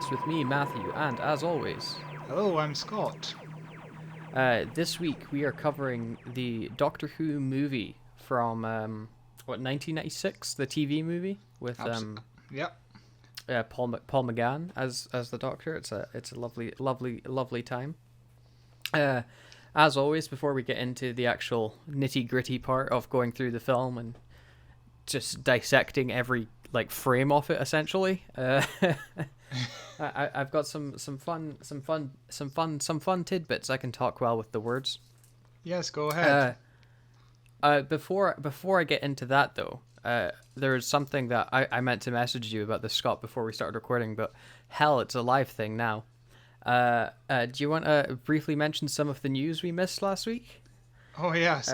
With me, Matthew, and as always... Hello, I'm Scott. This week we are covering the Doctor Who movie from, 1996? The TV movie with, Paul McGann as the Doctor. It's a lovely time. As always, before we get into the actual nitty-gritty part of going through the film and just dissecting every, frame of it, essentially... I've got some fun tidbits. I can talk well with the words. Yes, go ahead. Before I get into that though, there is something that I meant to message you about this, Scott, before we started recording. But hell, it's a live thing now. Do you want to briefly mention some of the news we missed last week? Oh yes.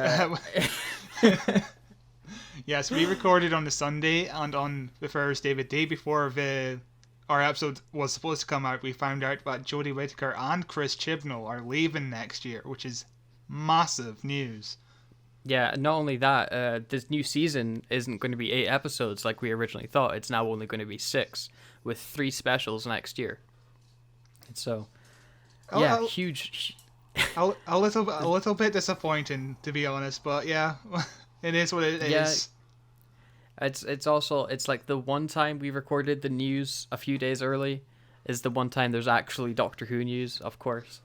Yes, we recorded on the Sunday, and on the Thursday, the day before our episode was supposed to come out, we found out that Jodie Whittaker and Chris Chibnall are leaving next year, which is massive news. Yeah, not only that, this new season isn't going to be 8 episodes like we originally thought. It's now only going to be 6, with 3 specials next year. So, huge. A little bit disappointing, to be honest, but yeah, it is what it is. It's also like the one time we recorded the news a few days early is the one time there's actually Doctor Who news, of course.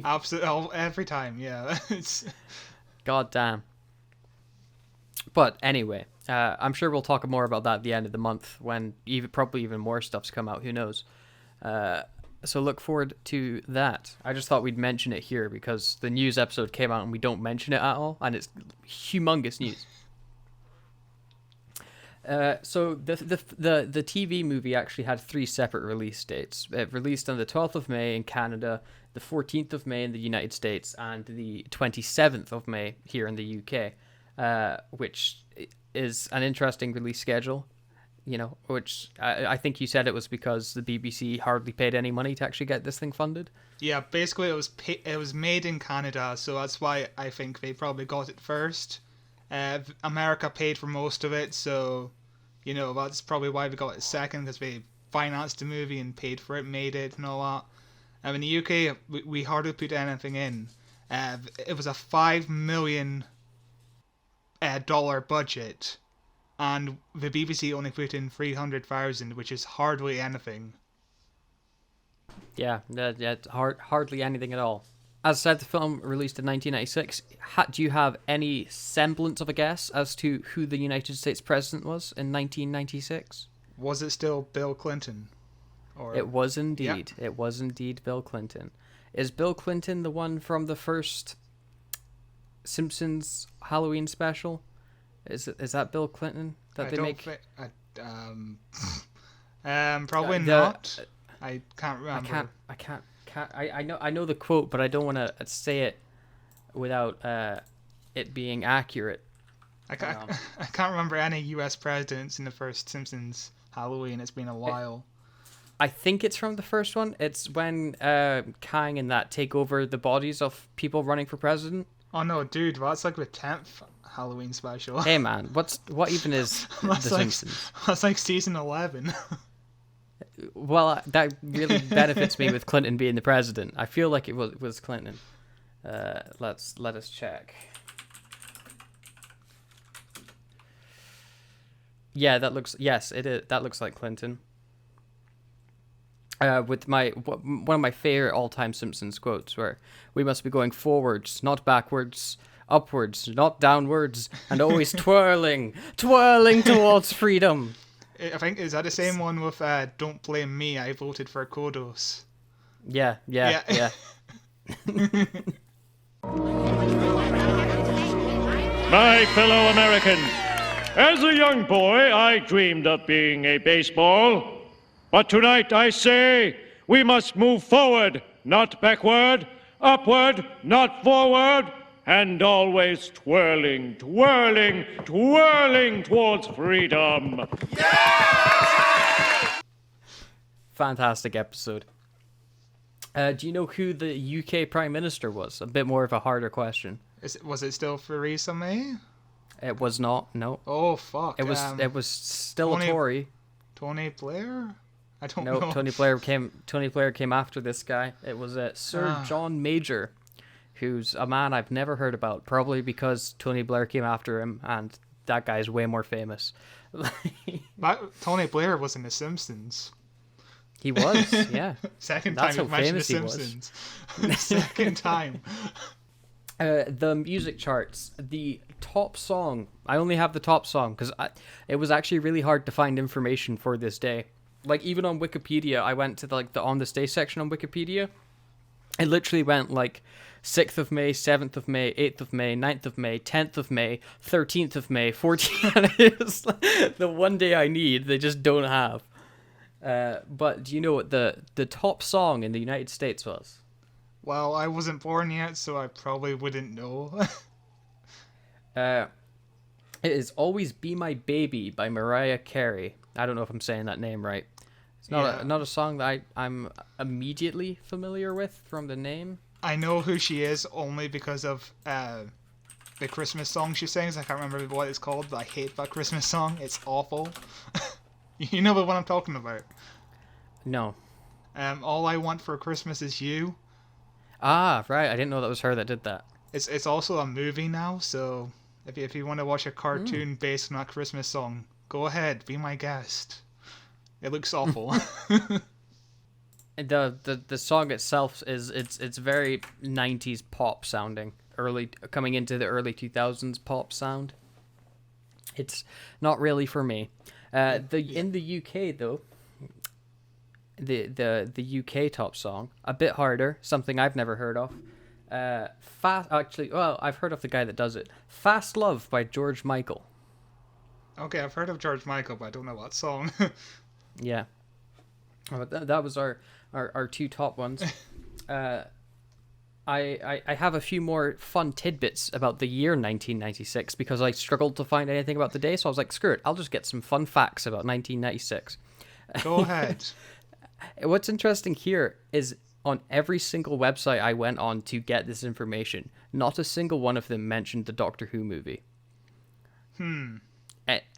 Absolutely, every time, yeah. God damn. But anyway, I'm sure we'll talk more about that at the end of the month when probably even more stuff's come out. Who knows? So look forward to that. I just thought we'd mention it here because the news episode came out and we don't mention it at all, and it's humongous news. So the TV movie actually had 3 separate release dates. It released on the 12th of May in Canada, the 14th of May in the United States, and the 27th of May here in the UK, which is an interesting release schedule, which I think you said it was because the BBC hardly paid any money to actually get this thing funded. Yeah, basically it was made in Canada, so that's why I think they probably got it first. America paid for most of it, so that's probably why we got it second, because they financed the movie and paid for it, made it and all that. In the UK, we hardly put anything in. It was a $5 million dollar budget, and the BBC only put in 300,000, which is hardly anything. Yeah, hardly anything at all. As said, the film released in 1996. Do you have any semblance of a guess as to who the United States president was in 1996? Was it still Bill Clinton? It was indeed. Yeah. It was indeed Bill Clinton. Is Bill Clinton the one from the first Simpsons Halloween special? Is that Bill Clinton that they make? Probably not. I can't remember. I know the quote, but I don't want to say it without it being accurate. I can't remember any U.S. presidents in the first Simpsons Halloween. It's been a while. I think it's from the first one. It's when Kang and that take over the bodies of people running for president. Oh no, dude, that's like the 10th Halloween special. Hey man, what even is the Simpsons? That's like season 11. Well, that really benefits me with Clinton being the president. I feel like it was Clinton. Let us check. Yeah, that looks like Clinton. With one of my favorite all-time Simpsons quotes, where we must be going forwards, not backwards, upwards, not downwards, and always twirling towards freedom. I think, is that the same one with "Don't blame me, I voted for Kodos"? Yeah. My fellow Americans, As a young boy, I dreamed of being a baseball. But tonight I say we must move forward, not backward, upward, not forward, and always twirling, twirling, twirling towards freedom. Fantastic episode. Do you know who the UK Prime Minister was? A bit more of a harder question. Was it still Theresa May? It was not. No. Oh fuck! It was still a Tory. Tony Blair? I don't No, know. Tony Blair came after this guy. It was Sir John Major, who's a man I've never heard about, probably because Tony Blair came after him, and that guy's way more famous. Tony Blair was in The Simpsons. He was, yeah. Second That's time how you've mentioned The famous he was. Simpsons. Second time. The music charts, the top song. I only have the top song because it was actually really hard to find information for this day. Like, even on Wikipedia, I went to the On This Day section on Wikipedia. It literally went like 6th of May, 7th of May, 8th of May, 9th of May, 10th of May, 13th of May, 14th. It's like the one day I need, they just don't have. But do you know what the top song in the United States was? Well, I wasn't born yet, so I probably wouldn't know. It is Always Be My Baby by Mariah Carey. I don't know if I'm saying that name right. It's not a song that I'm immediately familiar with from the name. I know who she is only because of the Christmas song she sings. I can't remember what it's called, but I hate that Christmas song. It's awful. You know the one I'm talking about? No. All I Want for Christmas Is You. Ah, right. I didn't know that was her that did that. It's also a movie now, so if you want to watch a cartoon based on that Christmas song, go ahead, be my guest. It looks awful. The song itself it's very 90s pop sounding, coming into the early 2000s pop sound. It's not really for me. In the UK though, the UK top song, a bit harder, something I've never heard of. I've heard of the guy that does it. Fast Love by George Michael. Okay, I've heard of George Michael, but I don't know what song. Yeah. That was our two top ones. I have a few more fun tidbits about the year 1996 because I struggled to find anything about the day, so I was like, screw it, I'll just get some fun facts about 1996. Go ahead. What's interesting here is on every single website I went on to get this information, not a single one of them mentioned the Doctor Who movie.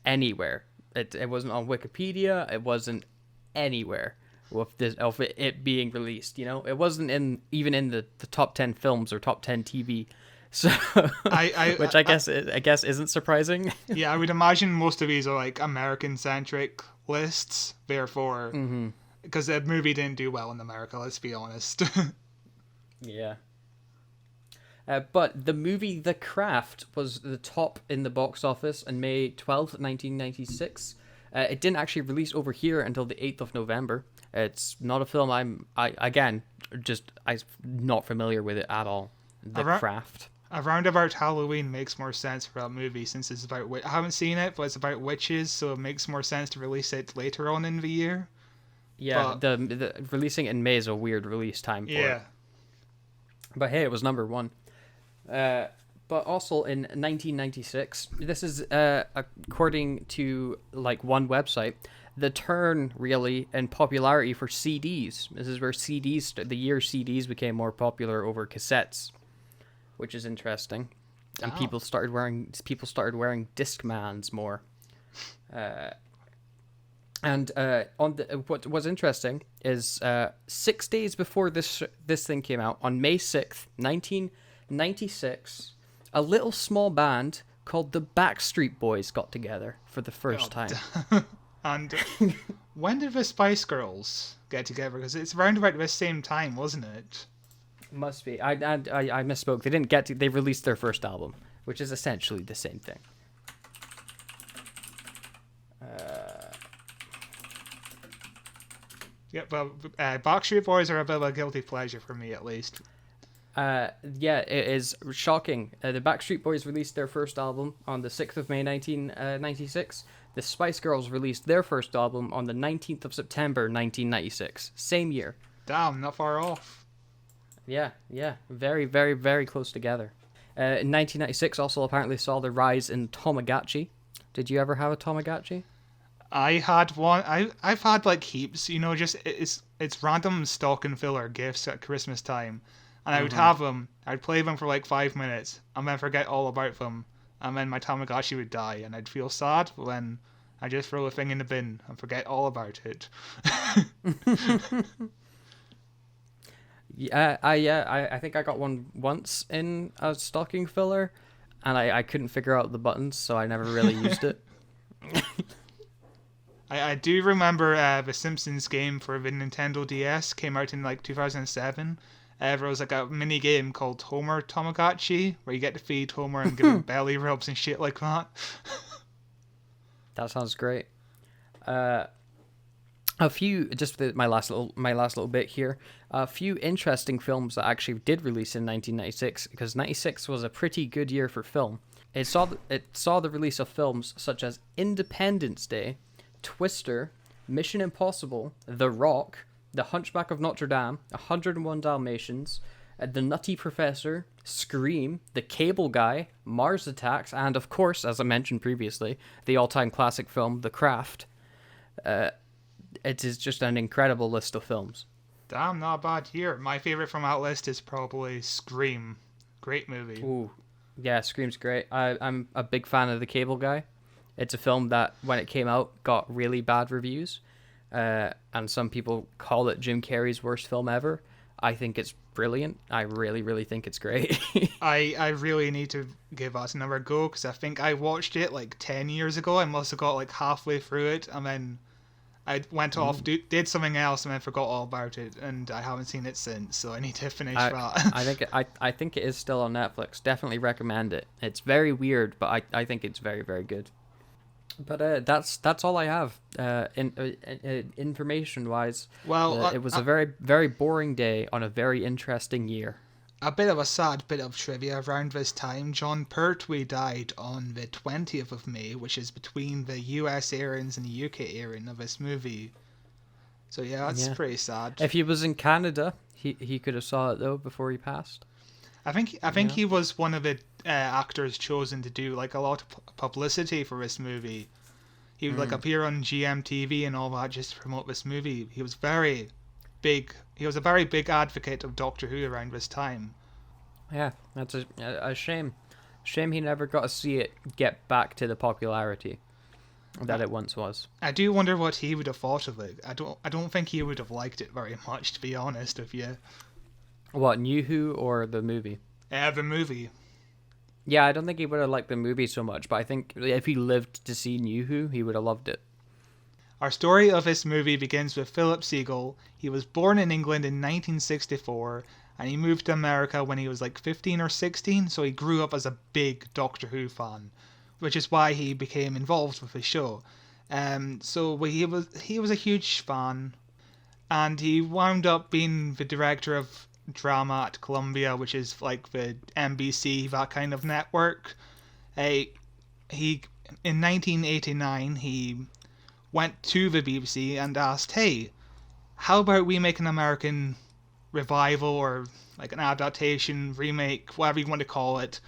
Anywhere. It wasn't on Wikipedia, it wasn't anywhere of it being released, you know? It wasn't even in the top 10 films or top 10 TV. So which I guess isn't surprising. Yeah, I would imagine most of these are like American centric lists, therefore because the movie didn't do well in America, let's be honest. Yeah. But the movie The Craft was the top in the box office on May 12th, 1996. It didn't actually release over here until the 8th of November. It's not a film I'm not familiar with it at all. The Craft. Around about Halloween makes more sense for that movie since it's about... I haven't seen it, but it's about witches, so it makes more sense to release it later on in the year. Yeah, but, the releasing it in May is a weird release time for it. But hey, it was number one. But also in 1996, this is according to like one website, the turn really in popularity for CDs. This is where the year CDs became more popular over cassettes, which is interesting. And people started wearing Discmans more. What was interesting is 6 days before this thing came out, on May 6th, 1996, a little small band called the Backstreet Boys got together for the first time. And when did the Spice Girls get together? Because it's around about the same time, wasn't it? Must be. I misspoke. They released their first album, which is essentially the same thing. Yeah, but Backstreet Boys are a bit of a guilty pleasure for me, at least. Yeah, it is shocking. The Backstreet Boys released their first album on the 6th of May 1996. The Spice Girls released their first album on the 19th of September 1996. Same year. Damn, not far off. Yeah. Very, very, very close together. In 1996 also apparently saw the rise in Tamagotchi. Did you ever have a Tamagotchi? I had one. I've had like heaps. You know, just it's random stocking filler gifts at Christmas time, and I would have them. I'd play them for like 5 minutes, and then forget all about them, and then my Tamagotchi would die, and I'd feel sad. But then I just throw the thing in the bin and forget all about it. I think I got one once in a stocking filler, and I couldn't figure out the buttons, so I never really used it. I do remember the Simpsons game for the Nintendo DS came out in like 2007. There was like a mini game called Homer Tamagotchi where you get to feed Homer and give him belly rubs and shit like that. That sounds great. A few, my last little bit here. A few interesting films that actually did release in 1996, because 96 was a pretty good year for film. It saw the release of films such as Independence Day, Twister, Mission Impossible, The Rock, The Hunchback of Notre Dame, 101 Dalmatians, The Nutty Professor, Scream, The Cable Guy, Mars Attacks, and of course, as I mentioned previously, the all-time classic film The Craft. It is just an incredible list of films. Damn, not a bad year. My favorite from that list is probably Scream. Great movie. Ooh, yeah, Scream's great. I'm a big fan of The Cable Guy. It's a film that, when it came out, got really bad reviews. And some people call it Jim Carrey's worst film ever. I think it's brilliant. I really, really think it's great. I really need to give that another go, because I think I watched it like 10 years ago. I must have got like halfway through it, and then I went off, did something else, and then forgot all about it, and I haven't seen it since, so I need to finish that. I think it is still on Netflix. Definitely recommend it. It's very weird, but I think it's very, very good. But that's all I have. Information wise, well, it was a very, very boring day on a very interesting year. A bit of a sad bit of trivia around this time. John Pertwee died on the 20th of May, which is between the US airings and the UK airing of this movie. So yeah, that's pretty sad. If he was in Canada, he could have saw it though before he passed. I think he was one of the actors chosen to do like a lot of publicity for this movie. He would like appear on GMTV and all that just to promote this movie. He was very big. He was a very big advocate of Doctor Who around this time. Yeah, that's a shame. Shame he never got to see it get back to the popularity that it once was. I do wonder what he would have thought of it. I don't think he would have liked it very much, to be honest with you. What, New Who or the movie? The movie. Yeah, I don't think he would have liked the movie so much, but I think if he lived to see New Who, he would have loved it. Our story of this movie begins with Philip Segal. He was born in England in 1964, and he moved to America when he was like 15 or 16, so he grew up as a big Doctor Who fan, which is why he became involved with the show. So he was a huge fan, and he wound up being the director of drama at Columbia, which is like the NBC, that kind of network. In 1989 he went to the BBC and asked, hey, how about we make an American revival or like an adaptation, remake, whatever you want to call it,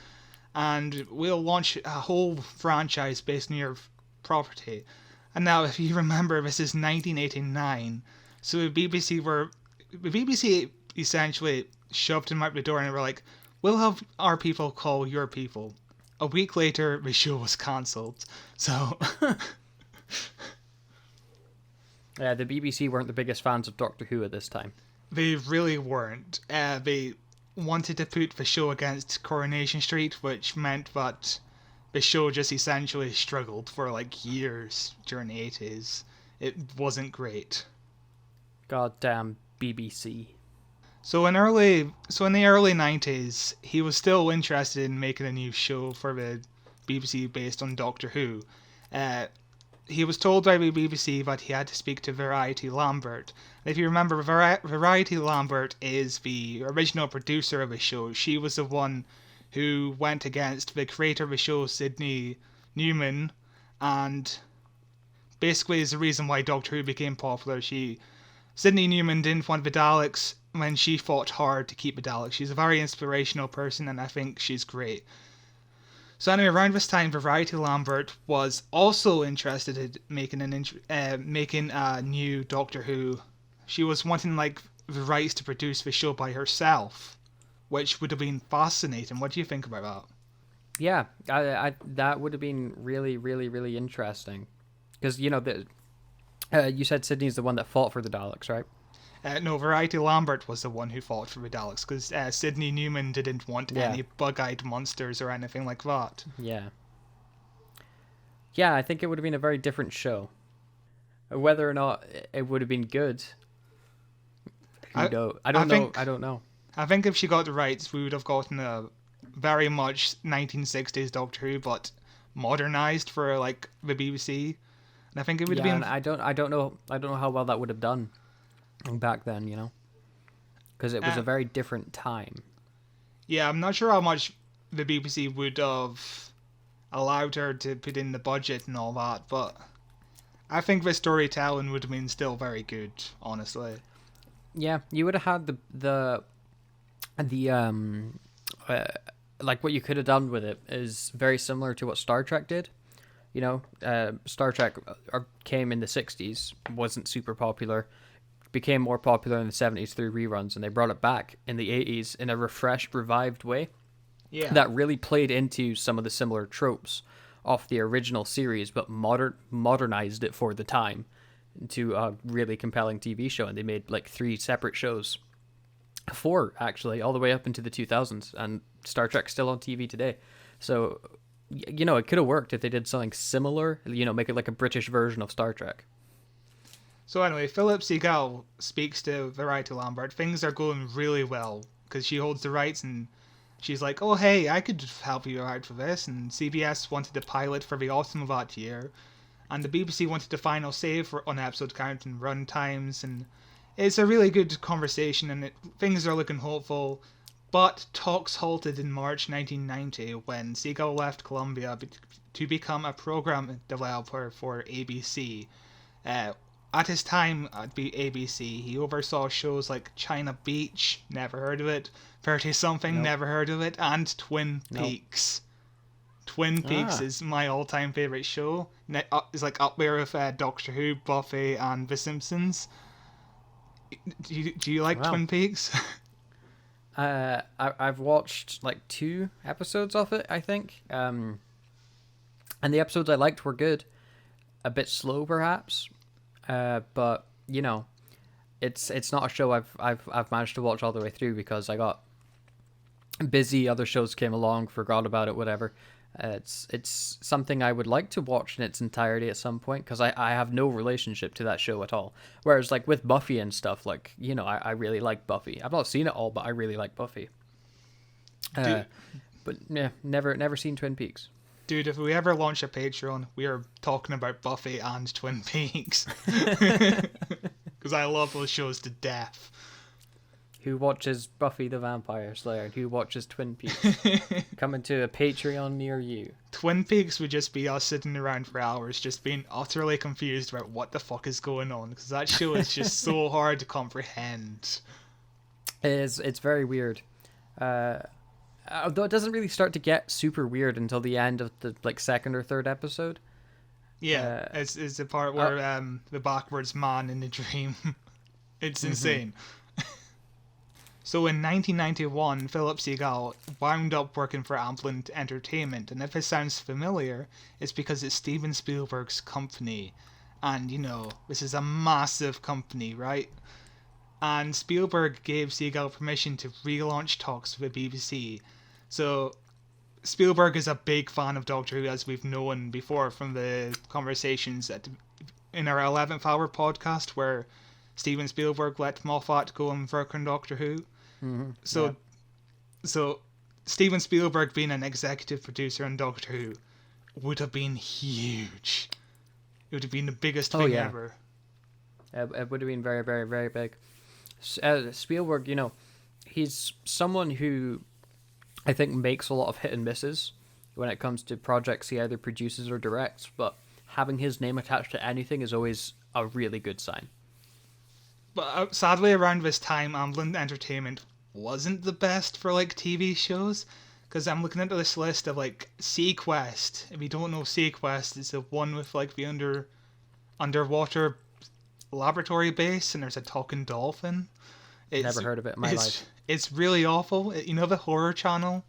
and we'll launch a whole franchise based on your property. And now, if you remember, this is 1989, so the BBC essentially shoved him out the door and they were like, we'll have our people call your people. A week later, the show was cancelled. So Yeah, the BBC weren't the biggest fans of Doctor Who at this time. they really weren't. They wanted to put the show against Coronation Street, which meant that the show just essentially struggled for like years during the 80s. It wasn't great. Goddamn BBC. So in the early 90s, he was still interested in making a new show for the BBC based on Doctor Who. he was told by the BBC that he had to speak to Variety Lambert. And if you remember, Variety Lambert is the original producer of the show. She was the one who went against the creator of the show, Sidney Newman, and basically is the reason why Doctor Who became popular. Sidney Newman didn't want the Daleks when she fought hard to keep the Daleks. She's a very inspirational person, and I think she's great. So anyway, around this time, Variety Lambert was also interested in making a new Doctor Who. She was wanting like the rights to produce the show by herself, which would have been fascinating. What do you think about that? Yeah, I that would have been really, really, really interesting, because you said Sydney's the one that fought for the Daleks, right? No, Variety Lambert was the one who fought for the Daleks, because Sidney Newman didn't want any bug-eyed monsters or anything like that. Yeah. Yeah, I think it would have been a very different show. Whether or not it would have been good, I don't know. I think if she got the rights, we would have gotten a very much 1960s Doctor Who, but modernized for like the BBC. And I think it would have been. I don't know how well that would have done back then, because it was a very different time. Yeah, I'm not sure how much the BBC would have allowed her to put in the budget and all that, but I think the storytelling would have been still very good, honestly. Yeah, you would have had the like what you could have done with it is very similar to what Star Trek did. Star Trek came in the 60s, wasn't super popular, became more popular in the 70s through reruns, and they brought it back in the 80s in a refreshed, revived way. Yeah. That really played into some of the similar tropes of the original series, but modernized it for the time into a really compelling TV show. And they made like 3 separate shows. 4, actually, all the way up into the 2000s. And Star Trek's still on TV today. So, it could have worked if they did something similar, make it like a British version of Star Trek. So anyway, Philip Segal speaks to Variety Lambert. Things are going really well because she holds the rights, and she's like, "Oh hey, I could help you out for this." And CBS wanted the pilot for the autumn of that year, and the BBC wanted the final say on episode count and run times. And it's a really good conversation, and things are looking hopeful. But talks halted in March 1990 when Segal left Columbia to become a program developer for ABC. At his time at ABC, he oversaw shows like China Beach, never heard of it, 30-something, nope. Never heard of it, and Twin Peaks. Twin Peaks is my all-time favourite show. It's like up there with Doctor Who, Buffy, and The Simpsons. Do you like Twin Peaks? I've watched like 2 episodes of it, I think. And the episodes I liked were good. A bit slow, perhaps. But it's not a show I've managed to watch all the way through because I got busy. Other shows came along, forgot about it, whatever. It's something I would like to watch in its entirety at some point because I have no relationship to that show at all. Whereas like with Buffy and stuff, like I really like Buffy. I've not seen it all, but I really like Buffy. But yeah, never seen Twin Peaks. Dude, if we ever launch a Patreon, we are talking about Buffy and Twin Peaks. Because I love those shows to death. Who watches Buffy the Vampire Slayer and who watches Twin Peaks? Coming to a Patreon near you. Twin Peaks would just be us sitting around for hours just being utterly confused about what the fuck is going on. Because that show is just so hard to comprehend. It's very weird. Although it doesn't really start to get super weird until the end of the like 2nd or 3rd episode. Yeah, it's the part where the backwards man in the dream. It's insane. So in 1991, Philip Segal wound up working for Amblin Entertainment, and if it sounds familiar, it's because it's Steven Spielberg's company. And this is a massive company, right? And Spielberg gave Segal permission to relaunch talks with the BBC. So Spielberg is a big fan of Doctor Who, as we've known before from the conversations in our 11th Hour podcast, where Steven Spielberg let Moffat go and work on Doctor Who. Mm-hmm. So Steven Spielberg being an executive producer on Doctor Who would have been huge. it would have been the biggest Oh, thing yeah. ever. It would have been very, very, very big. Spielberg, he's someone who I think makes a lot of hit and misses when it comes to projects he either produces or directs, but having his name attached to anything is always a really good sign. But sadly, around this time, Amblin Entertainment wasn't the best for like TV shows. Because I'm looking into this list of like Sequest. If you don't know Sequest, it's the one with like the underwater laboratory base, and there's a talking dolphin. Never heard of it in my life. It's really awful. You know the horror channel?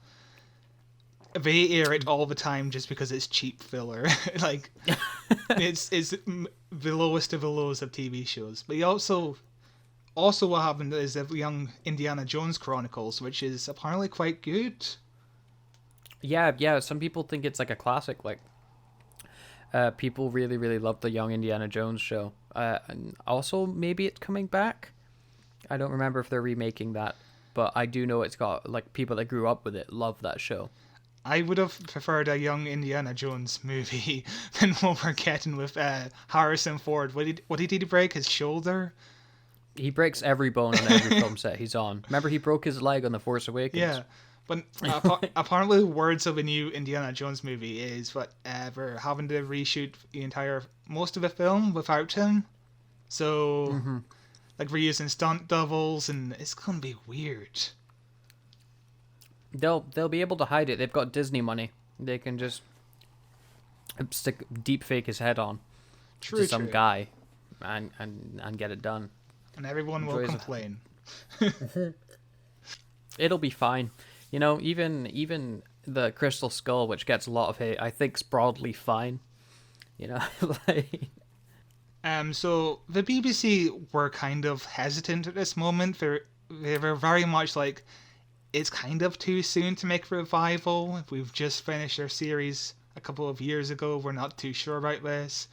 They air it all the time just because it's cheap filler. Like, it's the lowest of the lows of TV shows. But you also what happened is the young Indiana Jones Chronicles, which is apparently quite good. Yeah. Some people think it's like a classic. Like, people really, really love the Young Indiana Jones show. And also, maybe it's coming back. I don't remember if they're remaking that, but I do know it's got like people that grew up with it love that show. I would have preferred a Young Indiana Jones movie than what we're getting with Harrison Ford. What did he break? His shoulder? He breaks every bone on every film set he's on. Remember, he broke his leg on The Force Awakens. Yeah. But apparently, the words of a new Indiana Jones movie is what we're having to reshoot most of the film without him. So, like, we're using stunt doubles, and it's gonna be weird. They'll be able to hide it. They've got Disney money. They can just deep fake his head on to some guy, and get it done. And everyone will complain. It'll be fine. Even the Crystal Skull, which gets a lot of hate, I think's broadly fine. Like. So the BBC were kind of hesitant at this moment. They were very much like, it's kind of too soon to make a revival. We've just finished our series a couple of years ago. We're not too sure about this.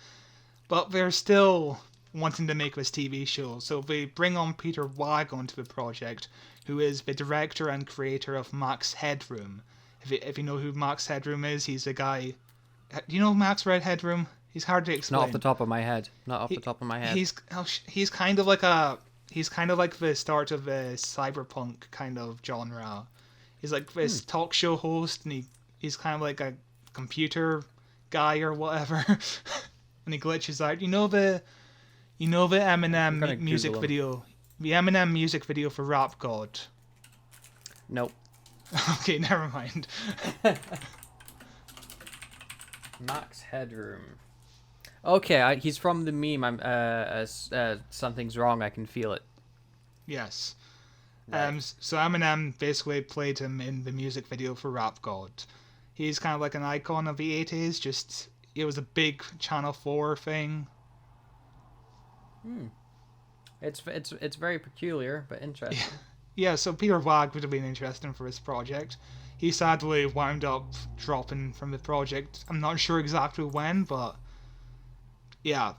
But they're still wanting to make this TV show. So they bring on Peter Wag onto the project, who is the director and creator of Max Headroom. If you know who Max Headroom is, he's a guy... Do you know Max Headroom? He's hard to explain. Not off the top of my head. He's kind of like the start of the cyberpunk kind of genre. He's like this talk show host, and he's kind of like a computer guy or whatever. And he glitches out. You know the Eminem music video? The Eminem music video for Rap God? Nope. Okay, never mind. Max Headroom. Okay, he's from the meme. Something's wrong. I can feel it. Yes. Right. So Eminem basically played him in the music video for Rap God. He's kind of like an icon of the 80s. Just, it was a big Channel 4 thing. It's very peculiar, but interesting. Yeah, so Peter Wag would have been interesting for this project. He sadly wound up dropping from the project. I'm not sure exactly when, but yeah.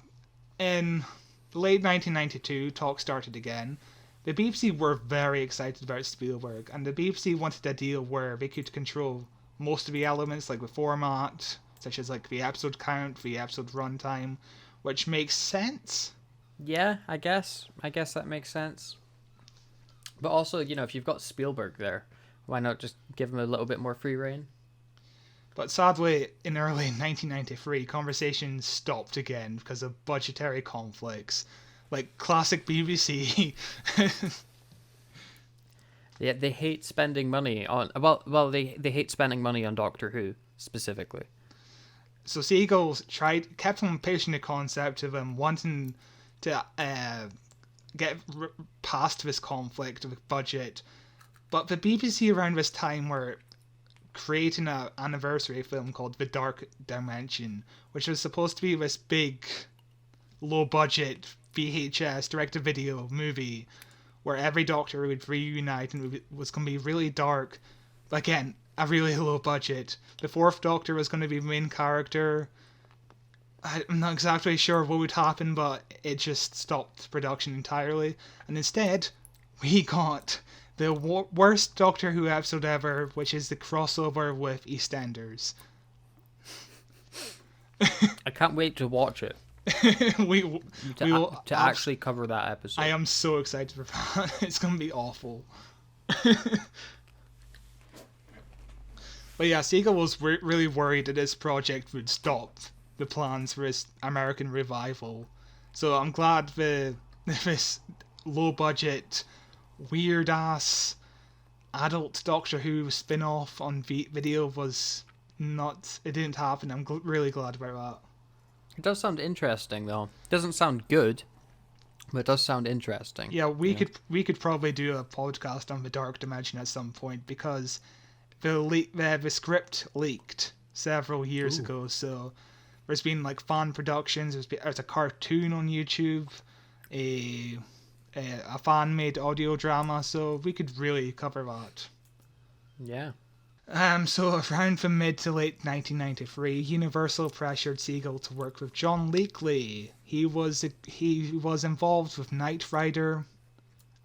In late 1992, talk started again. The BBC were very excited about Spielberg, and the BBC wanted a deal where they could control most of the elements, like the format, such as like the episode count, the episode runtime, which makes sense. Yeah, I guess that makes sense. But also, if you've got Spielberg there, why not just give him a little bit more free reign? But sadly, in early 1993, conversations stopped again because of budgetary conflicts. Like classic BBC. Yeah, they hate spending money on... they hate spending money on Doctor Who, specifically. So Segal kept on pushing the concept of them wanting to get past this conflict with budget. But the BBC around this time were creating an anniversary film called The Dark Dimension, which was supposed to be this big, low-budget VHS direct-to-video movie where every Doctor would reunite and it was going to be really dark. But again, a really low budget. The fourth Doctor was going to be the main character. I'm not exactly sure what would happen, but it just stopped production entirely. And instead, we got the worst Doctor Who episode ever, which is the crossover with EastEnders. I can't wait to watch it. we will to actually cover that episode. I am so excited for that. It's gonna be awful. But yeah, Segal was really worried that this project would stop the plans for his American revival. So I'm glad this low budget, weird ass adult Doctor Who spin off on video was not. It didn't happen. I'm really glad about that. It does sound interesting, though. It doesn't sound good, but it does sound interesting. Yeah, we could probably do a podcast on the Dark Dimension at some point, because the script leaked several years ago. So there's been like fan productions. There's a cartoon on YouTube, a fan made audio drama. So we could really cover that. Yeah. So around the mid to late 1993, Universal pressured Segal to work with John Leakley. He was involved with Knight Rider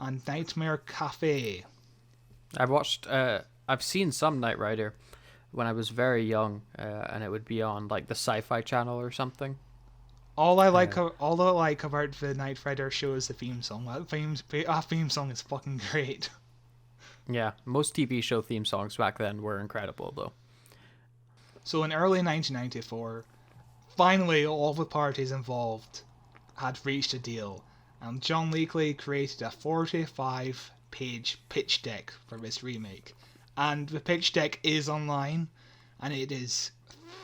and Nightmare Cafe. I've seen some Knight Rider when I was very young, and it would be on like the Sci-Fi Channel or something. All I like about the Knight Rider show is the theme song. That theme song is fucking great. Yeah, most TV show theme songs back then were incredible, though. So in early 1994, finally all the parties involved had reached a deal, and John Leakley created a 45-page pitch deck for this remake. And the pitch deck is online, and it is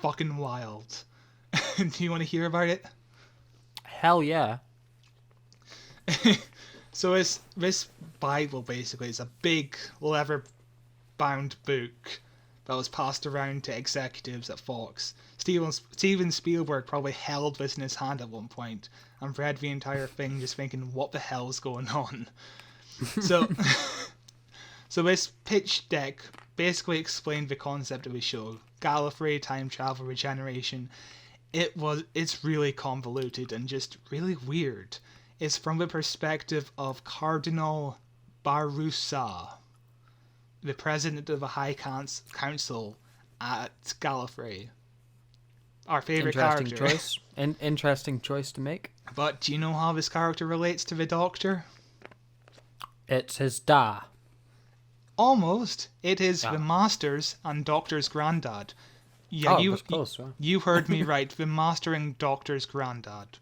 fucking wild. Do you want to hear about it? Hell yeah. So this Bible basically is a big leather-bound book that was passed around to executives at Fox. Steven Spielberg probably held this in his hand at one point and read the entire thing just thinking, what the hell's going on? So this pitch deck basically explained the concept of the show. Gallifrey, time travel, regeneration. It's really convoluted and just really weird. It's from the perspective of Cardinal Barusa, the president of the High Council at Gallifrey. Our favourite character. Choice. Interesting choice to make. But do you know how this character relates to the Doctor? It's his da. Almost. It is the Master's and Doctor's granddad. Yeah, close, right? you heard me right. The Master and Doctor's granddad.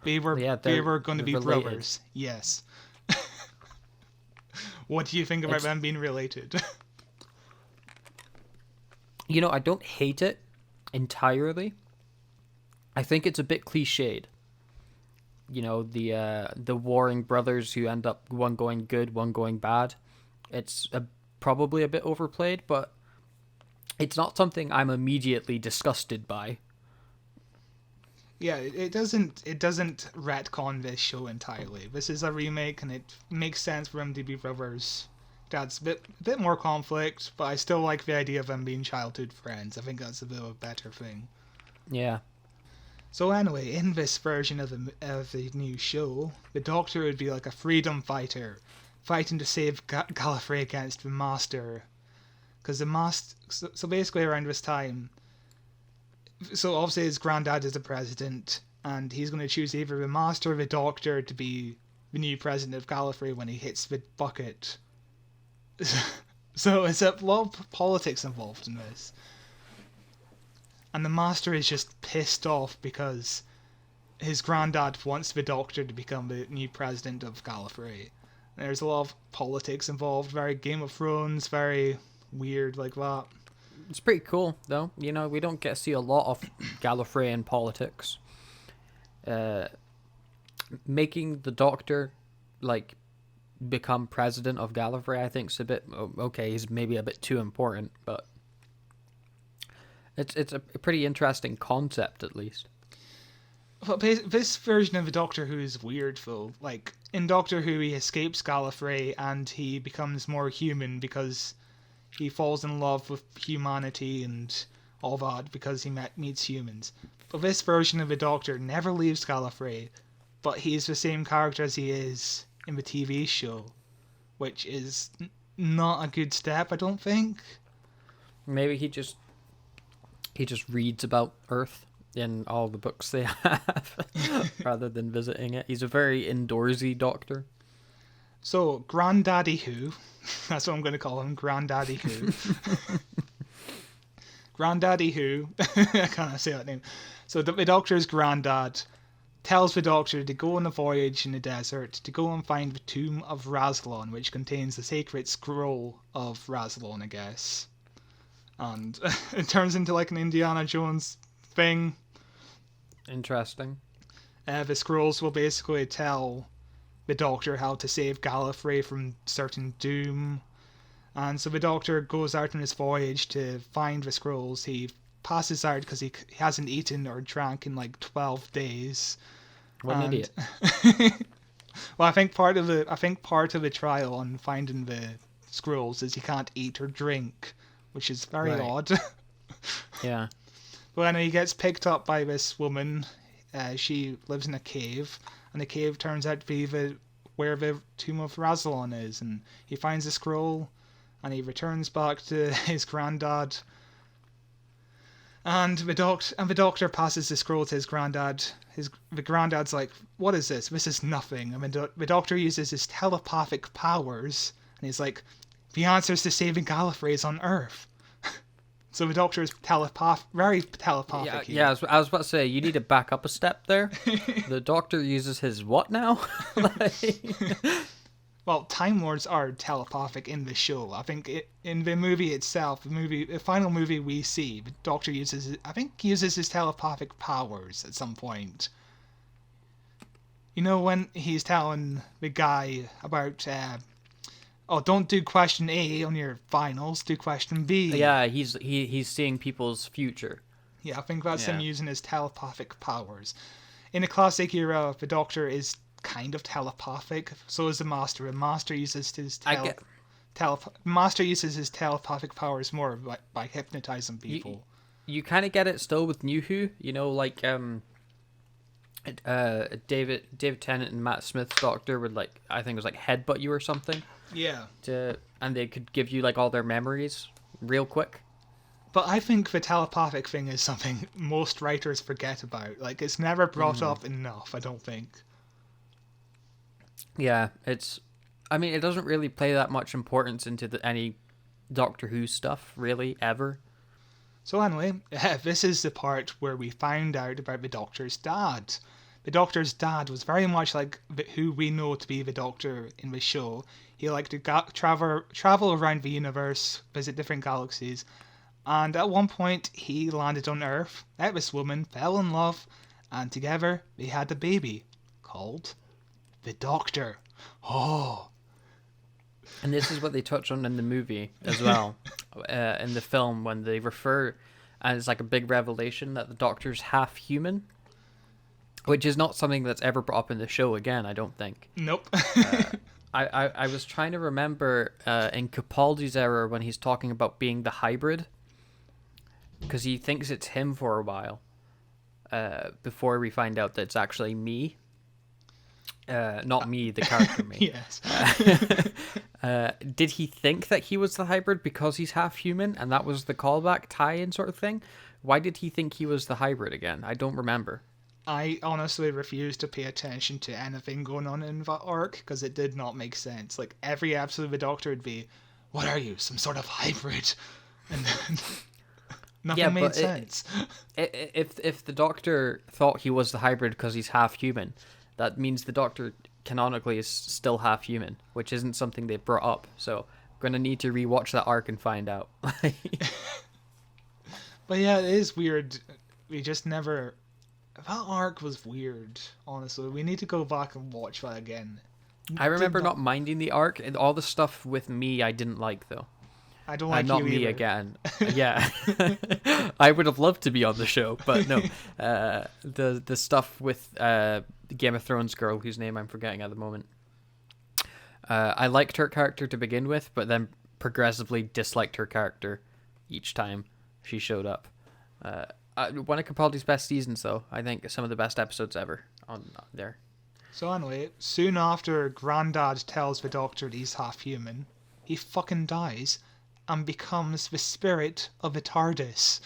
They were going to be related. brothers. Yes. What do you think about them being related? You know, I don't hate it entirely. I think it's a bit cliched. You know, the warring brothers who end up one going good, one going bad. It's probably a bit overplayed, but it's not something I'm immediately disgusted by. Yeah, it doesn't retcon this show entirely. This is a remake, and it makes sense for them to be brothers. That's a bit more conflict, but I still like the idea of them being childhood friends. I think that's a bit of a better thing. Yeah. So anyway, in this version of the new show, the Doctor would be like a freedom fighter, fighting to save Gallifrey against the Master. Because the Master... So basically around this time... So obviously his granddad is the president, and he's going to choose either the Master or the Doctor to be the new president of Gallifrey when he hits the bucket. So it's a lot of politics involved in this. And the Master is just pissed off because his granddad wants the Doctor to become the new president of Gallifrey. There's a lot of politics involved, very Game of Thrones, very weird like that. It's pretty cool, though. You know, we don't get to see a lot of Gallifreyan politics. Making the Doctor, like, become president of Gallifrey, I think is a bit... Okay, he's maybe a bit too important, but... It's a pretty interesting concept, at least. But this version of the Doctor Who is weird, though. Like, in Doctor Who, he escapes Gallifrey, and he becomes more human because... he falls in love with humanity and all that because he meets humans. But this version of the Doctor never leaves Gallifrey, but he's the same character as he is in the TV show, which is not a good step, I don't think. Maybe he just reads about Earth in all the books they have, rather than visiting it. He's a very indoorsy doctor. So, Granddaddy Who, that's what I'm going to call him, Granddaddy Who. Granddaddy Who, I can't say that name. So, the Doctor's granddad tells the Doctor to go on a voyage in the desert to go and find the tomb of Rassilon, which contains the sacred scroll of Rassilon, I guess. And it turns into like an Indiana Jones thing. Interesting. The scrolls will basically tell the Doctor how to save Gallifrey from certain doom. And so the Doctor goes out on his voyage to find the scrolls. He passes out because he hasn't eaten or drank in like 12 days. What an idiot. Well, I think part of the trial on finding the scrolls is he can't eat or drink, which is very odd. Yeah. But when he gets picked up by this woman, she lives in a cave, and the cave turns out to be where the tomb of Rassilon is, and he finds the scroll, and he returns back to his granddad, and the doctor passes the scroll to his granddad. The granddad's like, "What is this? This is nothing." And the Doctor uses his telepathic powers, and he's like, "The answers to saving Gallifrey is on Earth." So the Doctor is very telepathic. Yeah, I was about to say, you need to back up a step there. The Doctor uses his what now? Well, Time Lords are telepathic in the show. I think in the movie itself, the final movie we see, the Doctor uses his telepathic powers at some point. You know, when he's telling the guy about, don't do question A on your finals, do question B. Yeah, he's seeing people's future. Yeah, I think that's him using his telepathic powers. In the classic era, the Doctor is kind of telepathic. So is the Master. The Master uses his Master uses his telepathic powers more by hypnotizing people. You kind of get it still with New Who, you know, like David Tennant and Matt Smith's Doctor would, like, I think it was like headbutt you or something. Yeah. And they could give you like all their memories real quick. But I think the telepathic thing is something most writers forget about. Like, it's never brought up enough, I don't think. Yeah, it doesn't really play that much importance into any Doctor Who stuff, really, ever. So anyway, this is the part where we found out about the Doctor's dad. The Doctor's dad was very much like who we know to be the Doctor in the show. He liked to travel around the universe, visit different galaxies, and at one point he landed on Earth, met this woman, fell in love, and together they had a baby called the Doctor. Oh. And this is what they touch on in the movie as well. In the film, when they refer, and it's like a big revelation that the Doctor's half human, which is not something that's ever brought up in the show again, I don't think. Nope. I was trying to remember in Capaldi's era when he's talking about being the hybrid, because he thinks it's him for a while, before we find out that it's actually me. Not me, the character me. Yes. Did he think that he was the hybrid because he's half human, and that was the callback tie-in sort of thing? Why did he think he was the hybrid again? I don't remember. I honestly refuse to pay attention to anything going on in that arc, because it did not make sense. Like, every episode of the Doctor would be, "What are you, some sort of hybrid?" And then nothing made sense. If the Doctor thought he was the hybrid because he's half human, that means the Doctor canonically is still half human, which isn't something they brought up. So I'm going to need to rewatch that arc and find out. But yeah, it is weird. We just never... That arc was weird, honestly. We need to go back and watch that again. I remember not minding the arc, and all the stuff with me I didn't like, though. I don't like not you me either. again. Yeah. I would have loved to be on the show, but no. The stuff with the Game of Thrones girl, whose name I'm forgetting at the moment. I liked her character to begin with, but then progressively disliked her character each time she showed up. One of Capaldi's best seasons, though. I think some of the best episodes ever on there. So anyway, soon after Grandad tells the Doctor that he's half human, he fucking dies and becomes the spirit of the TARDIS.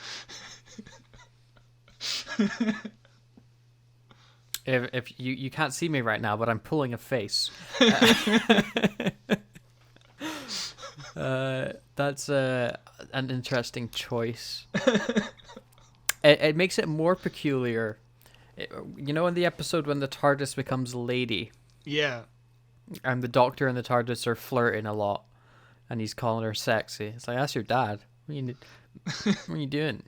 If you can't see me right now, but I'm pulling a face. That's an interesting choice. It makes it more peculiar. You know, in the episode when the TARDIS becomes a lady, Yeah. and the Doctor and the TARDIS are flirting a lot, and he's calling her sexy. It's like, that's your dad. What are you doing?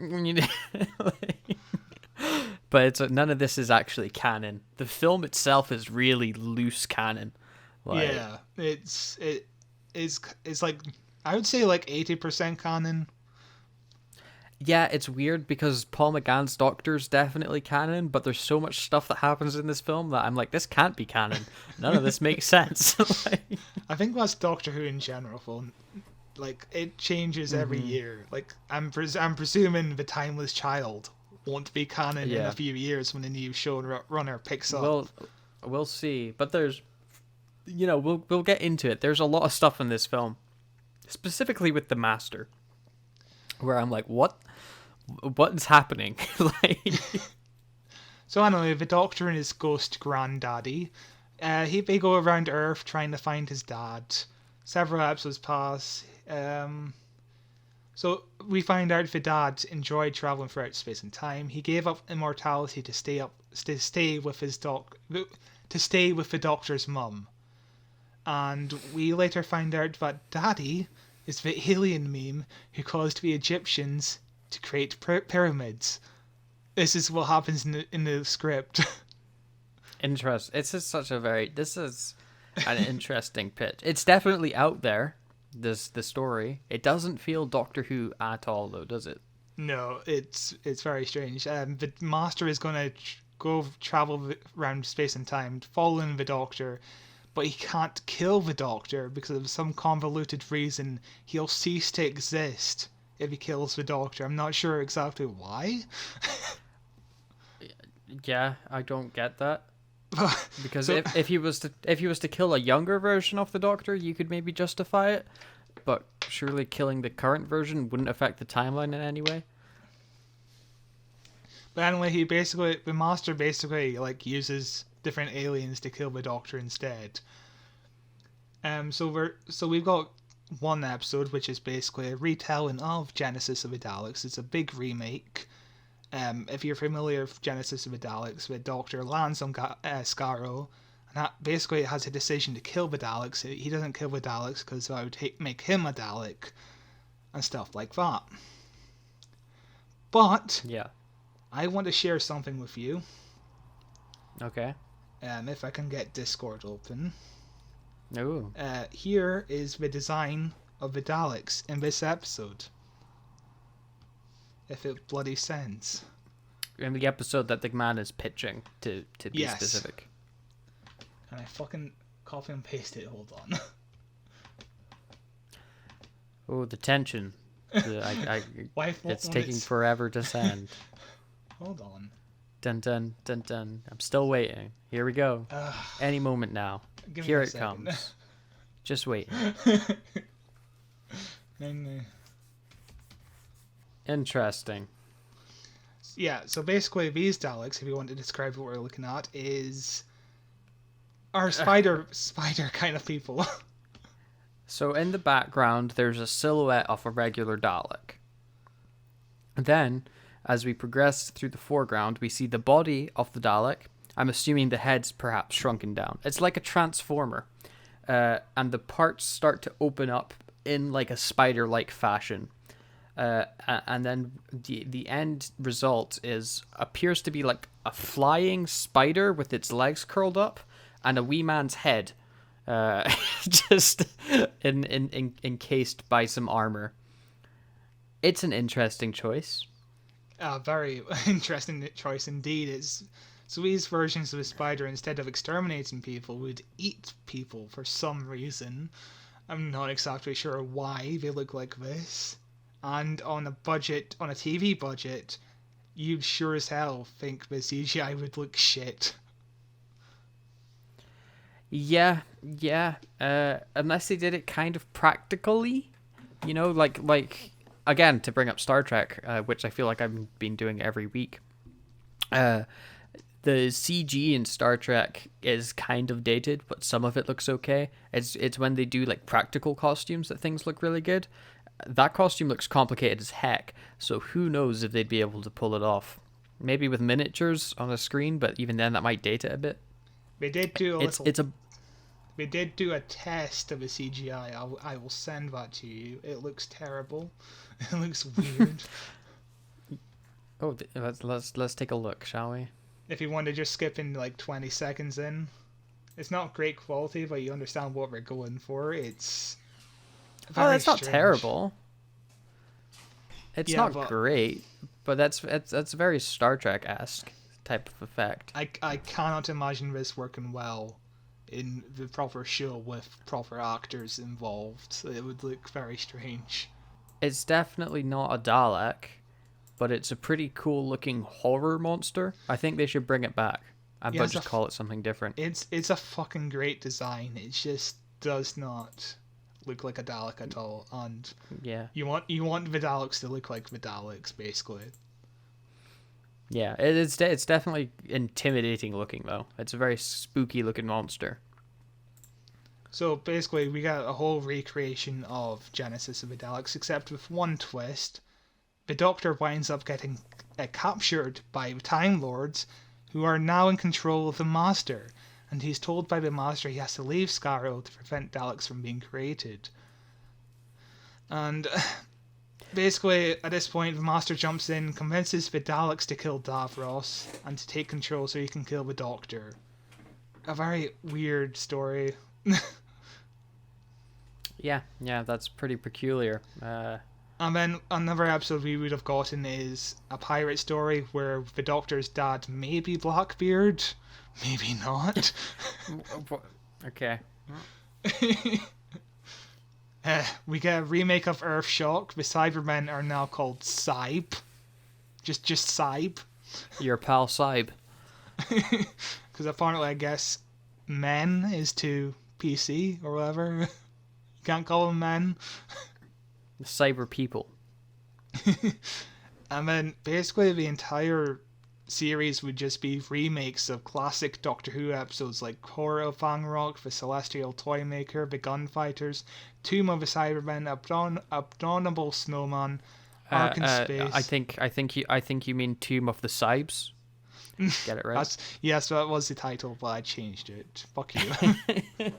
But it's none of this is actually canon. The film itself is really loose canon. Yeah, it's like, I would say like 80% canon. Yeah, it's weird because Paul McGann's Doctor's definitely canon, but there's so much stuff that happens in this film that I'm like, this can't be canon. None of this makes sense. I think that's Doctor Who in general. For like, it changes every year. Like, I'm presuming The Timeless Child won't be canon in a few years when the new showrunner picks up. We'll see. But there's, we'll get into it. There's a lot of stuff in this film, specifically with the Master, where I'm like, what is happening? So anyway, the Doctor and his ghost granddaddy, they go around Earth trying to find his dad. Several episodes pass. So we find out the dad enjoyed traveling throughout space and time. He gave up immortality to stay with the Doctor's mum. And we later find out that Daddy is the alien meme who caused the Egyptians to create pyramids. This is what happens in the script. This is an interesting pitch. It's definitely out there, the story. It doesn't feel Doctor Who at all, though, does it? No, it's very strange. The Master is going to go travel around space and time, following the Doctor, but he can't kill the Doctor because of some convoluted reason. He'll cease to exist if he kills the Doctor. I'm not sure exactly why. Yeah, I don't get that. Because if he was to kill a younger version of the Doctor, you could maybe justify it, but surely killing the current version wouldn't affect the timeline in any way. But anyway, the Master basically like uses different aliens to kill the Doctor instead. So we've got one episode which is basically a retelling of Genesis of the Daleks. It's a big remake. If you're familiar with Genesis of the Daleks, the Doctor lands on Skaro, and that basically has a decision to kill the Daleks. He doesn't kill the Daleks because that would make him a Dalek, and stuff like that. But yeah, I want to share something with you. Okay. If I can get Discord open. Ooh. Here is the design of the Daleks in this episode. If it bloody sends. In the episode that the man is pitching, to be specific. Can I fucking copy and paste it? Hold on. Oh, the tension. It's taking forever to send. Hold on. Dun dun dun dun. I'm still waiting. Here we go. Any moment now. Here it comes. Just wait. Interesting. Yeah, so basically these Daleks, if you want to describe what we're looking at, are spider kind of people. So in the background, there's a silhouette of a regular Dalek. Then, as we progress through the foreground, we see the body of the Dalek. I'm assuming the head's perhaps shrunken down. It's like a transformer. And the parts start to open up in like a spider-like fashion. And then the end result appears to be like a flying spider with its legs curled up and a wee man's head, just encased by some armor. It's an interesting choice. Very interesting choice indeed. So these versions of the spider, instead of exterminating people, would eat people for some reason. I'm not exactly sure why they look like this. And on a TV budget, you'd sure as hell think the CGI would look shit. Yeah. Unless they did it kind of practically, like again, to bring up Star Trek, which I feel like I've been doing every week. Uh, the CG in Star Trek is kind of dated, but some of it looks okay. It's when they do like practical costumes that things look really good. That costume looks complicated as heck, so who knows if they'd be able to pull it off. Maybe with miniatures on a screen, but even then that might date it a bit. They did do They did do a test of a CGI. I will send that to you. It looks terrible. It looks weird. Oh, let's take a look, shall we? If you want to just skip in like 20 seconds in, it's not great quality, but you understand what we're going for. It's that's not strange. terrible. It's not but great, but that's very Star Trek-esque type of effect. I cannot imagine this working well in the proper show with proper actors involved. It would look very strange. It's definitely not a Dalek, but it's a pretty cool looking horror monster. I think they should bring it back, but just call it something different. It's a fucking great design. It just does not look like a Dalek at all, and yeah, you want the Daleks to look like the Daleks, basically. Yeah, it's definitely intimidating looking though. It's a very spooky looking monster. So basically, we got a whole recreation of Genesis of the Daleks, except with one twist. The Doctor winds up getting captured by Time Lords, who are now in control of the Master, and he's told by the Master he has to leave Skaro to prevent Daleks from being created. And basically, at this point, the Master jumps in, convinces the Daleks to kill Davros and to take control so he can kill the Doctor. A very weird story. Yeah, that's pretty peculiar. And then another episode we would have gotten is a pirate story where the Doctor's dad may be Blackbeard, maybe not. Okay. We get a remake of Earthshock. The Cybermen are now called Cybe. Just Cybe. Your pal Cybe. Because apparently, I guess, men is to PC or whatever. You can't call them men. Cyber people. And then basically the entire series would just be remakes of classic Doctor Who episodes like Horror of Fangrock, The Celestial Toymaker, The Gunfighters, Tomb of the Cybermen, Abominable Snowman, Ark in Space. I think you mean Tomb of the Cybes. Get it right? Yes, that was the title, but I changed it. Fuck you.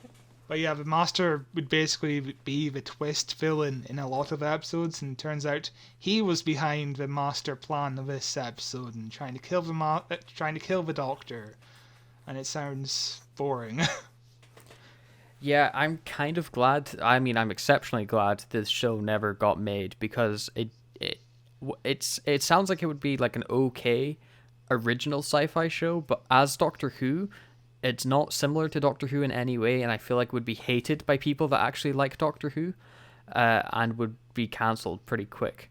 But yeah, the Master would basically be the twist villain in a lot of episodes, and it turns out he was behind the master plan of this episode and trying to kill the Doctor, and it sounds boring. Yeah, I'm kind of glad. I mean, I'm exceptionally glad this show never got made, because it sounds like it would be like an okay original sci-fi show, but as Doctor Who, it's not similar to Doctor Who in any way, and I feel like would be hated by people that actually like Doctor Who, and would be cancelled pretty quick.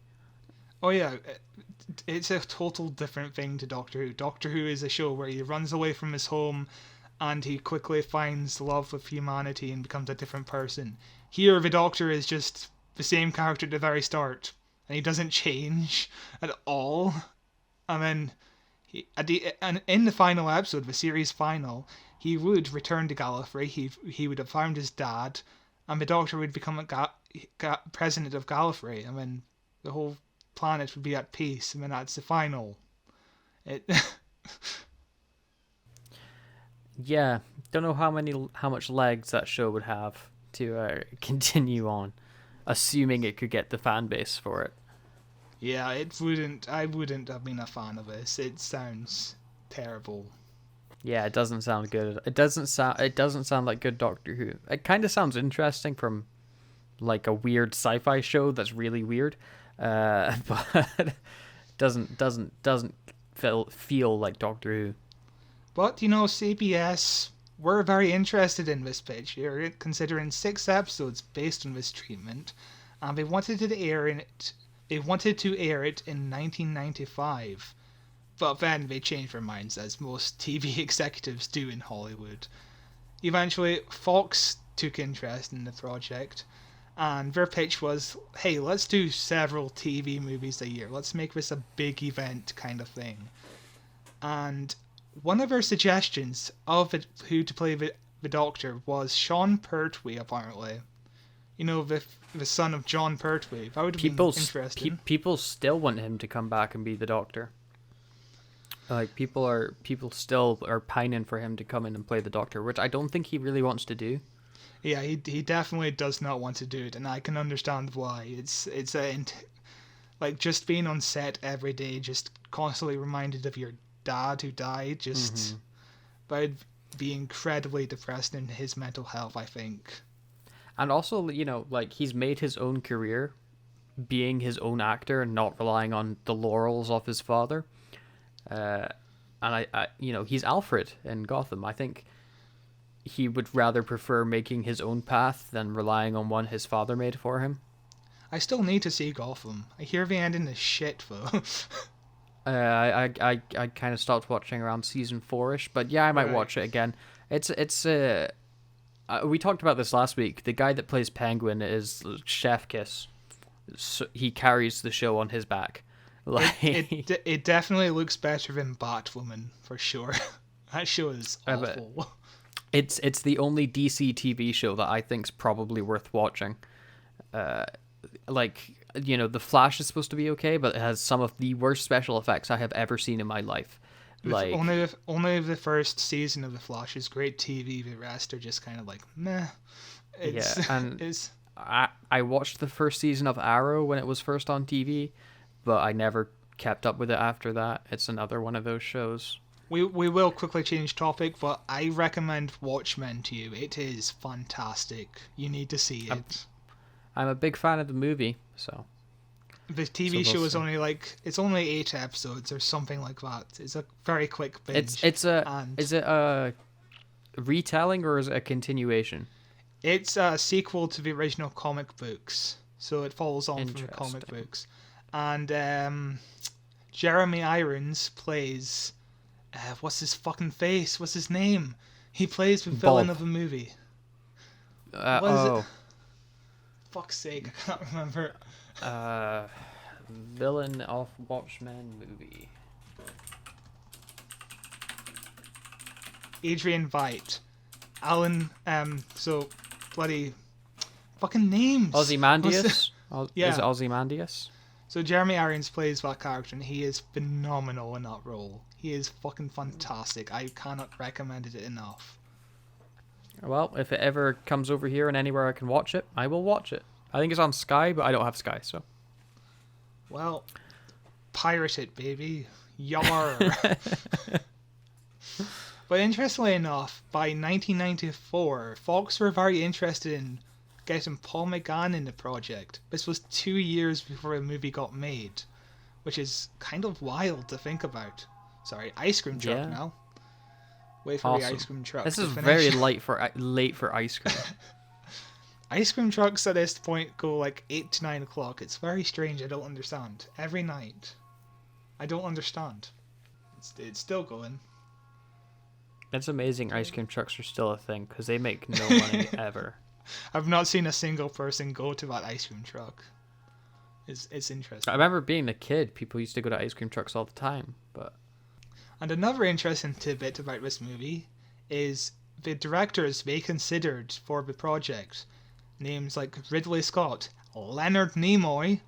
Oh yeah, it's a total different thing to Doctor Who. Doctor Who is a show where he runs away from his home, and he quickly finds love with humanity and becomes a different person. Here, the Doctor is just the same character at the very start, and he doesn't change at all. And then in the final episode, the series final, he would return to Gallifrey. He would have found his dad, and the Doctor would become president of Gallifrey, and then the whole planet would be at peace. And then that's the final. Yeah, don't know how much legs that show would have to continue on, assuming it could get the fan base for it. Yeah, I wouldn't have been a fan of this. It sounds terrible. Yeah, it doesn't sound good. It doesn't sound like good Doctor Who. It kind of sounds interesting from like a weird sci-fi show that's really weird, but doesn't feel like Doctor Who. But CBS were very interested in this pitch. They're considering 6 episodes based on this treatment, and they wanted to air it in 1995, but then they changed their minds, as most TV executives do in Hollywood. Eventually, Fox took interest in the project, and their pitch was, hey, let's do several TV movies a year. Let's make this a big event kind of thing. And one of her suggestions of who to play the Doctor was Sean Pertwee, apparently. You know, the son of John Pertwee. That would have been interesting. People still want him to come back and be the Doctor. Like, people still are pining for him to come in and play the Doctor, which I don't think he really wants to do. Yeah, he definitely does not want to do it, and I can understand why. It's like just being on set every day, just constantly reminded of your dad who died, just would be incredibly depressing in his mental health, I think. And also, you know, like, he's made his own career being his own actor and not relying on the laurels of his father. And I you know, he's Alfred in Gotham. I think he would rather prefer making his own path than relying on one his father made for him. I still need to see Gotham. I hear the ending is shit, though. I kind of stopped watching around season 4-ish, but yeah, I might watch it again. It's we talked about this last week. The guy that plays Penguin is Chef Kiss. So he carries the show on his back. Like, it definitely looks better than Batwoman, for sure. That show is awful. It's the only DC TV show that I think's probably worth watching. Like, you know, The Flash is supposed to be okay, but it has some of the worst special effects I have ever seen in my life. Like, only the first season of The Flash is great TV. The rest are just kind of like meh. I watched the first season of Arrow when it was first on TV, but I never kept up with it after that. It's another one of those shows. We will quickly change topic, but I recommend Watchmen to you. It is fantastic. You need to see it. I'm a big fan of the movie, so. The TV show is only 8 episodes or something like that. It's a very quick binge. Is it a retelling or is it a continuation? It's a sequel to the original comic books, so it follows on from the comic books. And Jeremy Irons plays what's his fucking face? What's his name? He plays the villain of the movie. What is it? Fuck's sake, I can't remember. Villain of Watchmen movie. Adrian Veidt. Alan, so bloody fucking names. Ozymandias? Yeah. Is it Ozymandias? So Jeremy Irons plays that character and he is phenomenal in that role. He is fucking fantastic. I cannot recommend it enough. Well, if it ever comes over here and anywhere I can watch it, I will watch it. I think it's on Sky, but I don't have Sky, so. Well, pirate it, baby. Yar. But interestingly enough, by 1994, Fox were very interested in getting Paul McGann in the project. This was 2 years before the movie got made, which is kind of wild to think about. Sorry, ice cream truck now. Wait for the ice cream truck. This is very late for ice cream. Ice cream trucks at this point go like 8 to 9 o'clock. It's very strange. I don't understand. Every night. I don't understand. It's still going. It's amazing ice cream trucks are still a thing because they make no money ever. I've not seen a single person go to that ice cream truck. It's interesting. I remember being a kid, people used to go to ice cream trucks all the time. And another interesting tidbit about this movie is the directors they considered for the project. Names like Ridley Scott, Leonard Nimoy,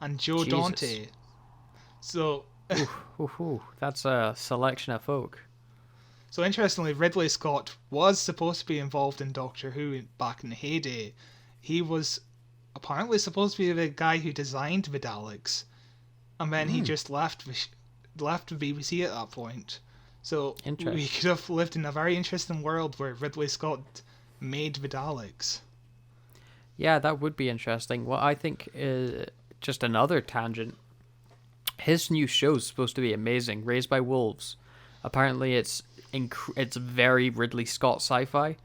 and Joe Dante. So that's a selection of folk. So interestingly, Ridley Scott was supposed to be involved in Doctor Who back in the heyday. He was apparently supposed to be the guy who designed the Daleks, and then he just left the BBC at that point. So we could have lived in a very interesting world where Ridley Scott made the Daleks. Yeah, that would be interesting. Well, I think just another tangent. His new show is supposed to be amazing. Raised by Wolves. Apparently, it's very Ridley Scott sci-fi.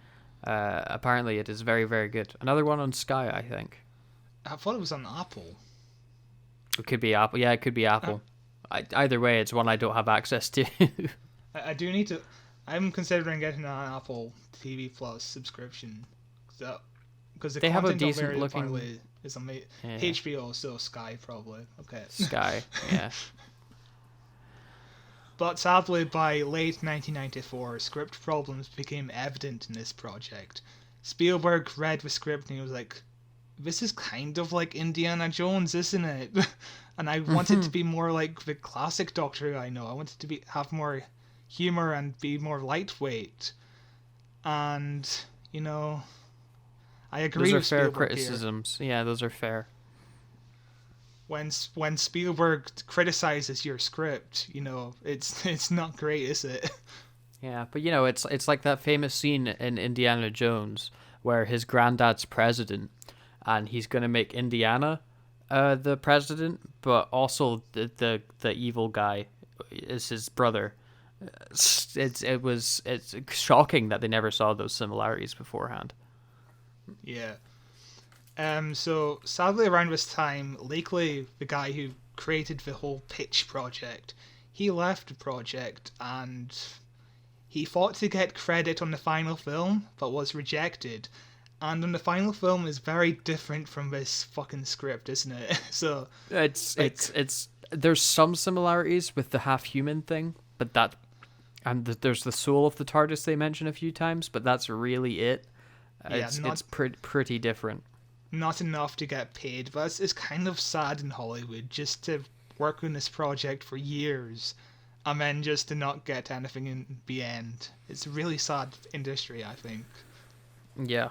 Apparently, it is very, very good. Another one on Sky, I think. I thought it was on Apple. It could be Apple. Yeah, it could be Apple. Either way, it's one I don't have access to. I do need to. I'm considering getting an Apple TV Plus subscription. Because the they have a content decent looking. Is on HBO, so Sky probably. Okay. Sky, yeah. But sadly, by late 1994, script problems became evident in this project. Spielberg read the script and he was like, this is kind of like Indiana Jones, isn't it? And I want it to be more like the classic Doctor Who I know. I want it to have more humor and be more lightweight. And, I agree with Those are fair Spielberg criticisms. Yeah, those are fair. When Spielberg criticizes your script, it's not great, is it? Yeah, but it's like that famous scene in Indiana Jones where his granddad's president, and he's gonna make Indiana the president, but also the evil guy is his brother. It's shocking that they never saw those similarities beforehand. Yeah. So sadly, around this time, Lakely, the guy who created the whole Pitch project, he left the project and he fought to get credit on the final film, but was rejected. And on the final film is very different from this fucking script, isn't it? So it's there's some similarities with the half-human thing, but there's the soul of the TARDIS they mention a few times, but that's really it. It's pretty different. Not enough to get paid, but it's kind of sad in Hollywood just to work on this project for years and then just to not get anything in the end. It's a really sad industry, I think. Yeah.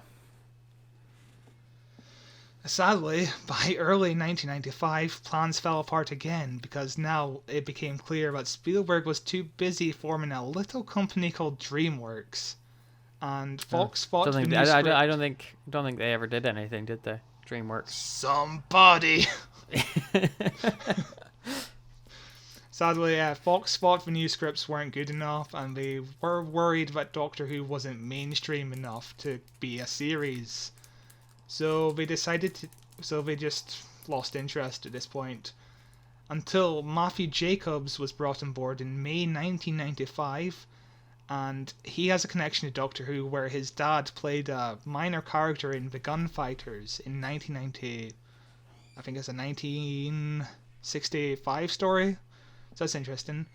Sadly, by early 1995, plans fell apart again because now it became clear that Spielberg was too busy forming a little company called DreamWorks. And Fox fought the new script. I don't think they ever did anything, did they? DreamWorks. Somebody. Sadly, Fox thought the new scripts weren't good enough, and they were worried that Doctor Who wasn't mainstream enough to be a series. So they just lost interest at this point. Until Matthew Jacobs was brought on board in May 1995. And he has a connection to Doctor Who where his dad played a minor character in The Gunfighters in 1990. I think it's a 1965 story. So that's interesting.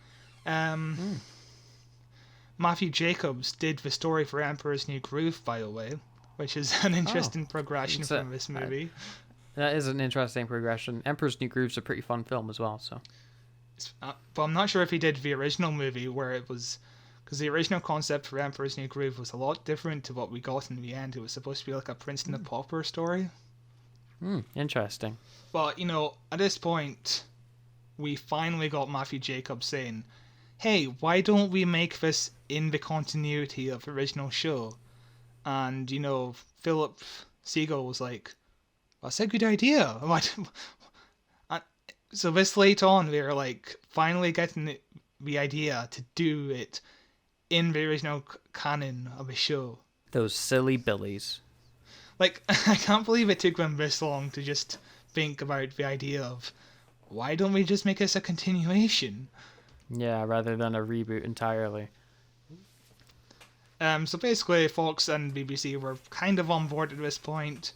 Matthew Jacobs did the story for Emperor's New Groove, by the way, which is an interesting progression from this movie. That is an interesting progression. Emperor's New Groove's a pretty fun film as well. So, but I'm not sure if he did the original movie where it was... Because the original concept for Emperor's New Groove was a lot different to what we got in the end. It was supposed to be like a Prince and the Pauper story. Interesting. But, at this point, we finally got Matthew Jacobs saying, hey, why don't we make this in the continuity of the original show? And, Philip Segal was like, that's a good idea. So this late on, we were like, finally getting the idea to do it in the original canon of the show. Those silly billies. Like, I can't believe it took them this long to just think about the idea of, why don't we just make this a continuation? Yeah, rather than a reboot entirely. So basically, Fox and BBC were kind of on board at this point.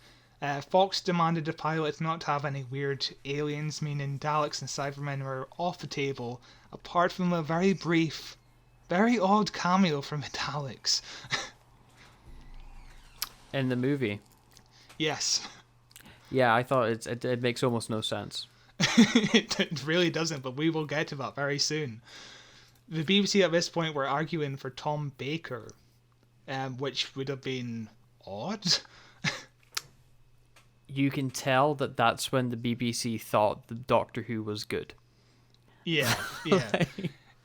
Fox demanded the pilot not to have any weird aliens, meaning Daleks and Cybermen were off the table, apart from a very brief, very odd cameo from the Daleks. In the movie? Yes. Yeah, I thought it makes almost no sense. It really doesn't, but we will get to that very soon. The BBC at this point were arguing for Tom Baker, which would have been odd. You can tell that that's when the BBC thought the Doctor Who was good. Yeah.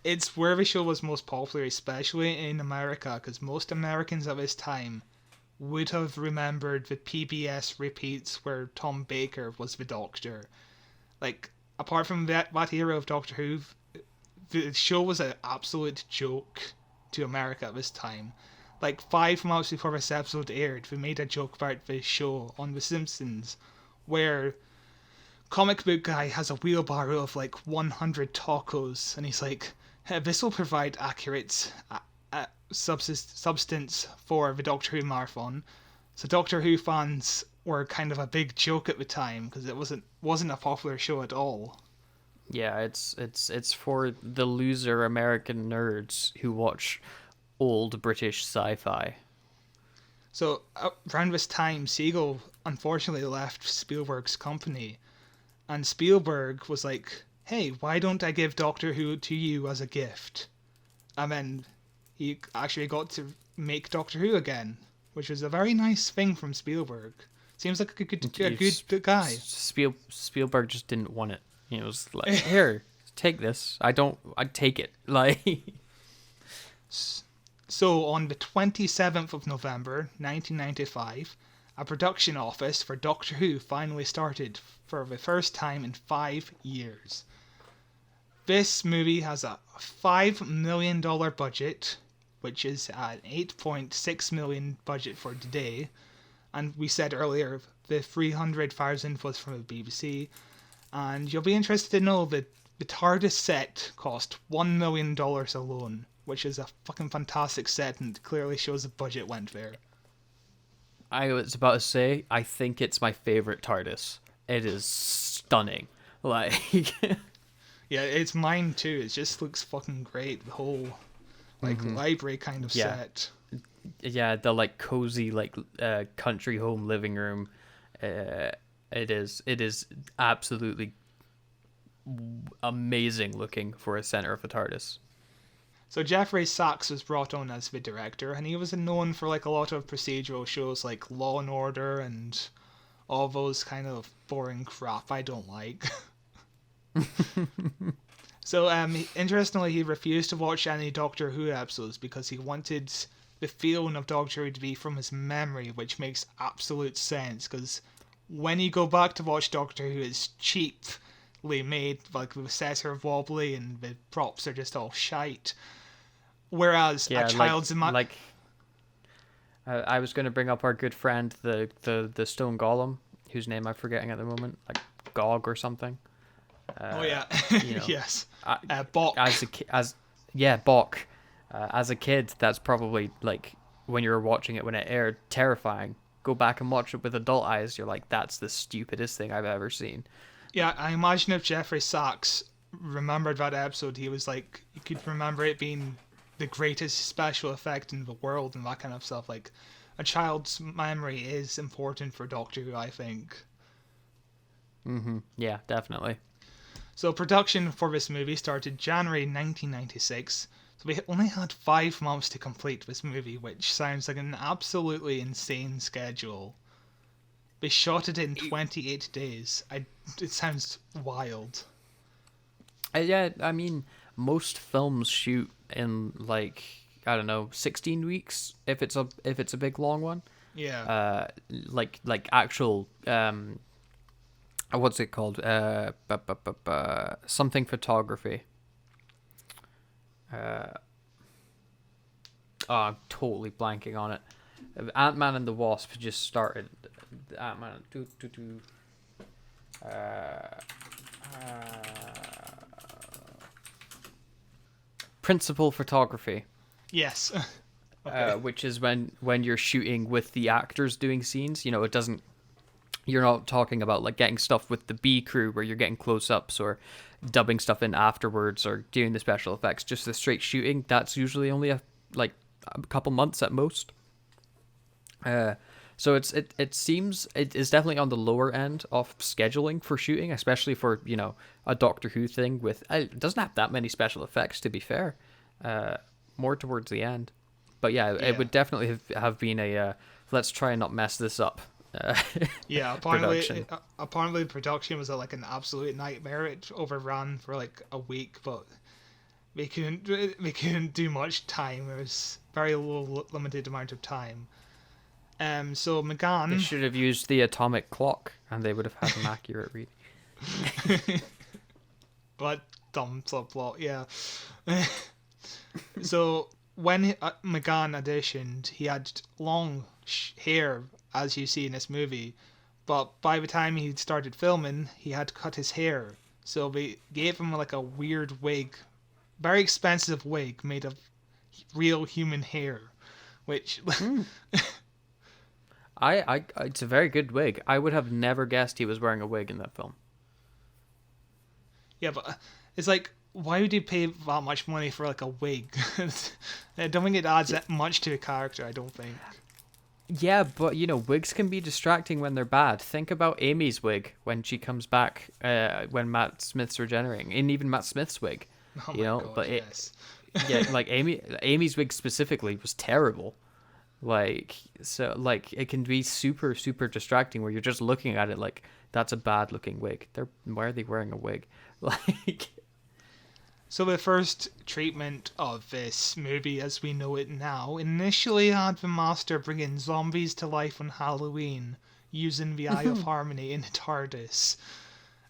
It's where the show was most popular, especially in America, because most Americans at this time would have remembered the PBS repeats where Tom Baker was the Doctor. Like, apart from that era of Doctor Who, the show was an absolute joke to America at this time. Like, 5 months before this episode aired, they made a joke about this show on The Simpsons, where comic book guy has a wheelbarrow of like 100 tacos, and he's like, this will provide accurate substance for the Doctor Who marathon. So Doctor Who fans were kind of a big joke at the time, because it wasn't a popular show at all. Yeah, it's for the loser American nerds who watch old British sci-fi. So around this time, Segal unfortunately left Spielberg's company, and Spielberg was like, "Hey, why don't I give Doctor Who to you as a gift?" And then he actually got to make Doctor Who again, which was a very nice thing from Spielberg. Seems like a good guy. Spielberg just didn't want it. He was like, "Here, take this. I'd take it." Like, So on the 27th of November 1995, a production office for Doctor Who finally started for the first time in 5 years. This movie has a $5 million budget, which is an $8.6 million budget for today. And we said earlier, the 300,000 was from the BBC. And you'll be interested to know that the TARDIS set cost $1 million alone, which is a fucking fantastic set and clearly shows the budget went there. I was about to say, I think it's my favorite TARDIS. It is stunning. Like, Yeah, it's mine too. It just looks fucking great. The whole library kind of set. yeah, the like cozy like country home living room. It is absolutely amazing looking for a center of a TARDIS. So Jeffrey Sachs was brought on as the director, and he was known for like a lot of procedural shows like Law and Order and all those kind of boring crap I don't like. So interestingly, he refused to watch any Doctor Who episodes because he wanted the feeling of Doctor Who to be from his memory, which makes absolute sense because when you go back to watch Doctor Who, it's cheaply made, like the sets are wobbly and the props are just all shite. Whereas a child's I was going to bring up our good friend, the stone golem, whose name I'm forgetting at the moment, like Gog or something. Yes, Bok. Bok. As a kid, that's probably like when you were watching it when it aired, terrifying. Go back and watch it with adult eyes. You're like, that's the stupidest thing I've ever seen. Yeah, I imagine if Jeffrey Sachs remembered that episode, he was like, you could remember it being the greatest special effect in the world and that kind of stuff. Like, a child's memory is important for Doctor Who, I think. Yeah, definitely. So production for this movie started January 1996. So we only had 5 months to complete this movie, which sounds like an absolutely insane schedule. They shot it in 28 days. It sounds wild. Yeah, I mean, most films shoot in like, I don't know, 16 weeks if it's a big long one. Yeah. Like actual what's it called? Something photography. I'm totally blanking on it. Ant-Man and the Wasp just started. Ant-Man. Principal photography. Yes. Okay. Which is when you're shooting with the actors doing scenes. You know, it doesn't. You're not talking about like getting stuff with the B crew where you're getting close-ups or dubbing stuff in afterwards or doing the special effects. Just the straight shooting. That's usually only a couple months at most. So it seems it is definitely on the lower end of scheduling for shooting, especially for, you know, a Doctor Who thing with it doesn't have that many special effects, to be fair. More towards the end. But yeah, it would definitely have been a let's try and not mess this up. Apparently production was like an absolute nightmare. It overran for like a week, but we couldn't do much time. There was very limited amount of time. So McGann... They should have used the atomic clock, and they would have had an accurate reading. But dumb subplot, yeah. So when McGann auditioned, he had long hair, as you see in this movie. But by the time he started filming, he had to cut his hair. So they gave him like a weird wig, very expensive wig made of real human hair, which... It's a very good wig. I would have never guessed he was wearing a wig in that film. Yeah, but it's like, why would you pay that much money for like a wig? I don't think it adds that much to a character. I don't think. Yeah, but wigs can be distracting when they're bad. Think about Amy's wig when she comes back, when Matt Smith's regenerating, and even Matt Smith's wig. Oh my God, but yes. like Amy's wig specifically was terrible. Like, so like it can be super super distracting where you're just looking at it like that's a bad looking wig. Why are they wearing a wig? Like. So the first treatment of this movie as we know it now initially had the Master bringing zombies to life on Halloween using the Eye of Harmony in the TARDIS.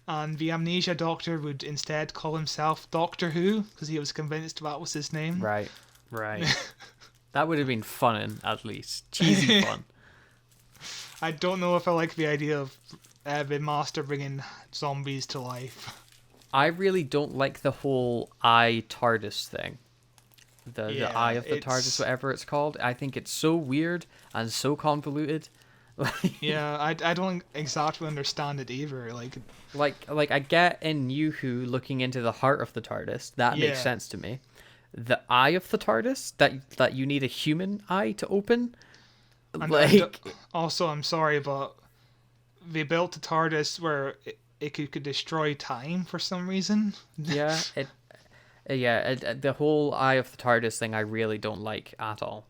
And the Amnesia Doctor would instead call himself Doctor Who because he was convinced that was his name. Right. That would have been fun, at least. Cheesy fun. I don't know if I like the idea of the Master bringing zombies to life. I really don't like the whole eye TARDIS thing. The eye of the TARDIS, whatever it's called. I think it's so weird and so convoluted. Yeah, I don't exactly understand it either. Like I get in New Who looking into the heart of the TARDIS. That makes sense to me. The eye of the TARDIS, that you need a human eye to open. And also, I'm sorry, but they built a TARDIS where it could destroy time for some reason. Yeah, the whole Eye of the TARDIS thing I really don't like at all.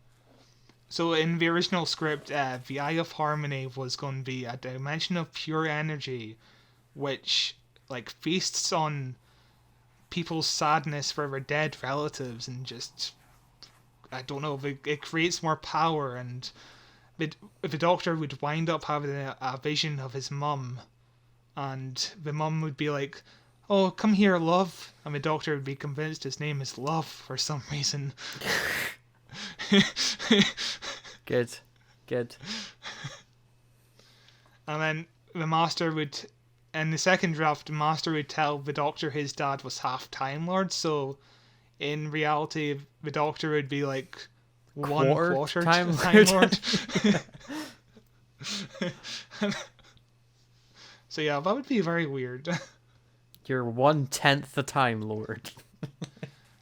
So in the original script, the Eye of Harmony was going to be a dimension of pure energy, which like feasts on people's sadness for their dead relatives and just, I don't know, it creates more power, and the Doctor would wind up having a vision of his mum. And the mum would be like, "Oh, come here, love." And the Doctor would be convinced his name is Love for some reason. Good. And then the Master would, in the second draft, the Master would tell the Doctor his dad was half Time Lord. So in reality, the Doctor would be like one quarter Time Lord. So yeah, that would be very weird. You're 1/10 the Time Lord.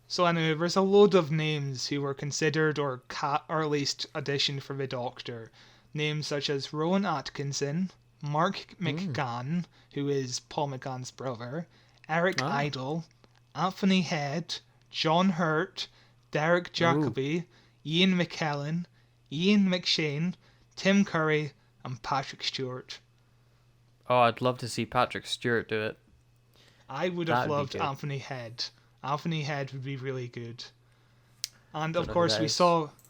So anyway, there's a load of names who were considered or at least auditioned for the Doctor. Names such as Rowan Atkinson, Mark McGann, who is Paul McGann's brother, Eric Idle, Anthony Head, John Hurt, Derek Jacobi, Ian McKellen, Ian McShane, Tim Curry, and Patrick Stewart. Oh, I'd love to see Patrick Stewart do it. I would have loved Anthony Head. Anthony Head would be really good. And of course,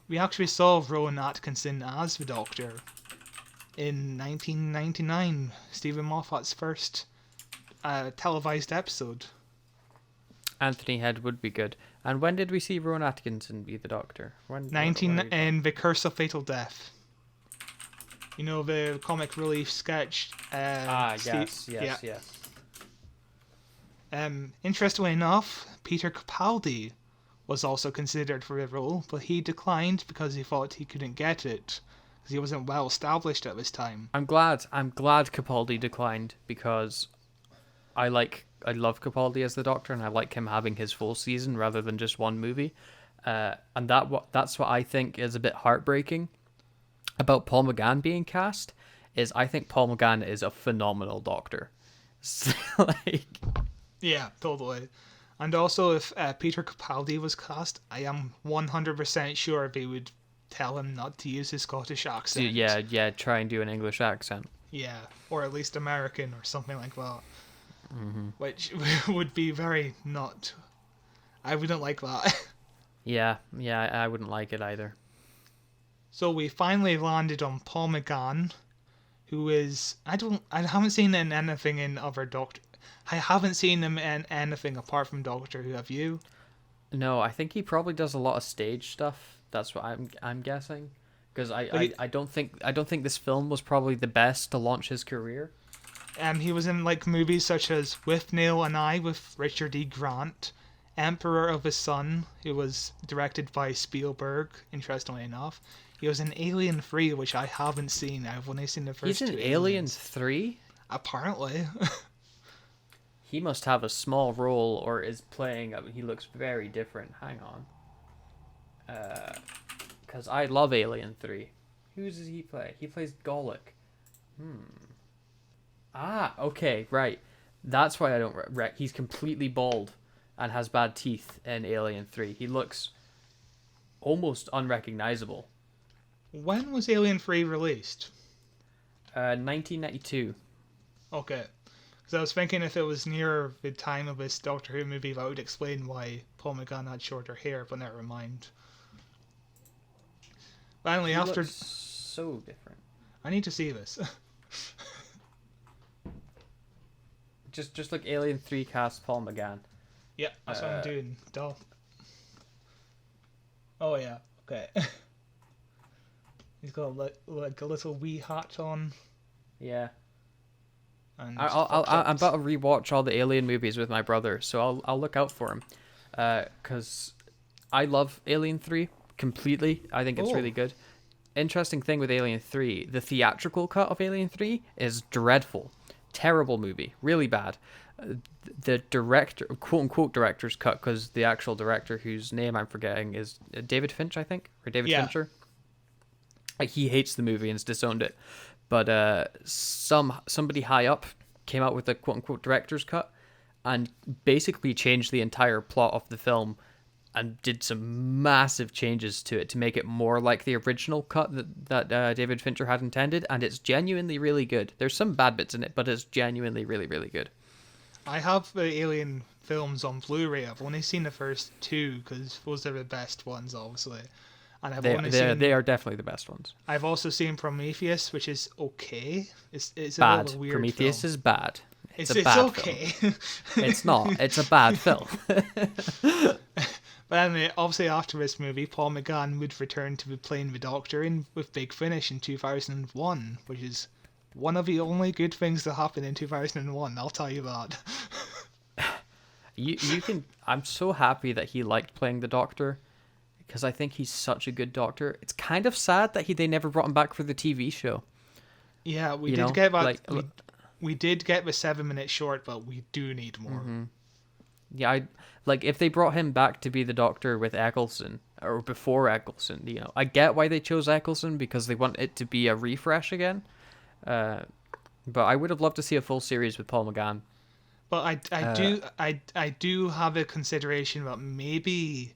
we actually saw Rowan Atkinson as the Doctor in 1999, Stephen Moffat's first televised episode. Anthony Head would be good. And when did we see Rowan Atkinson be the Doctor? In The Curse of Fatal Death. You know, the comic relief sketch. Yes. Interestingly enough, Peter Capaldi was also considered for the role, but he declined because he thought he couldn't get it, because he wasn't well established at this time. I'm glad Capaldi declined, because I love Capaldi as the Doctor, and I like him having his full season rather than just one movie. And that's what I think is a bit heartbreaking about Paul McGann being cast, is I think Paul McGann is a phenomenal Doctor. So, yeah, totally. And also, if Peter Capaldi was cast, I am 100% sure they would tell him not to use his Scottish accent. Yeah, try and do an English accent. Yeah, or at least American or something like that. Mm-hmm. Which would be very not... I wouldn't like that. Yeah, I wouldn't like it either. So we finally landed on Paul McGann, who is... I haven't seen him in anything in other Doctor... I haven't seen him in anything apart from Doctor Who. Have you? No, I think he probably does a lot of stage stuff. That's what I'm guessing. Because I don't think this film was probably the best to launch his career. He was in like movies such as With Neil and I with Richard E. Grant, Emperor of the Sun, who was directed by Spielberg, interestingly enough. He was in Alien 3, which I haven't seen. I've only seen the first two. He's in Alien 3? Apparently. He must have a small role or is playing. I mean, he looks very different. Hang on. Because I love Alien 3. Who does he play? He plays Golic. Ah, okay, right. That's why I don't he's completely bald and has bad teeth in Alien 3. He looks almost unrecognizable. When was Alien 3 released? 1992. Okay. Because I was thinking if it was near the time of this Doctor Who movie, that would explain why Paul McGann had shorter hair, but never mind. Finally, He after... looks so different. I need to see this. Just like Alien 3 cast Paul McGann. Yeah, that's what I'm doing. Duh. Oh yeah, okay. He's got like a little wee hat on. Yeah. And I'm about to rewatch all the Alien movies with my brother, so I'll look out for him. Because I love Alien 3 completely. I think it's really good. Interesting thing with Alien 3, the theatrical cut of Alien 3 is dreadful. Terrible movie. Really bad. The director, quote-unquote director's cut, because the actual director, whose name I'm forgetting, is David Finch, I think? Or David Fincher? He hates the movie and has disowned it. But somebody high up came out with a quote-unquote director's cut and basically changed the entire plot of the film and did some massive changes to it to make it more like the original cut that David Fincher had intended, and it's genuinely really good. There's some bad bits in it, but it's genuinely really, really good. I have the Alien films on Blu-ray. I've only seen the first two because those are the best ones, obviously. And They are definitely the best ones. I've also seen Prometheus, which is okay. It's bad. A little weird. Prometheus film. Is bad. It's bad okay. Film. It's not. It's a bad film. But anyway, obviously after this movie, Paul McGann would return to playing the Doctor with Big Finish in 2001, which is one of the only good things that happened in 2001. I'll tell you that. You can. I'm so happy that he liked playing the Doctor, because I think he's such a good Doctor. It's kind of sad that they never brought him back for the TV show. Yeah, we did get that. We did get the 7-minute short, but we do need more. Mm-hmm. Yeah, if they brought him back to be the Doctor with Eccleston, or before Eccleston, I get why they chose Eccleston, because they want it to be a refresh again. But I would have loved to see a full series with Paul McGann. But I do have a consideration that maybe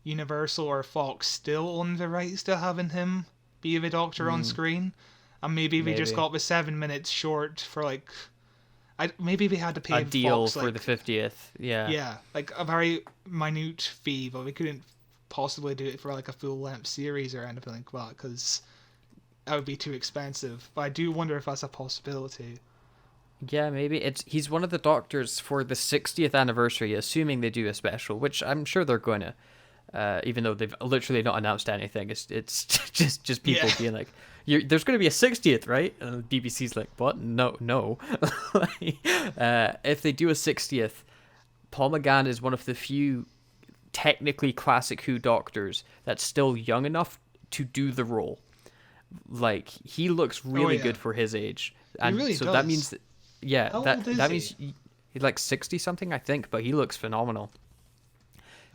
Universal or Fox still own the rights to having him be the Doctor on screen, and maybe we just got the 7 minutes short for maybe they had to pay a deal Fox, for the 50th. Yeah, like a very minute fee, but we couldn't possibly do it for like a full length series or anything like that, because that would be too expensive. But I do wonder if that's a possibility. Yeah, maybe he's one of the Doctors for the 60th anniversary, assuming they do a special, which I'm sure they're going to. Even though they've literally not announced anything, it's just people being like, "There's going to be a 60th, right?" And the BBC's like, "What? No." If they do a 60th, Paul McGann is one of the few technically classic Who Doctors that's still young enough to do the role. Like, he looks really good for his age, and he really so does. that means that means he? he's like 60 something, I think, but he looks phenomenal.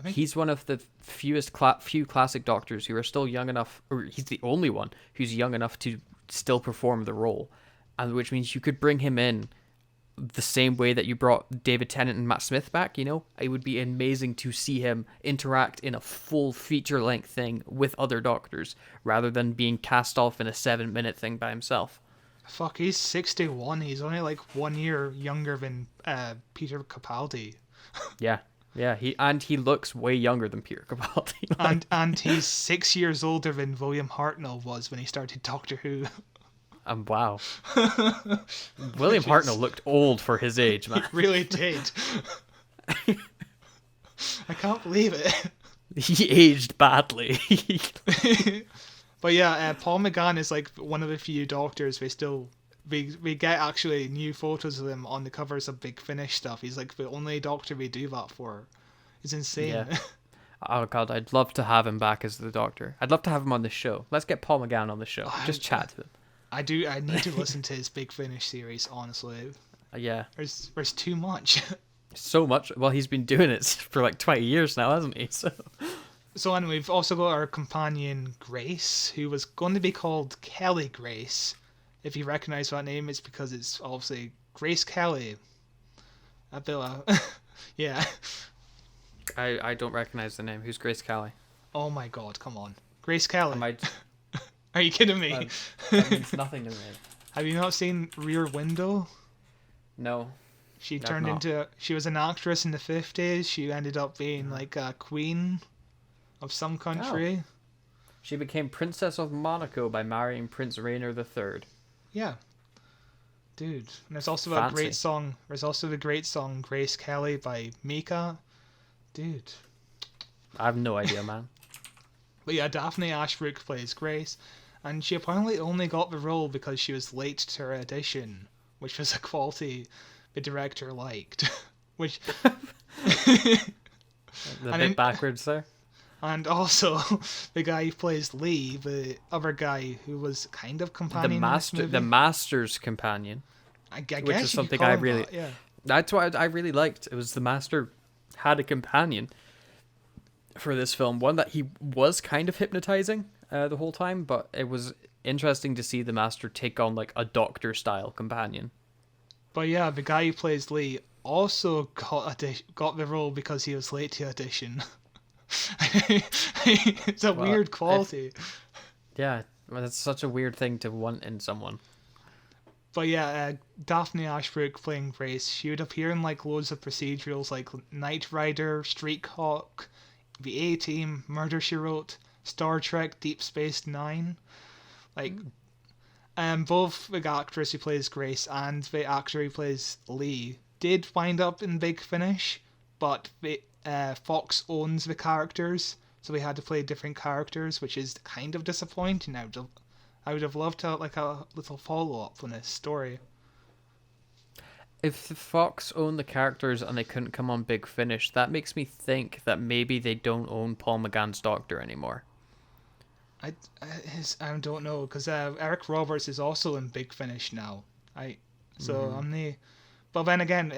He's one of the few classic Doctors who are still young enough, or he's the only one who's young enough to still perform the role, and which means you could bring him in the same way that you brought David Tennant and Matt Smith back. It would be amazing to see him interact in a full feature-length thing with other Doctors, rather than being cast off in a 7-minute thing by himself. Fuck, he's 61. He's only like 1 year younger than Peter Capaldi. Yeah, he looks way younger than Peter Capaldi. and he's 6 years older than William Hartnell was when he started Doctor Who. Wow. William Hartnell looked old for his age, man. He really did. I can't believe it. He aged badly. But yeah, Paul McGann is like one of the few Doctors we get actually new photos of him on the covers of Big Finish stuff. He's like the only Doctor we do that for. It's insane. Yeah. Oh god, I'd love to have him back as the Doctor. I'd love to have him on the show. Let's get Paul McGann on the show. Just chat to him. I need to listen to his Big Finish series, honestly. Yeah. There's too much. So much. Well, he's been doing it for like 20 years now, hasn't he? So anyway, we've also got our companion Grace, who was going to be called Kelly Grace. If you recognise that name, it's because it's obviously Grace Kelly. A bit yeah. I don't recognize the name. Who's Grace Kelly? Oh my god, come on. Grace Kelly. Am I... Are you kidding me? That means nothing to me. Have you not seen Rear Window? No. She was an actress in the 50s. She ended up being like a queen of some country. Oh. She became Princess of Monaco by marrying Prince Rainier III. Yeah. Dude. And there's also Fancy. a great song. There's also the great song Grace Kelly by Mika. Dude. I have no idea, man. But yeah, Daphne Ashbrook plays Grace. And she apparently only got the role because she was late to her audition, which was a quality the director liked. Which... A bit backwards there. And also, the guy who plays Lee, the other guy who was kind of companion in this movie. The Master's companion. I guess which is something I really... that, yeah. That's what I really liked. It was the Master had a companion for this film. One that he was kind of hypnotizing the whole time, but it was interesting to see the Master take on like a Doctor-style companion. But yeah, the guy who plays Lee also got the role because he was late to audition. It's a weird quality. Yeah, well, that's such a weird thing to want in someone. But yeah, Daphne Ashbrook playing Grace, she would appear in like loads of procedurals like Knight Rider, Street Hawk, The A-Team, Murder, She Wrote, Star Trek, Deep Space Nine. Like, both the actress who plays Grace and the actor who plays Lee did wind up in Big Finish, but Fox owns the characters, so we had to play different characters, which is kind of disappointing. I would have loved to have like a little follow-up on this story. If the Fox owned the characters and they couldn't come on Big Finish, that makes me think that maybe they don't own Paul McGann's Doctor anymore. I don't know, because Eric Roberts is also in Big Finish now. But then again,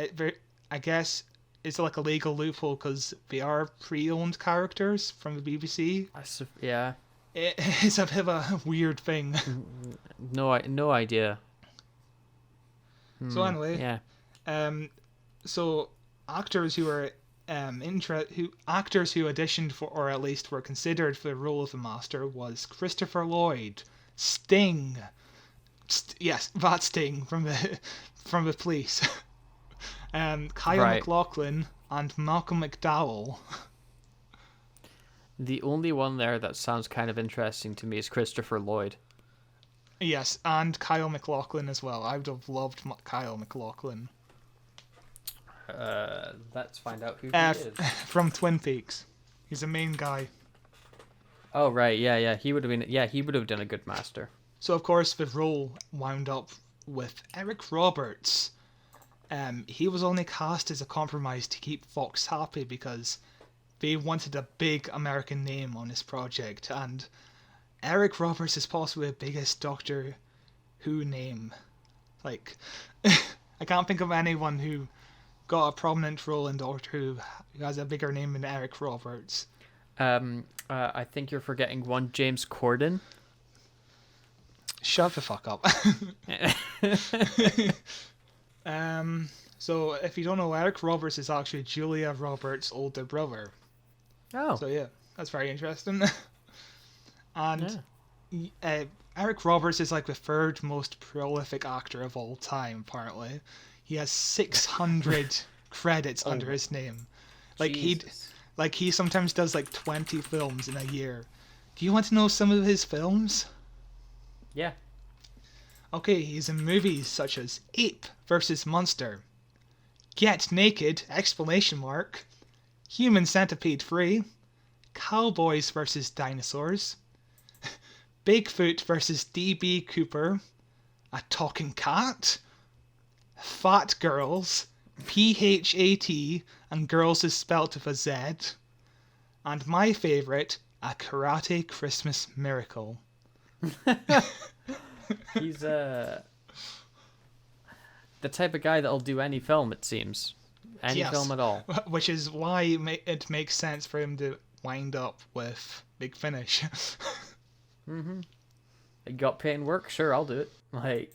I guess it's like a legal loophole because they are pre-owned characters from the BBC. Yeah. It's a bit of a weird thing. No idea. So anyway, yeah. So actors who are actors who auditioned for, or at least were considered for the role of the Master, was Christopher Lloyd, Sting. Yes, that Sting from the Police. Kyle MacLachlan and Malcolm McDowell. The only one there that sounds kind of interesting to me is Christopher Lloyd. Yes, and Kyle MacLachlan as well. I would have loved Kyle MacLachlan. Let's find out who he is. From Twin Peaks. He's the main guy. Oh right, yeah. He would have done a good Master. So of course the role wound up with Eric Roberts. He was only cast as a compromise to keep Fox happy because they wanted a big American name on this project, and Eric Roberts is possibly the biggest Doctor Who name. Like, I can't think of anyone who got a prominent role in Doctor Who has a bigger name than Eric Roberts. I think you're forgetting one, James Corden. Shut the fuck up. So if you don't know, Eric Roberts is actually Julia Roberts' older brother. Oh. So yeah, that's very interesting. And Eric Roberts is like the third most prolific actor of all time, apparently. He has 600 credits under his name. Like he sometimes does like 20 films in a year. Do you want to know some of his films? Yeah. Okay, he's in movies such as Ape vs. Monster, Get Naked! Human Centipede 3, Cowboys vs. Dinosaurs, Bigfoot vs. D.B. Cooper, A Talking Cat, Fat Girls, P-H-A-T, and Girls is spelt with a Z, and my favourite, A Karate Christmas Miracle. He's the type of guy that'll do any film, it seems. Any Yes. film at all. Which is why it makes sense for him to wind up with Big Finish. It got paid work, sure, I'll do it. Like,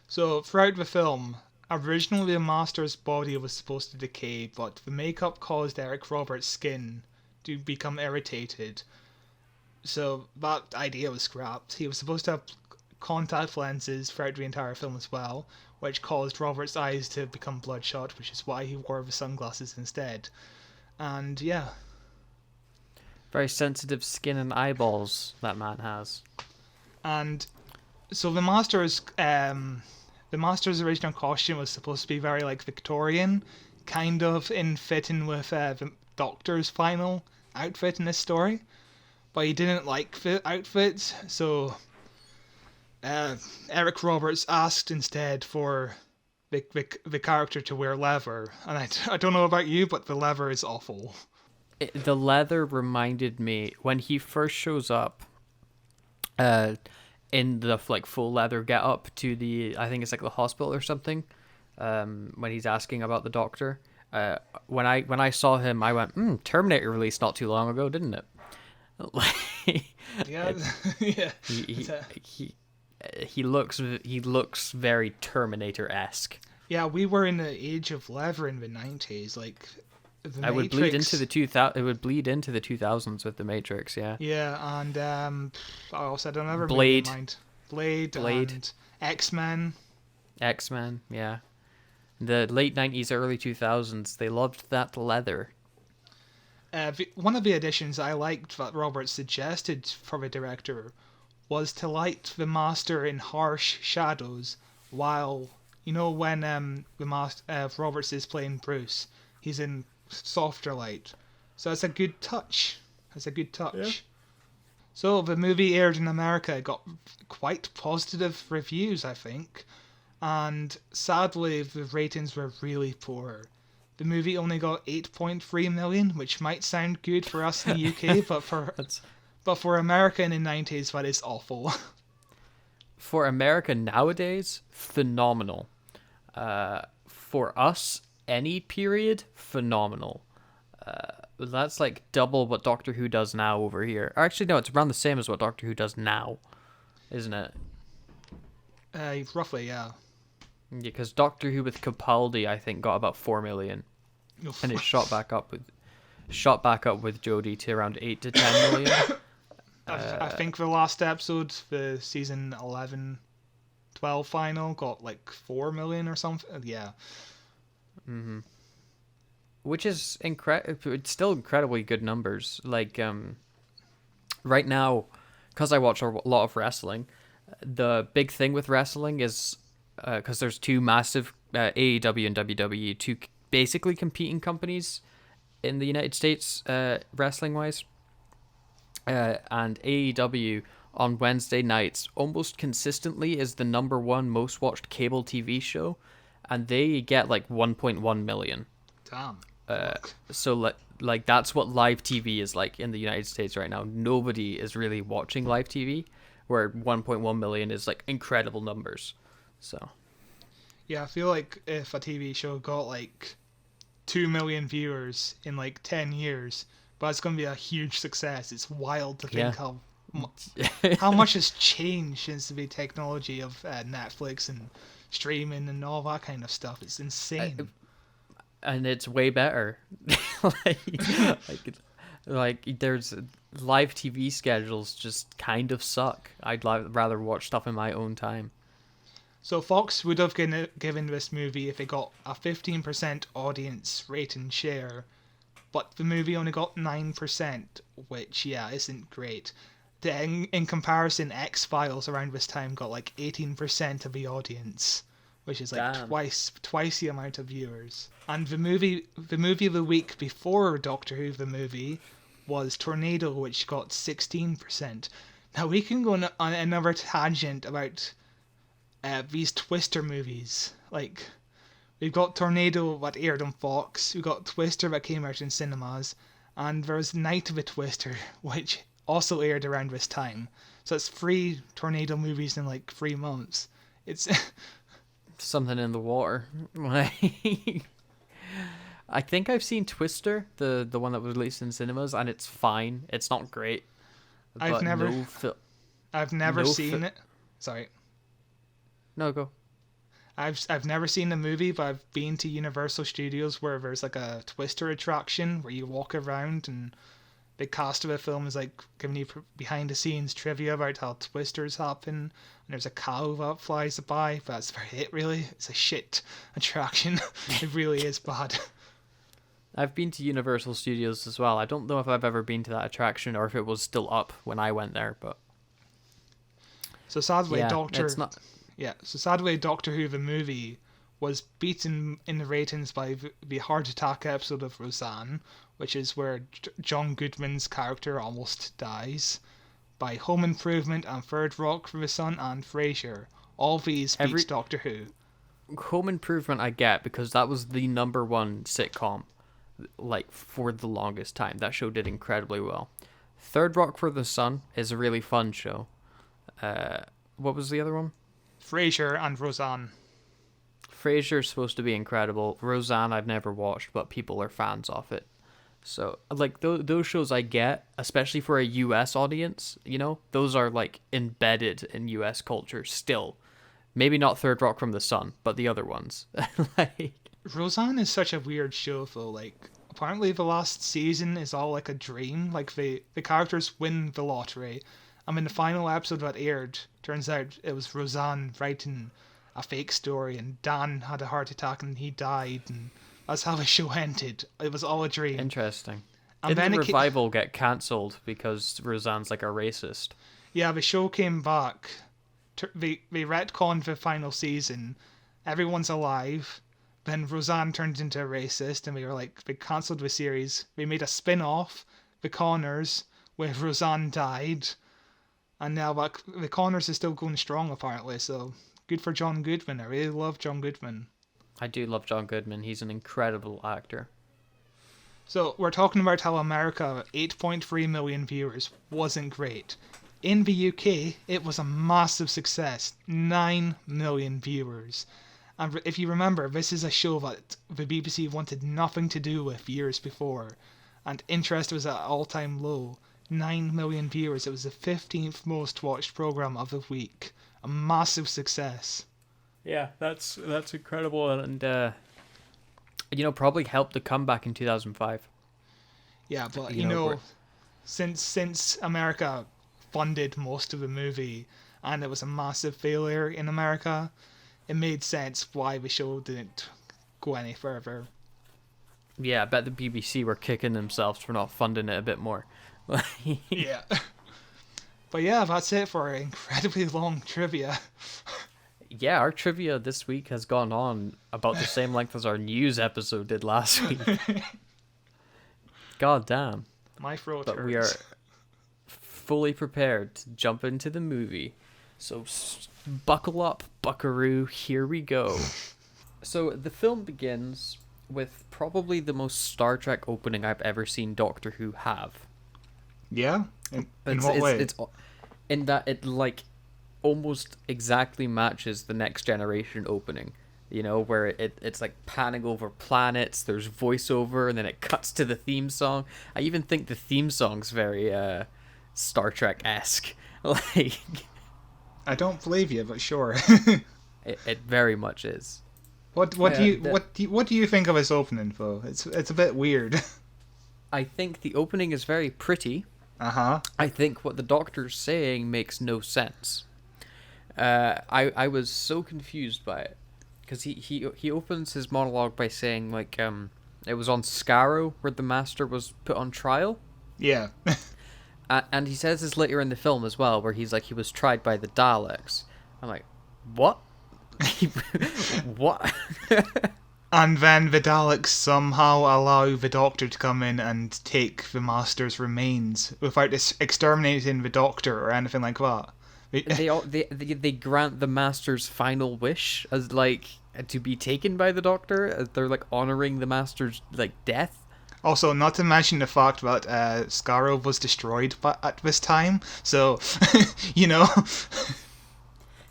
So, throughout the film, originally the Master's body was supposed to decay, but the makeup caused Eric Roberts' skin to become irritated. So, that idea was scrapped. He was supposed to have contact lenses throughout the entire film as well, which caused Roberts' eyes to become bloodshot, which is why he wore the sunglasses instead. And yeah. very sensitive skin and eyeballs that man has. And so the Master's original costume was supposed to be very like Victorian, kind of in fitting with the Doctor's final outfit in this story, but he didn't like the outfit, so Eric Roberts asked instead for the character to wear leather, and I don't know about you, but the leather is awful. The leather reminded me when he first shows up in the like full leather get up to the, I think it's like the hospital or something, when he's asking about the Doctor. When I saw him, I went, Terminator released not too long ago, didn't it? Yeah, yeah. He looks very Terminator-esque. Yeah, we were in the age of leather in the 90s, like the It would bleed into Matrix. it would bleed into the 2000s with the Matrix, yeah. Yeah, and I also had another Blade. movie in mind. Blade. And X-Men. X-Men, yeah. The late 90s, early 2000s, they loved that leather. One of the additions I liked that Robert suggested for the director was to light the Master in harsh shadows, while when Roberts is playing Bruce, he's in softer light. So that's a good touch. Yeah. So the movie aired in America. It got quite positive reviews, I think, and sadly the ratings were really poor. The movie only got 8.3 million, which might sound good for us in the UK, but for America in the 90s, that is awful. For America nowadays, phenomenal. For us, any period, phenomenal. That's like double what Doctor Who does now over here. Or actually, no, it's around the same as what Doctor Who does now, isn't it? Roughly, yeah. Yeah, because Doctor Who with Capaldi, I think, got about 4 million, and it shot back up with Jodie to around 8 to 10 million. I think the last episode, the season 11, 12 final, got like 4 million or something. Yeah. Which is it's still incredibly good numbers. Like right now, because I watch a lot of wrestling, the big thing with wrestling is because there's two massive AEW and WWE, two basically competing companies in the United States, wrestling wise. And AEW on Wednesday nights almost consistently is the number one most watched cable TV show, and they get like 1.1 million. Damn. So like that's what live TV is like in the United States right now. Nobody is really watching live TV, where 1.1 million is like incredible numbers. So Yeah, I feel like if a TV show got like 2 million viewers in like 10 years, but it's going to be a huge success. It's wild to think how much has changed since the technology of Netflix and streaming and all that kind of stuff. It's insane. And it's way better. like there's live TV schedules just kind of suck. I'd rather watch stuff in my own time. So Fox would have given this movie, if it got a 15% audience rating share, but the movie only got 9%, which, yeah, isn't great. In comparison, X-Files around this time got like 18% of the audience, which is like twice the amount of viewers. And the movie of the week before Doctor Who the movie was Tornado, which got 16%. Now we can go on another tangent about these Twister movies. Like, we've got Tornado that aired on Fox, we've got Twister that came out in cinemas, and there's Night of a Twister, which also aired around this time. So it's 3 Tornado movies in like 3 months. It's something in the water. I think I've seen Twister, the one that was released in cinemas, and it's fine. It's not great. I've never seen it. Sorry. No, go. I've never seen the movie, but I've been to Universal Studios where there's like a Twister attraction where you walk around, and the cast of the film is like giving you behind the scenes trivia about how Twisters happen. And there's a cow that flies by, but that's about it really. It's a shit attraction. It really is bad. I've been to Universal Studios as well. I don't know if I've ever been to that attraction or if it was still up when I went there, but so sadly, it's not. So sadly, Doctor Who the movie was beaten in the ratings by the heart attack episode of Roseanne, which is where John Goodman's character almost dies, by Home Improvement and Third Rock from the Sun and Frasier. All these beats Doctor Who. Home Improvement I get because that was the #1 sitcom, like, for the longest time. That show did incredibly well. Third Rock for the Sun is a really fun show. What was the other one? Frasier and Roseanne. Frasier's supposed to be incredible. Roseanne I've never watched, but people are fans of it. So, like, those shows I get, especially for a US audience, you know, those are, like, embedded in US culture still. Maybe not Third Rock from the Sun, but the other ones. Like, Roseanne is such a weird show, though. Like, apparently the last season is all like a dream. Like, the characters win the lottery. I mean, the final episode that aired, turns out it was Roseanne writing a fake story, and Dan had a heart attack and he died, and that's how the show ended. It was all a dream. Interesting. And Didn't then the revival get cancelled because Roseanne's like a racist? Yeah, the show came back. They retconned the final season. Everyone's alive. Then Roseanne turned into a racist, and they cancelled the series. They made a spin-off, The Connors, where Roseanne died. And now the Connors is still going strong, apparently, so good for John Goodman. I really love John Goodman. I do love John Goodman. He's an incredible actor. So we're talking about how America, 8.3 million viewers, wasn't great. In the UK, it was a massive success. 9 million viewers. And if you remember, this is a show that the BBC wanted nothing to do with years before. And interest was at an all-time low. 9 million viewers. It was the 15th most watched programme of the week. A massive success. Yeah, that's incredible, and probably helped the comeback in 2005. Yeah, but since America funded most of the movie and it was a massive failure in America, it made sense why the show didn't go any further. Yeah, I bet the BBC were kicking themselves for not funding it a bit more. Yeah. But yeah, that's it for incredibly long trivia. Yeah, our trivia this week has gone on about the same length as our news episode did last week. God damn. My throat But hurts. we are fully prepared to jump into the movie. So buckle up, buckaroo, here we go. So the film begins with probably the most Star Trek opening I've ever seen Doctor Who have. Yeah? In what way? It's in that it, like, almost exactly matches the Next Generation opening. You know, where it's like panning over planets, there's voiceover, and then it cuts to the theme song. I even think the theme song's very Star Trek-esque. Like, I don't believe you, but sure. it very much is. What do you think of this opening, though? It's a bit weird. I think the opening is very pretty. Uh-huh. I think what the Doctor's saying makes no sense. I was so confused by it, because he opens his monologue by saying, like, it was on Scarrow where the Master was put on trial. Yeah. And he says this later in the film as well, where he's like, he was tried by the Daleks. I'm like, what? What? And then the Daleks somehow allow the Doctor to come in and take the Master's remains without exterminating the Doctor or anything like that. They grant the Master's final wish as, like, to be taken by the Doctor, as they're, like, honoring the Master's, like, death. Also, not to mention the fact that Scarrow was destroyed at this time, so, you know.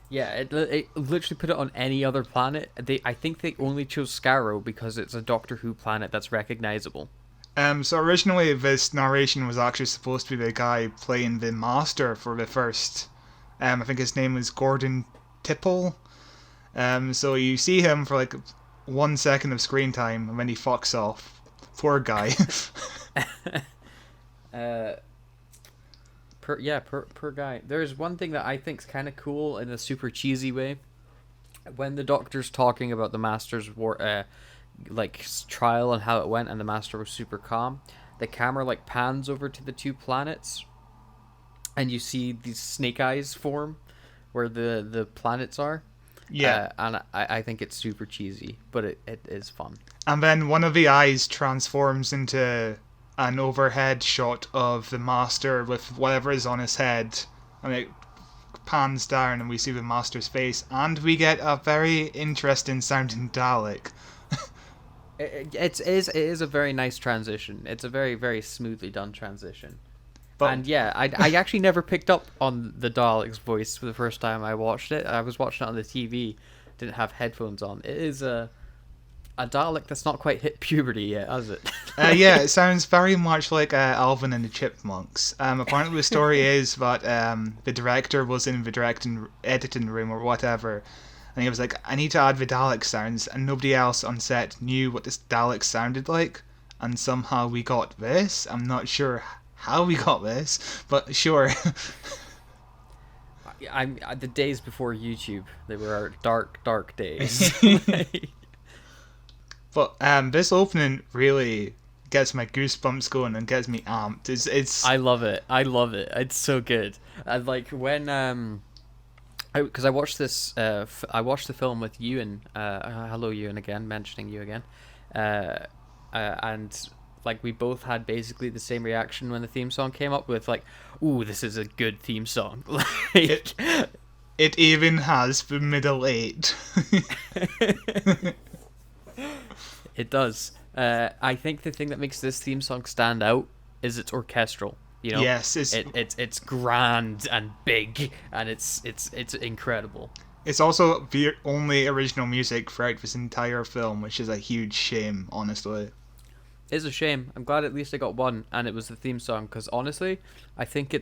Yeah, it literally put it on any other planet. I think they only chose Scarrow because it's a Doctor Who planet that's recognizable. So originally this narration was actually supposed to be the guy playing the Master for the first. I think his name was Gordon Tipple. So you see him for like 1 second of screen time, and then he fucks off. Poor guy. Per guy. There's one thing that I think's kind of cool in a super cheesy way. When the Doctor's talking about the Master's trial and how it went, and the Master was super calm, the camera like pans over to the two planets, and you see these snake eyes form where the planets are. Yeah. And I think it's super cheesy, but it is fun. And then one of the eyes transforms into an overhead shot of the Master with whatever is on his head, and it pans down and we see the Master's face, and we get a very interesting sounding Dalek. It is a very nice transition. It's a very, very smoothly done transition. But, and yeah, I actually never picked up on the Dalek's voice for the first time I watched it. I was watching it on the TV, didn't have headphones on. It is a Dalek that's not quite hit puberty yet, has it? Yeah, it sounds very much like Alvin and the Chipmunks. Apparently the story is that the director was in the editing room or whatever, and he was like, I need to add the Dalek sounds, and nobody else on set knew what this Dalek sounded like, and somehow we got this. I'm not sure how we got this, but sure. The days before YouTube, they were our dark days. But this opening really gets my goosebumps going and gets me amped. It's I love it. It's so good. And like when because I watched this I watched the film with Ewan. Hello Ewan again, mentioning you again. And like we both had basically the same reaction when the theme song came up, with like, ooh, this is a good theme song. Like it even has the middle eight. It does. I think the thing that makes this theme song stand out is it's orchestral. You know, yes, it's grand and big, and it's incredible. It's also the only original music throughout this entire film, which is a huge shame, honestly. It's a shame. I'm glad at least I got one, and it was the theme song, because honestly, I think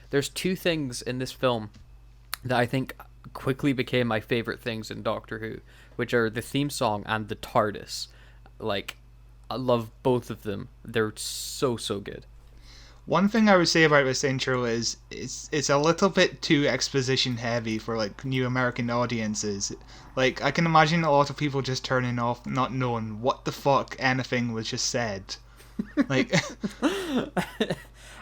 there's two things in this film that I think quickly became my favorite things in Doctor Who, which are the theme song and the TARDIS. Like, I love both of them. They're so good. One thing I would say about this intro is it's a little bit too exposition heavy for like new American audiences. Like, I can imagine a lot of people just turning off, not knowing what the fuck anything was just said. Like,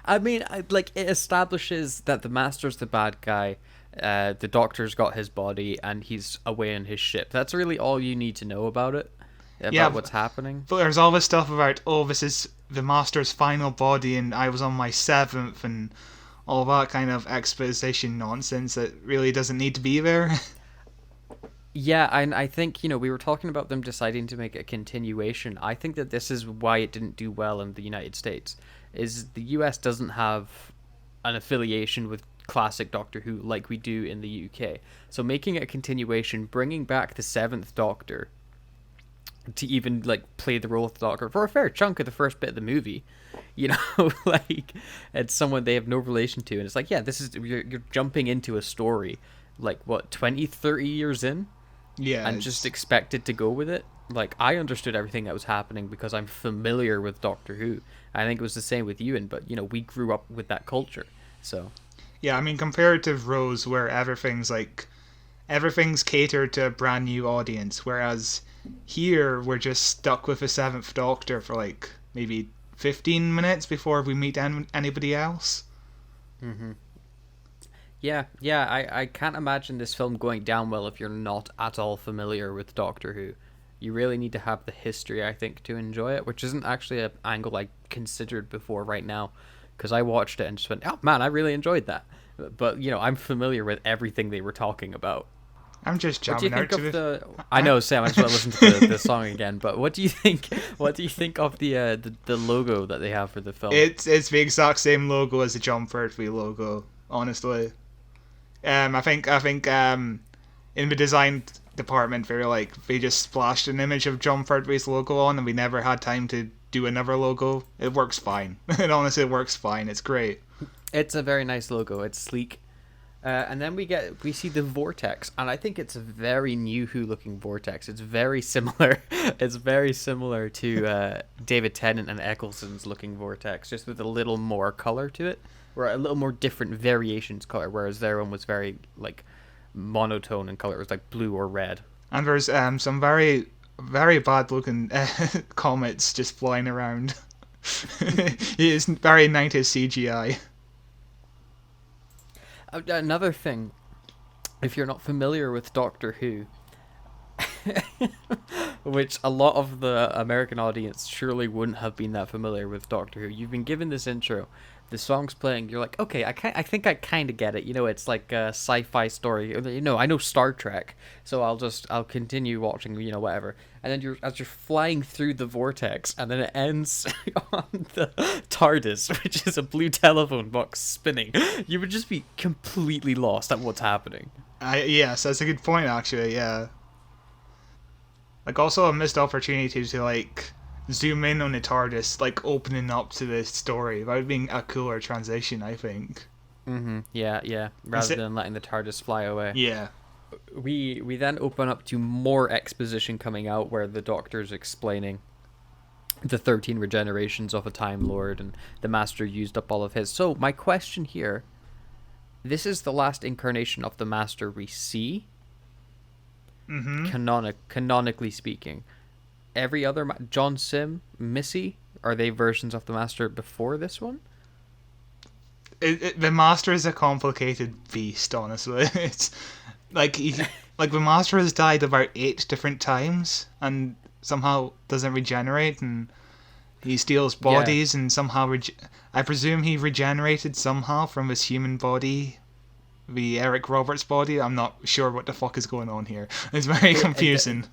I mean, like, it establishes that the Master's the bad guy. The Doctor's got his body, and he's away on his ship. That's really all you need to know about it. About what's happening. But there's all this stuff about, oh, this is the Master's final body and I was on my 7th, and all that kind of exposition nonsense that really doesn't need to be there. Yeah, and I think, we were talking about them deciding to make a continuation. I think that this is why it didn't do well in the United States, is the US doesn't have an affiliation with classic Doctor Who like we do in the UK. So making a continuation, bringing back the 7th Doctor to even like play the role of the Doctor for a fair chunk of the first bit of the movie, like it's someone they have no relation to, and it's like, yeah, this is you're jumping into a story like what 20-30 years in, and just expected to go with it. Like, I understood everything that was happening because I'm familiar with Doctor Who. I think it was the same with Ewan, but we grew up with that culture, so yeah. I mean, compared to Rose, where everything's catered to a brand new audience, whereas here we're just stuck with the 7th Doctor for like maybe 15 minutes before we meet anybody else. Mm-hmm. Yeah, I can't imagine this film going down well if you're not at all familiar with Doctor Who. You really need to have the history, I think, to enjoy it, which isn't actually an angle I considered before right now, because I watched it and just went, oh man, I really enjoyed that. But, I'm familiar with everything they were talking about. I'm just jamming out to the... I know, Sam. I just want to listen to the song again. But what do you think? What do you think of the logo that they have for the film? It's the exact same logo as the John Pertwee logo. Honestly, I think in the design department, they just splashed an image of John Pertwee's logo on, and we never had time to do another logo. It works fine. It honestly works fine. It's great. It's a very nice logo. It's sleek. And then we see the vortex, and I think it's a very New Who looking vortex. It's very similar. It's very similar to David Tennant and Eccleston's looking vortex, just with a little more color to it, or a little more different variations color. Whereas their one was very like monotone in color. It was like blue or red. And there's some very very bad looking comets just flying around. It's very 90s CGI. Another thing, if you're not familiar with Doctor Who, which a lot of the American audience surely wouldn't have been that familiar with Doctor Who, you've been given this intro, the song's playing, you're like, okay, I think I kind of get it. You know, it's like a sci-fi story. You know, I know Star Trek, so I'll continue watching, you know, whatever. And then as you're flying through the vortex, and then it ends on the TARDIS, which is a blue telephone box spinning, you would just be completely lost at what's happening. Yes, that's a good point, actually, yeah. Like, also a missed opportunity to, like, zoom in on the TARDIS, like, opening up to the story. That would be a cooler transition, I think. Mm-hmm. Yeah. Rather than letting the TARDIS fly away. Yeah. We then open up to more exposition coming out where the Doctor's explaining the 13 regenerations of a Time Lord, and the Master used up all of his. So, my question here, this is the last incarnation of the Master we see? Mm-hmm. Canonically speaking. Every other John Sim, Missy, are they versions of the Master before this one? The Master is a complicated beast, honestly. It's like the Master has died about 8 different times and somehow doesn't regenerate, and he steals bodies and somehow I presume he regenerated somehow from his human body, the Eric Roberts body. I'm not sure what the fuck is going on here. It's very confusing.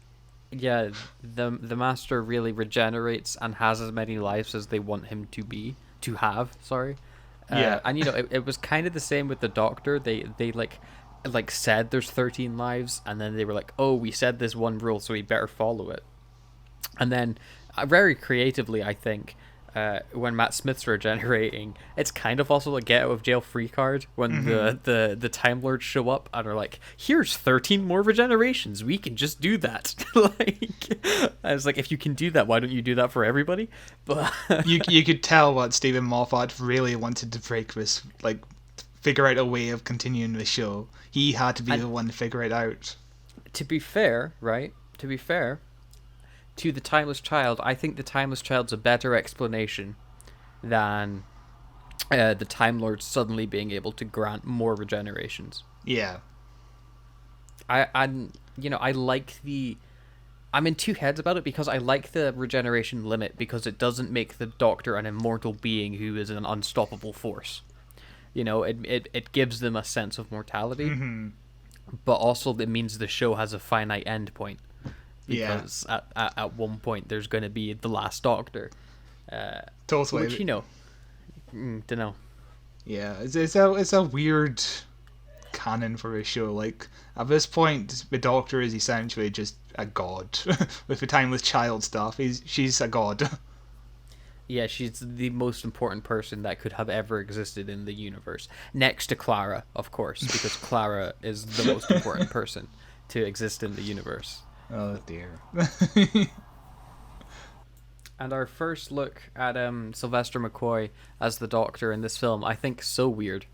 Yeah, the Master really regenerates and has as many lives as they want him to have. Sorry. Yeah. And you know, it was kind of the same with the Doctor. They like said there's 13 lives, and then they were like, oh, we said this one rule, so we better follow it. And then, very creatively, I think, when Matt Smith's regenerating, it's kind of also a get out of jail free card when the Time Lords show up and are like, here's 13 more regenerations, we can just do that. Like, I was like, if you can do that, why don't you do that for everybody? But you could tell what Stephen Moffat really wanted to break this, like, figure out a way of continuing the show. He had to be the one to figure it out. To be fair, to the Timeless Child, I think the Timeless Child's a better explanation than the Time Lords suddenly being able to grant more regenerations. Yeah. I'm in two heads about it, because I like the regeneration limit because it doesn't make the Doctor an immortal being who is an unstoppable force. You know, it gives them a sense of mortality, but also it means the show has a finite end point. Because at one point there's going to be the last Doctor. Totally. Which, you know, don't know. Yeah, it's a weird canon for a show. Like, at this point, the Doctor is essentially just a god. With the Timeless Child stuff, she's a god. Yeah, she's the most important person that could have ever existed in the universe. Next to Clara, of course, because Clara is the most important person to exist in the universe. Oh dear. And our first look at Sylvester McCoy as the Doctor in this film, I think, so weird.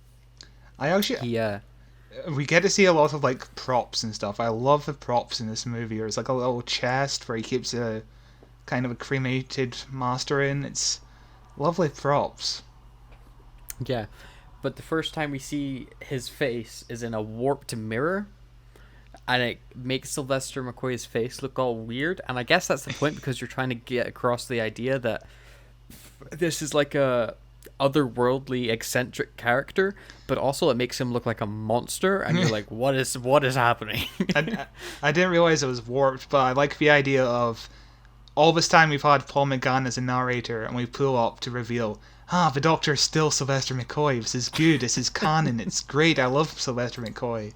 We get to see a lot of, like, props and stuff. I love the props in this movie. There's like a little chest where he keeps a kind of a cremated Master in. It's lovely props. Yeah, but the first time we see his face is in a warped mirror. And it makes Sylvester McCoy's face look all weird. And I guess that's the point, because you're trying to get across the idea that this is like a otherworldly, eccentric character, but also it makes him look like a monster. And you're like, what is happening? I didn't realize it was warped, but I like the idea of all this time we've had Paul McGann as a narrator, and we pull up to reveal, the Doctor is still Sylvester McCoy. This is good. This is canon. It's great. I love Sylvester McCoy.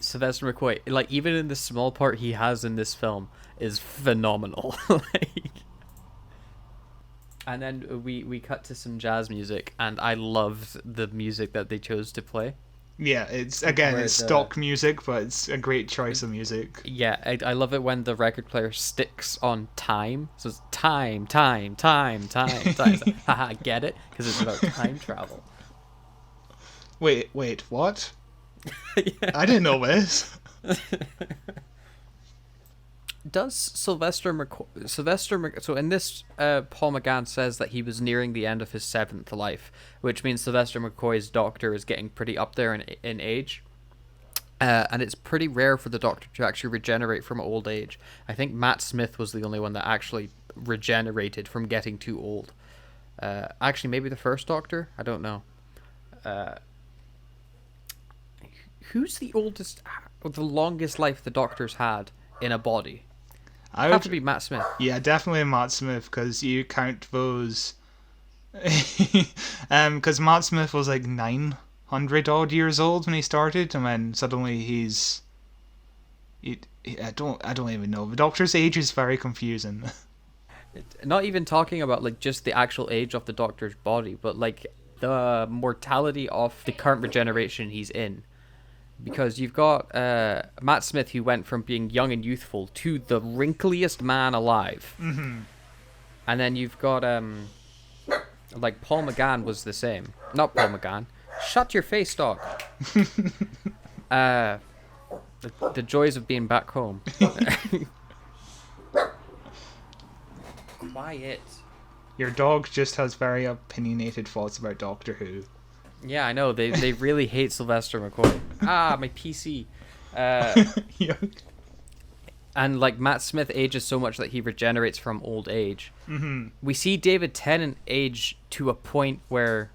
Sylvester McCoy, like even in the small part he has in this film, is phenomenal. Like, and then we cut to some jazz music, and I loved the music that they chose to play. Yeah, it's stock music, but it's a great choice of music. Yeah, I love it when the record player sticks on time. So it's time, time, time, time, time. It's like, haha, get it? Because it's about time travel. Wait, what? Yeah. I didn't know this. Does so in this, Paul McGann says that he was nearing the end of his 7th life, which means Sylvester McCoy's Doctor is getting pretty up there in age. And it's pretty rare for the Doctor to actually regenerate from old age. I think Matt Smith was the only one that actually regenerated from getting too old. Actually, maybe the first Doctor? I don't know. Who's the longest life the Doctor's had in a body? I would have to be Matt Smith. Yeah, definitely Matt Smith, because you count those. Because Matt Smith was like 900 odd years old when he started, and then suddenly I don't even know. The Doctor's age is very confusing. Not even talking about like just the actual age of the Doctor's body, but like the mortality of the current regeneration he's in. Because you've got Matt Smith, who went from being young and youthful to the wrinkliest man alive. Mm-hmm. And then you've got, like, Paul McGann was the same. Not Paul McGann. Shut your face, dog. The joys of being back home. Quiet. Your dog just has very opinionated thoughts about Doctor Who. Yeah, I know. They really hate Sylvester McCoy. My PC. And like Matt Smith ages so much that he regenerates from old age. Mm-hmm. We see David Tennant age to a point where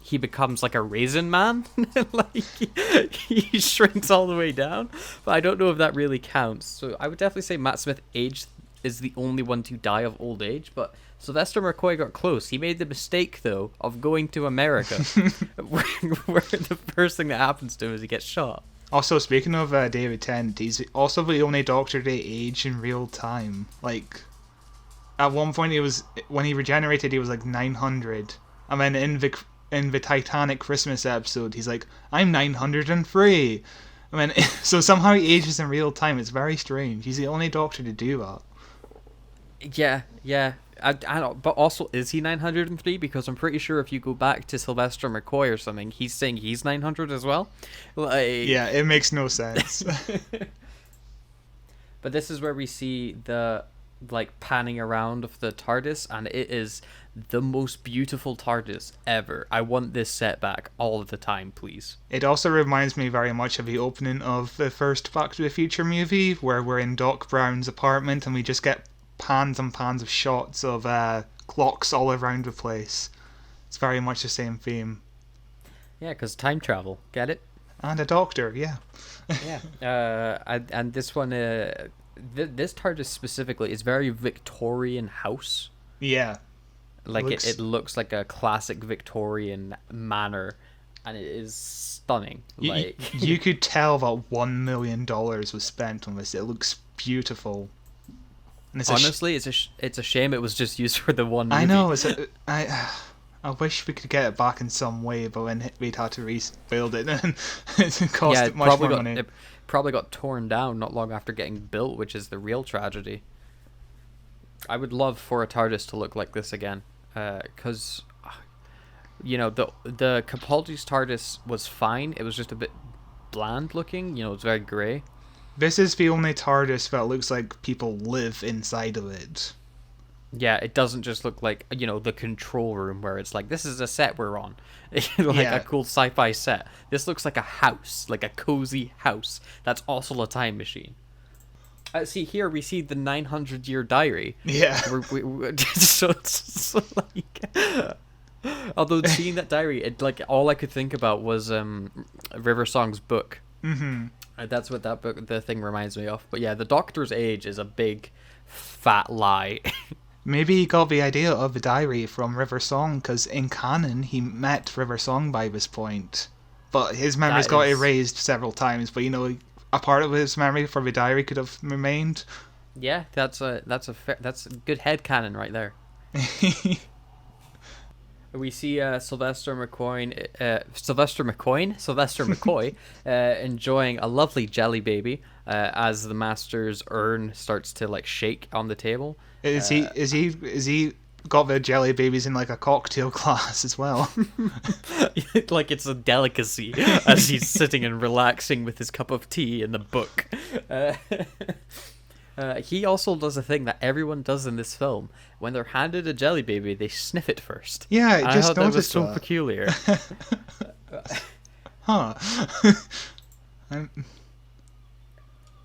he becomes like a raisin man. Like he shrinks all the way down. But I don't know if that really counts. So I would definitely say Matt Smith is the only one to die of old age, but Sylvester McCoy got close. He made the mistake, though, of going to America, where the first thing that happens to him is he gets shot. Also, speaking of David Tennant, he's also the only Doctor to age in real time. Like, at one point, when he regenerated, he was like 900, and then in the Titanic Christmas episode, he's like, I'm 903. I mean, so somehow he ages in real time. It's very strange. He's the only Doctor to do that. Yeah. I don't, but also, is he 903? Because I'm pretty sure if you go back to Sylvester McCoy or something, he's saying he's 900 as well. Like, yeah, it makes no sense. But this is where we see the like panning around of the TARDIS, and it is the most beautiful TARDIS ever. I want this set back all of the time, please. It also reminds me very much of the opening of the first Back to the Future movie, where we're in Doc Brown's apartment and we just get pans and pans of shots of clocks all around the place. It's very much the same theme. Yeah, because time travel. Get it? And a doctor, yeah. Yeah. And this one, this TARDIS specifically is very Victorian house. Yeah. Like it looks like a classic Victorian manor, and it is stunning. You could tell that $1 million was spent on this. It looks beautiful. Honestly, it's a shame it was just used for the one movie. I know. I wish we could get it back in some way, but then we'd have to rebuild it, and it cost much more money. It probably got torn down not long after getting built, which is the real tragedy. I would love for a TARDIS to look like this again, because the Capaldi's TARDIS was fine. It was just a bit bland looking. It's very grey. This is the only TARDIS that looks like people live inside of it. Yeah, it doesn't just look like, the control room where it's like, this is a set we're on. A cool sci-fi set. This looks like a house, like a cozy house. That's also a time machine. See, here we see the 900-year diary. Yeah. Although seeing that diary, all I could think about was River Song's book. Mm-hmm. That's what the thing reminds me of. But yeah, the Doctor's age is a big, fat lie. Maybe he got the idea of the diary from River Song, because in canon, he met River Song by this point. but his memories got erased several times. But a part of his memory from the diary could have remained. Yeah, that's a good headcanon right there. We see Sylvester McCoy enjoying a lovely jelly baby as the Master's urn starts to like shake on the table. Is he got the jelly babies in like a cocktail glass as well? Like it's a delicacy as he's sitting and relaxing with his cup of tea in the book. He also does a thing that everyone does in this film. When they're handed a jelly baby, they sniff it first. Yeah, I just thought that was noticed so that. peculiar. Huh.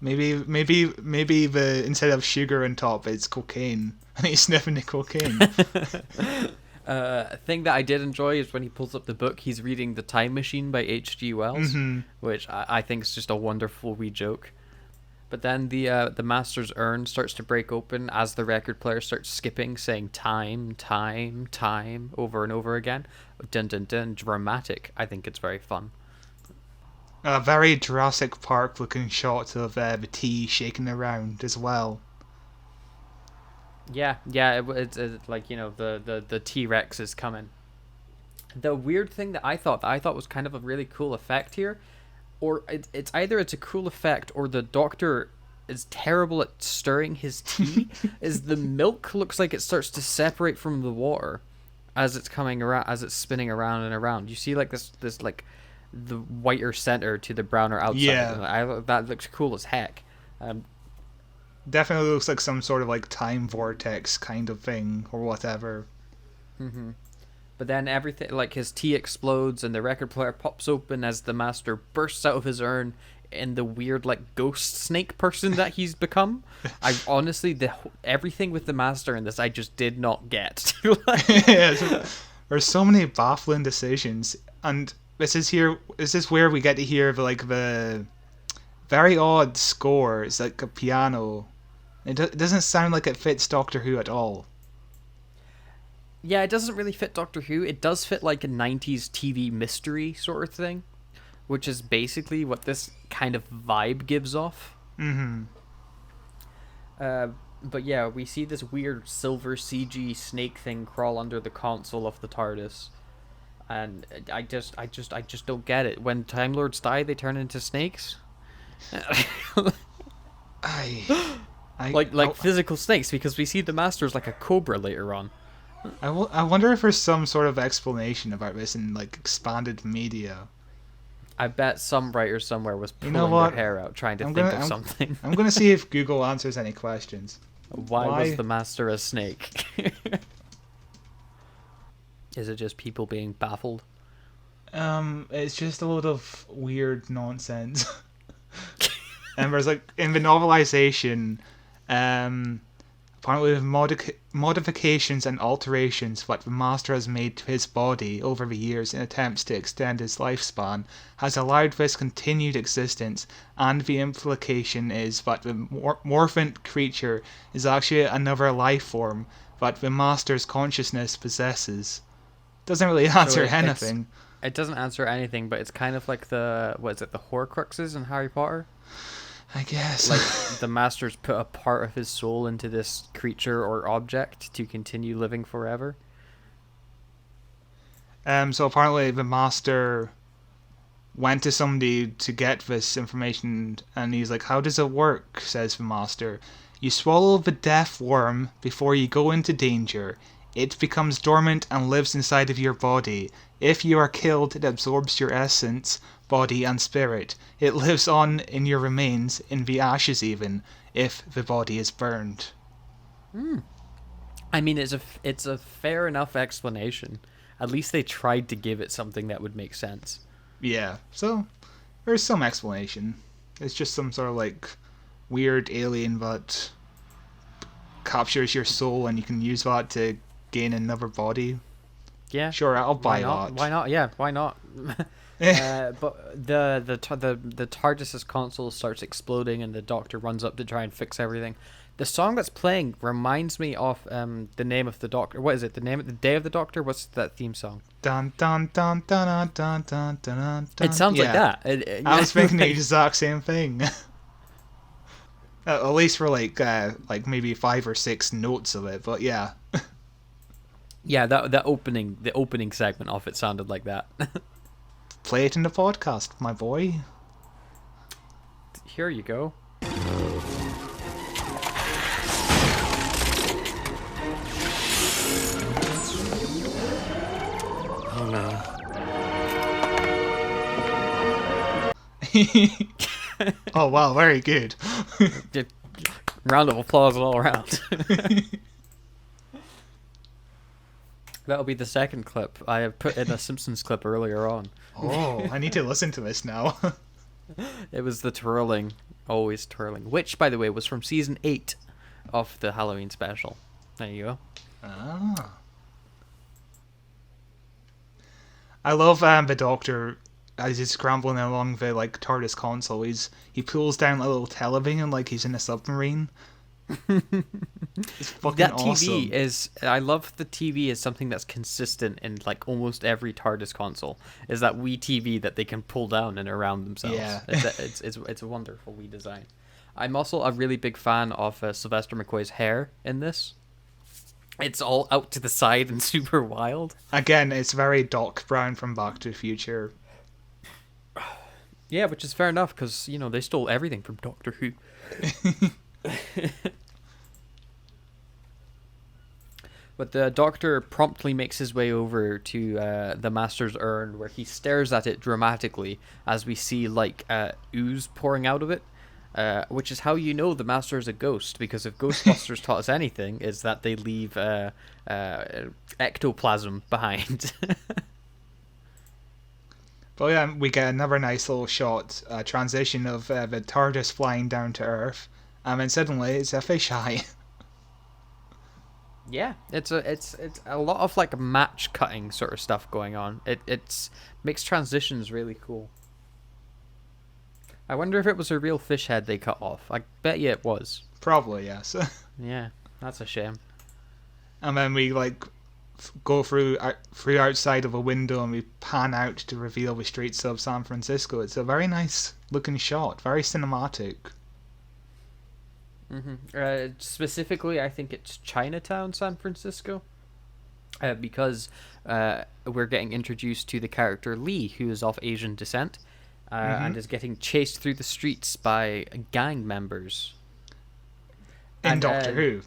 Maybe the instead of sugar on top, it's cocaine, and he's sniffing the cocaine. A thing that I did enjoy is when he pulls up the book, he's reading The Time Machine by H.G. Wells, which I think is just a wonderful wee joke. But then the Master's urn starts to break open as the record player starts skipping, saying time, time, time over and over again. Dun dun dun, dramatic. I think it's very fun. A very Jurassic Park looking shot of the tea shaking around as well. Yeah, it's like, the T-Rex is coming. The weird thing that I thought was kind of a really cool effect here, or it's either it's a cool effect or the Doctor is terrible at stirring his tea, is the milk looks like it starts to separate from the water as it's coming around, as it's spinning around and around. You see like this like the whiter center to the browner outside. Yeah. That looks cool as heck. Definitely looks like some sort of like time vortex kind of thing or whatever. Mm-hmm. But then everything, like his tea explodes and the record player pops open as the Master bursts out of his urn in the weird like ghost snake person that he's become. I honestly, everything with the Master in this, I just did not get. There's so many baffling decisions, and this is where we get to hear the very odd score. It's like a piano. It doesn't sound like it fits Doctor Who at all. Yeah, it doesn't really fit Doctor Who. It does fit like a 90s TV mystery sort of thing, which is basically what this kind of vibe gives off. Mm-hmm. But yeah, we see this weird silver CG snake thing crawl under the console of the TARDIS. And I just don't get it. When Time Lords die, they turn into snakes? Like physical snakes, because we see the Master's like a cobra later on. I wonder if there's some sort of explanation about this in like expanded media. I bet some writer somewhere was pulling their hair out trying to think of something. I'm going to see if Google answers any questions. Why was the Master a snake? Is it just people being baffled? It's just a load of weird nonsense. And there's like in the novelization, apparently with modifications and alterations that the Master has made to his body over the years in attempts to extend his lifespan has allowed this continued existence, and the implication is that the morphant creature is actually another life form that the Master's consciousness possesses. Doesn't really answer anything. It doesn't answer anything, but it's kind of like the Horcruxes in Harry Potter? I guess. Like the Master's put a part of his soul into this creature or object to continue living forever. So apparently the Master went to somebody to get this information, and he's like, "How does it work?" says the Master. "You swallow the death worm before you go into danger. It becomes dormant and lives inside of your body. If you are killed, it absorbs your essence, body and spirit. It lives on in your remains, in the ashes even, if the body is burned." I mean, it's a fair enough explanation. At least they tried to give it something that would make sense. Yeah, so there's some explanation. It's just some sort of like weird alien that captures your soul and you can use that to gain another body. Yeah. Sure, I'll buy that. Why not? Yeah, why not? But the TARDIS's console starts exploding, and the Doctor runs up to try and fix everything. The song that's playing reminds me of the name of the Doctor. What is it? The name of the Day of the Doctor? What's that theme song? Dun dun dun dun dun dun dun dun. It sounds like that. I was thinking the exact same thing. At least for like maybe 5 or 6 notes of it, but yeah. Yeah, the opening segment of it sounded like that. Play it in the podcast, my boy. Here you go. Oh no. Oh wow, very good. Round of applause all around. That'll be the second clip. I have put in a Simpsons clip earlier on. Oh, I need to listen to this now. It was the twirling, always twirling, which, by the way, was from season 8 of the Halloween special. There you go. Ah. I love the Doctor as he's scrambling along the TARDIS console. He pulls down a little television like he's in a submarine. It's fucking That awesome. TV is. I love the TV is something that's consistent in almost every TARDIS console. Is that wee TV that they can pull down and around themselves? Yeah. It's a wonderful wee design. I'm also a really big fan of Sylvester McCoy's hair in this. It's all out to the side and super wild. Again, it's very Doc Brown from Back to the Future. Yeah, which is fair enough because they stole everything from Doctor Who. But the Doctor promptly makes his way over to the Master's urn, where he stares at it dramatically as we see ooze pouring out of it, which is how you know the Master is a ghost, because if Ghostbusters taught us anything, is that they leave ectoplasm behind. But yeah, we get another nice little shot, transition of the TARDIS flying down to Earth, and then suddenly it's a fisheye. Yeah, it's a lot of match cutting sort of stuff going on. It's makes transitions really cool. I wonder if it was a real fish head they cut off. I bet you it was. Probably, yes. Yeah, that's a shame. And then we go through outside of a window and we pan out to reveal the streets of San Francisco. It's a very nice looking shot, very cinematic. Mm-hmm. Specifically, I think it's Chinatown, San Francisco, because we're getting introduced to the character Lee, who is of Asian descent, and is getting chased through the streets by gang members. In Doctor Who.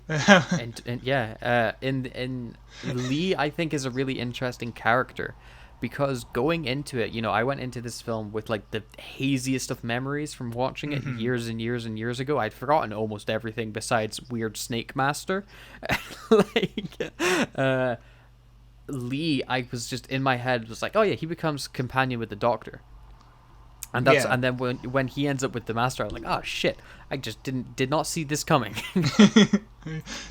In Lee, I think is a really interesting character, because going into it, I went into this film with the haziest of memories from watching it years and years and years ago. I'd forgotten almost everything besides Weird Snake Master. Lee, I was just in my head was oh yeah, he becomes companion with the Doctor. And and then when he ends up with the Master, I'm oh shit, I just did not see this coming.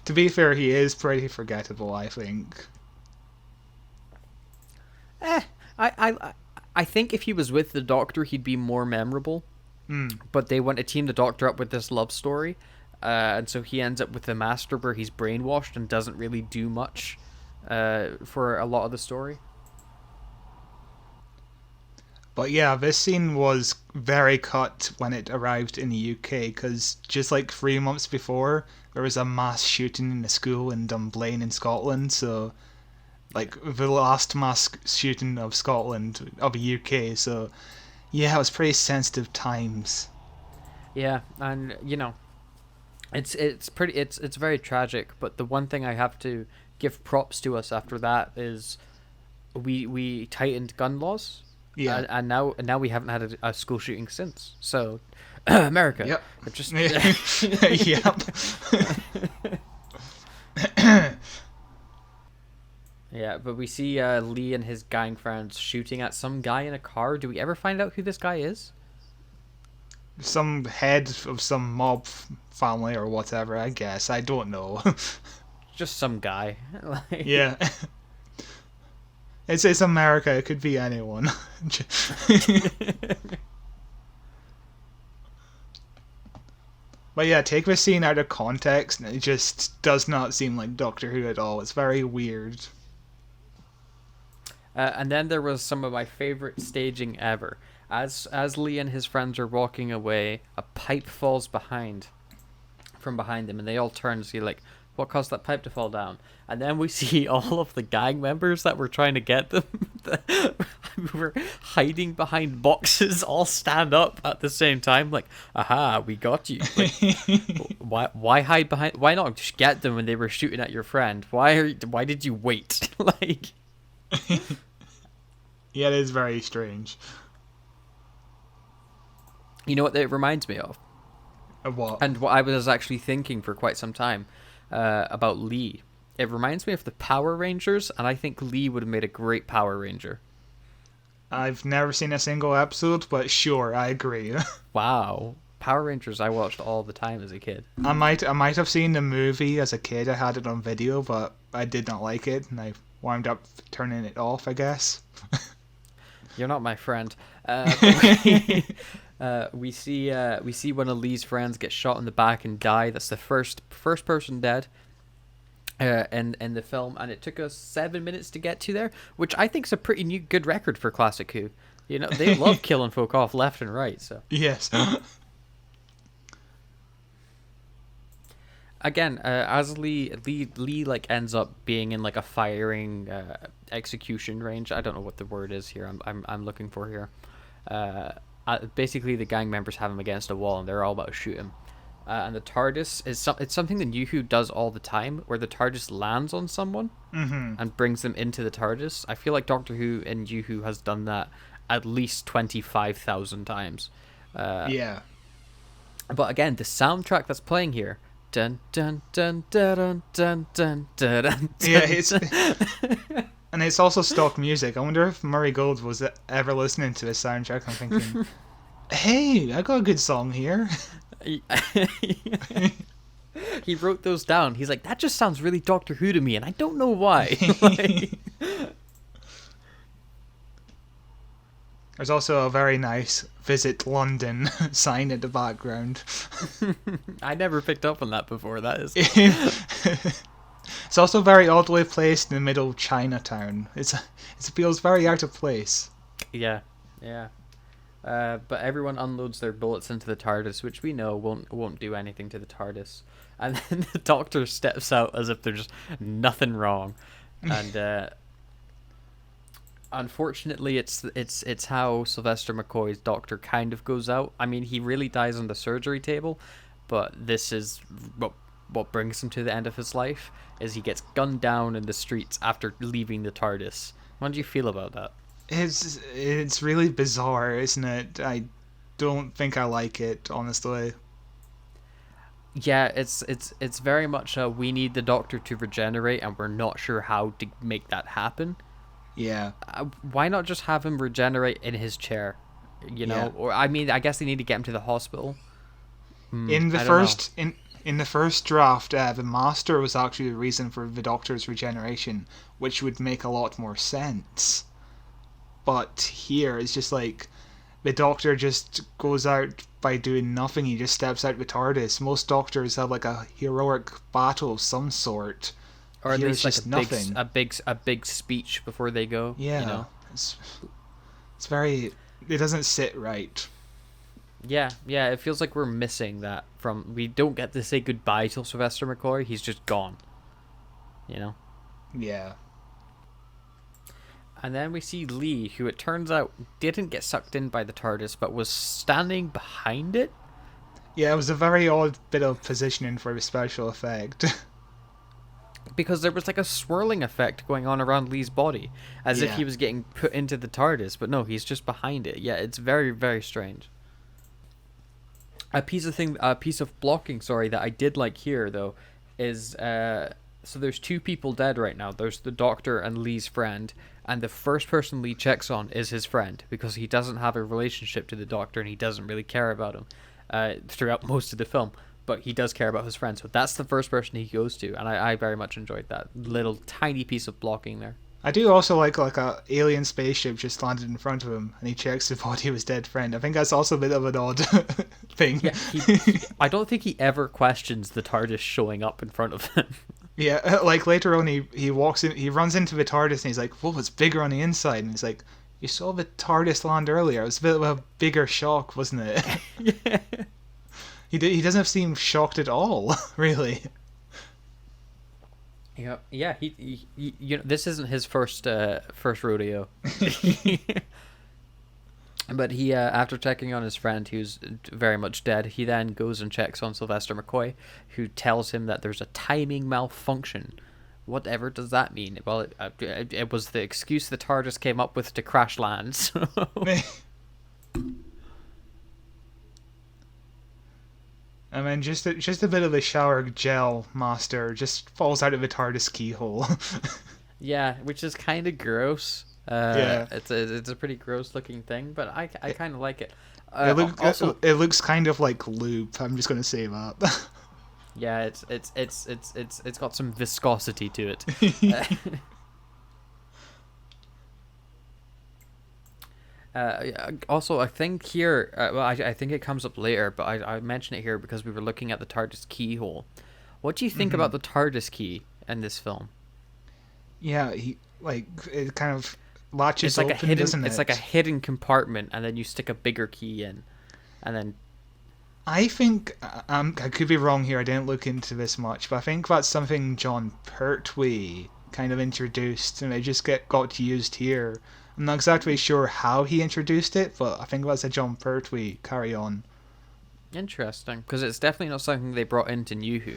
To be fair, he is pretty forgettable, I think. I think if he was with the Doctor, he'd be more memorable. But they want to team the Doctor up with this love story, and so he ends up with the Master, where he's brainwashed and doesn't really do much for a lot of the story. But yeah, this scene was very cut when it arrived in the UK, because just 3 months before, there was a mass shooting in a school in Dunblane in Scotland, so the last mass shooting of Scotland, of the UK, so yeah, it was pretty sensitive times. Yeah, and it's very tragic, but the one thing I have to give props to us after that is we tightened gun laws. Yeah, and now we haven't had a school shooting since. So, America. Yep. Just Yep. Yeah, but we see Lee and his gang friends shooting at some guy in a car. Do we ever find out who this guy is? Some head of some mob family or whatever, I guess. I don't know. Just some guy. Yeah. It's America. It could be anyone. But yeah, take the scene out of context, and it just does not seem like Doctor Who at all. It's very weird. And then there was some of my favorite staging ever. As Lee and his friends are walking away, a pipe falls from behind them, and they all turn to see, like, what caused that pipe to fall down? And then we see all of the gang members that were trying to get them, who were hiding behind boxes, all stand up at the same time, like, aha, we got you. Like, why hide behind? Why not just get them when they were shooting at your friend? Why did you wait? Like, yeah, it is very strange. You know what it reminds me of? Of what? And what I was actually thinking for quite some time about Lee. It reminds me of the Power Rangers, and I think Lee would have made a great Power Ranger. I've never seen a single episode, but sure, I agree. Wow. Power Rangers I watched all the time as a kid. I might have seen the movie as a kid. I had it on video, but I did not like it, and I wound up turning it off, I guess. You're not my friend. We see one of Lee's friends get shot in the back and die. That's the first person dead in the film, and it took us 7 minutes to get to there, which I think is a pretty good record for Classic Who. You know, they love killing folk off left and right. So yes. Again, as Lee like ends up being in like a firing execution range. I don't know what the word is here. I'm looking for here. Basically, the gang members have him against a wall, and they're all about to shoot him. And the TARDIS it's something that New Who does all the time, where the TARDIS lands on someone and brings them into the TARDIS. I feel like Doctor Who and New Who has done that at least 25,000 times. Yeah. But again, the soundtrack that's playing here. Dun dun dun dun dun dun dun dun. Yeah, it's and it's also stock music. I wonder if Murray Gold was ever listening to his soundtrack and thinking, "Hey, I got a good song here." He wrote those down. He's like, that just sounds really Doctor Who to me, and I don't know why. Like... There's also a very nice "Visit London" sign in the background. I never picked up on that before. That is. It's also very oddly placed in the middle of Chinatown. It feels very out of place. Yeah. But everyone unloads their bullets into the TARDIS, which we know won't do anything to the TARDIS. And then the Doctor steps out as if there's nothing wrong, and unfortunately, it's how Sylvester McCoy's Doctor kind of goes out. I mean, he really dies on the surgery table, but this is what brings him to the end of his life. Is he gets gunned down in the streets after leaving the TARDIS. What do you feel about that? It's really bizarre, isn't it? I don't think I like it, honestly. Yeah, it's very much we need the Doctor to regenerate, and we're not sure how to make that happen. Yeah. Why not just have him regenerate in his chair? You know, Yeah. or I mean, I guess they need to get him to the hospital. In the first draft, the Master was actually the reason for the Doctor's regeneration, which would make a lot more sense. But here, it's just like the Doctor just goes out by doing nothing. He just steps out with TARDIS. Most Doctors have like a heroic battle of some sort. Or at Here least it's like just a big speech before they go. Yeah, you know? it's very. It doesn't sit right. Yeah. It feels like we're missing that from. We don't get to say goodbye to Sylvester McCoy. He's just gone. You know. Yeah. And then we see Lee, who it turns out didn't get sucked in by the TARDIS, but was standing behind it. Yeah, it was a very odd bit of positioning for the special effect. Because there was like a swirling effect going on around Lee's body, as if he was getting put into the TARDIS, but no, he's just behind it. Yeah, it's very, very strange. A piece of blocking, that I did like here though, is so there's two people dead right now. There's the Doctor and Lee's friend, and the first person Lee checks on is his friend, because he doesn't have a relationship to the Doctor and he doesn't really care about him throughout most of the film. But he does care about his friend, so that's the first person he goes to, and I very much enjoyed that little tiny piece of blocking there. I do also like a alien spaceship just landed in front of him, and he checks the body of his dead friend. I think that's also a bit of an odd thing. Yeah, I don't think he ever questions the TARDIS showing up in front of him. Yeah, like later on, he walks in, he runs into the TARDIS, and he's like, "Whoa, it's bigger on the inside." And he's like, "You saw the TARDIS land earlier. It was a bit of a bigger shock, wasn't it?" Yeah. He doesn't seem shocked at all, really. Yeah. He you know, this isn't his first rodeo. But he, after checking on his friend who's very much dead, he then goes and checks on Sylvester McCoy, who tells him that there's a timing malfunction. Whatever does that mean? Well, it was the excuse the TARDIS came up with to crash land. So. And then just a bit of a shower gel master just falls out of the TARDIS keyhole. Yeah, which is kind of gross. Yeah. It's a pretty gross looking thing, but I kind of like it. It looks kind of like Loop. I'm just gonna say that. Yeah, it's got some viscosity to it. Also, I think here, well, I think it comes up later, but I mention it here because we were looking at the TARDIS keyhole. What do you think about the TARDIS key in this film? Yeah, it kind of latches It's like open, a hidden, doesn't it? it's like a hidden compartment, and then you stick a bigger key in, and then. I think I could be wrong here. I didn't look into this much, but I think that's something John Pertwee kind of introduced, and it just got used here. I'm not exactly sure how he introduced it, but I think that's a John Pertwee carry on. Interesting, because it's definitely not something they brought into New Who.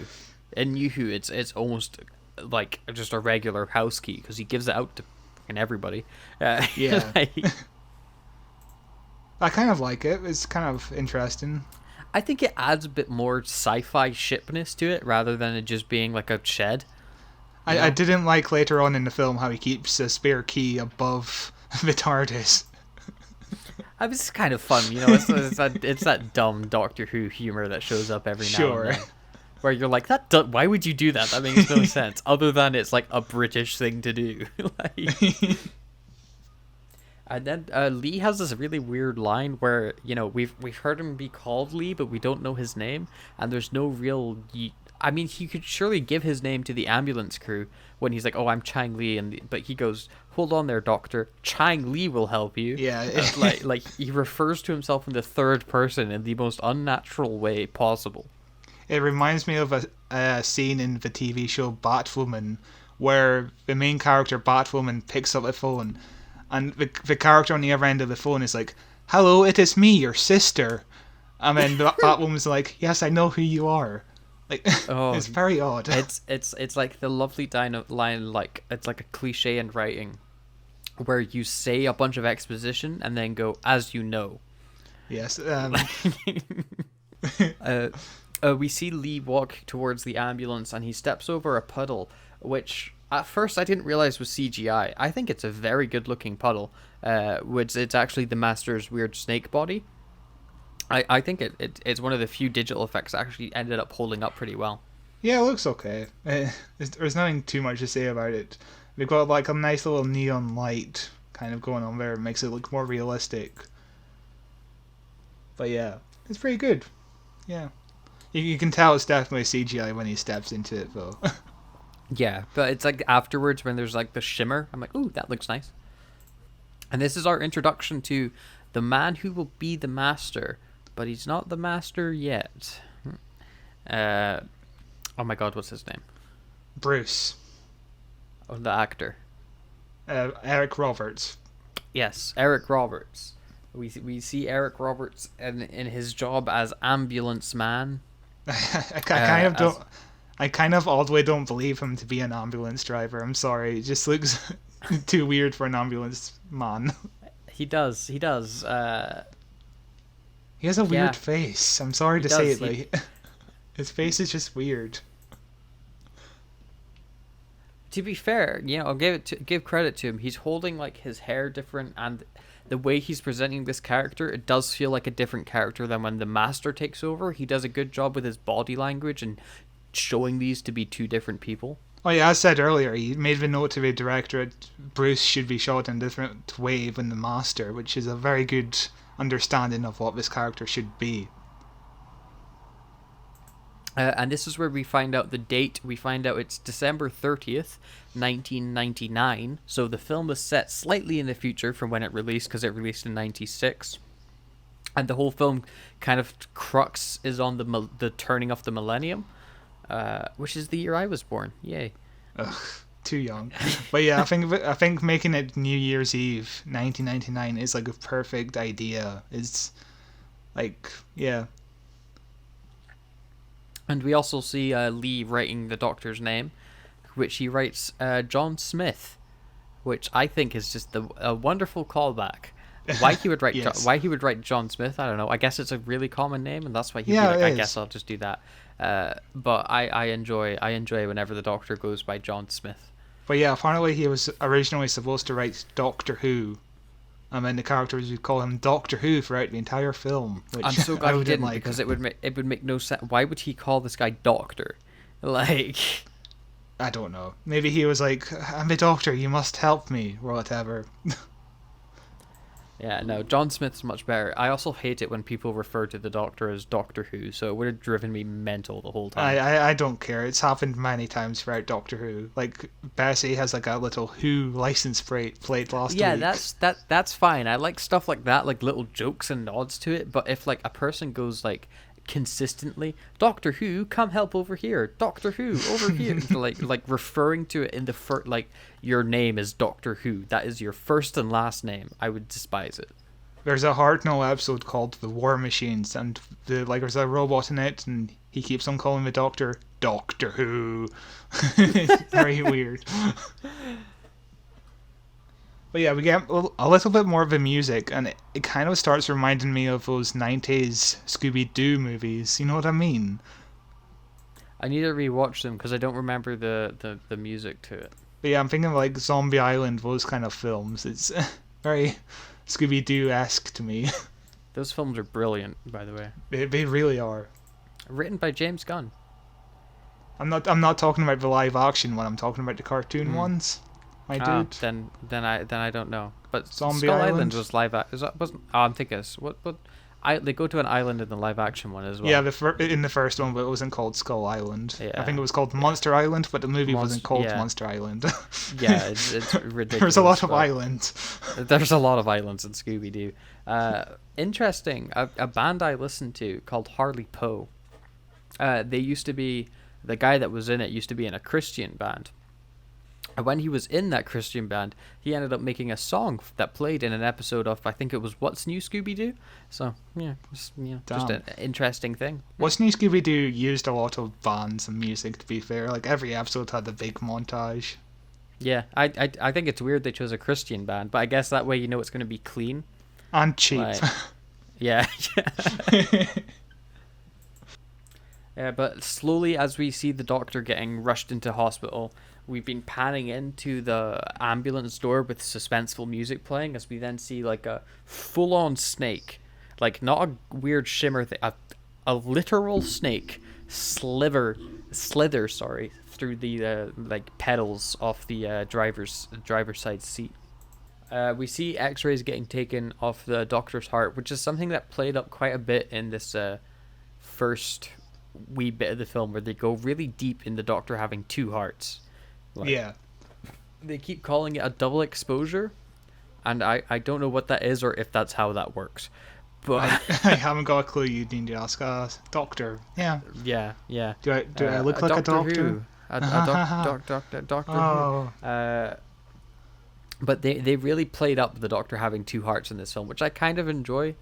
In New Who, it's almost like just a regular house key because he gives it out to fucking everybody. Yeah. Like, I kind of like it. It's kind of interesting. I think it adds a bit more sci-fi shipness to it rather than it just being like a shed. I didn't like later on in the film how he keeps a spare key above the TARDIS. It's kind of fun, it's that dumb Doctor Who humor that shows up every now and then. Where you're like, why would you do that? That makes no sense. Other than it's like a British thing to do. And then Lee has this really weird line where we've heard him be called Lee, but we don't know his name, and there's no real. I mean, he could surely give his name to the ambulance crew when he's like, "Oh, I'm Chang Lee," but he goes, "Hold on there, doctor. Chang Lee will help you." Yeah. like he refers to himself in the third person in the most unnatural way possible. It reminds me of a scene in the TV show Batwoman, where the main character Batwoman picks up the phone, and the character on the other end of the phone is like, "Hello, it is me, your sister." And then Batwoman's like, "Yes, I know who you are." Like, it's very odd. It's like the lovely line, like it's like a cliche in writing, where you say a bunch of exposition and then go, "As you know." Yes. We see Lee walk towards the ambulance, and he steps over a puddle, which at first I didn't realize was CGI. I think it's a very good-looking puddle. Which it's actually the Master's weird snake body. I think it's one of the few digital effects that actually ended up holding up pretty well. Yeah, it looks okay. There's nothing too much to say about it. They've got like a nice little neon light kind of going on there. It makes it look more realistic. But yeah, it's pretty good. Yeah. You can tell it's definitely CGI when he steps into it, though. Yeah, but it's like afterwards when there's like the shimmer, I'm like, ooh, that looks nice. And this is our introduction to the man who will be the Master, but he's not the Master yet. Oh my god, what's his name? Bruce. Oh, the actor. Eric Roberts. Yes, Eric Roberts. We see Eric Roberts in his job as ambulance man. I kind of all the way don't believe him to be an ambulance driver. I'm sorry, it just looks too weird for an ambulance man. He does. He has a weird face. I'm sorry to say it, like his face is just weird. To be fair, I'll give credit to him. He's holding like his hair different, and the way he's presenting this character, it does feel like a different character than when the Master takes over. He does a good job with his body language and showing these to be two different people. Oh yeah, as I said earlier, he made the note to the director that Bruce should be shot in a different way than the Master, which is a very good understanding of what this character should be. And this is where we find out the date. We find out it's December 30th, 1999. So the film is set slightly in the future from when it released, because it released in 96. And the whole film kind of crux is on the turning of the millennium, which is the year I was born. Yay. Ugh, too young. But yeah, I think making it New Year's Eve 1999 is like a perfect idea. It's like, yeah. And we also see Lee writing the Doctor's name, which he writes John Smith, which I think is just a wonderful callback. Why he would write Yes. why he would write John Smith, I don't know. I guess it's a really common name, and that's why he'd Yeah, be it like, I is. guess I'll just do that. But I enjoy whenever the Doctor goes by John Smith. But yeah, apparently he was originally supposed to write Doctor Who. And then the characters would call him Doctor Who throughout the entire film. Which I'm so glad I he didn't, like. because it would make no sense. Why would he call this guy Doctor? Like, I don't know. Maybe he was like, I'm the Doctor, you must help me, or whatever. yeah, no, John Smith's much better. I also hate it when people refer to the Doctor as Doctor Who, so it would have driven me mental the whole time. I don't care. It's happened many times throughout Doctor Who. Like, Bessie has like a little Who license plate last Yeah, week. that's fine. I like stuff like that, like little jokes and nods to it. But if like a person goes like consistently, Doctor Who, come help over here. Doctor Who, over here, like referring to it in the first, like your name is Doctor Who. That is your first and last name. I would despise it. There's a Hartnell episode called The War Machines, and there's a robot in it, and he keeps on calling the Doctor Doctor Who. Very weird. But yeah, we get a little bit more of the music, and it kind of starts reminding me of those 90s Scooby-Doo movies. You know what I mean? I need to rewatch them because I don't remember the music to it. But yeah, I'm thinking of like Zombie Island, those kind of films. It's very Scooby-Doo-esque to me. Those films are brilliant, by the way. They really are. Written by James Gunn. I'm not talking about the live action one. I'm talking about the cartoon ones. My dude. Then I don't know. But Zombie Skull Island Island? was live. Wasn't? Oh, I'm thinking. They go to an island in the live action one as well. Yeah, in the first one, but it wasn't called Skull Island. Yeah. I think it was called Monster Island, but the movie wasn't called yeah. Monster Island. Yeah, it's ridiculous. There's a lot of but islands. There's a lot of islands in Scooby Doo. Interesting. A band I listened to called Harley Poe. They used to be, the guy that was in it used to be in a Christian band. And when he was in that Christian band, he ended up making a song that played in an episode of, I think it was What's New Scooby-Doo? So, yeah, just an interesting thing. What's New Scooby-Doo used a lot of bands and music, to be fair. Like, every episode had a big montage. Yeah, I think it's weird they chose a Christian band, but I guess that way you know it's going to be clean. And cheap. Like, yeah. Yeah, but slowly as we see the Doctor getting rushed into hospital, we've been panning into the ambulance door with suspenseful music playing as we then see like a full-on snake, like not a weird shimmer thing, a literal snake slither through the like pedals off the driver's side seat. We see X-rays getting taken off the Doctor's heart, which is something that played up quite a bit in this first wee bit of the film, where they go really deep in the Doctor having two hearts. Like, Yeah. they keep calling it a double exposure, and I don't know what that is or if that's how that works. But I haven't got a clue. You need to ask a doctor. Yeah. yeah. Do I look like a doctor? Who. Doctor Oh. Who. But they really played up the Doctor having two hearts in this film, which I kind of enjoy.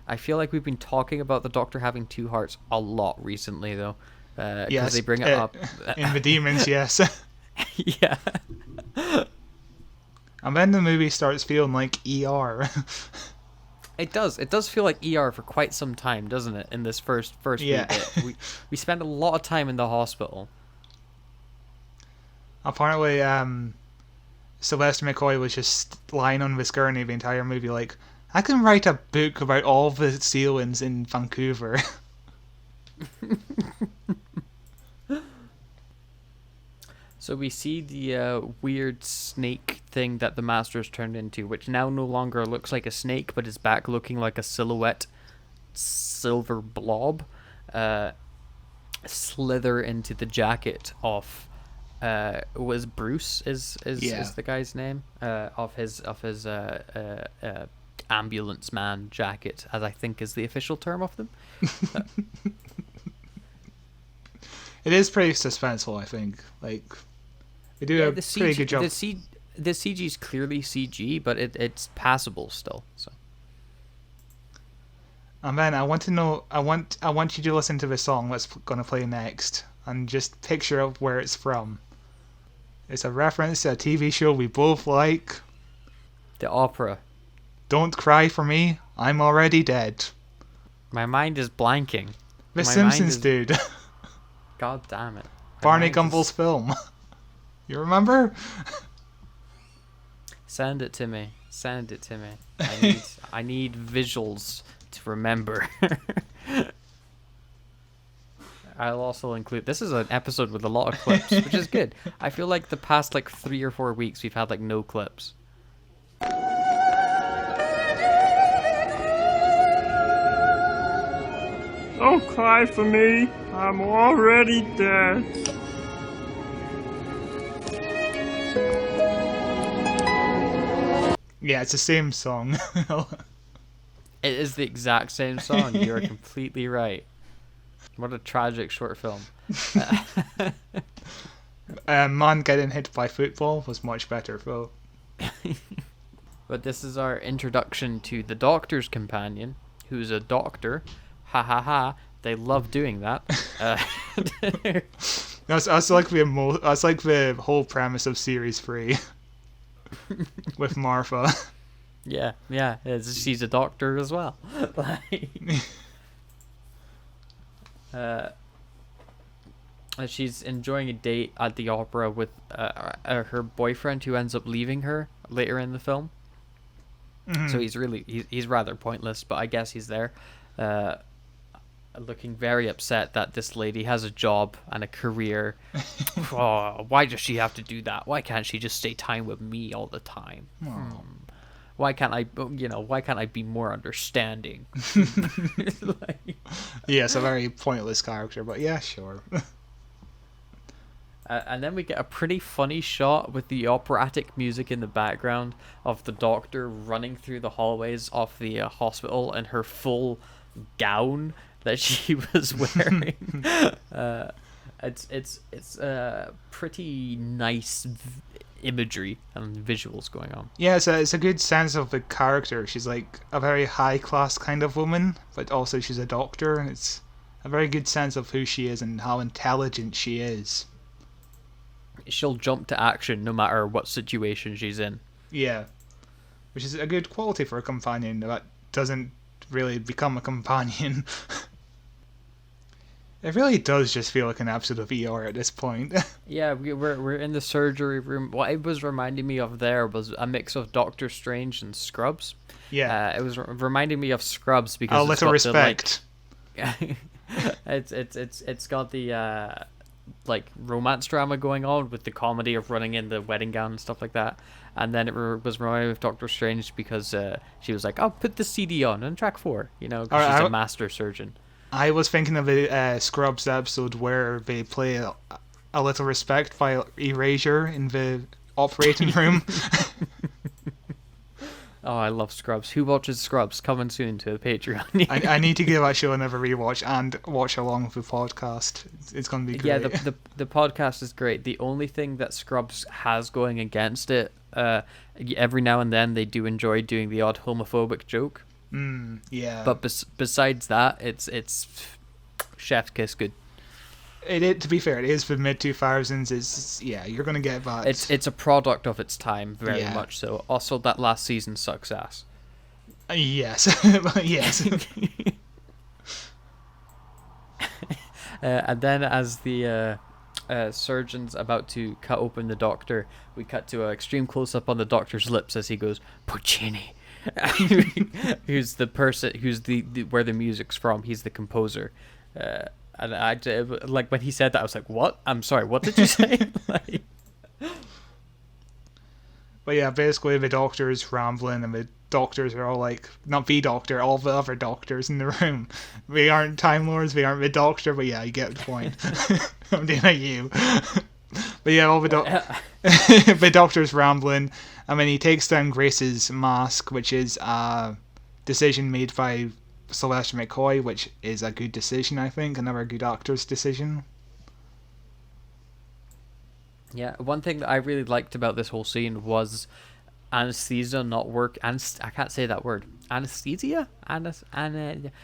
I feel like we've been talking about the Doctor having two hearts a lot recently, though. Because they bring it up. In the Demons, yes. Yeah. And then the movie starts feeling like ER. It does. It does feel like ER for quite some time, doesn't it? In this first Yeah. bit, we spend a lot of time in the hospital. Apparently, Sylvester McCoy was just lying on this gurney the entire movie, like, I can write a book about all the ceilings in Vancouver. So we see the weird snake thing that the Master's turned into, which now no longer looks like a snake, but is back looking like a silhouette silver blob, slither into the jacket of was Bruce is the guy's name, of his ambulance man jacket, as I think is the official term of them. It is pretty suspenseful, I think. Like, they do a pretty good job. The CG is clearly CG, but it's passable still. So. And then I want you to listen to the song that's going to play next, and just picture of where it's from. It's a reference to a TV show we both like. The opera. Don't cry for me, I'm already dead. My mind is blanking. The Simpsons, dude. God damn it. Barney Gumbel's film. You remember? Send it to me. I need visuals to remember. I'll also include... This is an episode with a lot of clips, which is good. I feel like the past 3 or 4 weeks we've had no clips. Don't cry for me. I'm already dead. Yeah, it's the same song. It is the exact same song. You are completely right. What a tragic short film. Man getting hit by football was much better, though. But this is our introduction to the Doctor's companion, who's a doctor. Ha ha ha. They love doing that. That's like the whole premise of series 3 with Martha. Yeah. She's a doctor as well. She's enjoying a date at the opera with her boyfriend, who ends up leaving her later in the film. Mm-hmm. So he's rather pointless, but I guess he's there. Looking very upset that this lady has a job and a career. Oh, why does she have to do that? Why can't she just stay time with me all the time? Why can't I be more understanding? Yeah, it's a very pointless character, but yeah, sure. And then we get a pretty funny shot with the operatic music in the background of the Doctor running through the hallways of the hospital in her full gown that she was wearing. It's pretty nice imagery and visuals going on. Yeah, it's a good sense of the character. She's like a very high class kind of woman, but also she's a doctor, and it's a very good sense of who she is and how intelligent she is. She'll jump to action no matter what situation she's in. Yeah, which is a good quality for a companion that doesn't really become a companion. It really does just feel like an episode of ER at this point. Yeah, we're in the surgery room. What it was reminding me of there was a mix of Doctor Strange and Scrubs. Yeah, it was reminding me of Scrubs because a little respect. It's got the romance drama going on with the comedy of running in the wedding gown and stuff like that. And then it was reminding me of Doctor Strange because she was like, "I'll put the CD on track 4," because she's a master surgeon. I was thinking of the Scrubs episode where they play a little respect by Erasure in the operating room. Oh, I love Scrubs. Who watches Scrubs? Coming soon to the Patreon. I need to give that show another rewatch and watch along with the podcast. It's going to be great. Yeah, the podcast is great. The only thing that Scrubs has going against it, every now and then they do enjoy doing the odd homophobic joke. Yeah. But besides that, it's chef's kiss good. To be fair, it is for mid 2000s. You're gonna get that. It's a product of its time, very much so. Also, that last season sucks ass. Yes, yes. And then, as the surgeon's about to cut open the Doctor, we cut to an extreme close up on the Doctor's lips as he goes, "Puccini." Who's the person? Who's the where the music's from? He's the composer. And I when he said that, I was like, "What? I'm sorry. What did you say?" But yeah, basically the doctor is rambling and the doctors are all like, not the doctor, all the other doctors in the room. We aren't Time Lords, we aren't the doctor, but yeah, you get the point. I'm doing like you. But yeah, all the the doctor's rambling. I mean, he takes down Grace's mask, which is a decision made by Sylvester McCoy, which is a good decision, I think. Another good actor's decision. Yeah, one thing that I really liked about this whole scene was anesthesia not work. I can't say that word. Anesthesia?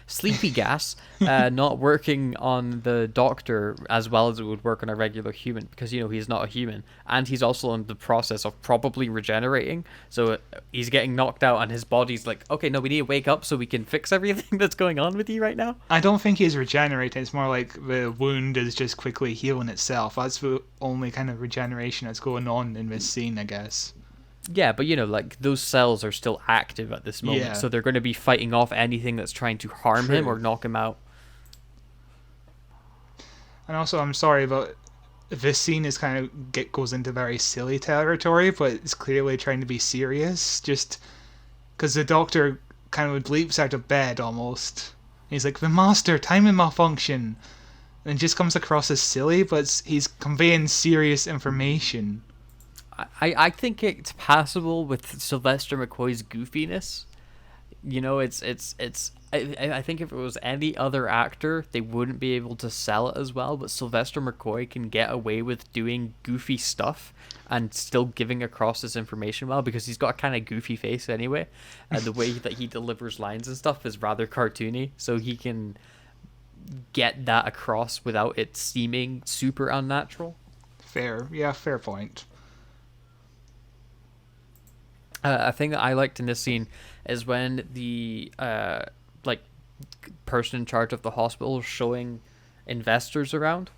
Sleepy gas not working on the doctor as well as it would work on a regular human, because he's not a human, and he's also in the process of probably regenerating. So he's getting knocked out, and his body's like, okay, no, we need to wake up so we can fix everything that's going on with you right now. I don't think he's regenerating. It's more like the wound is just quickly healing itself. That's the only kind of regeneration that's going on in this scene, I guess. Yeah, but like those cells are still active at this moment, so they're going to be fighting off anything that's trying to harm him or knock him out. And also, I'm sorry, but this scene is kind of goes into very silly territory, but it's clearly trying to be serious. Just because the doctor kind of leaps out of bed almost. He's like, "The master, timing malfunction," and it just comes across as silly, but he's conveying serious information. I think it's passable with Sylvester McCoy's goofiness. I think if it was any other actor, they wouldn't be able to sell it as well. But Sylvester McCoy can get away with doing goofy stuff and still giving across this information well, because he's got a kind of goofy face anyway, and the way that he delivers lines and stuff is rather cartoony. So he can get that across without it seeming super unnatural. Fair point. A thing that I liked in this scene is when the person in charge of the hospital is showing investors around,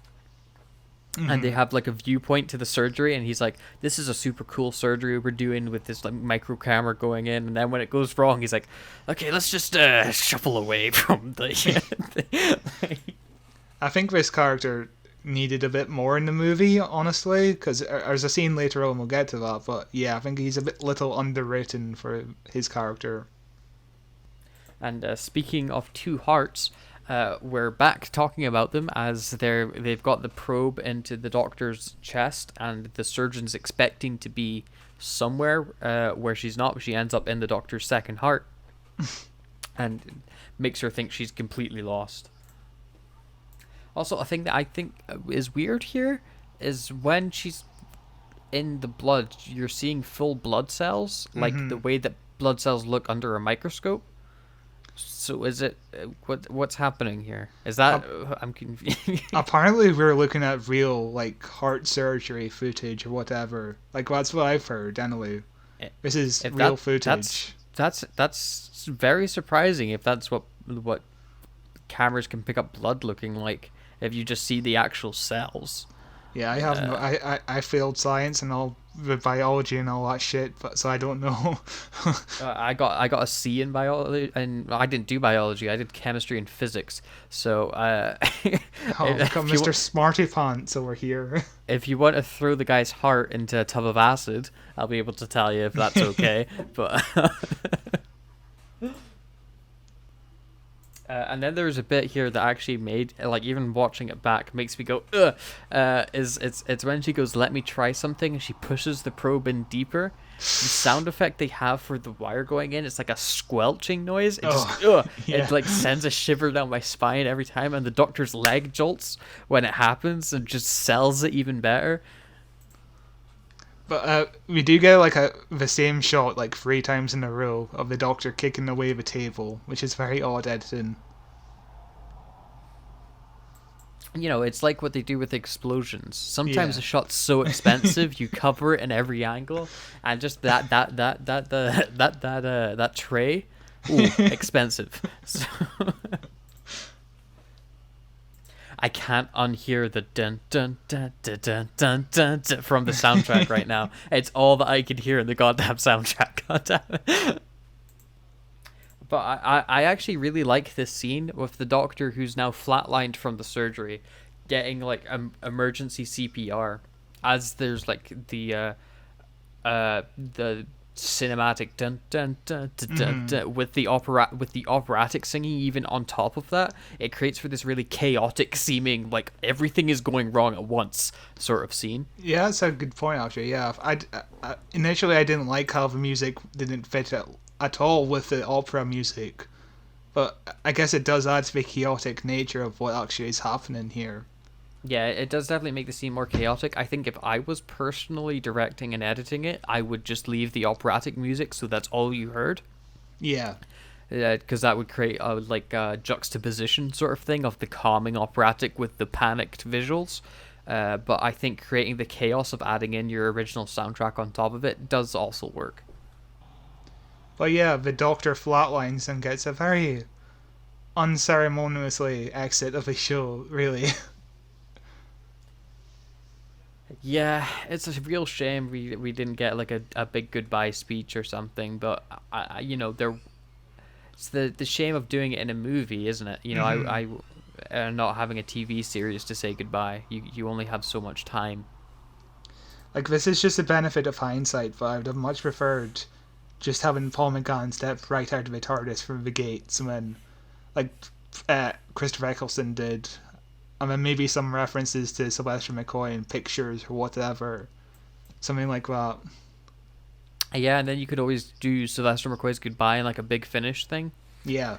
and they have like a viewpoint to the surgery, and he's like, "This is a super cool surgery we're doing with this like micro camera going in," and then when it goes wrong, he's like, "Okay, let's just shuffle away from the." I think this character needed a bit more in the movie, honestly, because there's a scene later on, we'll get to that, but yeah, I think he's a bit little underwritten for his character. And speaking of two hearts, we're back talking about them as they've got the probe into the doctor's chest, and the surgeon's expecting to be somewhere where she's not, but she ends up in the doctor's second heart and makes her think she's completely lost. Also, a thing that I think is weird here is when she's in the blood, you're seeing full blood cells, like the way that blood cells look under a microscope. So is it what's happening here? Is that I'm confused. Apparently, we're looking at real like heart surgery footage or whatever. Like that's what I've heard. Anyway, this is real footage. That's very surprising if that's what cameras can pick up blood looking like. If you just see the actual cells. Yeah, I have I failed science and all the biology and all that shit, but so I don't know. I got a C in biology, and I didn't do biology. I did chemistry and physics. So Mr. Smarty Pants over here. If you want to throw the guy's heart into a tub of acid, I'll be able to tell you if that's okay. But and then there's a bit here that actually made, like, even watching it back makes me go, ugh. It's when she goes, "Let me try something," and she pushes the probe in deeper. The sound effect they have for the wire going in, it's like a squelching noise. It like sends a shiver down my spine every time, and the doctor's leg jolts when it happens and just sells it even better. But we do get like the same shot like 3 times in a row of the doctor kicking away the table, which is very odd editing. It's like what they do with explosions. Sometimes the shot's so expensive you cover it in every angle, and just that tray, expensive. So I can't unhear the dun dun dun dun dun dun dun, dun from the soundtrack right now. It's all that I can hear in the goddamn soundtrack. Goddamn. But I actually really like this scene with the doctor who's now flatlined from the surgery, getting like emergency CPR, as there's like the cinematic dun dun dun dun, dun, dun with the operatic singing even on top of that, it creates for this really chaotic seeming, like everything is going wrong at once sort of scene. Yeah, that's a good point actually. Yeah, initially I didn't like how the music didn't fit at all with the opera music, but I guess it does add to the chaotic nature of what actually is happening here. Yeah, it does definitely make the scene more chaotic. I think if I was personally directing and editing it, I would just leave the operatic music so that's all you heard. Yeah. Because that would create a juxtaposition sort of thing of the calming operatic with the panicked visuals. But I think creating the chaos of adding in your original soundtrack on top of it does also work. But yeah, the Doctor flatlines and gets a very unceremoniously exit of the show, really. Yeah, it's a real shame we didn't get like a big goodbye speech or something, but it's the shame of doing it in a movie, isn't it? You know, I not having a TV series to say goodbye. You only have so much time. Like, this is just the benefit of hindsight, but I would have much preferred just having Paul McGann step right out of the TARDIS from the gates when, like, Christopher Eccleston did. And then maybe some references to Sylvester McCoy in pictures or whatever. Something like that. Yeah, and then you could always do Sylvester McCoy's goodbye in like a big finish thing. Yeah.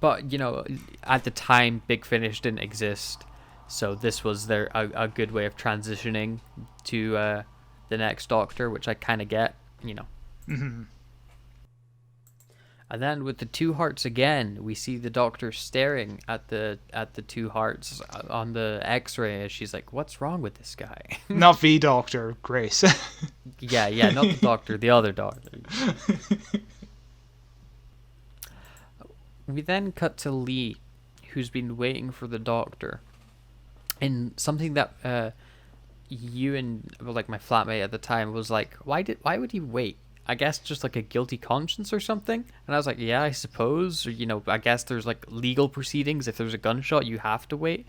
But, you know, at the time, Big Finish didn't exist. So this was a good way of transitioning to the next Doctor, which I kind of get, you know. Mm-hmm. And then with the two hearts again, we see the Doctor staring at the two hearts on the X-ray. As she's like, "What's wrong with this guy?" Not the Doctor, Grace. yeah, not the Doctor, the other Doctor. We then cut to Lee, who's been waiting for the Doctor, and something that you and like my flatmate at the time was like, why would he wait? I guess just like a guilty conscience or something. And I was like, yeah, I suppose. Or, you know, I guess there's like legal proceedings. If there's a gunshot, you have to wait.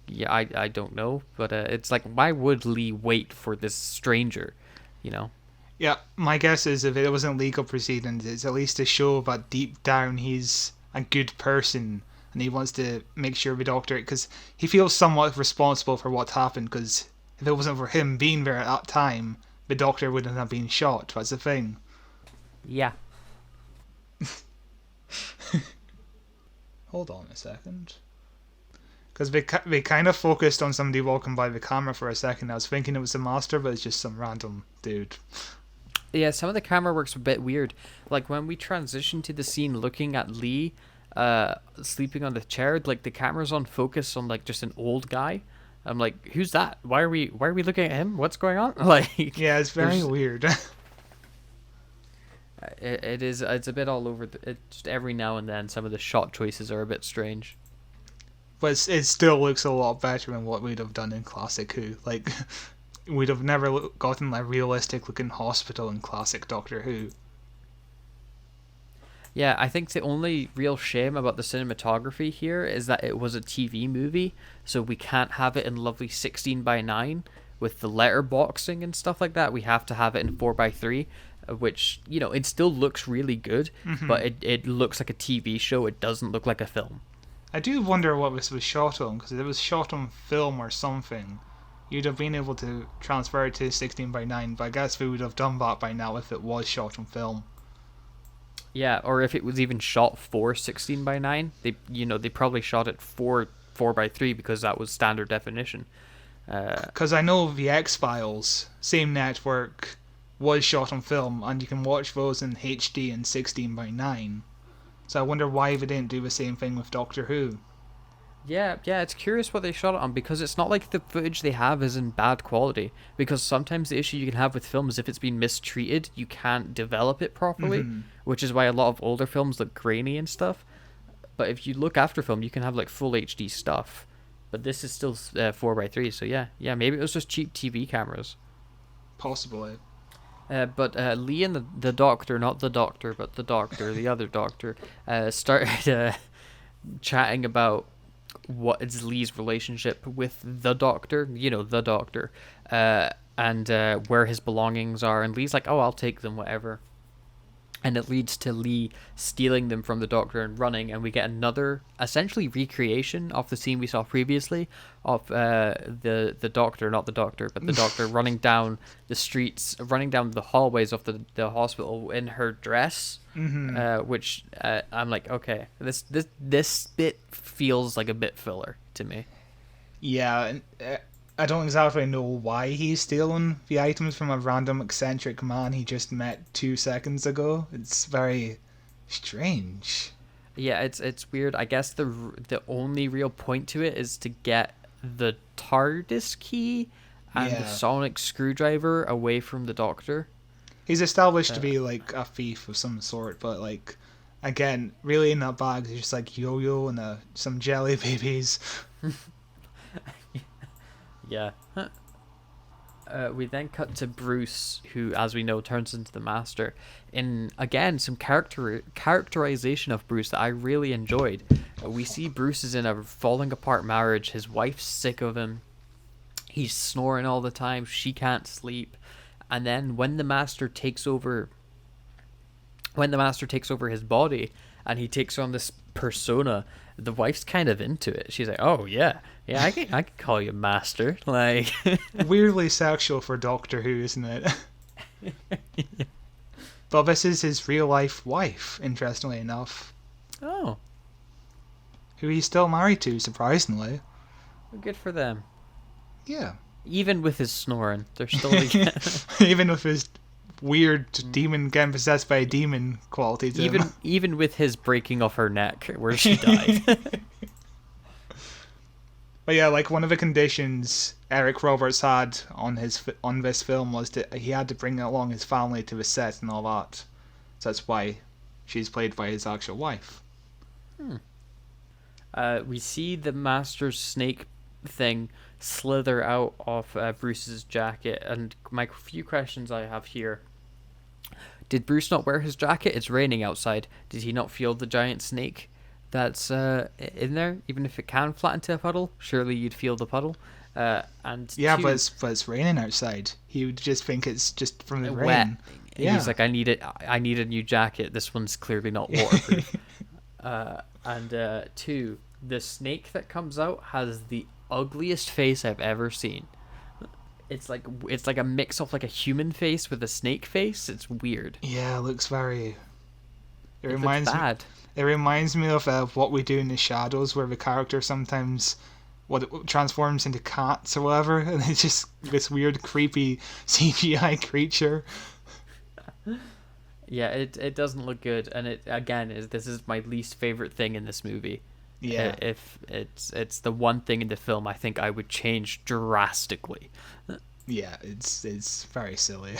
Yeah, I don't know. But it's like, why would Lee wait for this stranger, you know? Yeah, my guess is if it wasn't legal proceedings, it's at least to show that deep down he's a good person and he wants to make sure the Doctor, because he feels somewhat responsible for what happened, because if it wasn't for him being there at that time, the Doctor wouldn't have been shot. That's the thing. Yeah. Hold on a second. Because they kind of focused on somebody walking by the camera for a second. I was thinking it was the Master, but it's just some random dude. Yeah, some of the camera work's a bit weird. Like when we transition to the scene looking at Lee sleeping on the chair, like the camera's on focus on like just an old guy. I'm like, who's that? Why are we looking at him? What's going on? Like, yeah, it's very weird. It is. It's a bit all over. Just every now and then, some of the shot choices are a bit strange. But it still looks a lot better than what we'd have done in Classic Who. Like, we'd have never gotten a realistic-looking hospital in Classic Doctor Who. Yeah, I think the only real shame about the cinematography here is that it was a TV movie, so we can't have it in lovely 16:9 with the letterboxing and stuff like that. We have to have it in 4:3. Which, you know, it still looks really good, but it looks like a TV show. It doesn't look like a film. I do wonder what this was shot on, because if it was shot on film or something, you'd have been able to transfer it to 16:9, but I guess we would have done that by now if it was shot on film. Yeah, or if it was even shot for 16:9, they probably shot it for 4:3 because that was standard definition. Because I know the X-Files, same network, was shot on film, and you can watch those in HD and 16:9. So I wonder why they didn't do the same thing with Doctor Who. Yeah, it's curious what they shot it on, because it's not like the footage they have is in bad quality. Because sometimes the issue you can have with film is if it's been mistreated, you can't develop it properly, which is why a lot of older films look grainy and stuff. But if you look after film, you can have like full HD stuff. But this is still 4:3, so yeah, maybe it was just cheap TV cameras. Possibly. But Lee and the Doctor, not the Doctor, but the Doctor, the other Doctor, started chatting about what is Lee's relationship with the Doctor, the Doctor, and where his belongings are. And Lee's like, oh, I'll take them, whatever. And it leads to Lee stealing them from the Doctor and running, and we get another essentially recreation of the scene we saw previously of the Doctor, not the Doctor, but the Doctor running down the streets, running down the hallways of the hospital in her dress, which I'm like, okay, this bit feels like a bit filler to me. Yeah, and I don't exactly know why he's stealing the items from a random eccentric man he just met 2 seconds ago. It's very strange. Yeah, it's weird. I guess the only real point to it is to get the TARDIS key and the sonic screwdriver away from the Doctor. He's established to be like a thief of some sort, but like, again, really in that bag is just like yo-yo and some jelly babies. Yeah. We then cut to Bruce, who, as we know, turns into the Master. In, again, some characterization of Bruce that I really enjoyed. We see Bruce is in a falling apart marriage. His wife's sick of him. He's snoring all the time. She can't sleep. And then when the Master takes over his body and he takes on this persona, the wife's kind of into it. She's like, oh yeah, I can call you Master. Like, weirdly sexual for Doctor Who, isn't it? But this is his real life wife, interestingly enough. Oh, who he's still married to, surprisingly. Good for them. Yeah. Even with his snoring, they're still together. Even with his weird demon getting possessed by a demon quality to him. Even with his breaking off her neck where she died. But yeah, like one of the conditions Eric Roberts had on this film was that he had to bring along his family to the set and all that. So that's why she's played by his actual wife. We see the Master's snake thing slither out of Bruce's jacket, and my few questions I have here. Did Bruce not wear his jacket? It's raining outside. Did he not feel the giant snake that's in there? Even if it can flatten to a puddle, surely you'd feel the puddle. And yeah, but it's raining outside. He would just think it's just from the rain. Wet. Yeah. He's like, I need a new jacket. This one's clearly not waterproof. And two, the snake that comes out has the ugliest face I've ever seen. It's like a mix of like a human face with a snake face. It's weird. Yeah, it looks very. It reminds bad. It reminds me of What We Do in the Shadows, where the character sometimes transforms into cats or whatever, and it's just this weird, creepy CGI creature. Yeah, it doesn't look good, and this is my least favorite thing in this movie. Yeah. If it's the one thing in the film I think I would change drastically. Yeah, it's very silly.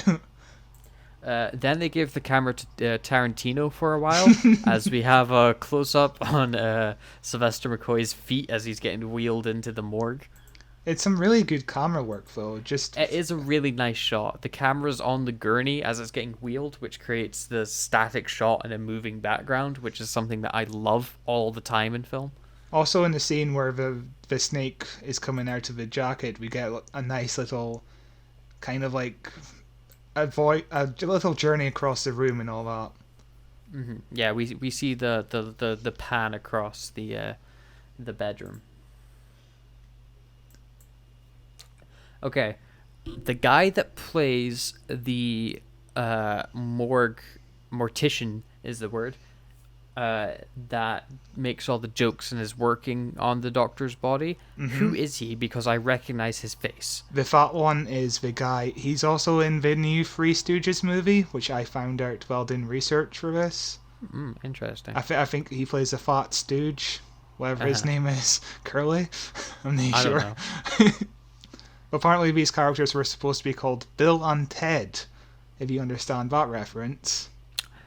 Then they give the camera to Tarantino for a while, as we have a close-up on Sylvester McCoy's feet as he's getting wheeled into the morgue. It's some really good camera work, though. It is a really nice shot. The camera's on the gurney as it's getting wheeled, which creates the static shot and a moving background, which is something that I love all the time in film. Also, in the scene where the snake is coming out of the jacket, we get a nice little kind of like a little journey across the room and all that. Mm-hmm. Yeah, we see the pan across the bedroom. Okay, the guy that plays the mortician is the word, that makes all the jokes and is working on the Doctor's body. Mm-hmm. Who is he? Because I recognize his face. The fat one is the guy. He's also in the new Three Stooges movie, which I found out while doing research for this. Interesting. I think he plays a fat stooge, whatever his name is. Curly? I'm not sure. Don't know. Apparently these characters were supposed to be called Bill and Ted, if you understand that reference.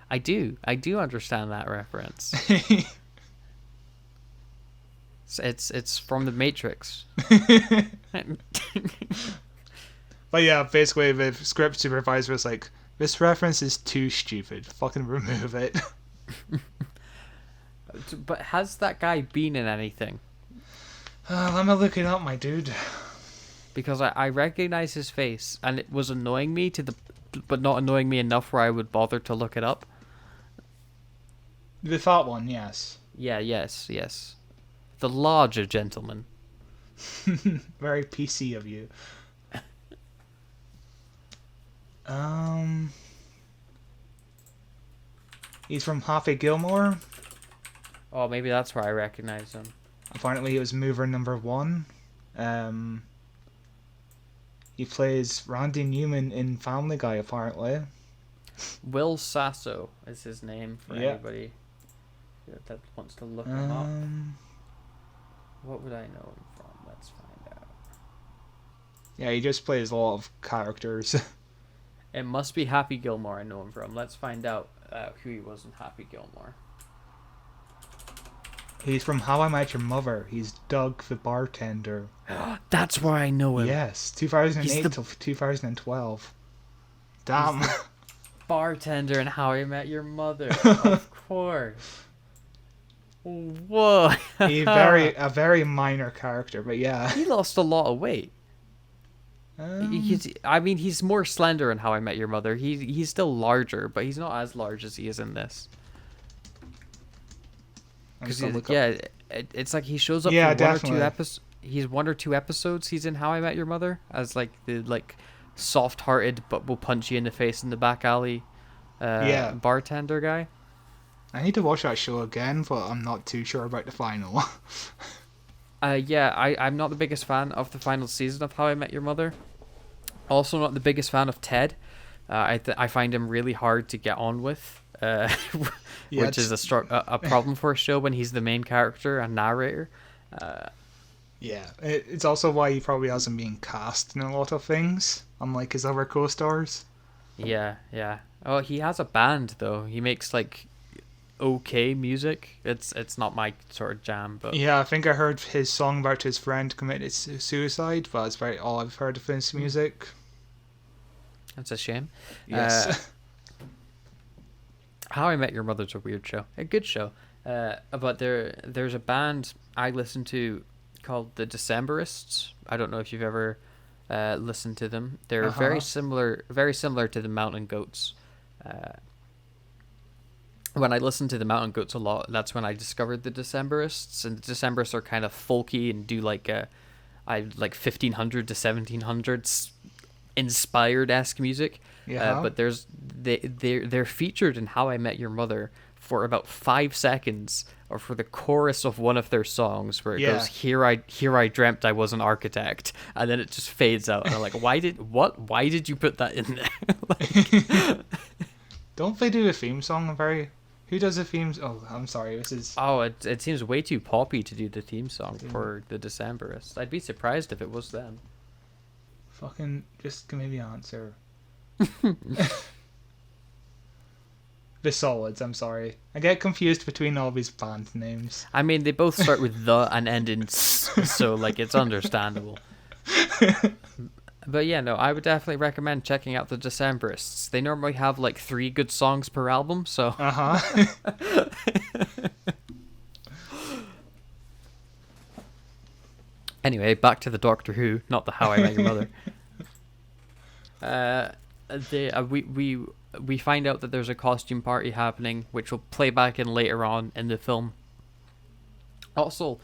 I do understand that reference. It's from The Matrix. But yeah, basically the script supervisor was like, this reference is too stupid. Fucking remove it. But has that guy been in anything? Let me look it up, my dude. Because I recognize his face, and it was annoying me but not annoying me enough where I would bother to look it up. The thought one, yes. Yeah, yes. The larger gentleman. Very PC of you. He's from Happy Gilmore. Oh, maybe that's where I recognize him. Apparently, he was mover number 1. He plays Randy Newman in Family Guy, apparently. Will Sasso is his name for anybody that wants to look him up. What would I know him from? Let's find out. Yeah, he just plays a lot of characters. It must be Happy Gilmore I know him from. Let's find out who he was in Happy Gilmore. He's from How I Met Your Mother. He's Doug the bartender. That's where I know him. Yes, 2008 till 2012. Damn. Bartender in How I Met Your Mother. Of course. Whoa. A very minor character, but yeah. He lost a lot of weight. He's more slender in How I Met Your Mother. He's still larger, but he's not as large as he is in this. Because it's like he shows up for one or two episodes. He's 1 or 2 episodes. He's in How I Met Your Mother as like the soft-hearted but will punch you in the face in the back alley bartender guy. I need to watch that show again, but I'm not too sure about the final. I'm not the biggest fan of the final season of How I Met Your Mother. Also not the biggest fan of Ted. I find him really hard to get on with. Which is a problem for a show when he's the main character and narrator. It's also why he probably hasn't been cast in a lot of things, unlike his other co-stars. Yeah. Oh, he has a band though. He makes like okay music. It's not my sort of jam, but yeah, I think I heard his song about his friend committed suicide, but that's about all I've heard of his music. That's a shame. Yes. How I Met Your Mother's a weird show. A good show. But there's a band I listen to called the Decemberists. I don't know if you've ever listened to them. They're very similar to the Mountain Goats. When I listened to the Mountain Goats a lot, that's when I discovered the Decemberists. And the Decemberists are kind of folky and do like 1500 to 1700s inspired-esque music. But they're featured in How I Met Your Mother for about 5 seconds, or for the chorus of one of thetheir songs where it goes, here I dreamt I was an architect, and then it just fades out, and I'm like, why did you put that in there? Don't they do a theme song? Who does the themes? Oh, I'm sorry. It seems way too poppy to do the theme song for the Decemberists. I'd be surprised if it was them. Fucking just give me the answer. The Solids, I'm sorry. I get confused between all these band names. I mean, they both start with the and end in s, so like it's understandable. But yeah, no, I would definitely recommend checking out the Decemberists. They normally have like 3 good songs per album, so. Anyway, back to the Doctor Who, not the How I Met Your Mother. We find out that there's a costume party happening, which will play back in later on in the film. Also,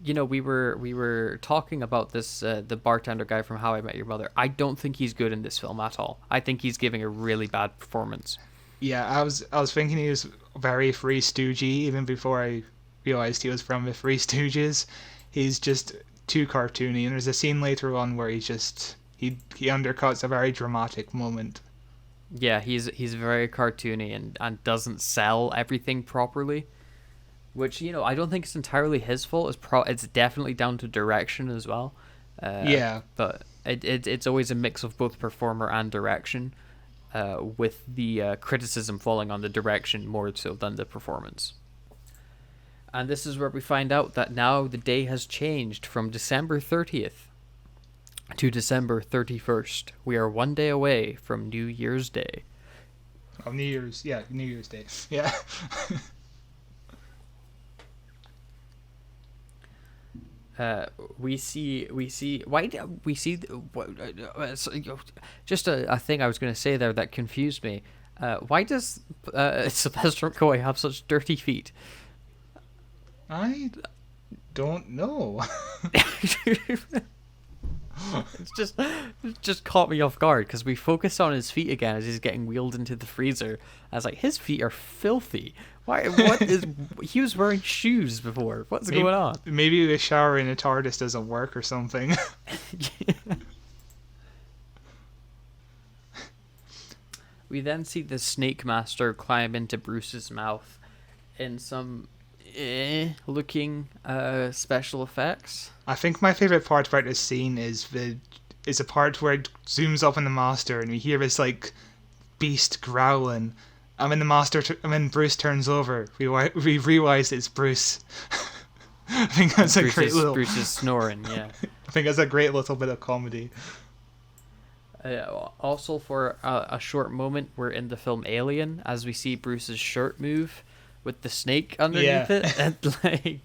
we were talking about this the bartender guy from How I Met Your Mother. I don't think he's good in this film at all. I think he's giving a really bad performance. Yeah, I was thinking he was very Three Stoogey even before I realized he was from the Three Stooges. He's just too cartoony, and there's a scene later on where he undercuts a very dramatic moment. Yeah, he's very cartoony and doesn't sell everything properly, which I don't think it's entirely his fault. It's definitely down to direction as well. But it's always a mix of both performer and direction, with the criticism falling on the direction more so than the performance. And this is where we find out that now the day has changed from December 30th to December 31st. We are 1 day away from New Year's Day. Oh, New Year's Day. Yeah. we see why do we see just a thing I was going to say there that confused me. Why does Sylvester McCoy have such dirty feet? I don't know. It just caught me off guard because we focus on his feet again as he's getting wheeled into the freezer. I was like, his feet are filthy. Why? What is? He was wearing shoes before. What's going on? Maybe the shower in a TARDIS doesn't work or something. We then see the Snake Master climb into Bruce's mouth in some looking special effects. I think my favorite part about this scene is a part where it zooms up on the Master and we hear this like beast growling. And when Bruce turns over, we realize it's Bruce. I think that's Bruce is snoring. Yeah. I think that's a great little bit of comedy. Also, for a short moment, we're in the film Alien as we see Bruce's shirt move with the snake underneath it, and like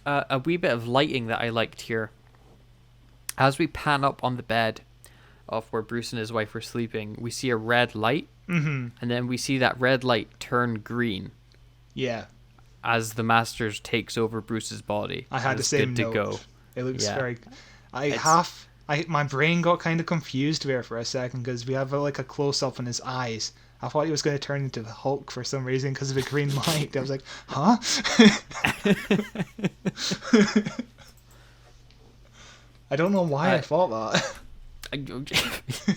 a wee bit of lighting that I liked here. As we pan up on the bed of where Bruce and his wife were sleeping, we see a red light, and then we see that red light turn green. Yeah. As the Masters takes over Bruce's body. I had the same note. Go. It looks very. My brain got kind of confused there for a second because we have like a close up on his eyes. I thought he was going to turn into the Hulk for some reason because of the green light. I was like, huh? I don't know why I thought that.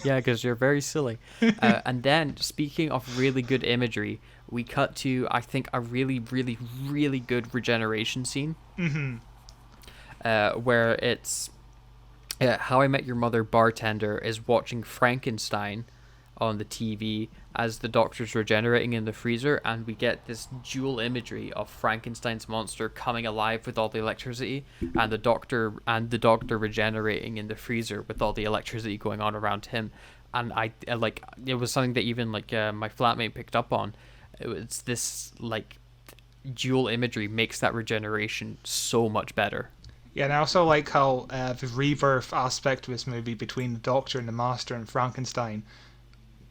Yeah, because you're very silly. And then, speaking of really good imagery, we cut to, I think, a really, really, really good regeneration scene. Where it's How I Met Your Mother bartender is watching Frankenstein on the TV as the Doctor's regenerating in the freezer, and we get this dual imagery of Frankenstein's monster coming alive with all the electricity, and the Doctor regenerating in the freezer with all the electricity going on around him. And I like, it was something that even like my flatmate picked up on. It was this like dual imagery makes that regeneration so much better. Yeah, and I also like how the rebirth aspect of this movie between the Doctor and the Master and Frankenstein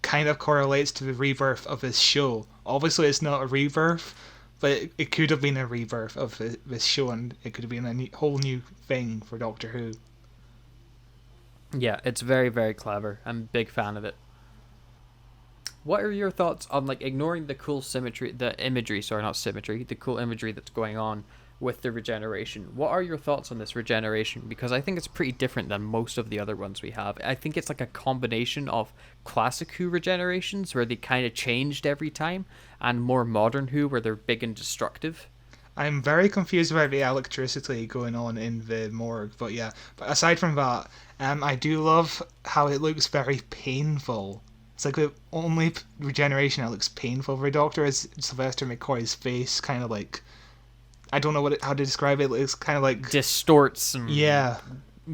kind of correlates to the rebirth of this show. Obviously, it's not a rebirth, but it could have been a rebirth of this show, and it could have been a whole new thing for Doctor Who. Yeah, it's very, very clever. I'm a big fan of it. What are your thoughts on, like, ignoring the cool the cool imagery that's going on with the regeneration? What are your thoughts on this regeneration? Because I think it's pretty different than most of the other ones we have. I think it's like a combination of classic Who regenerations where they kind of changed every time, and more modern Who where they're big and destructive. I'm very confused about the electricity going on in the morgue, but yeah. But aside from that, I do love how it looks very painful. It's like the only regeneration that looks painful for a Doctor is Sylvester McCoy's face, kind of like, I don't know how to describe it. It's kind of like distorts and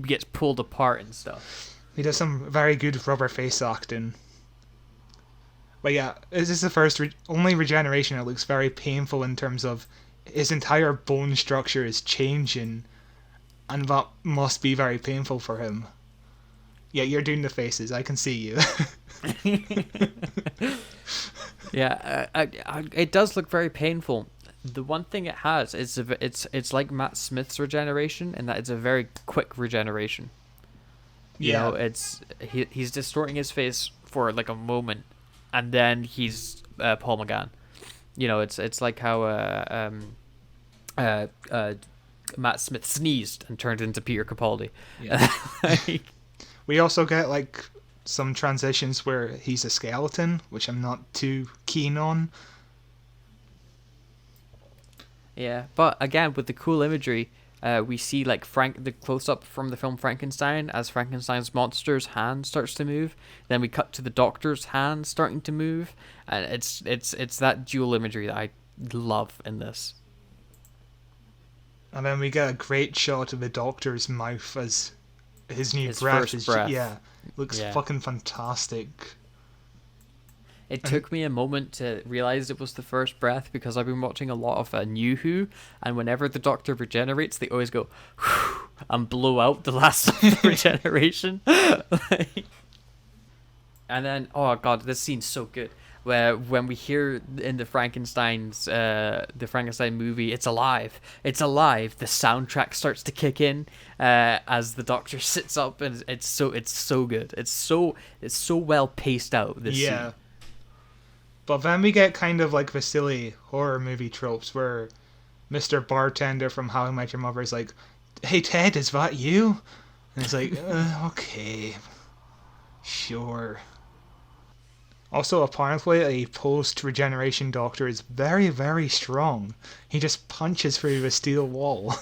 gets pulled apart and stuff. He does some very good rubber face acting. But yeah, this is the first only regeneration that looks very painful in terms of his entire bone structure is changing, and that must be very painful for him. Yeah, you're doing the faces. I can see you. Yeah, it does look very painful. The one thing it has is it's like Matt Smith's regeneration, in that it's a very quick regeneration. You know, he's distorting his face for like a moment, and then he's Paul McGann. You know, it's like how Matt Smith sneezed and turned into Peter Capaldi. Yeah. We also get like some transitions where he's a skeleton, which I'm not too keen on. Yeah, but again, with the cool imagery, we see like the close-up from the film Frankenstein as Frankenstein's monster's hand starts to move. Then we cut to the Doctor's hand starting to move, and it's that dual imagery that I love in this. And then we get a great shot of the Doctor's mouth as his breath. Looks fucking fantastic. It took me a moment to realize it was the first breath because I've been watching a lot of New Who, and whenever the Doctor regenerates, they always go and blow out the last of the regeneration. And then, oh god, this scene's so good. Where when we hear in the Frankenstein movie, it's alive, the soundtrack starts to kick in as the Doctor sits up, and it's so good. It's so well paced out. This scene. But then we get kind of like the silly horror movie tropes where Mr. Bartender from How I Met Your Mother is like, "Hey Ted, is that you?" And it's like, okay, sure. Also, apparently, a post-regeneration Doctor is very, very strong. He just punches through the steel wall.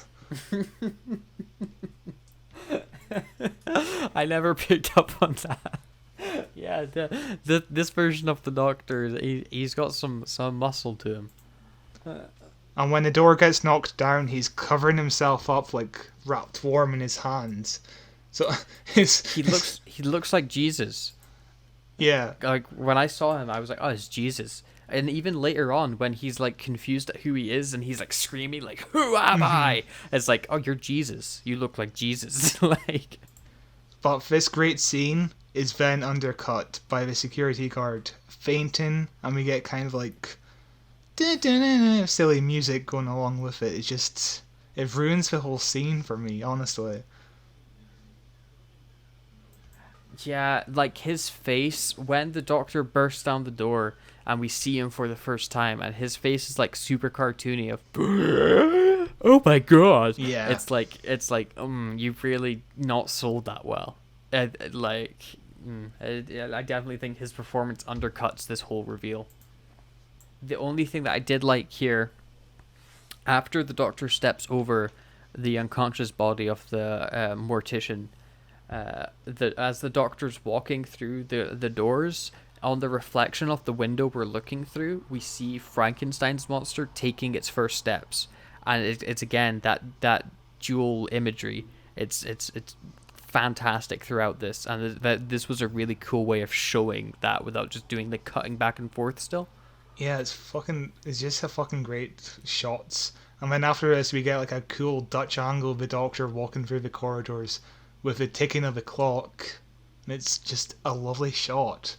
I never picked up on that. Yeah, this version of the Doctor, he's got some muscle to him. And when the door gets knocked down, he's covering himself up like wrapped warm in his hands. So he looks like Jesus. Yeah. Like when I saw him, I was like, "Oh, it's Jesus." And even later on, when he's like confused at who he is, and he's like screaming, like, "Who am I?" It's like, "Oh, you're Jesus. You look like Jesus." Like. But this great scene is then undercut by the security guard fainting, and we get kind of like silly music going along with it. It ruins the whole scene for me, honestly. Yeah, like his face when the Doctor bursts down the door and we see him for the first time, and his face is like super cartoony of oh my god. Yeah. It's like you've really not sold that well. I definitely think his performance undercuts this whole reveal. The only thing that I did like here, after the Doctor steps over the unconscious body of the mortician, as the Doctor's walking through the doors, on the reflection of the window we're looking through, we see Frankenstein's monster taking its first steps, and it's again that dual imagery. It's fantastic throughout this, and this was a really cool way of showing that without just doing the cutting back and forth still. Yeah, it's just a fucking great shots. And then after this, we get like a cool Dutch angle of the Doctor walking through the corridors with the ticking of the clock, and it's just a lovely shot.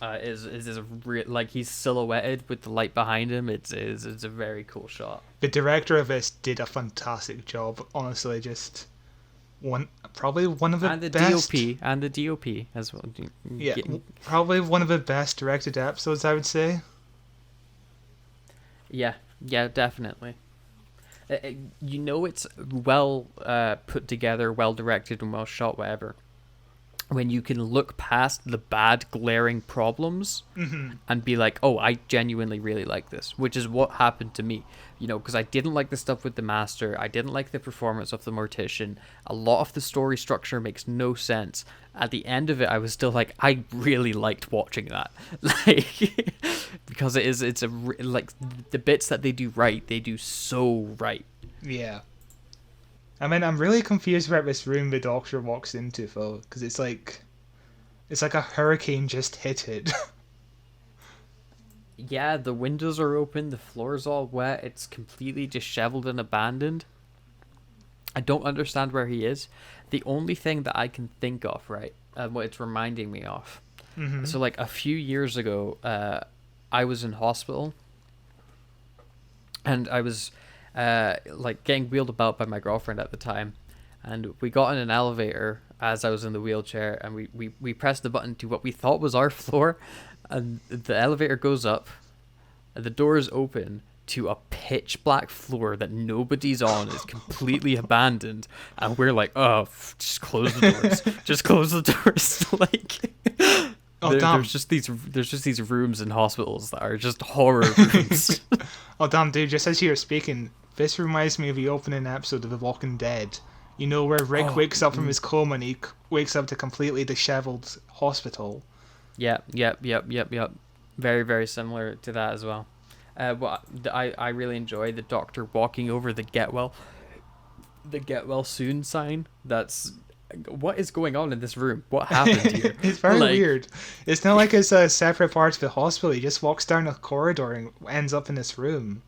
Like he's silhouetted with the light behind him. It's a very cool shot. The director of this did a fantastic job. Honestly, probably one of the best. And the DOP as well. Yeah, probably one of the best directed episodes, I would say. Yeah, definitely. It's well put together, well directed, and well shot, whatever, when you can look past the bad glaring problems and be like, oh, I genuinely really like this, which is what happened to me, because I didn't like the stuff with the Master, I didn't like the performance of the Mortician, a lot of the story structure makes no sense. At the end of it, I was still like, I really liked watching that, like, because the bits that they do right, they do so right. Yeah. I mean, I'm really confused about this room the Doctor walks into, though, because it's like a hurricane just hit it. Yeah, the windows are open, the floor's all wet, it's completely disheveled and abandoned. I don't understand where he is. The only thing that I can think of, right, what it's reminding me of. So, like, a few years ago, I was in hospital, and I was getting wheeled about by my girlfriend at the time, and we got in an elevator as I was in the wheelchair, and we pressed the button to what we thought was our floor, and the elevator goes up, and the doors open to a pitch black floor that nobody's on, is completely abandoned, and we're like, oh, just close the doors, just close the doors. Like, there's just these rooms in hospitals that are just horror rooms. Oh damn, dude! Just as you were speaking, this reminds me of the opening episode of The Walking Dead. Where Rick wakes up from his coma and he wakes up to a completely disheveled hospital. Yep. Very, very similar to that as well. I really enjoy the Doctor walking over the get well soon sign. That's what is going on in this room? What happened here? It's very Like, weird. It's not like it's a separate part of the hospital. He just walks down a corridor and ends up in this room.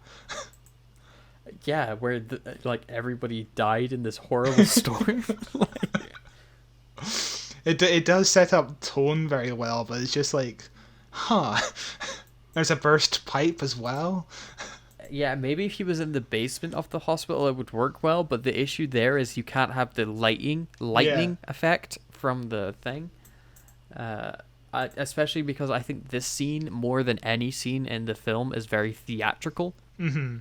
Yeah, where like everybody died in this horrible storm. Like, It does set up tone very well, but it's just like, huh. There's a burst pipe as well. yeah, maybe if he was in the basement of the hospital, it would work well. But the issue there is you can't have the lightning effect from the thing. Especially because I think this scene, more than any scene in the film, is very theatrical. Mm-hmm.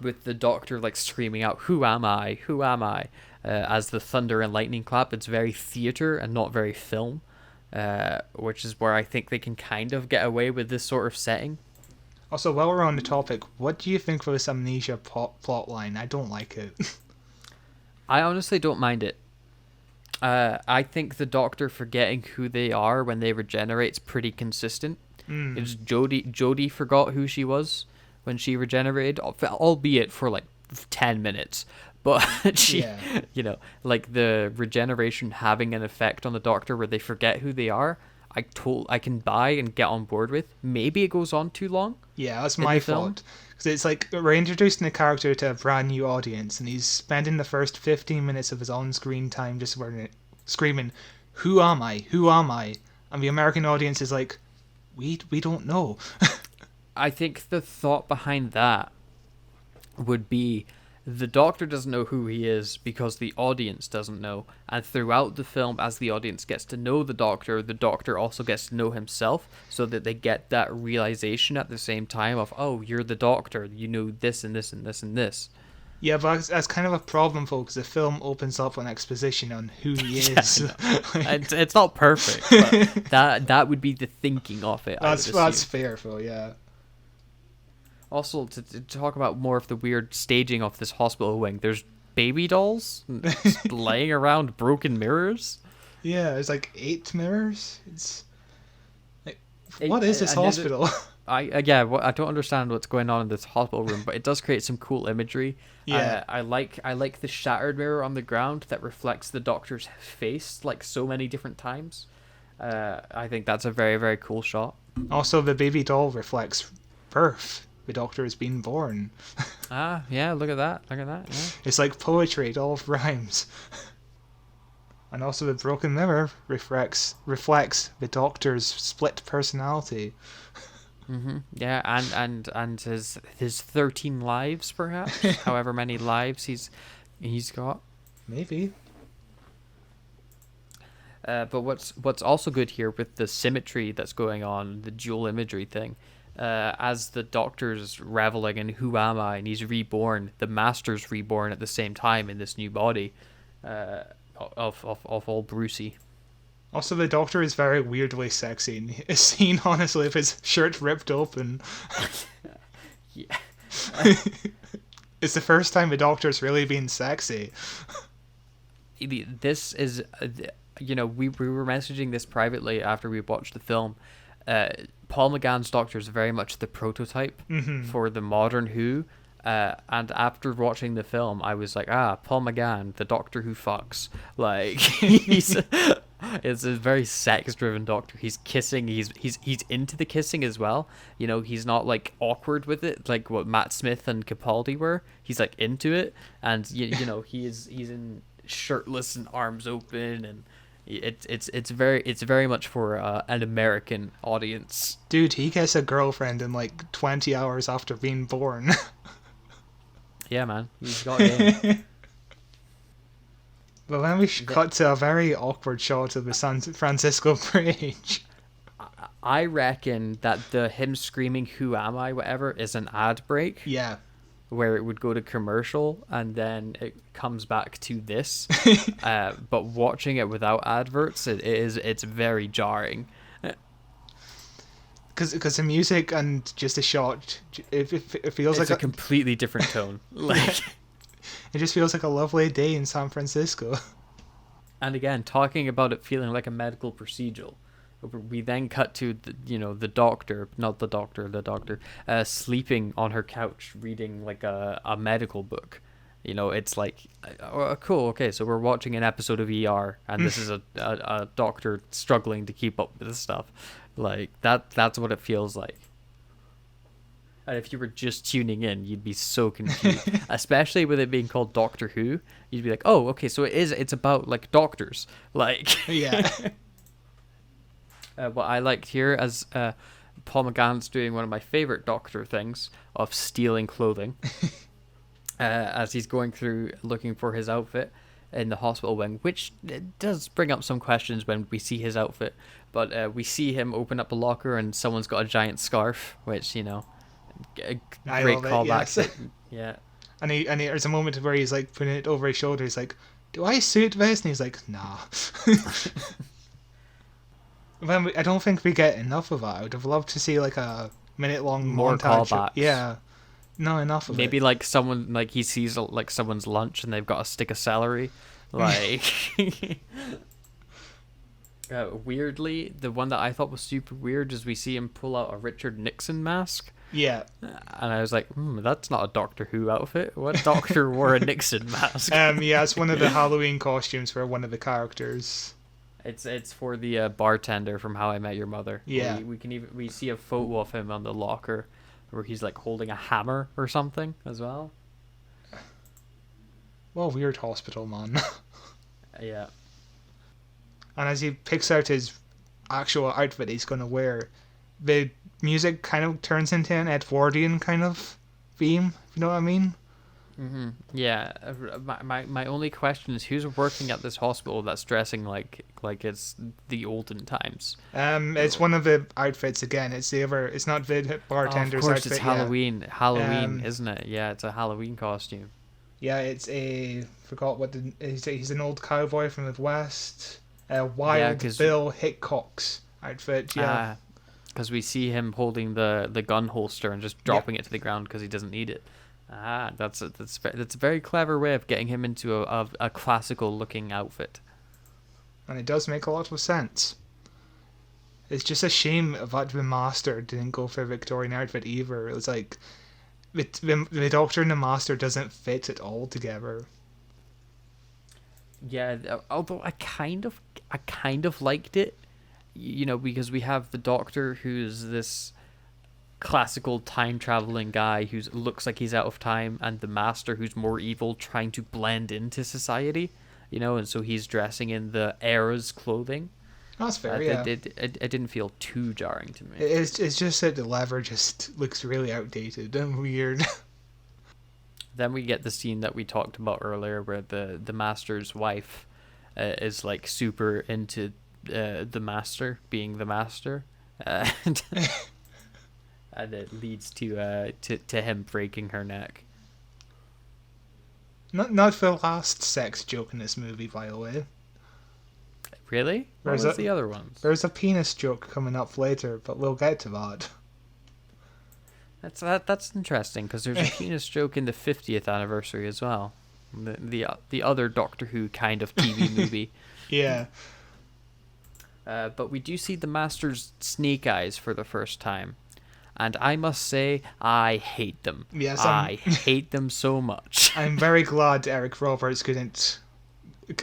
With the doctor like screaming out, "Who am I? Who am I?" As the thunder and lightning clap. It's very theater and not very film, which is where I think they can kind of get away with this sort of setting. Also, while we're on the topic, what do you think of this amnesia plot line? I don't like it. I honestly don't mind it. I think the doctor forgetting who they are when they regenerate's pretty consistent. It's Jodie forgot who she was when she regenerated, albeit for like 10 minutes. But she, like the regeneration having an effect on the doctor where they forget who they are, I can buy and get on board with. Maybe it goes on too long. Yeah, that's my fault. Because it's like we're introducing the character to a brand new audience, and he's spending the first 15 minutes of his on-screen time just screaming, "Who am I? Who am I?" And the American audience is like, we don't know. I think the thought behind that would be the doctor doesn't know who he is because the audience doesn't know. And throughout the film, as the audience gets to know the doctor also gets to know himself, so that they get that realization at the same time of, oh, you're the doctor, you know this and this and this and this. Yeah, but that's kind of a problem, folks. The film opens up on exposition on who he is. It's not perfect, but that would be the thinking of it. That's fair, Phil, yeah. Also, to talk about more of the weird staging of this hospital wing, there's baby dolls laying around broken mirrors. Yeah, there's like 8 mirrors. It's like, what is this hospital? I don't understand what's going on in this hospital room, but it does create some cool imagery. Yeah, I like the shattered mirror on the ground that reflects the doctor's face like so many different times. I think that's a very, very cool shot. Also, the baby doll reflects birth. The doctor has been born. Yeah, look at that. Yeah. It's like poetry, it all rhymes. And also the broken mirror reflects the doctor's split personality. Mm-hmm. Yeah, and his 13 lives, perhaps, however many lives he's got. Maybe. But what's also good here with the symmetry that's going on, the dual imagery thing, as the doctor's reveling in who am I, and he's reborn, the master's reborn at the same time in this new body of old Brucey. Also, the doctor is very weirdly sexy. It's seen, honestly, with his shirt ripped open. Yeah. It's the first time the doctor's really been sexy. This is, we were messaging this privately after we watched the film. Paul McGann's Doctor is very much the prototype for the modern Who. And after watching the film, I was like, Paul McGann, the Doctor who fucks. Like, it's a very sex-driven Doctor. He's kissing. He's into the kissing as well. You know, he's not like awkward with it, like what Matt Smith and Capaldi were. He's like into it, and you know, he's in shirtless and arms open, and it's very much for an American audience. Dude, he gets a girlfriend in like 20 hours after being born. Yeah, man, he's got game. But then we cut to a very awkward shot of the San Francisco Bridge. I reckon that him screaming "Who am I?" whatever is an ad break. Yeah. Where it would go to commercial and then it comes back to this. But watching it without adverts, it's very jarring. Because the music and just the shot, it feels it's like a completely different tone. Like, it just feels like a lovely day in San Francisco. And again, talking about it feeling like a medical procedural. We then cut to the doctor, sleeping on her couch reading like a medical book, You know, it's like, oh, cool, okay, so we're watching an episode of ER, and this is a doctor struggling to keep up with this stuff. Like, that's what it feels like. And if you were just tuning in, you'd be so confused. Especially with it being called Doctor Who. You'd be like, oh, okay, so it's about, like, doctors. Like... Yeah. What I liked here, as Paul McGann's doing one of my favorite Doctor things, of stealing clothing. As he's going through looking for his outfit in the hospital wing, which does bring up some questions when we see his outfit. But we see him open up a locker and someone's got a giant scarf, which, you know... A great callback. Yes. Yeah. And there's a moment where he's like putting it over his shoulder. He's like, "Do I suit this?" And he's like, "Nah." I don't think we get enough of that. I would have loved to see like a minute-long More montage. callbacks. Yeah, no, enough of it. Maybe like someone, like he sees like someone's lunch and they've got a stick of celery. Like, weirdly, the one that I thought was super weird is we see him pull out a Richard Nixon mask. Yeah. And I was like, that's not a Doctor Who outfit. What doctor wore a Nixon mask? Yeah, it's one of the Halloween costumes for one of the characters. It's for the bartender from How I Met Your Mother. Yeah. We see a photo of him on the locker where he's like holding a hammer or something as well. Well, weird hospital, man. Yeah. And as he picks out his actual outfit he's going to wear, the music kind of turns into an Edwardian kind of theme, if you know what I mean? Mm-hmm. Yeah. My only question is who's working at this hospital that's dressing like it's the olden times? It's one of the outfits again. It's not the bartender's of course, outfit. it's Halloween. Yeah. Halloween, isn't it? Yeah, it's a Halloween costume. Yeah, it's forgot what he's an old cowboy from the West. Wild Bill Hickok's outfit. Yeah. Because we see him holding the gun holster and just dropping it to the ground because he doesn't need it. That's a very clever way of getting him into a classical looking outfit. And it does make a lot of sense. It's just a shame that the Master didn't go for a Victorian outfit either. It was like the Doctor and the Master doesn't fit at all together. Yeah, although I kind of liked it, you know, because we have the Doctor who's this classical time traveling guy who looks like he's out of time, and the Master who's more evil, trying to blend into society, you know, and so he's dressing in the era's clothing. That's fair. Yeah. It didn't feel too jarring to me. It's just that the lever just looks really outdated and weird. Then we get the scene that we talked about earlier where the Master's wife is like super into the Master being the Master, and it leads to him breaking her neck. Not the last sex joke in this movie, by the way. Really? What was the other ones? There's a penis joke coming up later, but we'll get to that. That's interesting because there's a penis joke in the 50th anniversary as well. The other Doctor Who kind of TV movie. Yeah. But we do see the Master's snake eyes for the first time. And I must say, I hate them. Yes, I hate them so much. I'm very glad Eric Roberts couldn't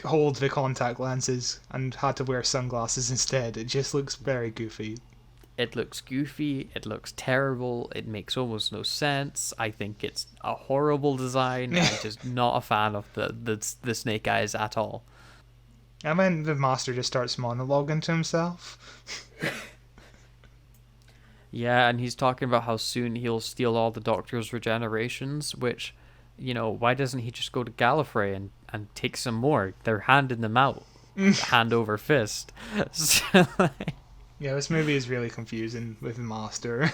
hold the contact lenses and had to wear sunglasses instead. It just looks very goofy. It looks goofy. It looks terrible. It makes almost no sense. I think it's a horrible design. I'm just not a fan of the snake eyes at all. And then the Master just starts monologuing to himself. Yeah, and he's talking about how soon he'll steal all the Doctor's regenerations, which, you know, why doesn't he just go to Gallifrey and take some more? They're handing them out, hand over fist. So, yeah, this movie is really confusing with the Master.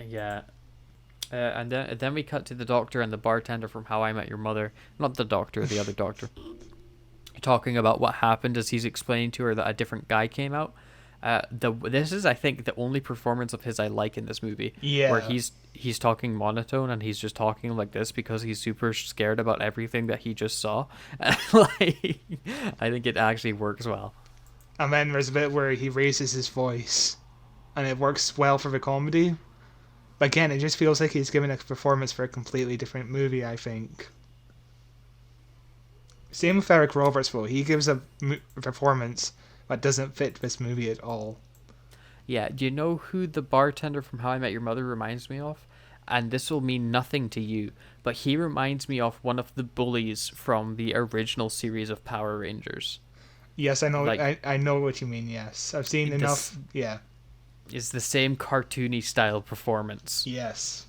Yeah. And then we cut to the Doctor and the bartender from How I Met Your Mother. Not the Doctor, the other Doctor. Talking about what happened as he's explaining to her that a different guy came out. This is, I think, the only performance of his I like in this movie. Yeah. Where he's talking monotone and he's just talking like this because he's super scared about everything that he just saw. Like, I think it actually works well. And then there's a bit where he raises his voice, and it works well for the comedy. But again, it just feels like he's giving a performance for a completely different movie, I think. Same with Eric Roberts, though. He gives a performance that doesn't fit this movie at all. Yeah, do you know who the bartender from How I Met Your Mother reminds me of? And this will mean nothing to you, but he reminds me of one of the bullies from the original series of Power Rangers. Yes, I know. Like, I know what you mean. Yes, I've seen enough. Yeah. It's the same cartoony style performance. Yes.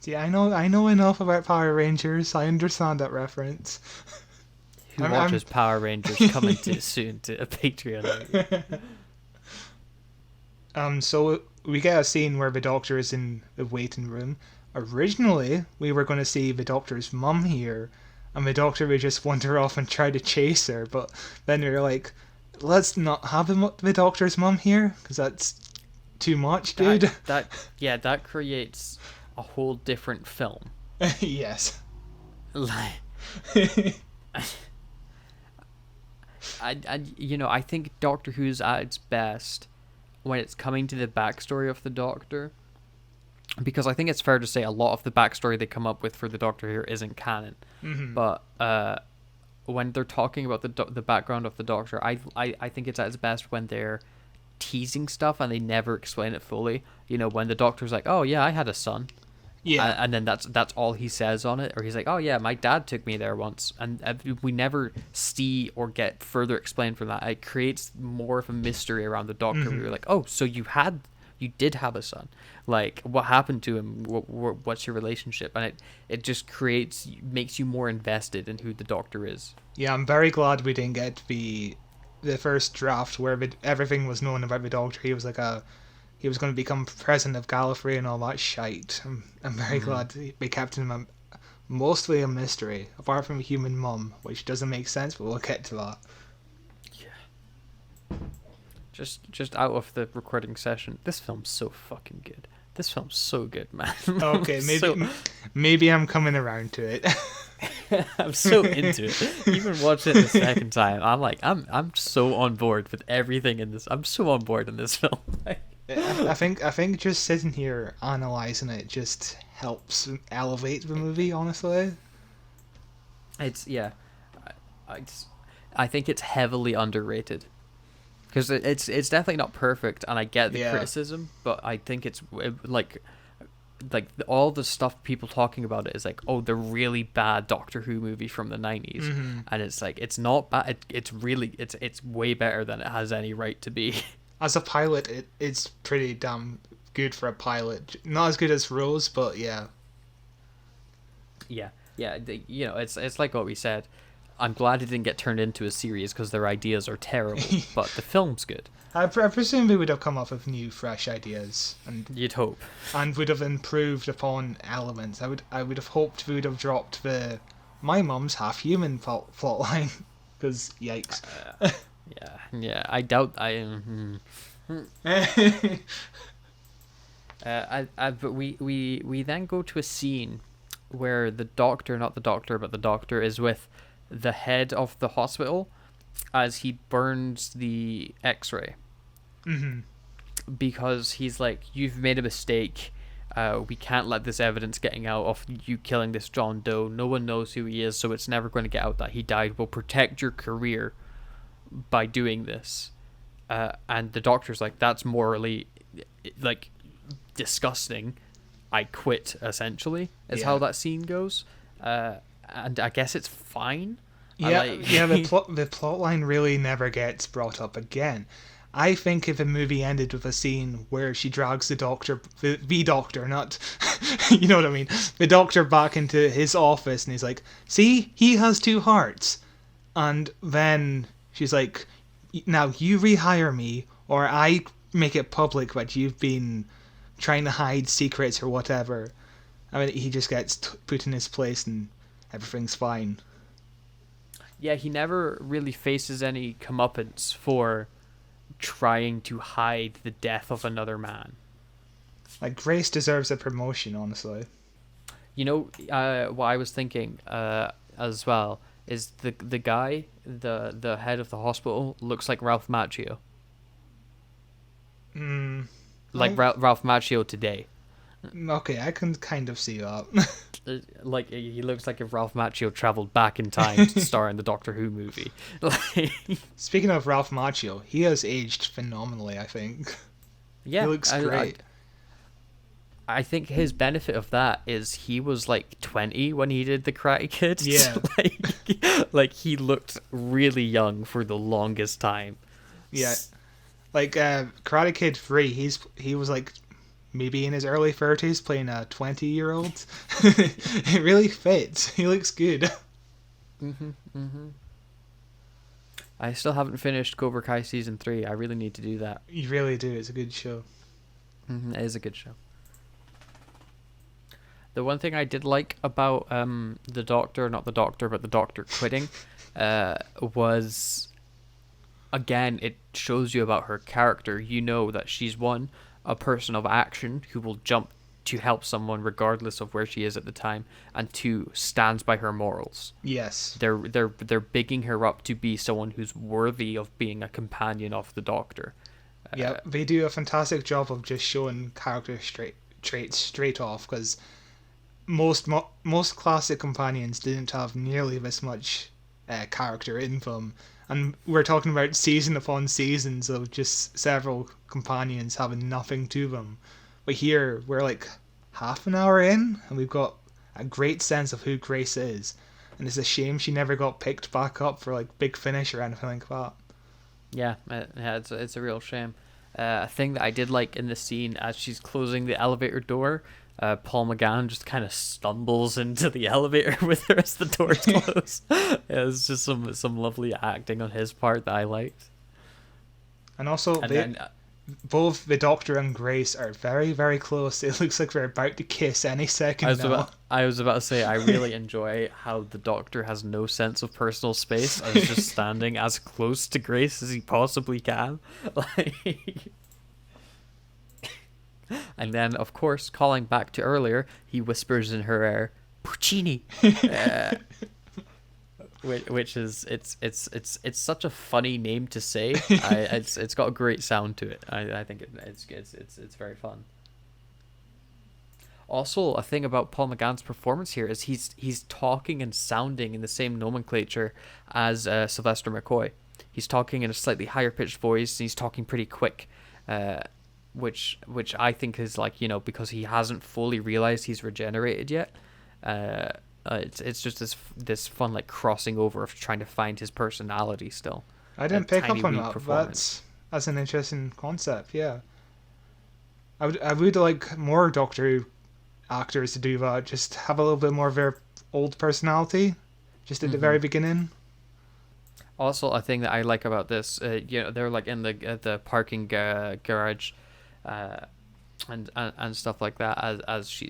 See, I know enough about Power Rangers. I understand that reference. Who watches Power Rangers coming to soon to a Patreon? So we get a scene where the Doctor is in the waiting room. Originally, we were going to see the Doctor's mum here, and the Doctor would just wander off and try to chase her. But then we were like, let's not have the Doctor's mum here, because that's too much, dude. That creates a whole different film. Yes. Like, I think Doctor Who's at its best when it's coming to the backstory of the Doctor, because I think it's fair to say a lot of the backstory they come up with for the Doctor here isn't canon. Mm-hmm. But when they're talking about the background of the Doctor, I think it's at its best when they're teasing stuff and they never explain it fully. You know, when the Doctor's like, "Oh yeah, I had a son," Yeah, and then that's all he says on it, or he's like, "Oh yeah, my dad took me there once," and we never see or get further explained from that. It creates more of a mystery around the Doctor. Mm-hmm. We were like, "Oh, so you did have a son? Like, what happened to him? What's your relationship?" And it just makes you more invested in who the Doctor is. Yeah, I'm very glad we didn't get the first draft where everything was known about the Doctor. He was he was going to become president of Gallifrey and all that shite. I'm very glad they kept him mostly a mystery, apart from a human mum, which doesn't make sense, but we'll get to that. Yeah. Just out of the recording session, this film's so fucking good. This film's so good, man. Okay, maybe I'm coming around to it. I'm so into it. Even watching it the second time, I'm like, I'm so on board with everything in this. I'm so on board in this film. I think just sitting here analyzing it just helps elevate the movie. Honestly, I think it's heavily underrated because it's definitely not perfect, and I get the criticism, but I think it's like all the stuff people talking about it is like, oh, the really bad Doctor Who movie from the 90s, and it's like, it's not bad. It's way better than it has any right to be. As a pilot, it's pretty damn good for a pilot. Not as good as Rose, but yeah. Yeah. It's like what we said. I'm glad it didn't get turned into a series because their ideas are terrible, but the film's good. I presume we would have come up with new, fresh ideas, and you'd hope, and would have improved upon elements. I would have hoped we would have dropped the my mum's half human plot line, because yikes. Yeah. I doubt but we then go to a scene where the Doctor, not the Doctor, but the Doctor is with the head of the hospital as he burns the X-ray. Mm-hmm. Because he's like, you've made a mistake. We can't let this evidence getting out of you killing this John Doe. No one knows who he is, so it's never going to get out that he died. We'll protect your career by doing this. And the Doctor's like, that's morally like disgusting. I quit, essentially, is how that scene goes. And I guess it's fine. The plot line really never gets brought up again. I think if a movie ended with a scene where she drags the Doctor, the Doctor, not, you know what I mean, the Doctor back into his office and he's like, see, he has two hearts. And then she's like, now you rehire me or I make it public that you've been trying to hide secrets or whatever. I mean, he just gets put in his place and everything's fine. Yeah, he never really faces any comeuppance for trying to hide the death of another man. Like, Grace deserves a promotion, honestly. You know, what I was thinking as well is the guy, the head of the hospital, looks like Ralph Macchio. like Ralph Macchio today. Okay, I can kind of see that. Like, he looks like if Ralph Macchio traveled back in time to star in the Doctor Who movie. Like, Speaking of Ralph Macchio, he has aged phenomenally, I think. yeah, He looks great. I think his benefit of that is he was like 20 when he did the Karate Kid. Yeah. like he looked really young for the longest time. Yeah. Like, Karate Kid 3, he was like maybe in his early 30s playing a 20-year-old. It really fits. He looks good. I still haven't finished Cobra Kai season 3. I really need to do that. You really do. It's a good show. It is a good show. The one thing I did like about the Doctor, not the Doctor, but the Doctor quitting, was, again, it shows you about her character. You know that she's a person of action who will jump to help someone regardless of where she is at the time, and two, stands by her morals. Yes. They're bigging her up to be someone who's worthy of being a companion of the Doctor. Yeah, they do a fantastic job of just showing character traits straight off, because most classic companions didn't have nearly this much character in them. And we're talking about season upon seasons of just several companions having nothing to them. But here, we're like half an hour in, and we've got a great sense of who Grace is. And it's a shame she never got picked back up for like Big Finish or anything like that. Yeah, it's a real shame. A thing that I did like in the scene, as she's closing the elevator door, Paul McGann just kind of stumbles into the elevator with the rest of the doors closed. It's just some lovely acting on his part that I liked. And also, both the Doctor and Grace are very, very close. It looks like they're about to kiss any second now. I was about to say, I really enjoy how the Doctor has no sense of personal space and is just standing as close to Grace as he possibly can. And then, of course, calling back to earlier, he whispers in her ear, "Puccini," which is it's such a funny name to say. It's got a great sound to it. I think it's very fun. Also, a thing about Paul McGann's performance here is he's talking and sounding in the same nomenclature as Sylvester McCoy. He's talking in a slightly higher pitched voice, and he's talking pretty quick. Which I think is like, because he hasn't fully realized he's regenerated yet. It's just this fun like crossing over of trying to find his personality still. I didn't pick up on that. That's an interesting concept. Yeah, I would like more Doctor Who actors to do that. Just have a little bit more of their old personality, just at the very beginning. Also, a thing that I like about this, they're like in the parking garage. And stuff like that as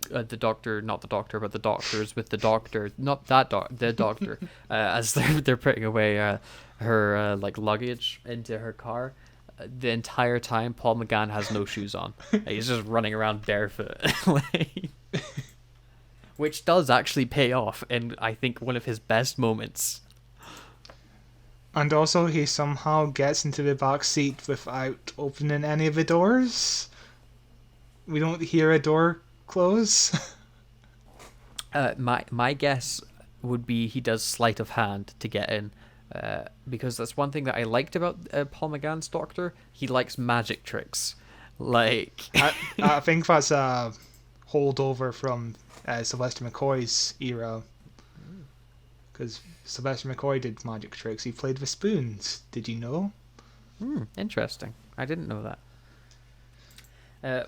the Doctor, not the Doctor, but the Doctors with the Doctor, not that the Doctor, as they're putting away her like luggage into her car. The entire time, Paul McGann has no shoes on. He's just running around barefoot, which does actually pay off, and I think one of his best moments. And also, he somehow gets into the back seat without opening any of the doors. We don't hear a door close. My guess would be he does sleight of hand to get in, because that's one thing that I liked about Paul McGann's Doctor. He likes magic tricks. Like I think that's a holdover from Sylvester McCoy's era. Because Sylvester McCoy did magic tricks. He played with spoons. Did you know? Interesting. I didn't know that.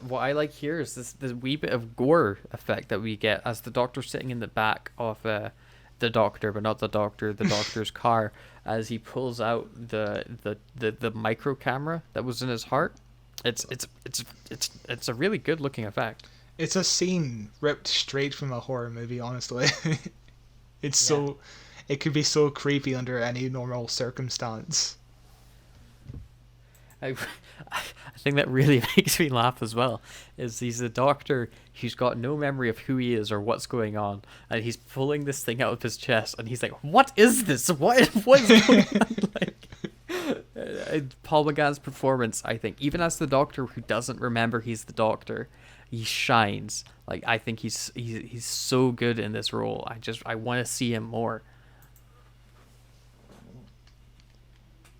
What I like here is this wee bit of gore effect that we get as the Doctor's sitting in the back of the Doctor, but not the Doctor, the Doctor's car, as he pulls out the micro camera that was in his heart. It's a really good looking effect. It's a scene ripped straight from a horror movie, honestly. It could be so creepy under any normal circumstance. I think that really makes me laugh as well. Is he's a Doctor who's got no memory of who he is or what's going on, and he's pulling this thing out of his chest, and he's like, "What is this? What is going on?" Paul McGann's performance, I think, even as the Doctor who doesn't remember he's the Doctor, he shines. Like, I think he's so good in this role. I want to see him more.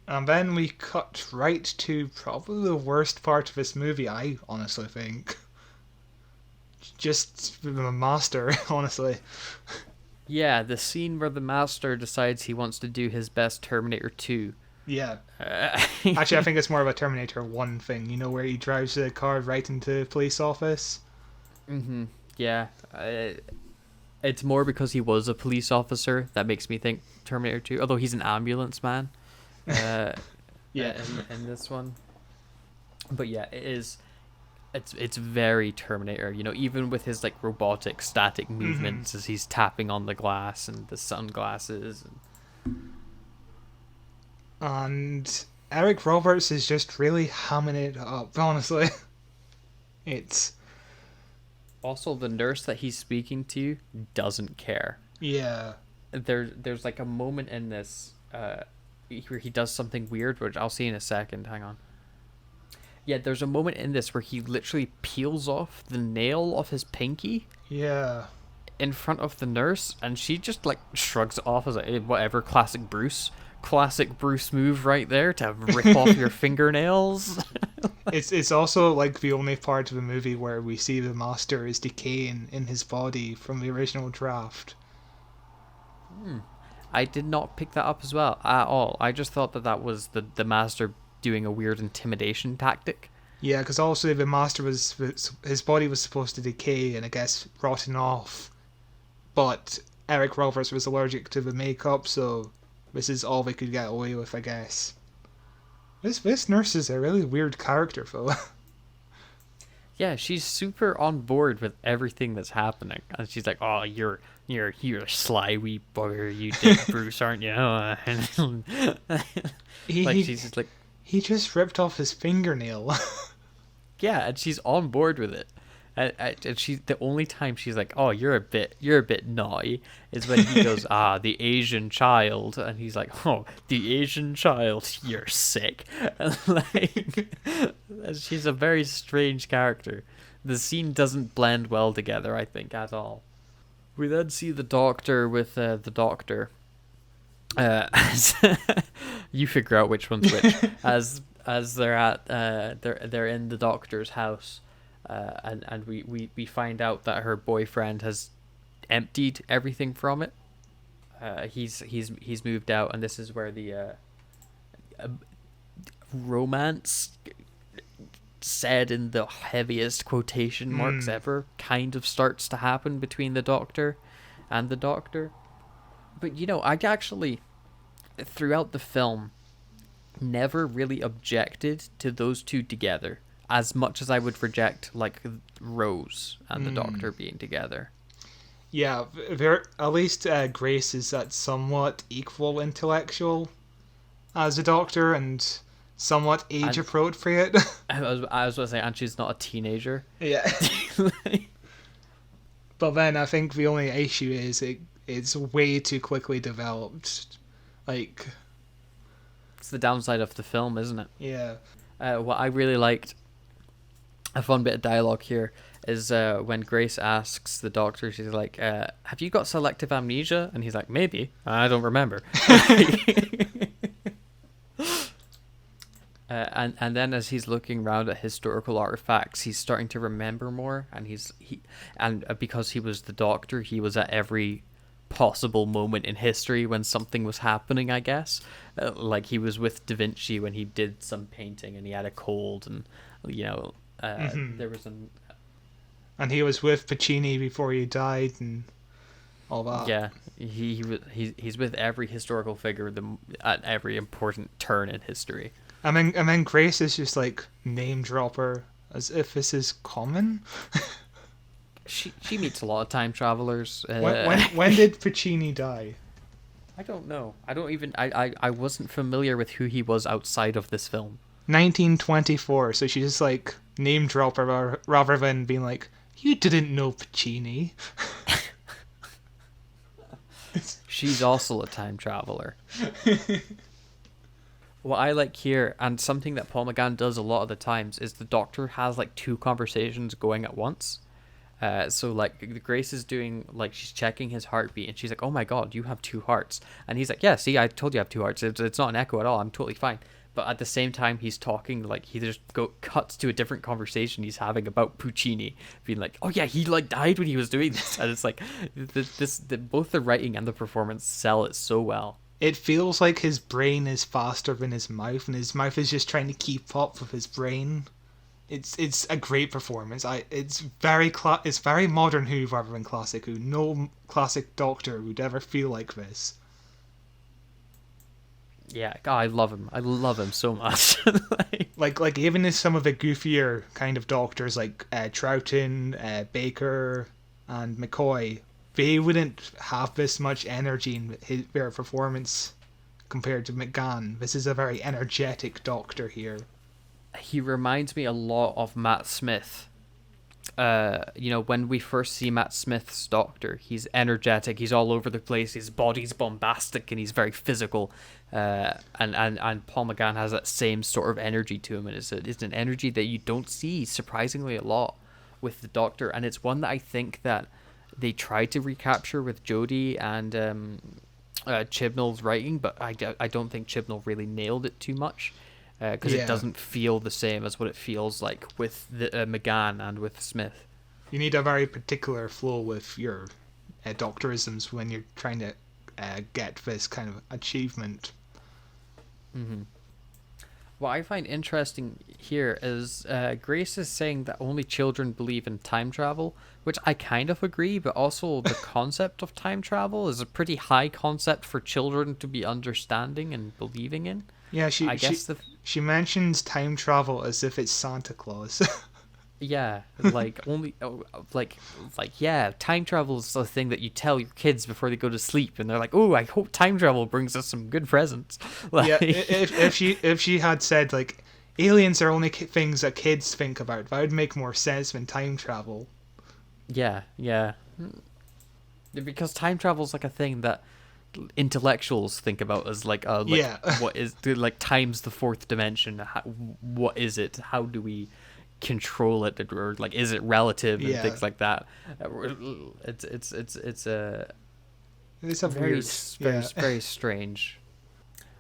And then we cut right to probably the worst part of this movie, I honestly think. Just the Master, honestly. Yeah, the scene where the Master decides he wants to do his best Terminator 2. Yeah. Actually, I think it's more of a Terminator 1 thing, you know, where he drives the car right into the police office. Mm-hmm. Yeah. It's more because he was a police officer that makes me think Terminator 2, although he's an ambulance man. Yeah, in this one, but yeah, it's very Terminator, you know, even with his like robotic static movements as he's tapping on the glass and the sunglasses and Eric Roberts is just really hamming it up, honestly. It's also the nurse that he's speaking to doesn't care. Yeah. There's like a moment in this where he does something weird, which I'll see in a second. Hang on. Yeah, there's a moment in this where he literally peels off the nail of his pinky. Yeah. In front of the nurse, and she just like shrugs it off as like, whatever, classic Bruce move right there to rip off your fingernails. It's also like the only part of the movie where we see the Master is decaying in his body from the original draft. I did not pick that up as well at all. I just thought that was the Master doing a weird intimidation tactic. Yeah, because also the Master his body was supposed to decay and I guess rotten off, but Eric Roberts was allergic to the makeup, so this is all they could get away with, I guess. This nurse is a really weird character, though. Yeah, she's super on board with everything that's happening, and she's like, "Oh, you're a sly wee bugger, you Dick Bruce, aren't you?" She's just like, he just ripped off his fingernail. yeah, and she's on board with it. And she's the only time she's like, "Oh, you're a bit naughty," is when he goes, the Asian child," and he's like, "Oh, the Asian child, you're sick." And like, she's a very strange character. The scene doesn't blend well together, I think, at all. We then see the Doctor with the Doctor. You figure out which one's which. as they're at they're in the Doctor's house. And we find out that her boyfriend has emptied everything from it. He's moved out, and this is where the romance, said in the heaviest quotation marks ever, kind of starts to happen between the Doctor and the Doctor. But you know, I actually, throughout the film, never really objected to those two together as much as I would reject like Rose and the Doctor being together. Yeah, at least Grace is at somewhat equal intellectual as a Doctor and somewhat age appropriate. I was going to say, and she's not a teenager. Yeah. But then I think the only issue is it's way too quickly developed. Like, it's the downside of the film, isn't it? Yeah. What I really liked, a fun bit of dialogue here, is when Grace asks the Doctor, she's like, "Have you got selective amnesia?" And he's like, "Maybe. I don't remember." And then as he's looking around at historical artifacts, he's starting to remember more, and because he was the Doctor, he was at every possible moment in history when something was happening, I guess. Like he was with Da Vinci when he did some painting and he had a cold, and you know, there was and he was with Puccini before he died and all that. Yeah, he's with every historical figure at every important turn in history. And then Grace is just like name dropper as if this is common. She meets a lot of time travelers. When did Puccini die? I don't know. I wasn't familiar with who he was outside of this film. 1924. So she's just like name dropper rather than being like, "You didn't know Puccini." She's also a time traveler. What I like here, and something that Paul McGann does a lot of the times, is the Doctor has like two conversations going at once. So like Grace is doing, like, she's checking his heartbeat, and she's like, "Oh my God, you have two hearts," and he's like, "Yeah, see, I told you I have two hearts. It's not an echo at all. I'm totally fine." But at the same time, he's talking, like, he just cuts to a different conversation he's having about Puccini, being like, "Oh yeah, he like died when he was doing this," and it's like, both the writing and the performance sell it so well. It feels like his brain is faster than his mouth, and his mouth is just trying to keep up with his brain. It's a great performance. It's very modern Who rather than classic Who. No classic Doctor would ever feel like this. Yeah, God, I love him. I love him so much. Like even in some of the goofier kind of Doctors, like Troughton, Baker, and McCoy, they wouldn't have this much energy in their performance compared to McGann. This is a very energetic Doctor here. He reminds me a lot of Matt Smith. When we first see Matt Smith's Doctor, he's energetic, he's all over the place, his body's bombastic, and he's very physical. And Paul McGann has that same sort of energy to him, and it's an energy that you don't see surprisingly a lot with the Doctor, and it's one that I think that they tried to recapture with Jodie and Chibnall's writing, but I don't think Chibnall really nailed it too much. Because it doesn't feel the same as what it feels like with the McGann and with Smith. You need a very particular flow with your Doctorisms when you're trying to get this kind of achievement. Mm-hmm. What I find interesting here is Grace is saying that only children believe in time travel, which I kind of agree, but also the concept of time travel is a pretty high concept for children to be understanding and believing in. Yeah, she mentions time travel as if it's Santa Claus. Yeah, like time travel is the thing that you tell your kids before they go to sleep, and they're like, "Oh, I hope time travel brings us some good presents." Like, yeah, if she had said like aliens are only things that kids think about, that would make more sense than time travel. Yeah, because time travel is like a thing that intellectuals think about as what is like time's the fourth dimension. What is it? How do we control it, or like is it relative and things like that? It's a very strange.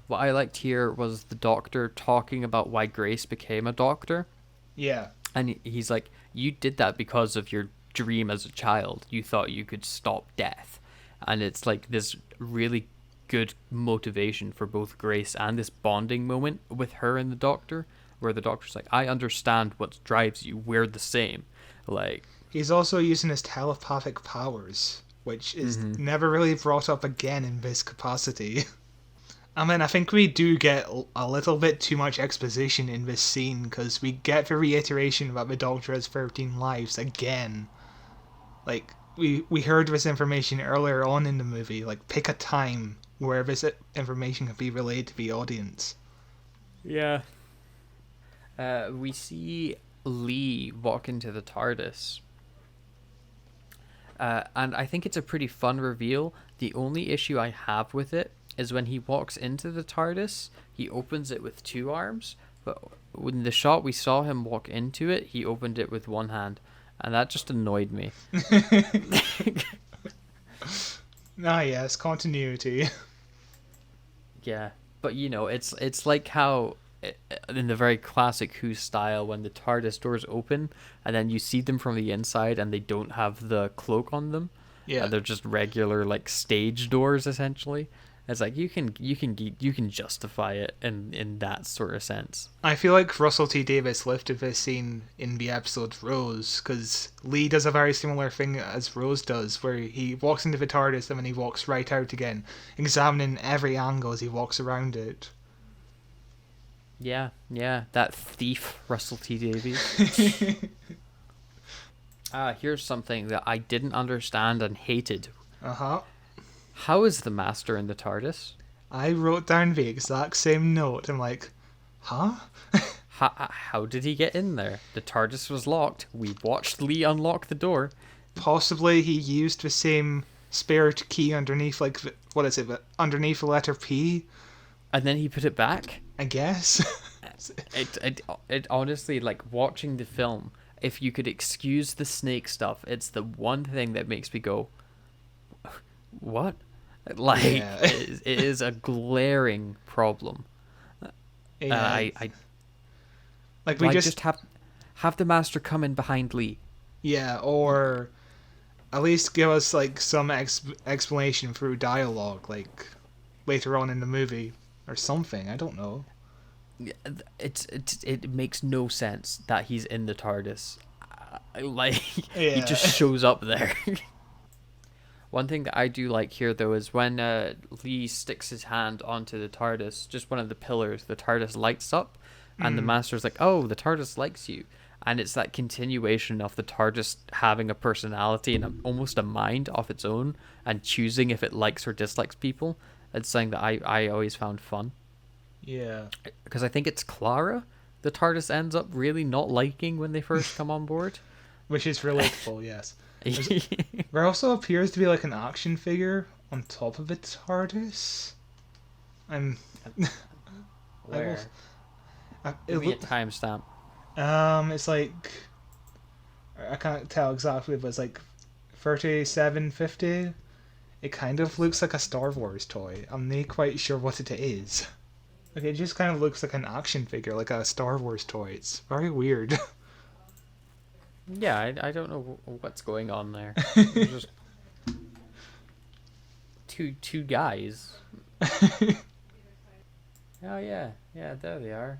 What I liked here was the Doctor talking about why Grace became a doctor. Yeah, and he's like, you did that because of your dream as a child. You thought you could stop death. And it's like this really good motivation for both Grace and this bonding moment with her and the Doctor, where the Doctor's like, I understand what drives you. We're the same. Like, he's also using his telepathic powers, which is never really brought up again in this capacity. I mean, I think we do get a little bit too much exposition in this scene, because we get the reiteration that the Doctor has 13 lives again. Like, we heard this information earlier on in the movie. Like, pick a time where this information can be relayed to the audience. Yeah. We see Lee walk into the TARDIS. And I think it's a pretty fun reveal. The only issue I have with it is when he walks into the TARDIS, he opens it with two arms. But in the shot we saw him walk into it, he opened it with one hand. And that just annoyed me. Yes, continuity. Yeah, but it's like how in the very classic Who style, when the TARDIS doors open and then you see them from the inside and they don't have the cloak on them. Yeah, they're just regular like stage doors essentially. It's like you can justify it in that sort of sense. I feel like Russell T Davies lifted this scene in the episode Rose, because Lee does a very similar thing as Rose does, where he walks into the TARDIS and then he walks right out again, examining every angle as he walks around it. Yeah, that thief Russell T Davies. Here's something that I didn't understand and hated. How is the Master in the TARDIS? I wrote down the exact same note. I'm like, huh? How did he get in there? The TARDIS was locked. We watched Lee unlock the door. Possibly he used the same spare key underneath, underneath the letter P. And then he put it back? I guess. It honestly, like, watching the film, if you could excuse the snake stuff, it's the one thing that makes me go, what? Like, Yeah. it is a glaring problem. Yeah. I Like we like just just have the master come in behind Lee. yeah, or at least give us like some explanation through dialogue, like later on in the movie or something. I don't know. It makes no sense that he's in the TARDIS. Like, he Yeah. just shows up there. One thing that I do like here, though, is when Lee sticks his hand onto the TARDIS, just one of the pillars, the TARDIS lights up, and the Master's like, "Oh, the TARDIS likes you," and it's that continuation of the TARDIS having a personality and almost a mind of its own, and choosing if it likes or dislikes people. It's something that I always found fun. Yeah. Because I think it's Clara the TARDIS ends up really not liking when they first come on board. Which is relatable, yes. There also appears to be like an action figure on top of its TARDIS. I'm. Where? Give me a timestamp. It's like I can't tell exactly, but it's like 3750. It kind of looks like a Star Wars toy. I'm not quite sure what it is. Like it just kind of looks like an action figure, like a Star Wars toy. It's very weird. Yeah, I don't know what's going on there. It's just two guys. Oh yeah, there they are.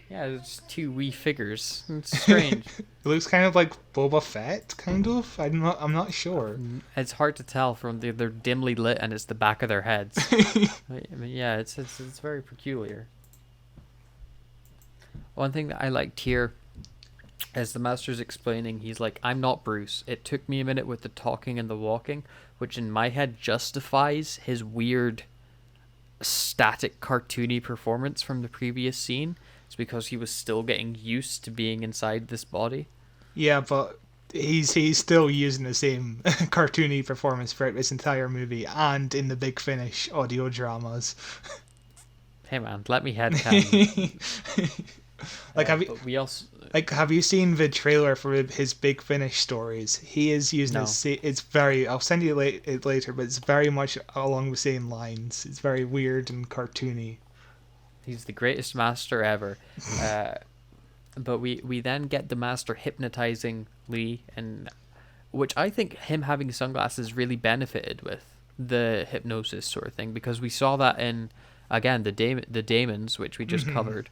Yeah, it's two wee figures. It's strange. It looks kind of like Boba Fett, kind of. I'm not sure. It's hard to tell from they're dimly lit and it's the back of their heads. I mean, yeah, it's very peculiar. One thing that I liked here, as the Master's explaining, he's like, "I'm not Bruce. It took me a minute with the talking and the walking," which in my head justifies his weird, static, cartoony performance from the previous scene. It's because he was still getting used to being inside this body. Yeah, but he's still using the same cartoony performance throughout this entire movie and in the Big Finish audio dramas. Hey man, let me headcanon. Like have you seen the trailer for his Big Finish stories? He is using it's very. I'll send you it later, but it's very much along the same lines. It's very weird and cartoony. He's the greatest master ever. But we then get the Master hypnotizing Lee, and which I think him having sunglasses really benefited with the hypnosis sort of thing, because we saw that in, again, the Daemons, which we just covered,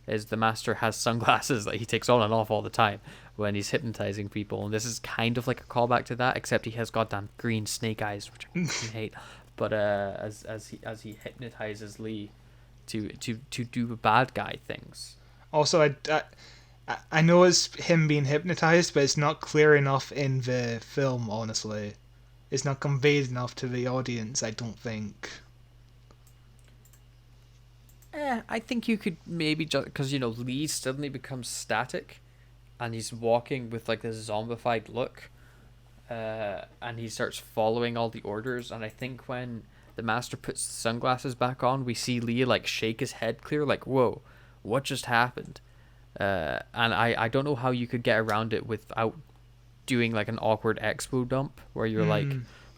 is the Master has sunglasses that he takes on and off all the time when he's hypnotizing people, and this is kind of like a callback to that, except he has goddamn green snake eyes, which I fucking hate. But as he hypnotizes Lee to do bad guy things. Also, I know it's him being hypnotized, but it's not clear enough in the film, honestly. It's not conveyed enough to the audience, I don't think. I think you could maybe just... Because, Lee suddenly becomes static, and he's walking with, like, this zombified look, and he starts following all the orders, and I think when the Master puts the sunglasses back on, we see Lee, like, shake his head clear, like, whoa, what just happened? And I don't know how you could get around it without doing, like, an awkward expo dump, where you're like,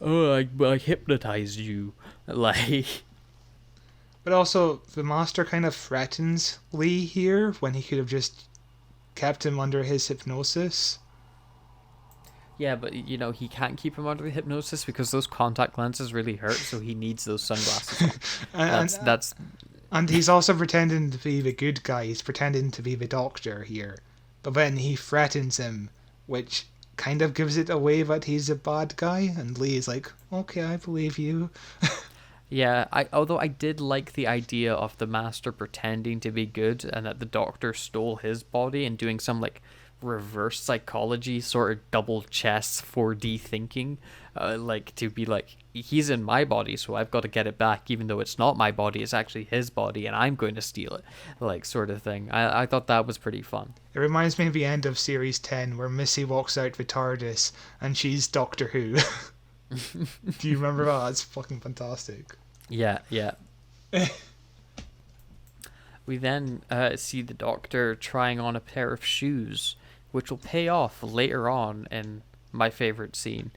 oh, I hypnotized you. Like... But also, the Master kind of threatens Lee here, when he could have just kept him under his hypnosis. Yeah, but, he can't keep him under the hypnosis because those contact lenses really hurt, so he needs those sunglasses on. And he's also pretending to be the good guy. He's pretending to be the Doctor here. But then he threatens him, which kind of gives it away that he's a bad guy. And Lee is like, okay, I believe you. Yeah, although I did like the idea of the Master pretending to be good and that the Doctor stole his body and doing some, like, reverse psychology sort of double chess 4D thinking, like, to be like, he's in my body, so I've got to get it back, even though it's not my body, it's actually his body, and I'm going to steal it, like, sort of thing. I thought that was pretty fun. It reminds me of the end of Series 10, where Missy walks out with TARDIS, and she's Doctor Who. Do you remember that? It's fucking fantastic. Yeah. We then see the Doctor trying on a pair of shoes, which will pay off later on in my favorite scene.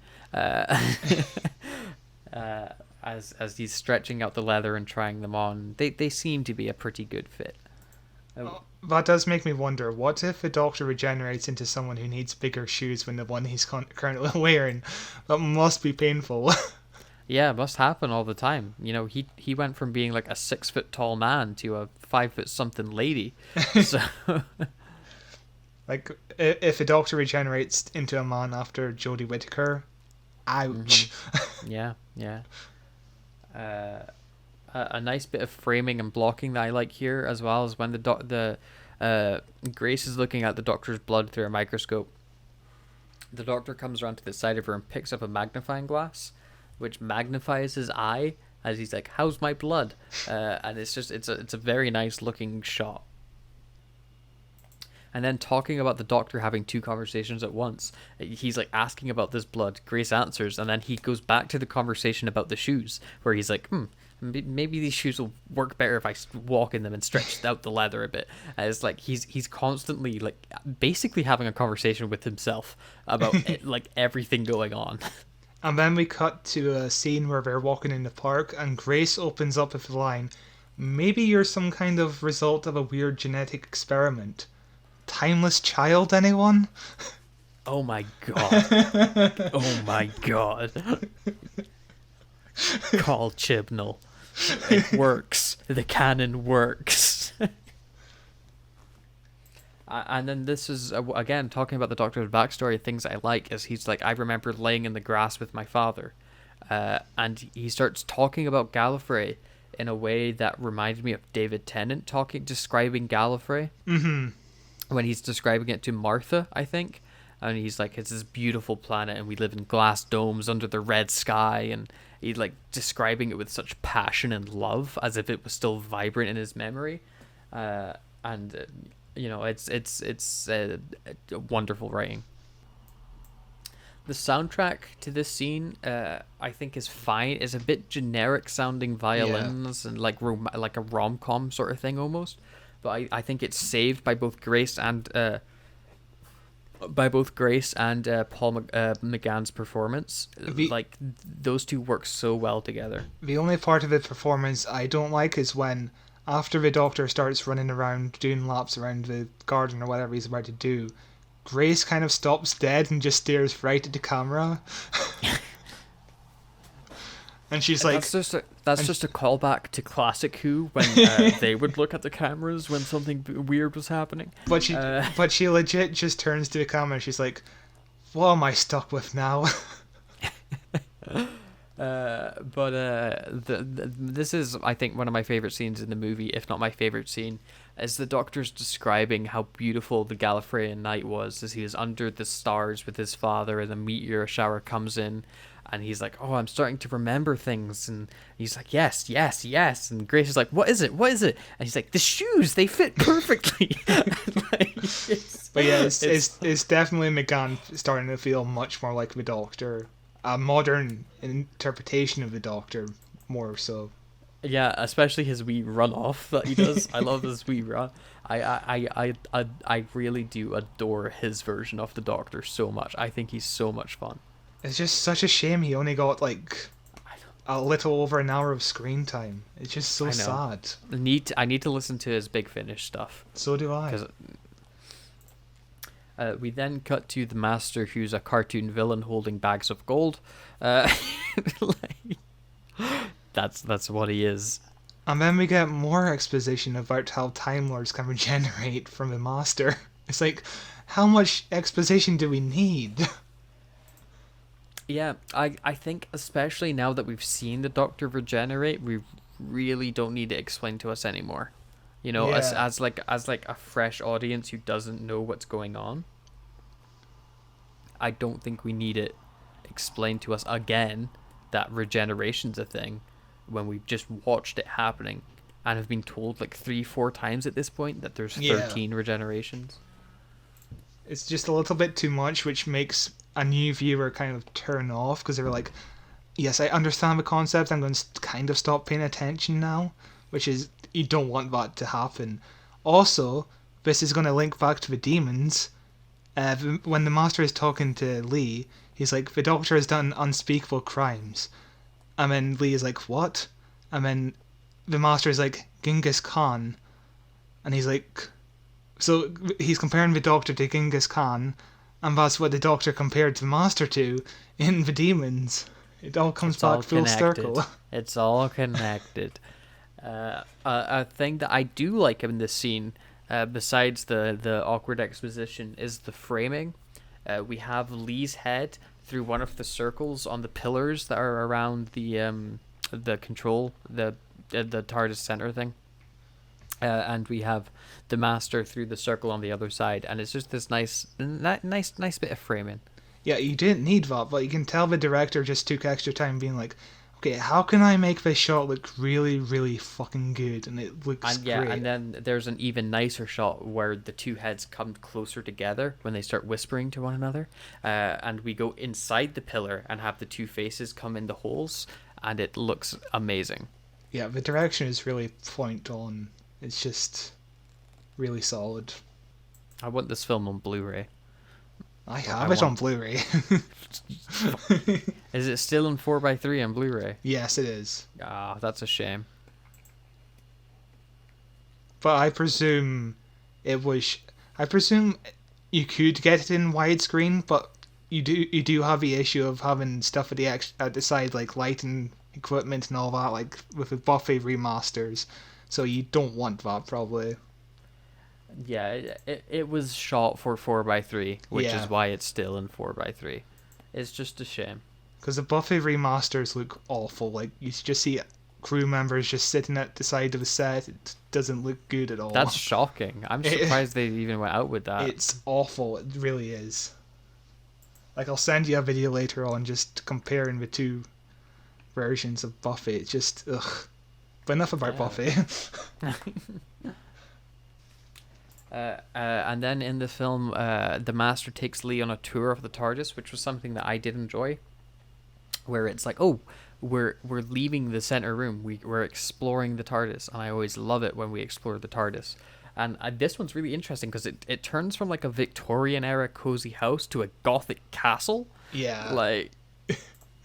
As he's stretching out the leather and trying them on, they seem to be a pretty good fit. That does make me wonder, what if the Doctor regenerates into someone who needs bigger shoes than the one he's currently wearing? That must be painful. Yeah, it must happen all the time. You know, he went from being like a 6 foot tall man to a 5 foot something lady. So, like, if a Doctor regenerates into a man after Jodie Whittaker, ouch. yeah. A nice bit of framing and blocking that I like here as well is when Grace is looking at the Doctor's blood through a microscope. The Doctor comes around to the side of her and picks up a magnifying glass, which magnifies his eye as he's like, "How's my blood?" And it's a very nice looking shot. And then talking about the Doctor having two conversations at once, he's like asking about this blood. Grace answers, and then he goes back to the conversation about the shoes, where he's like, maybe these shoes will work better if I walk in them and stretch out the leather a bit. And it's like he's constantly like basically having a conversation with himself about like everything going on. And then we cut to a scene where they're walking in the park, and Grace opens up with the line, "Maybe you're some kind of result of a weird genetic experiment. Timeless child, anyone?" Oh my god. Oh my god. Call Chibnall. It works. The canon works. And then this is, again, talking about the Doctor's backstory, things I like, is he's like, I remember laying in the grass with my father. And he starts talking about Gallifrey in a way that reminded me of David Tennant describing Gallifrey. Mm-hmm. When he's describing it to Martha, I think. And he's like, it's this beautiful planet and we live in glass domes under the red sky. And he's like describing it with such passion and love as if it was still vibrant in his memory. You know, it's wonderful writing. The soundtrack to this scene, I think, is fine. It's a bit generic sounding violins and like a rom-com sort of thing almost. But I think it's saved by both Grace and Paul McGann's performance. Like those two work so well together. The only part of the performance I don't like is when, after the Doctor starts running around doing laps around the garden or whatever he's about to do, Grace kind of stops dead and just stares right at the camera. And she's like, that's just a callback to classic Who when they would look at the cameras when something weird was happening. But she legit just turns to the camera and she's like, "What am I stuck with now?" This is, I think, one of my favorite scenes in the movie, if not my favorite scene, as the Doctor's describing how beautiful the Gallifreyan night was as he was under the stars with his father and the meteor shower comes in. And he's like, "Oh, I'm starting to remember things." And he's like, yes. And Grace is like, what is it? And he's like, "The shoes, they fit perfectly." But yeah, it's definitely McGann starting to feel much more like the Doctor. A modern interpretation of the Doctor, more so. Yeah, especially his wee run off that he does. I love his wee run. I really do adore his version of the Doctor so much. I think he's so much fun. It's just such a shame he only got like a little over an hour of screen time. It's just so sad. I need to listen to his Big Finish stuff. So do I. We then cut to the Master, who's a cartoon villain holding bags of gold. That's what he is. And then we get more exposition about how Time Lords can regenerate from the Master. It's like, how much exposition do we need? Yeah, I think especially now that we've seen the Doctor regenerate, we really don't need to explain to us anymore. You know, as like a fresh audience who doesn't know what's going on. I don't think we need it explained to us again that regeneration's a thing when we've just watched it happening and have been told like 3-4 times at this point that there's 13 regenerations. It's just a little bit too much, which makes a new viewer kind of turn off because they're like, yes, I understand the concept, I'm going to kind of stop paying attention now. which is, you don't want that to happen. Also, this is going to link back to the demons. When the Master is talking to Lee, he's like, the Doctor has done unspeakable crimes. And then Lee is like, what? And then the Master is like, Genghis Khan. And he's like, so he's comparing the Doctor to Genghis Khan, and that's what the Doctor compared the Master to in the demons. It all comes back full circle. It's all connected. A thing that I do like in this scene, besides the awkward exposition, is the framing. We have Lee's head through one of the circles on the pillars that are around the control, the TARDIS center thing. And we have the Master through the circle on the other side, and it's just this nice bit of framing. Yeah, you didn't need that, but you can tell the director just took extra time being like, okay, how can I make this shot look really, really fucking good? And it looks great. And then there's an even nicer shot where the two heads come closer together when they start whispering to one another. And we go inside the pillar and have the two faces come in the holes, and it looks amazing. Yeah, the direction is really point on. It's just really solid. I want this film on Blu-ray. I have it on Blu-ray. Is it still in 4:3 on Blu-ray? Yes, it is. Ah, that's a shame. But I presume you could get it in widescreen, but you do have the issue of having stuff at the side, like lighting equipment and all that, like with the Buffy remasters. So you don't want that, probably. Yeah, it was shot for 4:3, which Yeah. is why it's still in 4:3. It's just a shame. Because the Buffy remasters look awful. Like, you just see crew members just sitting at the side of the set. It doesn't look good at all. That's shocking. I'm surprised they even went out with that. It's awful. It really is. Like, I'll send you a video later on just comparing the two versions of Buffy. It's just, ugh. But enough about Buffy. And then in the film, the Master takes Lee on a tour of the TARDIS, which was something that I did enjoy. Where it's like, oh, we're leaving the center room. We're exploring the TARDIS, and I always love it when we explore the TARDIS. And this one's really interesting because it turns from like a Victorian era cozy house to a Gothic castle. Yeah. Like,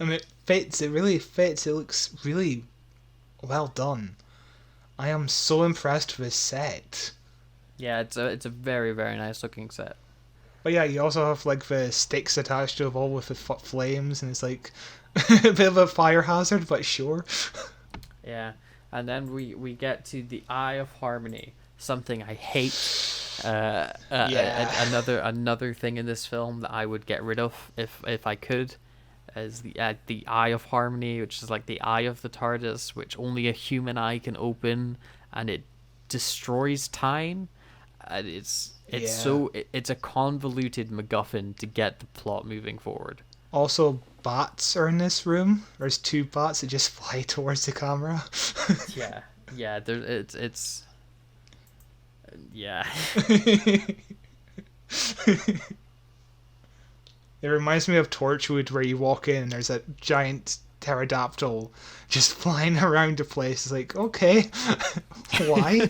and it fits. It really fits. It looks really well done. I am so impressed with this set. yeah, it's a very, very nice looking set. But yeah, you also have like the sticks attached to the wall with the flames, and it's like a bit of a fire hazard, but sure. Yeah, and then we get to the Eye of Harmony, something I hate. Another thing in this film that I would get rid of if I could, is the Eye of Harmony, which is like the eye of the TARDIS, which only a human eye can open, and it destroys time. And it's a convoluted MacGuffin to get the plot moving forward. Also, bats are in this room. There's two bats that just fly towards the camera. yeah. It's yeah. It reminds me of Torchwood, where you walk in and there's a giant pterodactyl just flying around the place. It's like, okay, why?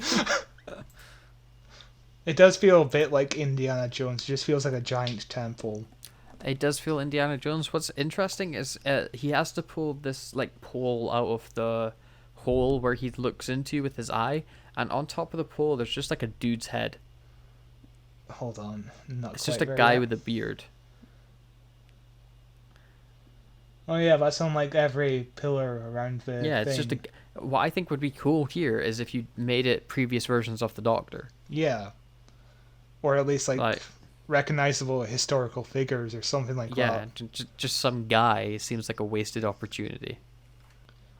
It does feel a bit like Indiana Jones. It just feels like a giant temple. It does feel Indiana Jones. What's interesting is he has to pull this like pole out of the hole where he looks into with his eye, and on top of the pole there's just like a dude's head. Hold on, it's just a guy with a beard. Oh yeah, that's on like every pillar around the Yeah, thing. it's just what I think would be cool here is if you made it previous versions of the Doctor. Yeah. Or at least like recognizable historical figures or something like that. Yeah, just some guy. Seems like a wasted opportunity.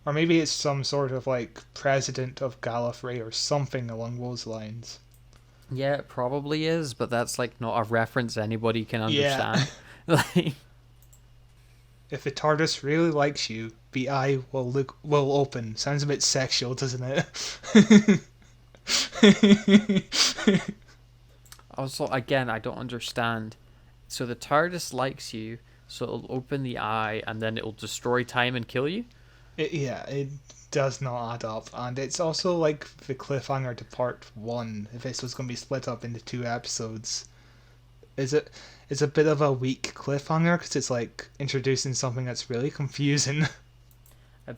Or maybe it's some sort of like president of Gallifrey or something along those lines. Yeah, it probably is, but that's like not a reference anybody can understand. Yeah. Like, if the TARDIS really likes you, the eye will open. Sounds a bit sexual, doesn't it? also, again, I don't understand. So the TARDIS likes you, so it'll open the eye and then it'll destroy time and kill you? It does not add up, and it's also like the cliffhanger to part one. If this was going to be split up into 2 episodes, is it? It's a bit of a weak cliffhanger because it's like introducing something that's really confusing.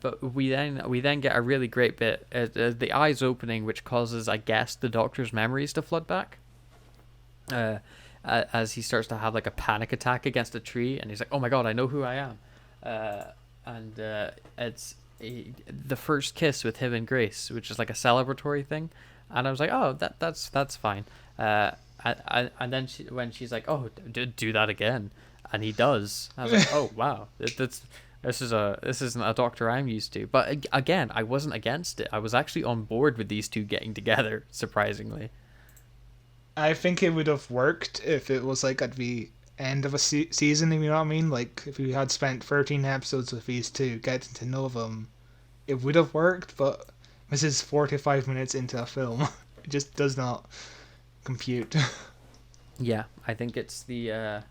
But we then get a really great bit, the eyes opening, which causes, I guess, the Doctor's memories to flood back. As he starts to have like a panic attack against a tree, and he's like, "Oh my god, I know who I am," it's the first kiss with him and Grace, which is like a celebratory thing, and I was like, "Oh, that's fine." And then when she's like, "Oh, do that again," and he does, I was like, "Oh wow, this isn't a Doctor I'm used to." But again, I wasn't against it. I was actually on board with these two getting together, surprisingly. I think it would have worked if it was like at the end of a season, if you know what I mean? Like, if we had spent 13 episodes with these two, getting to know them, it would have worked, but this is 45 minutes into a film. It just does not compute. Yeah, I think it's the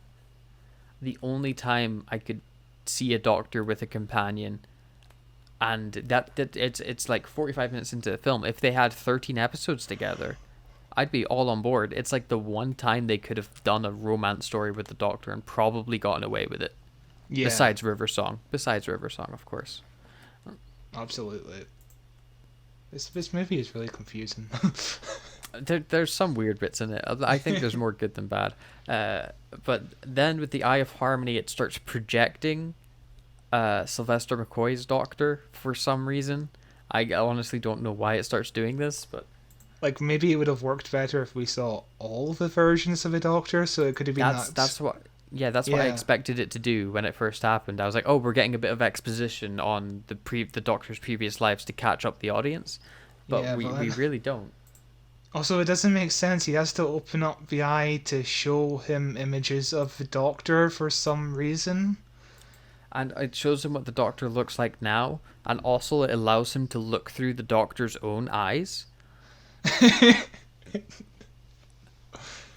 only time I could see a Doctor with a companion, and that it's like 45 minutes into the film. If they had 13 episodes together, I'd be all on board. It's like the one time they could have done a romance story with the Doctor and probably gotten away with it. Yeah. Besides River Song, of course. Absolutely. This movie is really confusing. There's some weird bits in it. I think there's more good than bad. But then with the Eye of Harmony, it starts projecting Sylvester McCoy's Doctor for some reason. I honestly don't know why it starts doing this, but like, maybe it would have worked better if we saw all the versions of the Doctor, so it could have been that's what I expected it to do when it first happened. I was like, oh, we're getting a bit of exposition on the Doctor's previous lives to catch up the audience, but we really don't. Also, it doesn't make sense. He has to open up the eye to show him images of the Doctor for some reason. And it shows him what the Doctor looks like now, and also it allows him to look through the Doctor's own eyes.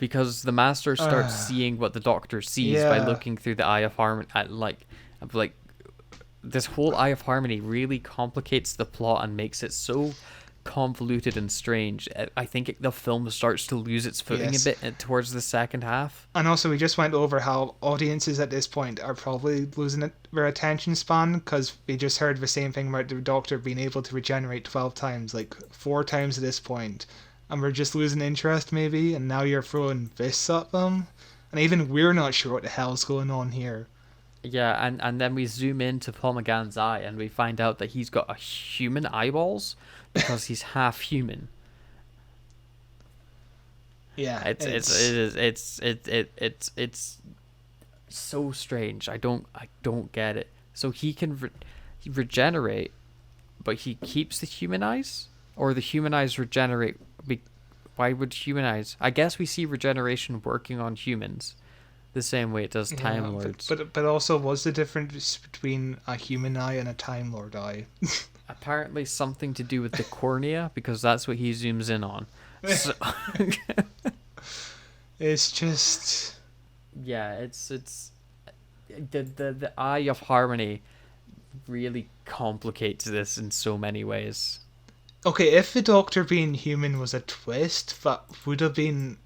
Because the Master starts seeing what the Doctor sees by looking through the Eye of Harmony. Like this whole Eye of Harmony really complicates the plot and makes it so convoluted and strange. I think the film starts to lose its footing a bit towards the second half. And also, we just went over how audiences at this point are probably losing their attention span because they just heard the same thing about the Doctor being able to regenerate 12 times, like 4 times at this point, and we're just losing interest maybe, and now you're throwing this at them, and even we're not sure what the hell's going on here. Yeah, and then we zoom into Paul McGann's eye and we find out that he's got a human eyeballs because he's half human. Yeah, it's so strange. I don't get it. So he can regenerate, but he keeps the human eyes, or the human eyes regenerate. Why would human eyes? I guess we see regeneration working on humans the same way it does Time Lords. But also, what's the difference between a human eye and a Time Lord eye? Apparently something to do with the cornea, because that's what he zooms in on. So it's just... Yeah, it's the Eye of Harmony really complicates this in so many ways. Okay, if the Doctor being human was a twist, that would have been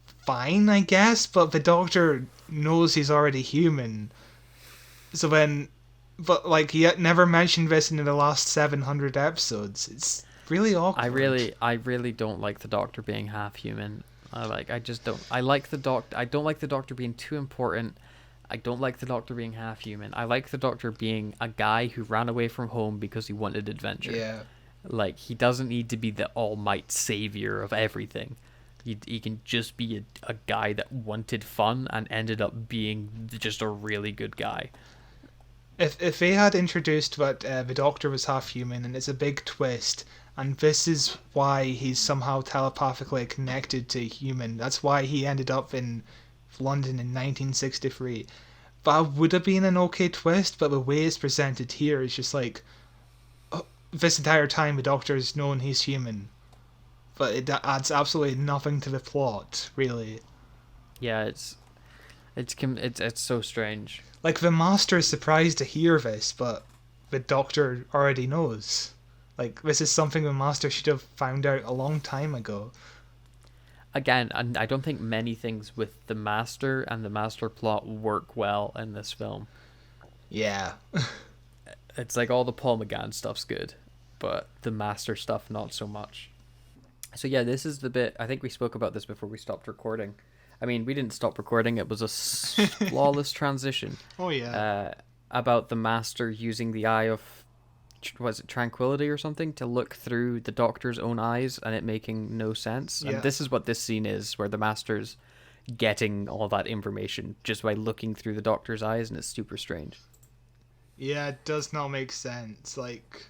fine, I guess, but the Doctor knows he's already human. So then... But, like, he never mentioned this in the last 700 episodes. It's really awkward. I really don't like the Doctor being half human. I just don't. I don't like the Doctor being too important. I don't like the Doctor being half human. I like the Doctor being a guy who ran away from home because he wanted adventure. Yeah. Like, he doesn't need to be the all-might savior of everything. He can just be a guy that wanted fun and ended up being just a really good guy. If they had introduced that the Doctor was half human and it's a big twist, and this is why he's somehow telepathically connected to human, that's why he ended up in London in 1963, that would have been an okay twist, but the way it's presented here is just like, this entire time the Doctor's known he's human, but it adds absolutely nothing to the plot, really. Yeah, it's so strange. Like, the Master is surprised to hear this, but the Doctor already knows. Like, this is something the Master should have found out a long time ago. Again, I don't think many things with the Master and the Master plot work well in this film. Yeah. It's like all the Paul McGann stuff's good, but the Master stuff not so much. So yeah, this is the bit, I think we spoke about this before we stopped recording. I mean, we didn't stop recording, it was a flawless transition. Oh, yeah. About the Master using the eye of, was it Tranquility or something, to look through the Doctor's own eyes and it making no sense. Yeah. And this is what this scene is, where the Master's getting all that information just by looking through the Doctor's eyes, and it's super strange. Yeah, it does not make sense. Like,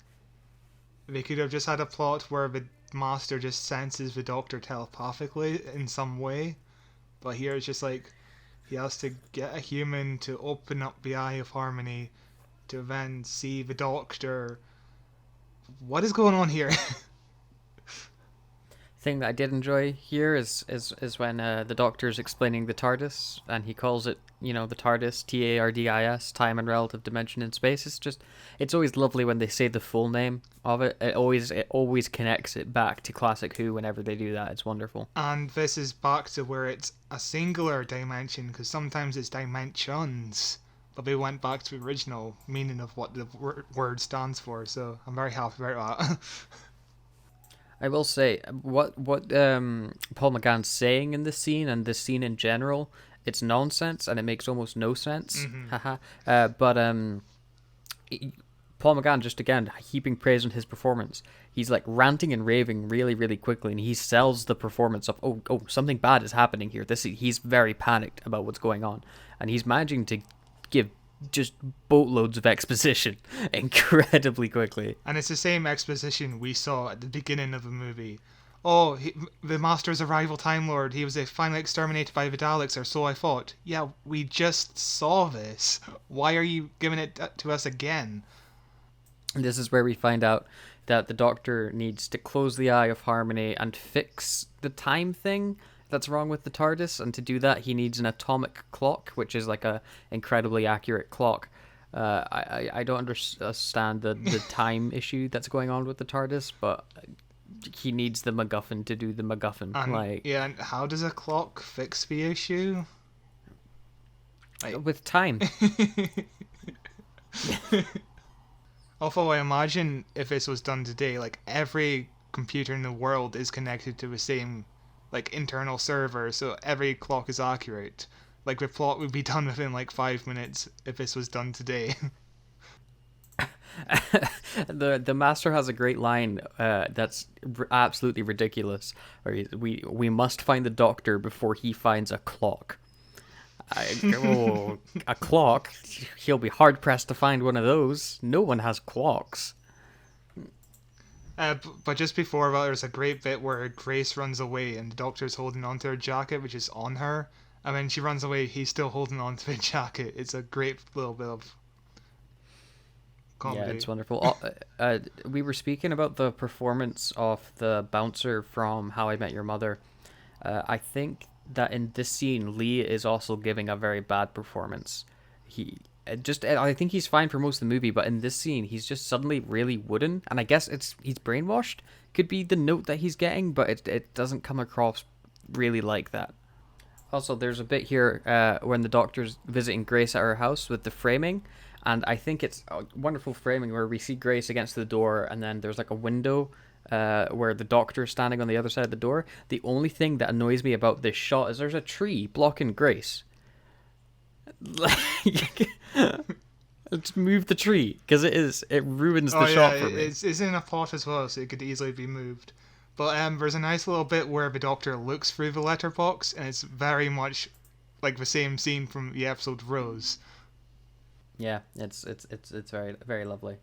they could have just had a plot where the Master just senses the Doctor telepathically in some way. But here it's just like, he has to get a human to open up the Eye of Harmony to then see the Doctor. What is going on here? Thing that I did enjoy here is when the Doctor's explaining the TARDIS, and he calls it, the TARDIS, TARDIS, time and relative dimension in space. It's always lovely when they say the full name of it. It always connects it back to classic Who whenever they do that. It's wonderful. And this is back to where it's a singular dimension, because sometimes it's dimensions, but they went back to the original meaning of what the word stands for. So I'm very happy about that. I will say, what Paul McGann's saying in this scene, and this scene in general, it's nonsense, and it makes almost no sense. Haha. But Paul McGann, just again, heaping praise on his performance. He's like ranting and raving really, really quickly, and he sells the performance of, oh, something bad is happening here. He's very panicked about what's going on, and he's managing to give just boatloads of exposition incredibly quickly. And it's the same exposition we saw at the beginning of the movie. Oh, the Master's a rival Time Lord. He was finally exterminated by the Daleks, or so I thought. Yeah, we just saw this. Why are you giving it to us again? This is where we find out that the Doctor needs to close the Eye of Harmony and fix the time thing that's wrong with the TARDIS, and to do that he needs an atomic clock, which is like a incredibly accurate clock. I don't understand the time issue that's going on with the TARDIS, but he needs the MacGuffin to do the MacGuffin. And how does a clock fix the issue? With time. Although I imagine if this was done today, like every computer in the world is connected to the same internal server, so every clock is accurate. Like, the plot would be done within 5 minutes if this was done today. The Master has a great line that's absolutely ridiculous. We must find the Doctor before he finds a clock. A clock? He'll be hard pressed to find one of those. No one has clocks. But just before that, there's a great bit where Grace runs away and the Doctor's holding onto her jacket, which is on her. And when she runs away, he's still holding onto the jacket. It's a great little bit of comedy. Yeah, it's wonderful. We were speaking about the performance of the bouncer from How I Met Your Mother. I think that in this scene, Lee is also giving a very bad performance. I think he's fine for most of the movie, but in this scene, he's just suddenly really wooden, and I guess he's brainwashed. Could be the note that he's getting, but it doesn't come across really like that. Also, there's a bit here when the Doctor's visiting Grace at her house with the framing, and I think it's a wonderful framing where we see Grace against the door, and then there's a window where the Doctor's standing on the other side of the door. The only thing that annoys me about this shot is there's a tree blocking Grace. Let's move the tree, because it ruins the shot for me. It's in a plot as well, so it could easily be moved. But there's a nice little bit where the Doctor looks through the letterbox, and it's very much like the same scene from the episode Rose. Yeah, it's very, very lovely.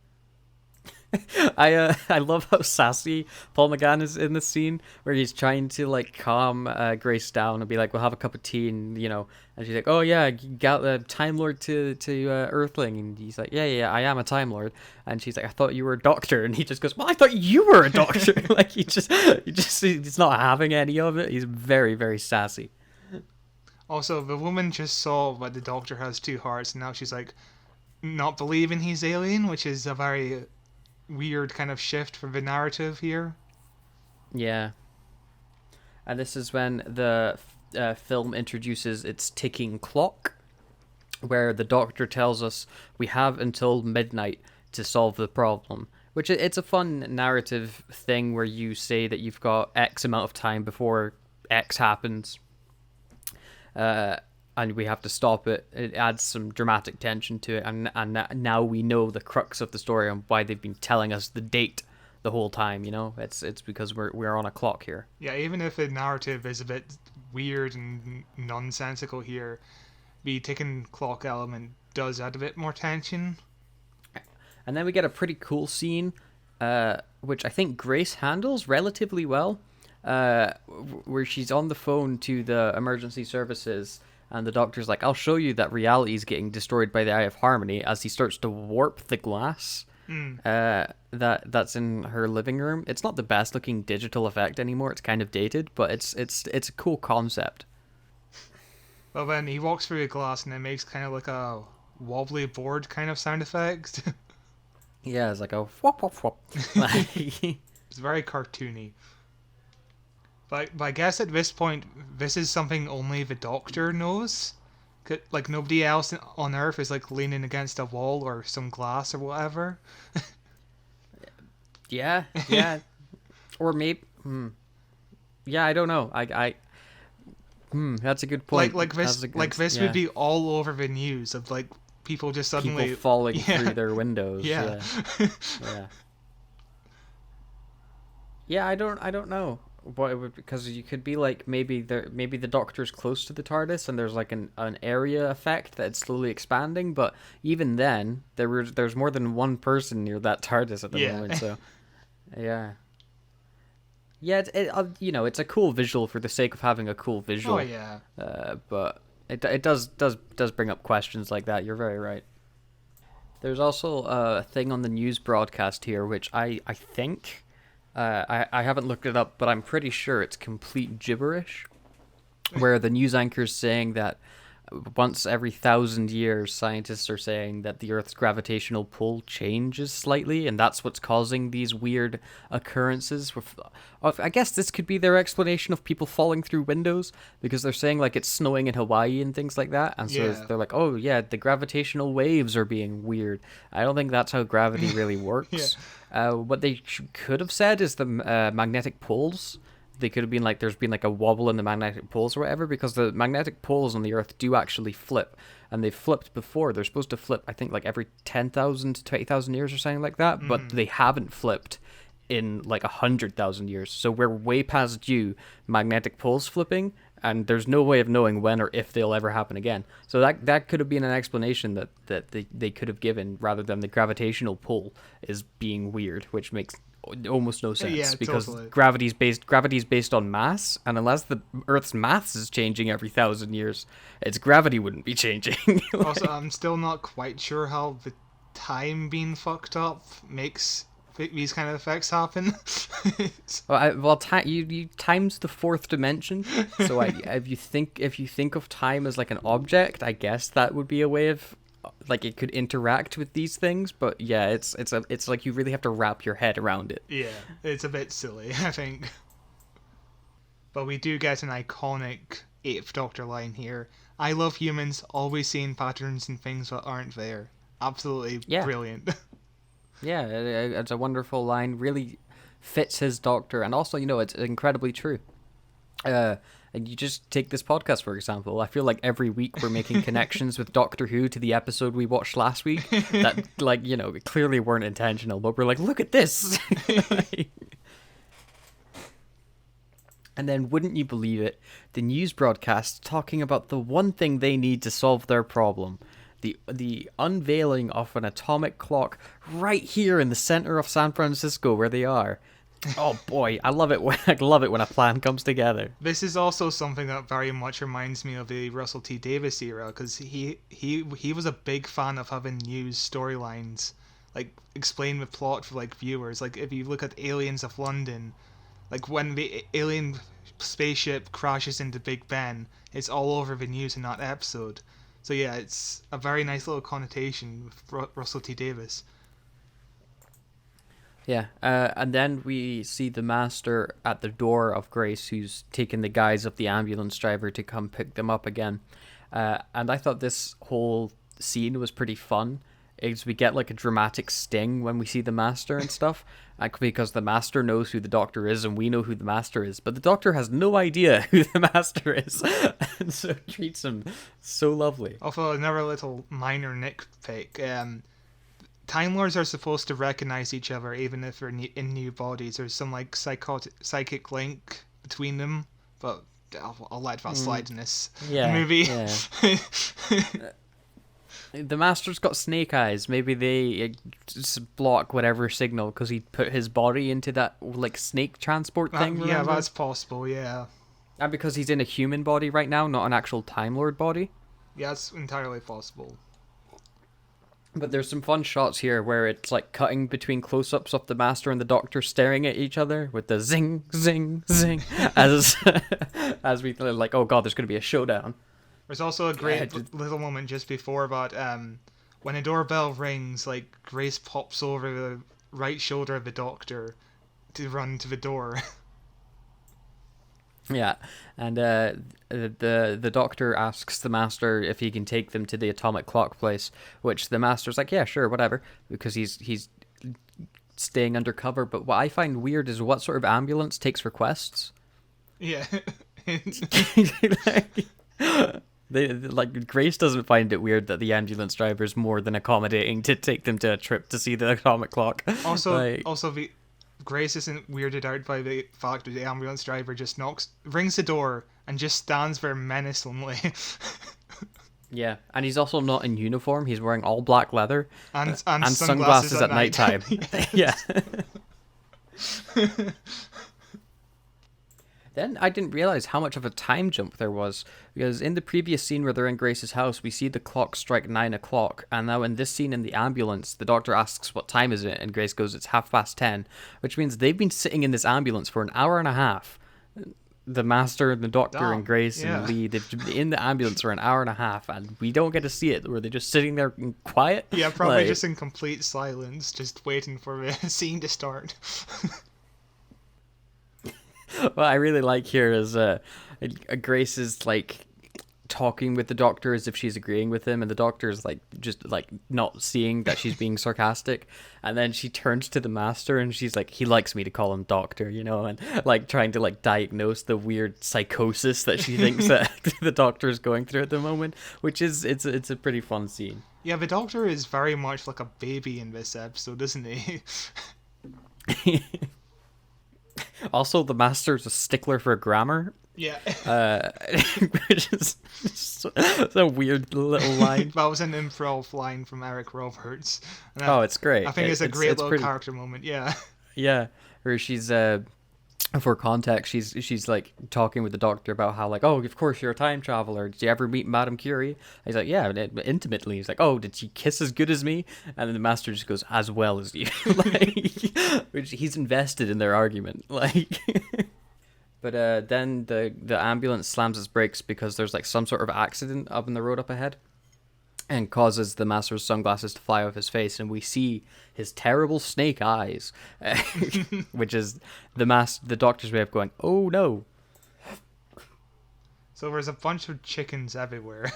I love how sassy Paul McGann is in this scene, where he's trying to calm Grace down and be like, we'll have a cup of tea, and and she's like, oh yeah, you got the Time Lord to Earthling, and he's like, yeah, I am a Time Lord, and she's like, I thought you were a doctor, and he just goes, well, I thought you were a doctor. He's not having any of it. He's very, very sassy. Also, the woman just saw that the Doctor has two hearts, and now she's like, not believing he's alien, which is a very weird kind of shift for the narrative here. Yeah. And this is when the film introduces its ticking clock, where the Doctor tells us we have until midnight to solve the problem. Which it's a fun narrative thing where you say that you've got X amount of time before X happens, and we have to stop it. It adds some dramatic tension to it, and now we know the crux of the story and why they've been telling us the date the whole time. You know, it's because we're on a clock here. Yeah, even if the narrative is a bit weird and nonsensical here, the ticking clock element does add a bit more tension. And then we get a pretty cool scene, which I think Grace handles relatively well, where she's on the phone to the emergency services, and the Doctor's like, I'll show you that reality is getting destroyed by the Eye of Harmony, as he starts to warp the glass that's in her living room. It's not the best looking digital effect anymore, it's kind of dated, but it's a cool concept. Well, then he walks through the glass and it makes kind of like a wobbly board kind of sound effect. Yeah, it's like a whop whop whop. It's very cartoony. But I guess at this point, this is something only the Doctor knows. Like, nobody else on Earth is, like, leaning against a wall or some glass or whatever. Yeah. Or maybe... Yeah, I don't know. That's a good point. Like this would be all over the news of, like, people just suddenly... People falling through their windows. Yeah. Yeah, I don't know. What it would, because you could be like, maybe the Doctor's close to the TARDIS and there's like an area effect that's slowly expanding, but even then there's more than one person near that TARDIS at the moment, so yeah, it's a cool visual for the sake of having a cool visual. Oh yeah. But it does bring up questions like that. You're very right. There's also a thing on the news broadcast here which I think I haven't looked it up, but I'm pretty sure it's complete gibberish, where the news anchor's saying that once every 1,000 years, scientists are saying that the Earth's gravitational pull changes slightly, and that's what's causing these weird occurrences. I guess this could be their explanation of people falling through windows, because they're saying like it's snowing in Hawaii and things like that, and so they're like, oh yeah, the gravitational waves are being weird. I don't think that's how gravity really works. What they could have said is the magnetic poles. They could have been like, there's been like a wobble in the magnetic poles or whatever, because the magnetic poles on the Earth do actually flip, and they've flipped before. They're supposed to flip, I think, like every 10,000 to 20,000 years or something like that, but they haven't flipped in like 100,000 years. So we're way past due magnetic poles flipping, and there's no way of knowing when or if they'll ever happen again. So that could have been an explanation that they could have given, rather than the gravitational pull is being weird, which makes almost no sense, because totally. gravity's based on mass, and unless the Earth's mass is changing every 1,000 years, its gravity wouldn't be changing. Also, I'm still not quite sure how the time being fucked up makes these kind of effects happen. You time's the fourth dimension, so if you think of time as like an object, I guess that would be a way of, like, it could interact with these things. But yeah, it's like you really have to wrap your head around it. Yeah, it's a bit silly, I think. But we do get an iconic 8th Doctor line here. I love humans, always seeing patterns in things that aren't there. Absolutely brilliant. Yeah, it's a wonderful line. Really fits his Doctor, and also, it's incredibly true. And you just take this podcast, for example. I feel like every week we're making connections with Doctor Who to the episode we watched last week that, clearly weren't intentional, but we're like, look at this. And then, wouldn't you believe it, the news broadcast talking about the one thing they need to solve their problem. The unveiling of an atomic clock right here in the center of San Francisco where they are. Oh boy, I love it when a plan comes together. This is also something that very much reminds me of the Russell T Davies era, because he was a big fan of having news storylines, like, explain the plot for, like, viewers. Like, if you look at Aliens of London, like, when the alien spaceship crashes into Big Ben, it's all over the news in that episode. So yeah, it's a very nice little connotation with Russell T Davies. Yeah, and then we see the Master at the door of Grace, who's taken the guise of the ambulance driver to come pick them up again. And I thought this whole scene was pretty fun. Is we get like a dramatic sting when we see the Master and stuff, because the Master knows who the Doctor is and we know who the Master is, but the Doctor has no idea who the Master is, and so treats him so lovely. Also, another little minor nitpick. Time Lords are supposed to recognize each other even if they're in new bodies. There's some like psychic link between them, but I'll let that slide in this movie. Yeah. The Master's got snake eyes. Maybe they just block whatever signal because he put his body into that like snake transport thing. Yeah, that's possible. Yeah. And because he's in a human body right now, not an actual Time Lord body. Yeah, it's entirely possible. But there's some fun shots here where it's like cutting between close-ups of the Master and the Doctor staring at each other with the zing, zing, zing, as we like, oh god, there's going to be a showdown. There's also a great little moment just before that, when a doorbell rings, like Grace pops over the right shoulder of the Doctor to run to the door. Yeah, and the Doctor asks the Master if he can take them to the atomic clock place, which the Master's like, yeah, sure, whatever, because he's staying undercover. But what I find weird is what sort of ambulance takes requests. Yeah. Like Grace doesn't find it weird that the ambulance driver is more than accommodating to take them to a trip to see the atomic clock. Also, Grace isn't weirded out by the fact that the ambulance driver just rings the door and just stands there menacingly. Yeah, and he's also not in uniform. He's wearing all black leather and sunglasses at nighttime. Yeah. Then I didn't realize how much of a time jump there was, because in the previous scene where they're in Grace's house, we see the clock strike 9 o'clock, and now in this scene in the ambulance, the Doctor asks what time is it, and Grace goes, it's 10:30, which means they've been sitting in this ambulance for an hour and a half. The Master and the Doctor and Grace and Lee, they've been in the ambulance for an hour and a half, and we don't get to see it. Were they just sitting there in quiet? Yeah, probably just in complete silence, just waiting for the scene to start. What I really like here is Grace is like talking with the Doctor as if she's agreeing with him, and the Doctor is like just like not seeing that she's being sarcastic, and then she turns to the Master and she's like, he likes me to call him Doctor, you know, and like trying to like diagnose the weird psychosis that she thinks that the Doctor is going through at the moment, which is it's a pretty fun scene. Yeah, the Doctor is very much like a baby in this episode, isn't he? Also, the Master's a stickler for grammar. Yeah. Which is a weird little line. That was an improv line from Eric Roberts. It's great. I think it's a great little character moment, yeah. Yeah, where she's, for context, she's like talking with the Doctor about how like, oh, of course you're a time traveler. Did you ever meet Madame Curie? He's like, yeah, intimately. He's like, oh, did she kiss as good as me? And then the Master just goes, as well as you. Like, which he's invested in their argument. Like, but then the ambulance slams its brakes because there's like some sort of accident up in the road up ahead, and causes the Master's sunglasses to fly off his face, and we see his terrible snake eyes, which is the Doctor's way of going, oh no. So there's a bunch of chickens everywhere.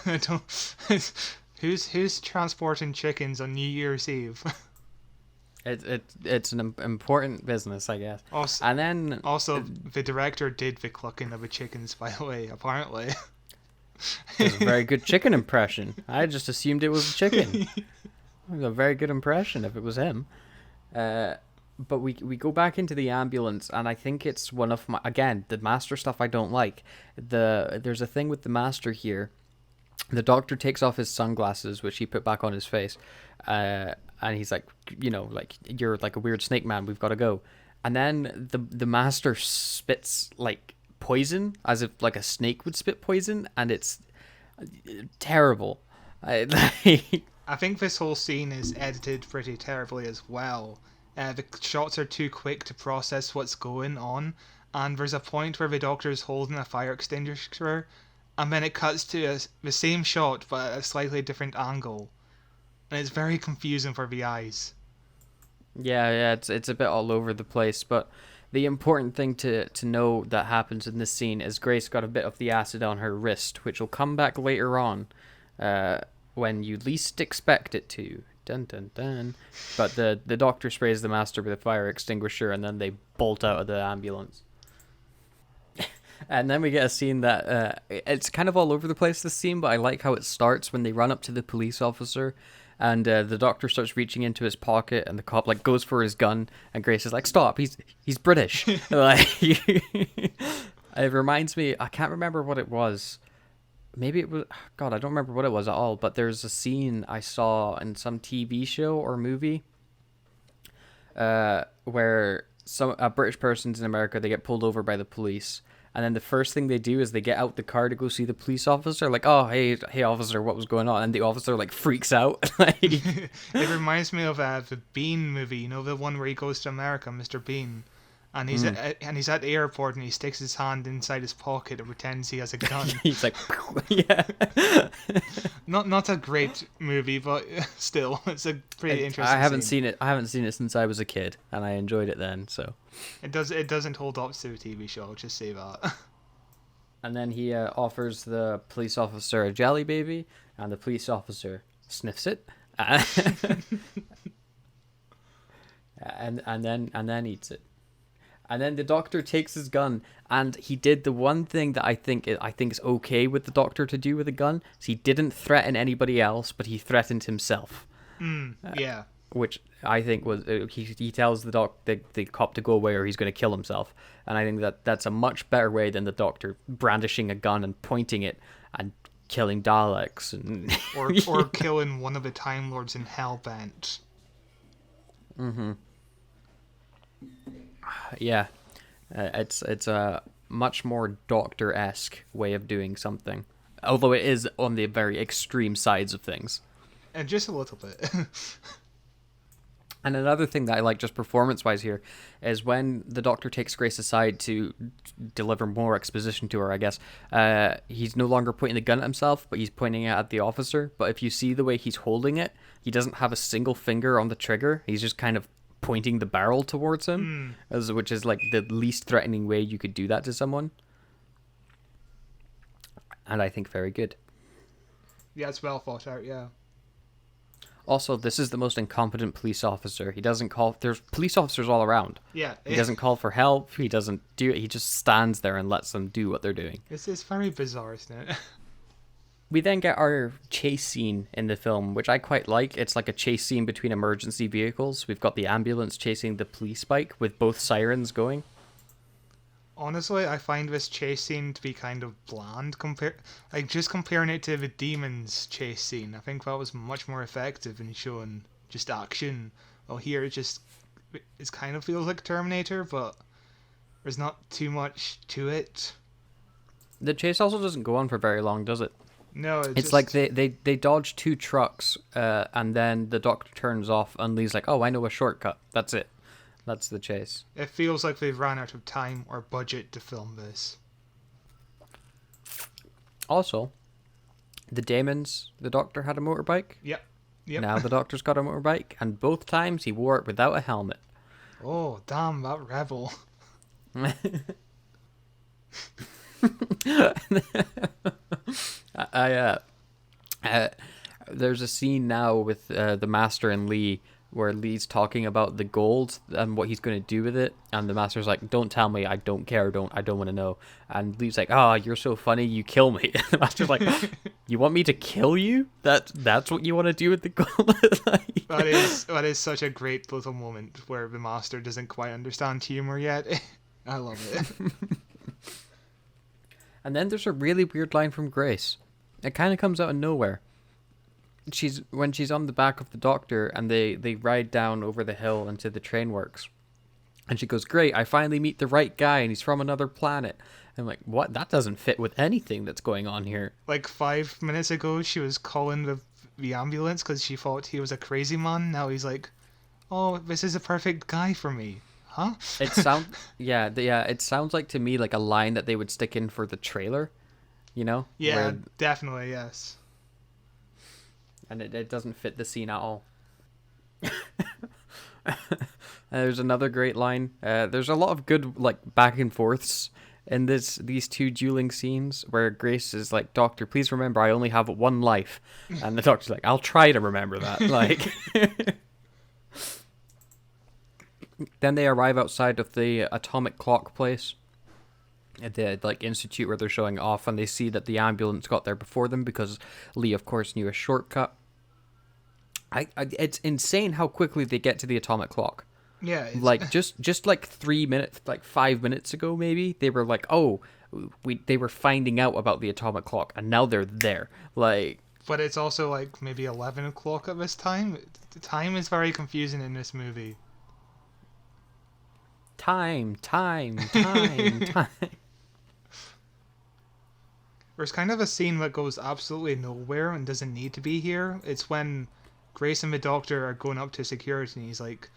Who's transporting chickens on New Year's Eve? It's an important business, I guess. Also, the director did the clucking of the chickens, by the way, apparently. It was a very good chicken impression. I just assumed it was a chicken. It was a very good impression if it was him. But we go back into the ambulance, and I think it's one of my, again, the Master stuff I don't like. There's a thing with the Master here. The Doctor takes off his sunglasses, which he put back on his face, and he's like, you know, like, you're like a weird snake man, we've got to go. And then the Master spits like poison, as if like a snake would spit poison, and it's terrible. I think this whole scene is edited pretty terribly as well. The shots are too quick to process what's going on, and there's a point where the Doctor is holding a fire extinguisher, and then it cuts to the same shot but at a slightly different angle, and it's very confusing for the eyes. Yeah, it's a bit all over the place, but the important thing to know that happens in this scene is Grace got a bit of the acid on her wrist, which will come back later on, when you least expect it to. Dun dun dun. But the doctor sprays the master with a fire extinguisher, and then they bolt out of the ambulance. And then we get a scene that it's kind of all over the place, this scene, but I like how it starts when they run up to the police officer, and the doctor starts reaching into his pocket, and the cop like goes for his gun, and Grace is like, "Stop! He's British." Like, it reminds me. I can't remember what it was. Maybe it was. God, I don't remember what it was at all. But there's a scene I saw in some TV show or movie, where a British person's in America, they get pulled over by the police. And then the first thing they do is they get out the car to go see the police officer. Like, "Oh, hey, officer, what was going on?" And the officer like freaks out. Like, It reminds me of the Bean movie, you know, the one where he goes to America, Mr. Bean, and he's at the airport and he sticks his hand inside his pocket and pretends he has a gun. he's like, yeah. Not a great movie, but still, it's a pretty interesting. I haven't scene. seen it. I haven't seen it since I was a kid, and I enjoyed it then. So It doesn't hold up to the TV show. I'll just say that. And then he offers the police officer a jelly baby, and the police officer sniffs it, and then eats it. And then the doctor takes his gun, and he did the one thing that I think is okay with the doctor to do with a gun. Is he didn't threaten anybody else, but he threatened himself. Yeah. Which I think was he tells the cop to go away or he's going to kill himself, and I think that's a much better way than the doctor brandishing a gun and pointing it and killing Daleks and or killing one of the Time Lords in Hellbent. Yeah, it's a much more Doctor-esque way of doing something, although it is on the very extreme sides of things. And just a little bit. And another thing that I like just performance-wise here is when the Doctor takes Grace aside to deliver more exposition to her, I guess, he's no longer pointing the gun at himself, but he's pointing it at the officer. But if you see the way he's holding it, he doesn't have a single finger on the trigger. He's just kind of pointing the barrel towards him, which is like the least threatening way you could do that to someone. And I think very good. Yeah, it's well thought out, yeah. Also, this is the most incompetent police officer. He doesn't call... There's police officers all around. Yeah. He doesn't call for help. He doesn't do it. He just stands there and lets them do what they're doing. It's very bizarre, isn't it? We then get our chase scene in the film, which I quite like. It's like a chase scene between emergency vehicles. We've got the ambulance chasing the police bike with both sirens going. Honestly, I find this chase scene to be kind of bland just comparing it to the Demons chase scene. I think that was much more effective in showing just action. Well, here it kind of feels like Terminator, but there's not too much to it. The chase also doesn't go on for very long, does it? No, it's like they dodge two trucks, and then the Doctor turns off, and Lee's like, "Oh, I know a shortcut." That's it. That's the chase. It feels like they've ran out of time or budget to film this. Also, the Doctor had a motorbike. Yep. Now the Doctor's got a motorbike, and both times he wore it without a helmet. Oh, damn, that rebel. There's a scene now with the Master and Lee where Lee's talking about the gold and what he's going to do with it, and the Master's like, "Don't tell me, I don't care, I don't want to know." And Lee's like, "Oh, you're so funny, you kill me." And the Master's like, "You want me to kill you? That's what you want to do with the gold?" Like, that is such a great little moment where the Master doesn't quite understand humor yet. I love it. And then there's a really weird line from Grace. It kind of comes out of nowhere. When she's on the back of the Doctor and they ride down over the hill into the train works, and she goes, "Great, I finally meet the right guy and he's from another planet." And I'm like, what? That doesn't fit with anything that's going on here. Like 5 minutes ago she was calling the ambulance because she thought he was a crazy man. Now he's like, "Oh, this is a perfect guy for me." Huh? It sounds like to me like a line that they would stick in for the trailer. you know? Yeah, Where, definitely, yes. and it doesn't fit the scene at all. There's another great line. There's a lot of good like back and forths in these two dueling scenes where Grace is like, "Doctor, please remember I only have one life," and the doctor's like, "I'll try to remember that." Like, then they arrive outside of the atomic clock place at the like institute where they're showing off, and they see that the ambulance got there before them because Lee, of course, knew a shortcut. It's insane how quickly they get to the atomic clock. Yeah. It's... Like just like 3 minutes, like 5 minutes ago, maybe they were like, "Oh, they were finding out about the atomic clock, and now they're there." Like, but it's also like maybe 11 o'clock at this time. The time is very confusing in this movie. time. There's kind of a scene that goes absolutely nowhere and doesn't need to be here. It's when Grace and the doctor are going up to security, and he's like,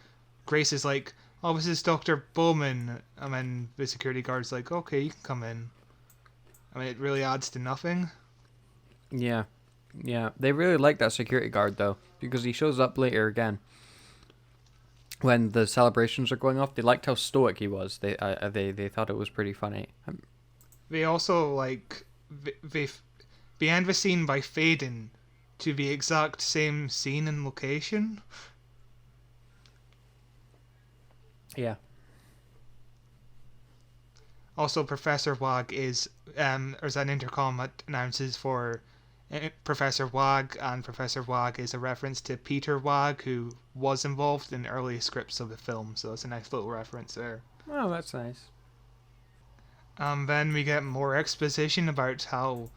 Grace is like, "Oh, this is Dr. Bowman," and then the security guard's like, "Okay, you can come in." I mean, it really adds to nothing. Yeah, they really like that security guard though, because he shows up later again when the celebrations are going off. They liked how stoic he was. They thought it was pretty funny. They also like they end the scene by fading to the exact same scene and location. Yeah. Also, Professor Wag is there's an intercom that announces for Professor Wag, and Professor Wag is a reference to Peter Wag, who was involved in early scripts of the film. So it's a nice little reference there. Oh, that's nice. Then we get more exposition about how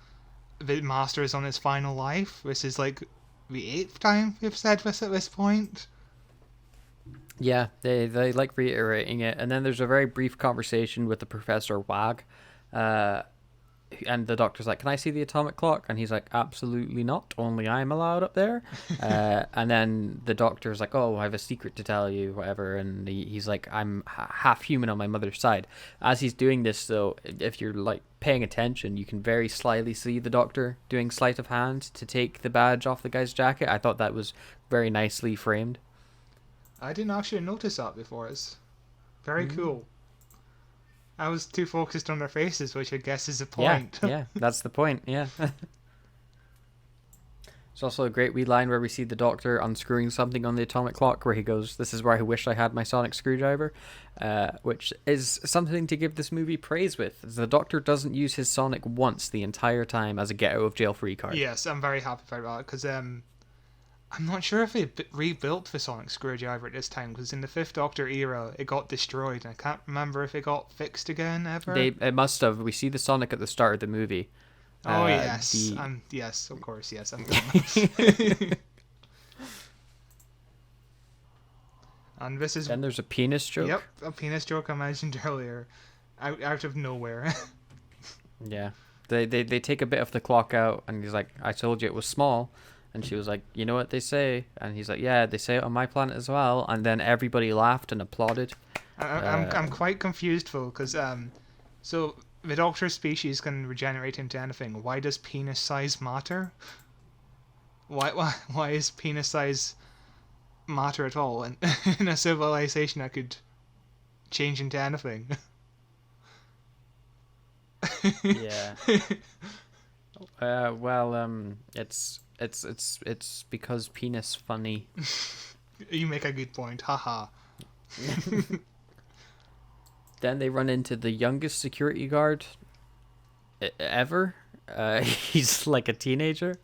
the Master is on his final life. This is like the 8th time we've said this at this point. Yeah, they like reiterating it, and then there's a very brief conversation with the Professor Wag, and the doctor's like, "Can I see the atomic clock?" And he's like, "Absolutely not. Only I'm allowed up there." And then the doctor's like, "Oh, I have a secret to tell you, whatever." And he's like, "I'm half human on my mother's side." As he's doing this, though, if you're like paying attention, you can very slyly see the doctor doing sleight of hand to take the badge off the guy's jacket. I thought that was very nicely framed. I didn't actually notice that before. It's very cool. I was too focused on their faces, which I guess is the point. Yeah, that's the point, yeah. There's also a great wee line where we see the doctor unscrewing something on the atomic clock where he goes, "This is where I wish I had my sonic screwdriver," which is something to give this movie praise with. The doctor doesn't use his sonic once the entire time as a get out of jail free card. Yes, I'm very happy about that, because I'm not sure if they rebuilt the sonic screwdriver at this time, because in the 5th Doctor era it got destroyed, and I can't remember if it got fixed again ever. It must have. We see the Sonic at the start of the movie. Oh yes, yes, of course, yes. And this is. Then there's a penis joke. Yep, a penis joke I mentioned earlier, out of nowhere. Yeah, they take a bit of the clock out, and he's like, "I told you it was small." And she was like, "You know what they say?" And he's like, "Yeah, they say it on my planet as well." And then everybody laughed and applauded. I'm quite confused though, because so the Doctor's species can regenerate into anything. Why does penis size matter? Why is penis size matter at all in a civilization that could change into anything? Yeah. It's because penis funny. You make a good point. Haha. Then they run into the youngest security guard ever. He's like a teenager.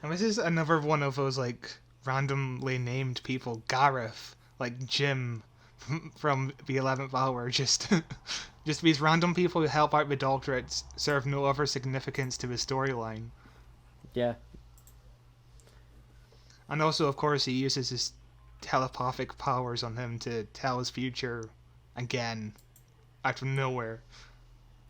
And this is another one of those like randomly named people. Gareth, like Jim from the 11th Hour. Just these random people who help out the Doctor that serve no other significance to the storyline. Yeah. And also, of course, he uses his telepathic powers on him to tell his future again, out of nowhere.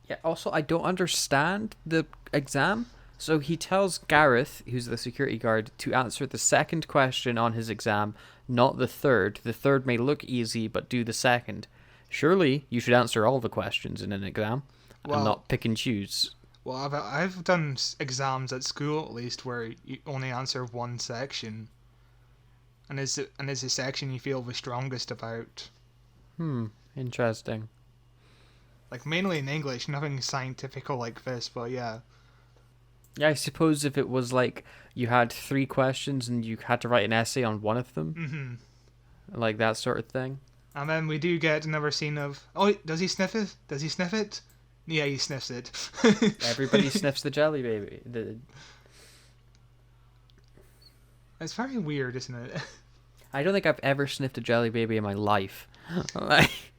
Yeah, also, I don't understand the exam. So he tells Gareth, who's the security guard, to answer the second question on his exam, not the third. The third may look easy, but do the second. Surely you should answer all the questions in an exam and not pick and choose. Well, I've done exams at school at least where you only answer one section, and is the section you feel the strongest about. Interesting. Like mainly in English, nothing scientific like this, but yeah. Yeah, I suppose if it was like you had 3 questions and you had to write an essay on one of them, like that sort of thing. And then we do get another scene of, oh, does he sniff it? Does he sniff it? Yeah, he sniffs it. Everybody sniffs the jelly baby. It's very weird, isn't it? I don't think I've ever sniffed a jelly baby in my life.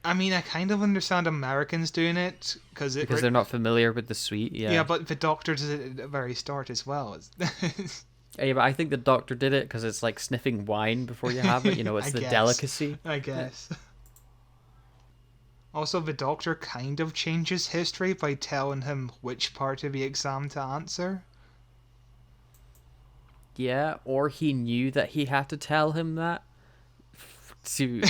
I mean, I kind of understand Americans doing it because they're not familiar with the sweet. Yeah. Yeah, but the doctor does it at the very start as well. Yeah, but I think the doctor did it because it's like sniffing wine before you have it. You know, it's the delicacy. I guess. Also, the doctor kind of changes history by telling him which part of the exam to answer. Yeah, or he knew that he had to tell him that to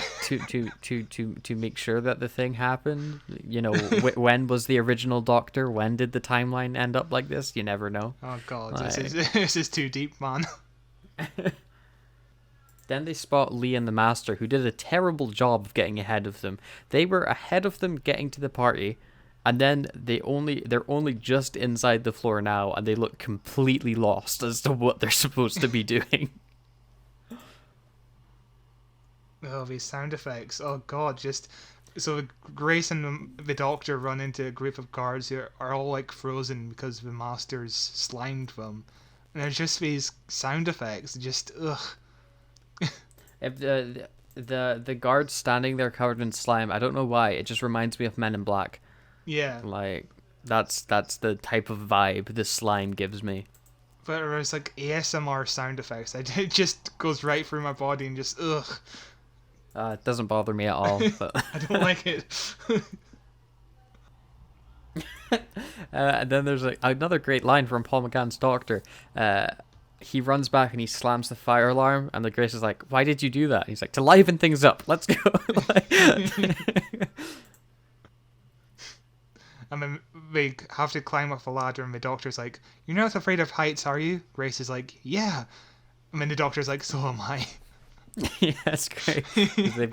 make sure that the thing happened. You know, when was the original doctor? When did the timeline end up like this? You never know. Oh god, this is too deep, man. Then they spot Lee and the Master, who did a terrible job of getting ahead of them. They were ahead of them getting to the party, and then they're only just inside the floor now, and they look completely lost as to what they're supposed to be doing. Oh, these sound effects. Oh god, so Grace and the Doctor run into a group of guards who are all like frozen because the Master's slimed them. And there's just these sound effects, just ugh. If the guards standing there covered in slime, I don't know why, it just reminds me of Men in Black. Yeah. Like that's the type of vibe the slime gives me. But there's like ASMR sound effects. It just goes right through my body and just ugh. It doesn't bother me at all. But I don't like it. And then there's another great line from Paul McGann's Doctor. He runs back and he slams the fire alarm, and the Grace is like, "Why did you do that?" And he's like, "To liven things up. Let's go." And then they have to climb up a ladder, and the Doctor's like, "You're not afraid of heights, are you?" Grace is like, "Yeah." And then the Doctor's like, "So am I." Yeah, that's great. They've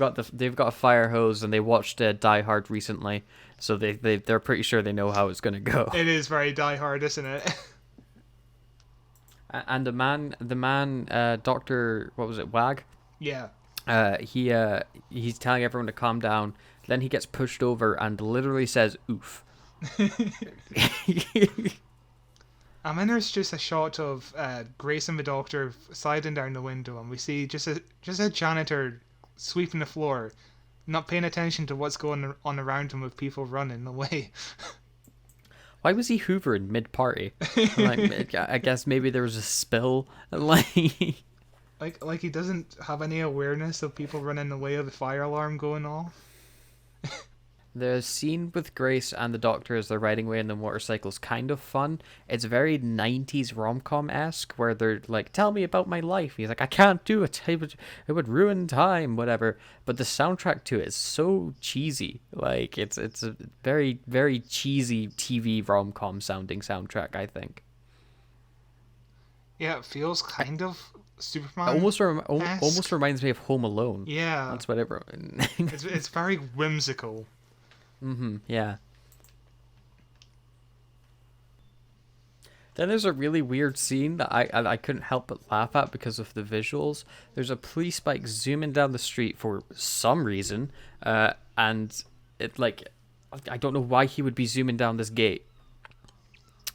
got a fire hose, and they watched Die Hard recently, so they're pretty sure they know how it's gonna go. It is very Die Hard, isn't it? And the man, Doctor, what was it, Wag? Yeah. He's telling everyone to calm down. Then he gets pushed over and literally says, "Oof." And then there's just a shot of Grace and the Doctor sliding down the window, and we see just a janitor sweeping the floor, not paying attention to what's going on around him with people running away. Why was he hoovering mid-party? Like, I guess maybe there was a spill. Like he doesn't have any awareness of people running away of the fire alarm going off. The scene with Grace and the Doctor as they're riding away in the motorcycle is kind of fun. It's very 90s rom-com-esque, where they're like, "Tell me about my life." He's like, "I can't do it. It would ruin time," whatever. But the soundtrack to it is so cheesy. Like, it's a very, very cheesy TV rom-com sounding soundtrack, I think. Yeah, it feels kind of Superman. Almost reminds me of Home Alone. Yeah. That's what everyone... it's very whimsical. Yeah. Then there's a really weird scene that I couldn't help but laugh at because of the visuals. There's a police bike zooming down the street for some reason, and it like, I don't know why he would be zooming down this gate.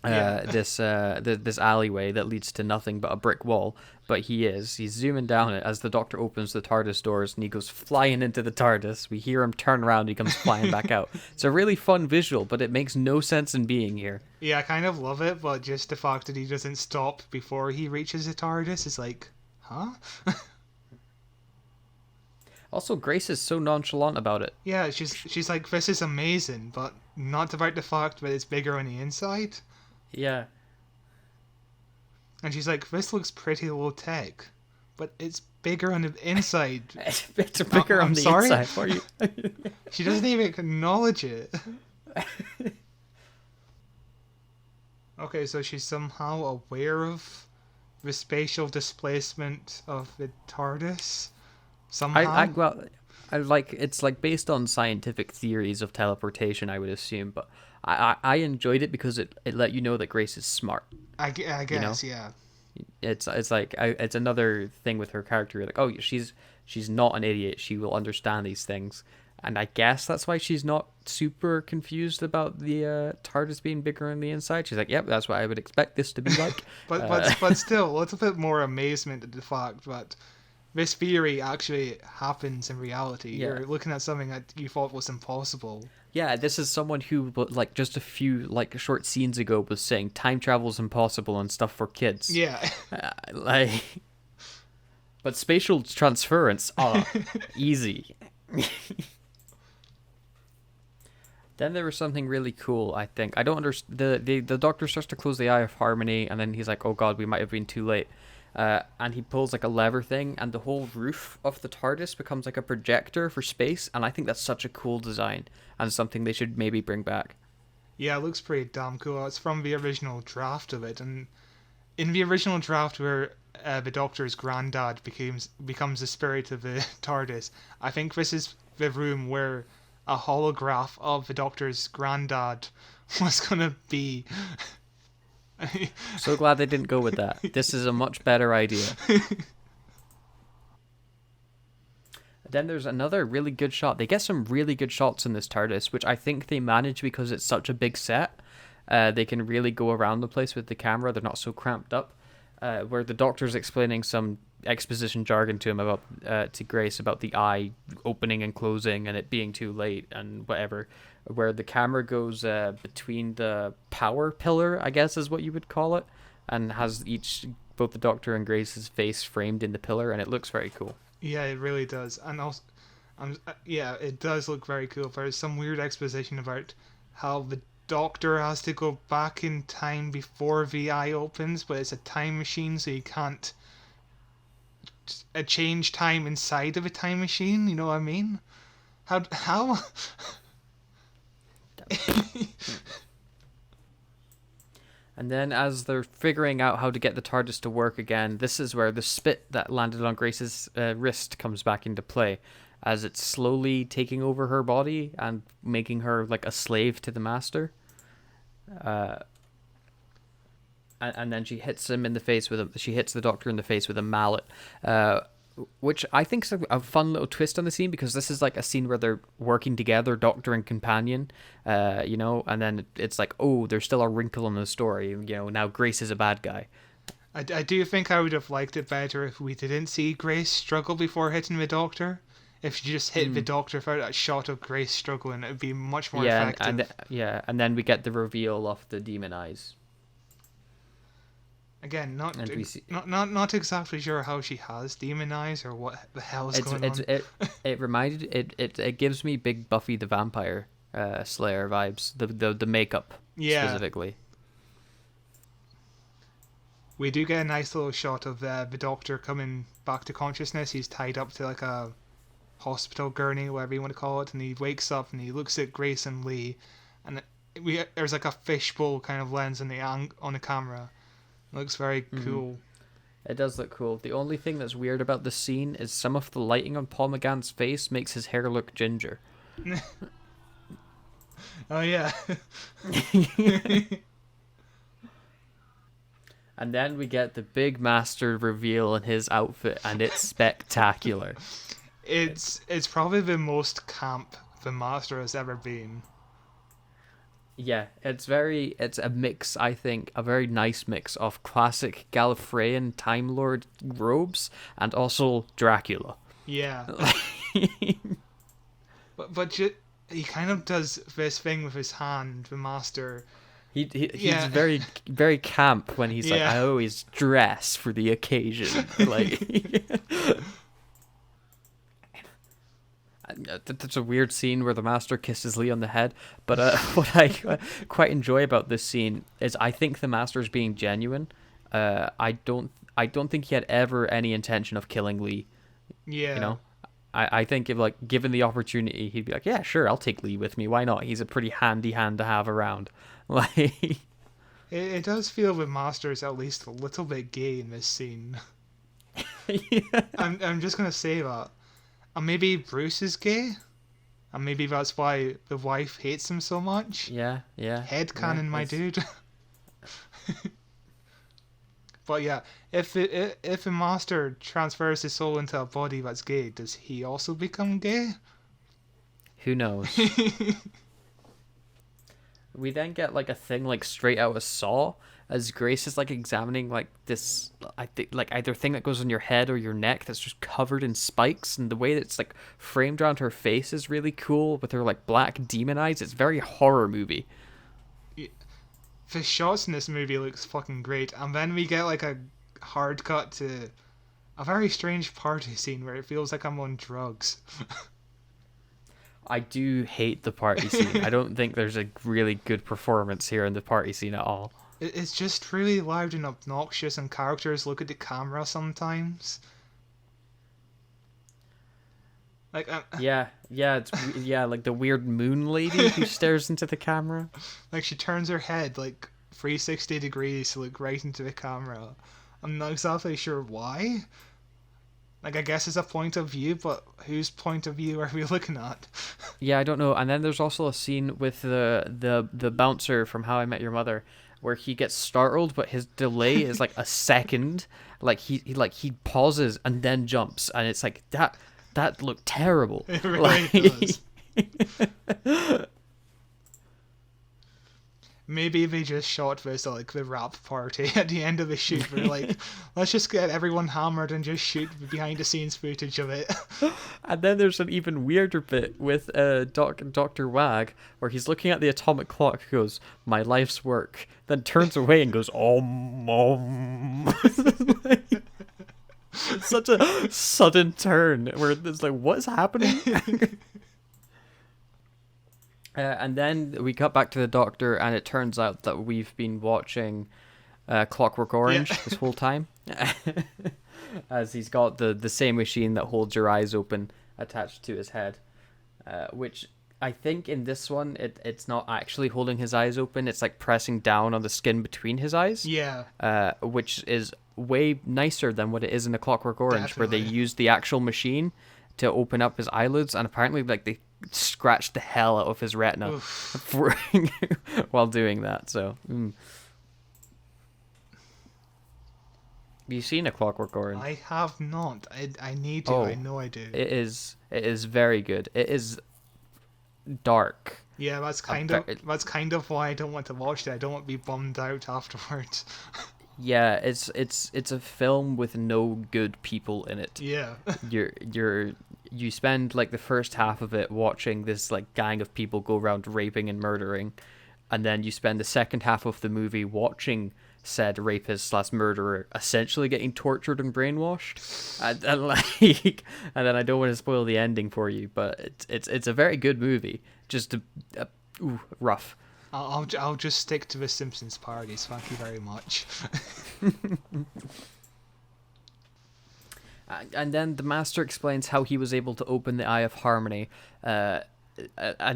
This alleyway that leads to nothing but a brick wall, but he's zooming down it as the Doctor opens the TARDIS doors and he goes flying into the TARDIS. We hear him turn around, he comes flying back out. It's a really fun visual, but it makes no sense in being here. Yeah, I kind of love it, but just the fact that he doesn't stop before he reaches the TARDIS is like, huh? Also, Grace is so nonchalant about it. Yeah, she's like, "This is amazing," but not about the fact that it's bigger on the inside. Yeah. And she's like, "This looks pretty low tech, but it's bigger on the inside." It's bigger on the inside for you. She doesn't even acknowledge it. Okay, so she's somehow aware of the spatial displacement of the TARDIS? I Somehow? well, I like it's like based on scientific theories of teleportation, I would assume, but I enjoyed it because it let you know that Grace is smart. I You know, guess, yeah. it's like it's another thing with her character. You're like, oh, she's not an idiot. She will understand these things, and I guess that's why she's not super confused about the TARDIS being bigger on the inside. She's like, yep, that's what I would expect this to be like. But still, a little bit more amazement at the fact that this theory actually happens in reality. Yeah. You're looking at something that you thought was impossible. Yeah, this is someone who, like, just a few like short scenes ago was saying time travel is impossible and stuff for kids. Yeah. Like, but spatial transference, easy. Then there was something really cool, I think. I don't understand. The Doctor starts to close the Eye of Harmony, and then he's like, oh god, we might have been too late. And he pulls like a lever thing, and the whole roof of the TARDIS becomes like a projector for space, and I think that's such a cool design, and something they should maybe bring back. Yeah, it looks pretty damn cool. It's from the original draft of it, and in the original draft where the Doctor's granddad becomes the spirit of the TARDIS, I think this is the room where a holograph of the Doctor's granddad was gonna be. So glad they didn't go with that. This is a much better idea. Then there's another really good shot. They get some really good shots in this TARDIS, which I think they manage because it's such a big set. They can really go around the place with the camera. They're not so cramped up. Where the Doctor's explaining some exposition jargon to him about to Grace about the eye opening and closing and it being too late and whatever. Where the camera goes between the power pillar, I guess is what you would call it, and has both the Doctor and Grace's face framed in the pillar, and it looks very cool. Yeah, it really does, and also, yeah, it does look very cool. There's some weird exposition about how the Doctor has to go back in time before the eye opens, but it's a time machine, so you can't change time inside of a time machine. You know what I mean? How? And then as they're figuring out how to get the TARDIS to work again, this is where the spit that landed on Grace's wrist comes back into play, as it's slowly taking over her body and making her like a slave to the Master. And then she hits him in the face she hits the Doctor in the face with a mallet, which I think is a fun little twist on the scene, because this is like a scene where they're working together, Doctor and companion, and then it's like, oh, there's still a wrinkle in the story, now Grace is a bad guy. I do think I would have liked it better if we didn't see Grace struggle before hitting the Doctor. If she just hit the Doctor without that shot of Grace struggling, it would be much more effective. And then we get the reveal of the demon eyes. Again, not exactly sure how she has demon eyes or what the hell is going on. It gives me big Buffy the Vampire Slayer vibes. The makeup specifically. We do get a nice little shot of the Doctor coming back to consciousness. He's tied up to like a hospital gurney, whatever you want to call it, and he wakes up and he looks at Grace and Lee, and there's like a fishbowl kind of lens on the camera. It looks very cool. It does look cool. The only thing that's weird about the scene is some of the lighting on Paul McGann's face makes his hair look ginger. Oh yeah. And then we get the big Master reveal in his outfit, and it's spectacular. It's probably the most camp the Master has ever been. Yeah, it's a mix, I think, a very nice mix of classic Gallifreyan Time Lord robes and also Dracula. Yeah. but he kind of does this thing with his hand, the Master. He's very, very camp when he's like, I always dress for the occasion. Like, that's a weird scene where the Master kisses Lee on the head. But what I quite enjoy about this scene is I think the Master's being genuine. I don't think he had ever any intention of killing Lee. Yeah. I think if given the opportunity, he'd be like, yeah, sure, I'll take Lee with me. Why not? He's a pretty handy hand to have around. Like, it does feel the Master is at least a little bit gay in this scene. Yeah. I'm just gonna say that. And maybe Bruce is gay? And maybe that's why the wife hates him so much? Yeah. Headcanon, my dude. But yeah, if a Master transfers his soul into a body that's gay, does he also become gay? Who knows? We then get like a thing like straight out of Saw, as Grace is like examining like this, I think like either thing that goes on your head or your neck that's just covered in spikes, and the way that it's like framed around her face is really cool with her like black demon eyes. It's very horror movie. The shots in this movie looks fucking great, and then we get like a hard cut to a very strange party scene where it feels like I'm on drugs. I do hate the party scene. I don't think there's a really good performance here in the party scene at all. It's just really loud and obnoxious, and characters look at the camera sometimes. Like like the weird moon lady who stares into the camera. Like she turns her head like 360 degrees to look right into the camera. I'm not exactly sure why. Like I guess it's a point of view, but whose point of view are we looking at? Yeah, I don't know. And then there's also a scene with the bouncer from How I Met Your Mother, where he gets startled, but his delay is like a second. Like he pauses and then jumps, and it's like that looked terrible. It really does. Maybe they just shot this like the rap party at the end of the shoot. We're like, let's just get everyone hammered and just shoot behind the scenes footage of it. And then there's an even weirder bit with Dr. Wag, where he's looking at the atomic clock, goes, "My life's work," then turns away and goes, Om. It's such a sudden turn where it's like, what's happening? And then we cut back to the Doctor, and it turns out that we've been watching Clockwork Orange this whole time. As he's got the same machine that holds your eyes open attached to his head. Which I think in this one, it's not actually holding his eyes open. It's like pressing down on the skin between his eyes. Yeah. Which is way nicer than what it is in the Clockwork Orange, Definitely. where they use the actual machine to open up his eyelids, and apparently like they scratched the hell out of his retina while doing that. So have you seen A Clockwork Orange? I have not. I need to. I know I do. It is very good. It is dark. Yeah, that's kind of why I don't want to watch it. I don't want to be bummed out afterwards. Yeah, it's a film with no good people in it. Yeah. You spend like the first half of it watching this like gang of people go around raping and murdering, and then you spend the second half of the movie watching said rapist/murderer essentially getting tortured and brainwashed, and then I don't want to spoil the ending for you, but it's a very good movie. Just rough. I'll just stick to the Simpsons parodies. Thank you very much. And then the Master explains how he was able to open the Eye of Harmony, and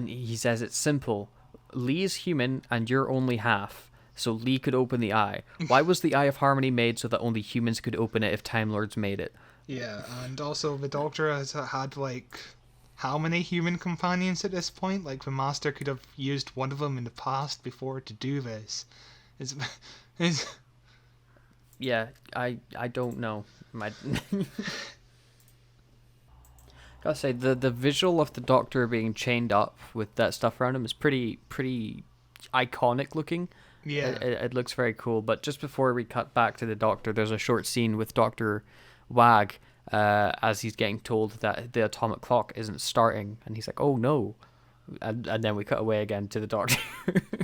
he says it's simple. Lee is human, and you're only half, so Lee could open the eye. Why was the Eye of Harmony made so that only humans could open it if Time Lords made it? Yeah, and also the Doctor has had like how many human companions at this point? Like the Master could have used one of them in the past before to do this. Yeah, I don't know. Gotta say, the visual of the Doctor being chained up with that stuff around him is pretty iconic looking. Yeah. It looks very cool. But just before we cut back to the Doctor, there's a short scene with Dr. Wag as he's getting told that the atomic clock isn't starting, and he's like, "Oh no," and then we cut away again to the Doctor.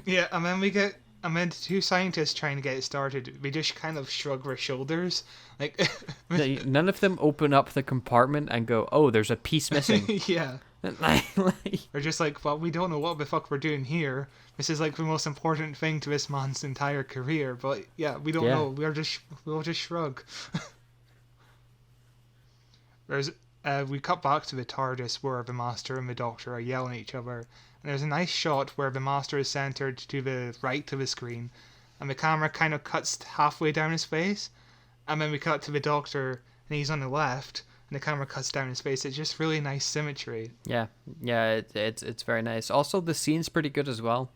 Yeah, and then the two scientists trying to get it started, they just kind of shrug their shoulders. Like None of them open up the compartment and go, "Oh, there's a piece missing." Yeah. They're just like, well, we don't know what the fuck we're doing here. This is like the most important thing to this man's entire career, but yeah, we don't know. We'll just shrug. Whereas we cut back to the TARDIS where the Master and the Doctor are yelling at each other, and there's a nice shot where the Master is centered to the right of the screen, and the camera kind of cuts halfway down his face, and then we cut to the Doctor, and he's on the left, and the camera cuts down his face. It's just really nice symmetry. Yeah, it's very nice. Also, the scene's pretty good as well,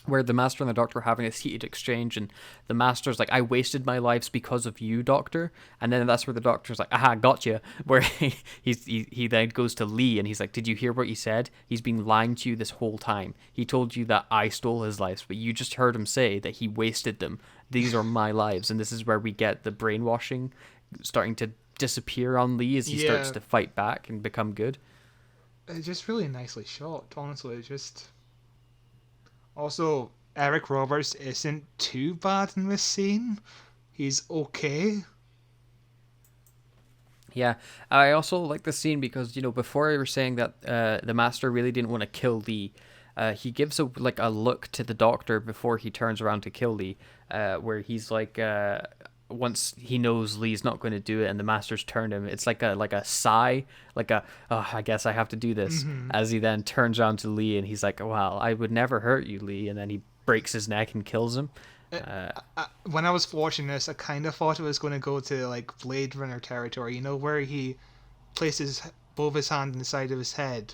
where the Master and the Doctor are having this heated exchange, and the Master's like, "I wasted my lives because of you, Doctor," and then that's where the Doctor's like, "Aha, gotcha." Where he then goes to Lee, and he's like, "Did you hear what he said? He's been lying to you this whole time. He told you that I stole his lives, but you just heard him say that he wasted them. These are my lives," and this is where we get the brainwashing starting to disappear on Lee as he starts to fight back and become good. It's just really nicely shot, honestly. It's just... Also, Eric Roberts isn't too bad in this scene. He's okay. Yeah, I also like the scene because, before I was saying that the Master really didn't want to kill Lee, he gives a look to the Doctor before he turns around to kill Lee, where he's like, once he knows Lee's not going to do it and the Master's turned him, it's like a sigh, oh, I guess I have to do this, as he then turns around to Lee and he's like, well, I would never hurt you, Lee, and then he breaks his neck and kills him. When I was watching this, I kind of thought it was going to go to Blade Runner territory, where he places both his hands on the side of his head,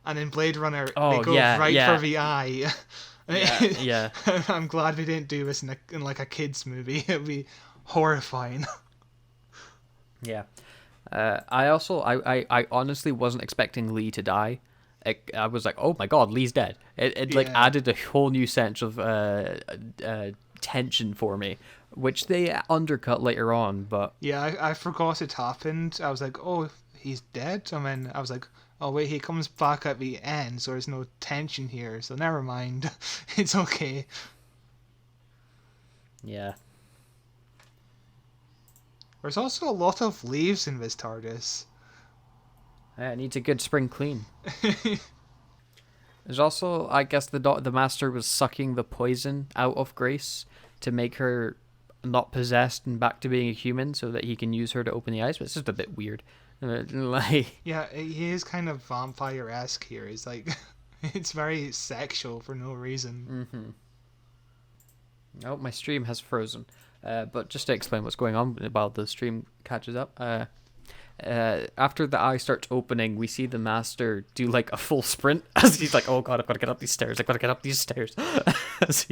and in Blade Runner they go for the eye. Yeah. I'm glad we didn't do this in a kids movie. It'd be horrifying. Yeah. I honestly wasn't expecting Lee to die. I was like, oh my god, Lee's dead. It added a whole new sense of tension for me, which they undercut later on. But yeah, I forgot it happened. I was like, oh, he's dead. And then I was like, oh wait, he comes back at the end, so there's no tension here. So never mind, it's okay. Yeah. There's also a lot of leaves in this TARDIS. Yeah, it needs a good spring clean. There's also, I guess, the Master was sucking the poison out of Grace to make her not possessed and back to being a human, so that he can use her to open the eyes. But it's just a bit weird. Yeah, he is kind of vampire-esque here. It's it's very sexual for no reason. Mm-hmm. Oh, my stream has frozen. But just to explain what's going on while the stream catches up, after the eye starts opening, we see the Master do a full sprint as he's like, "Oh god, I've got to get up these stairs! I've got to get up these stairs!" as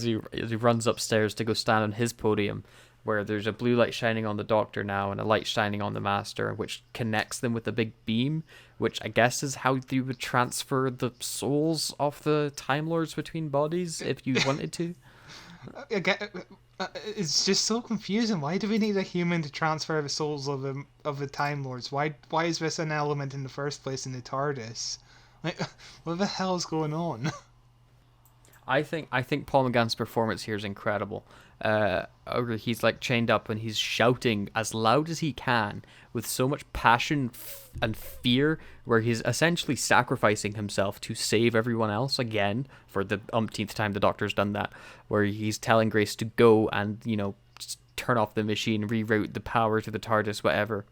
he runs upstairs to go stand on his podium, where there's a blue light shining on the Doctor now and a light shining on the Master, which connects them with a big beam, which I guess is how you would transfer the souls of the Time Lords between bodies if you wanted to. It's just so confusing. Why do we need a human to transfer the souls of the Time Lords? Why is this an element in the first place in the TARDIS? What the hell is going on? I think Paul McGann's performance here is incredible. He's chained up and he's shouting as loud as he can with so much passion and fear, where he's essentially sacrificing himself to save everyone else again for the umpteenth time the Doctor's done that, where he's telling Grace to go and turn off the machine, reroute the power to the TARDIS, whatever.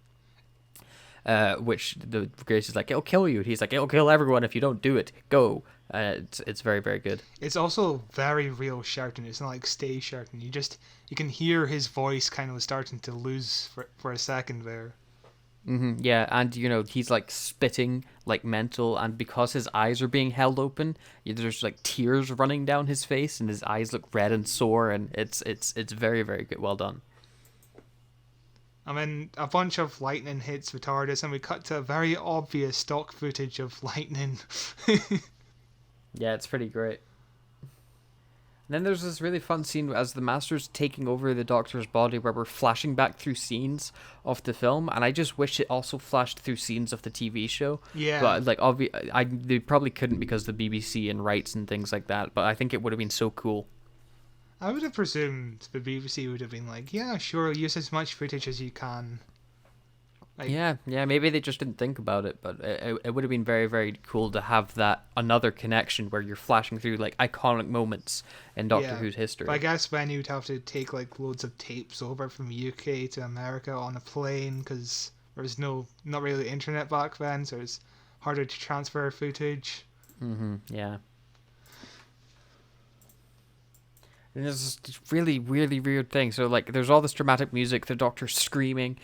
Which the Grace is like, "It'll kill you." He's like, "It'll kill everyone if you don't do it. Go." It's very, very good. It's also very real shouting. It's not like stage shouting. You can hear his voice kind of starting to lose for a second there. Mm-hmm, yeah, and he's spitting like mental, and because his eyes are being held open, there's tears running down his face, and his eyes look red and sore, and it's very, very good. Well done. And then a bunch of lightning hits the TARDIS, and we cut to a very obvious stock footage of lightning. Yeah, it's pretty great. And then there's this really fun scene as the Master's taking over the Doctor's body, where we're flashing back through scenes of the film, and I just wish it also flashed through scenes of the TV show. Yeah. But they probably couldn't because of the BBC and rights and things like that, but I think it would have been so cool. I would have presumed the BBC would have been like, yeah, sure, use as much footage as you can. Yeah, maybe they just didn't think about it, but it would have been very, very cool to have that another connection where you're flashing through iconic moments in Doctor Who's history. But I guess then you'd have to take loads of tapes over from UK to America on a plane, because there was not really internet back then, so it's harder to transfer footage. Mm-hmm, yeah. And there's this really, really weird thing. So, like, there's all this dramatic music, the Doctor's screaming,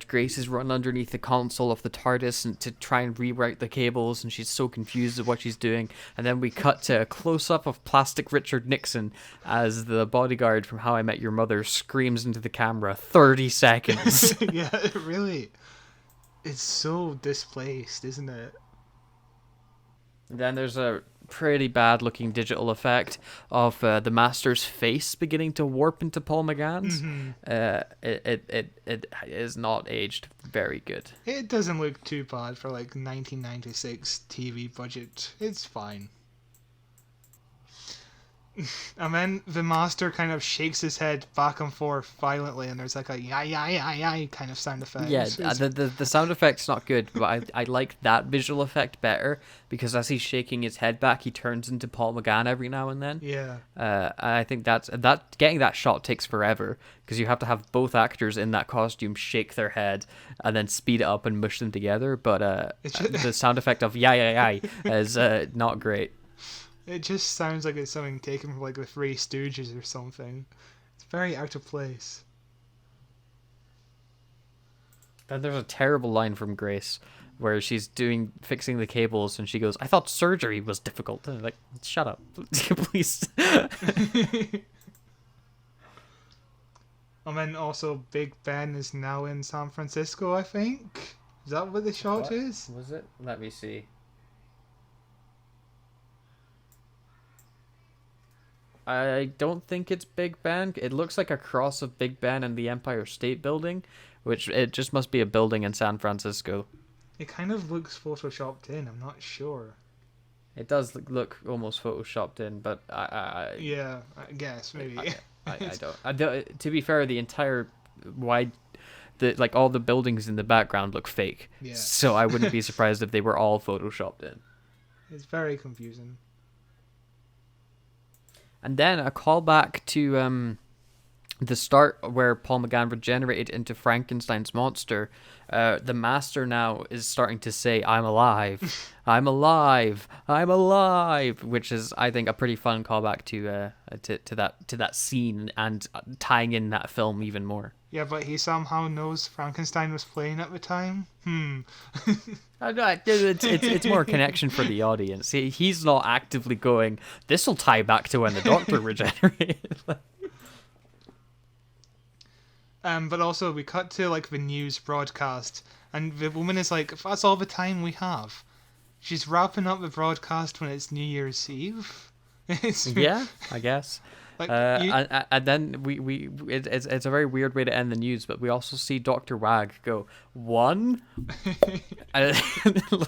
Grace is running underneath the console of the TARDIS and to try and reroute the cables, and she's so confused at what she's doing. And then we cut to a close-up of plastic Richard Nixon as the bodyguard from How I Met Your Mother screams into the camera 30 seconds. Yeah, really. It's so displaced, isn't it? And then there's a pretty bad looking digital effect of the Master's face beginning to warp into Paul McGann's. It is not aged very good. It doesn't look too bad for like 1996 TV budget. It's fine. And then the Master kind of shakes his head back and forth violently, and there's like a yah kind of sound effect. Yeah, the sound effect's not good, but I like that visual effect better, because as he's shaking his head back, he turns into Paul McGann every now and then. Yeah. I think that getting that shot takes forever, because you have to have both actors in that costume shake their head and then speed it up and mush them together. But the sound effect of yah is not great. It just sounds like it's something taken from like the Three Stooges or something. It's very out of place. Then there's a terrible line from Grace where she's fixing the cables and she goes, "I thought surgery was difficult." And I'm like, shut up, please. And then also Big Ben is now in San Francisco, I think. Is that what the shot is? Was it? Let me see. I don't think it's Big Ben. It looks like a cross of Big Ben and the Empire State Building, which it just must be a building in San Francisco. It kind of looks photoshopped in. I'm not sure. It does look almost photoshopped in, but yeah, I guess maybe. I don't. To be fair, the entire all the buildings in the background look fake. Yeah. So I wouldn't be surprised if they were all photoshopped in. It's very confusing. And then a callback to the start where Paul McGann regenerated into Frankenstein's monster. The Master now is starting to say, "I'm alive, I'm alive, I'm alive," which is, I think, a pretty fun callback to that scene and tying in that film even more. Yeah, but he somehow knows Frankenstein was playing at the time. It's more connection for the audience. He's not actively going, "This will tie back to when the Doctor regenerated." But also we cut to like the news broadcast, and the woman is like, "That's all the time we have." She's wrapping up the broadcast when it's New Year's Eve. Yeah, I guess. Like, and then it's a very weird way to end the news, but we also see Dr. Wag go, "One?" And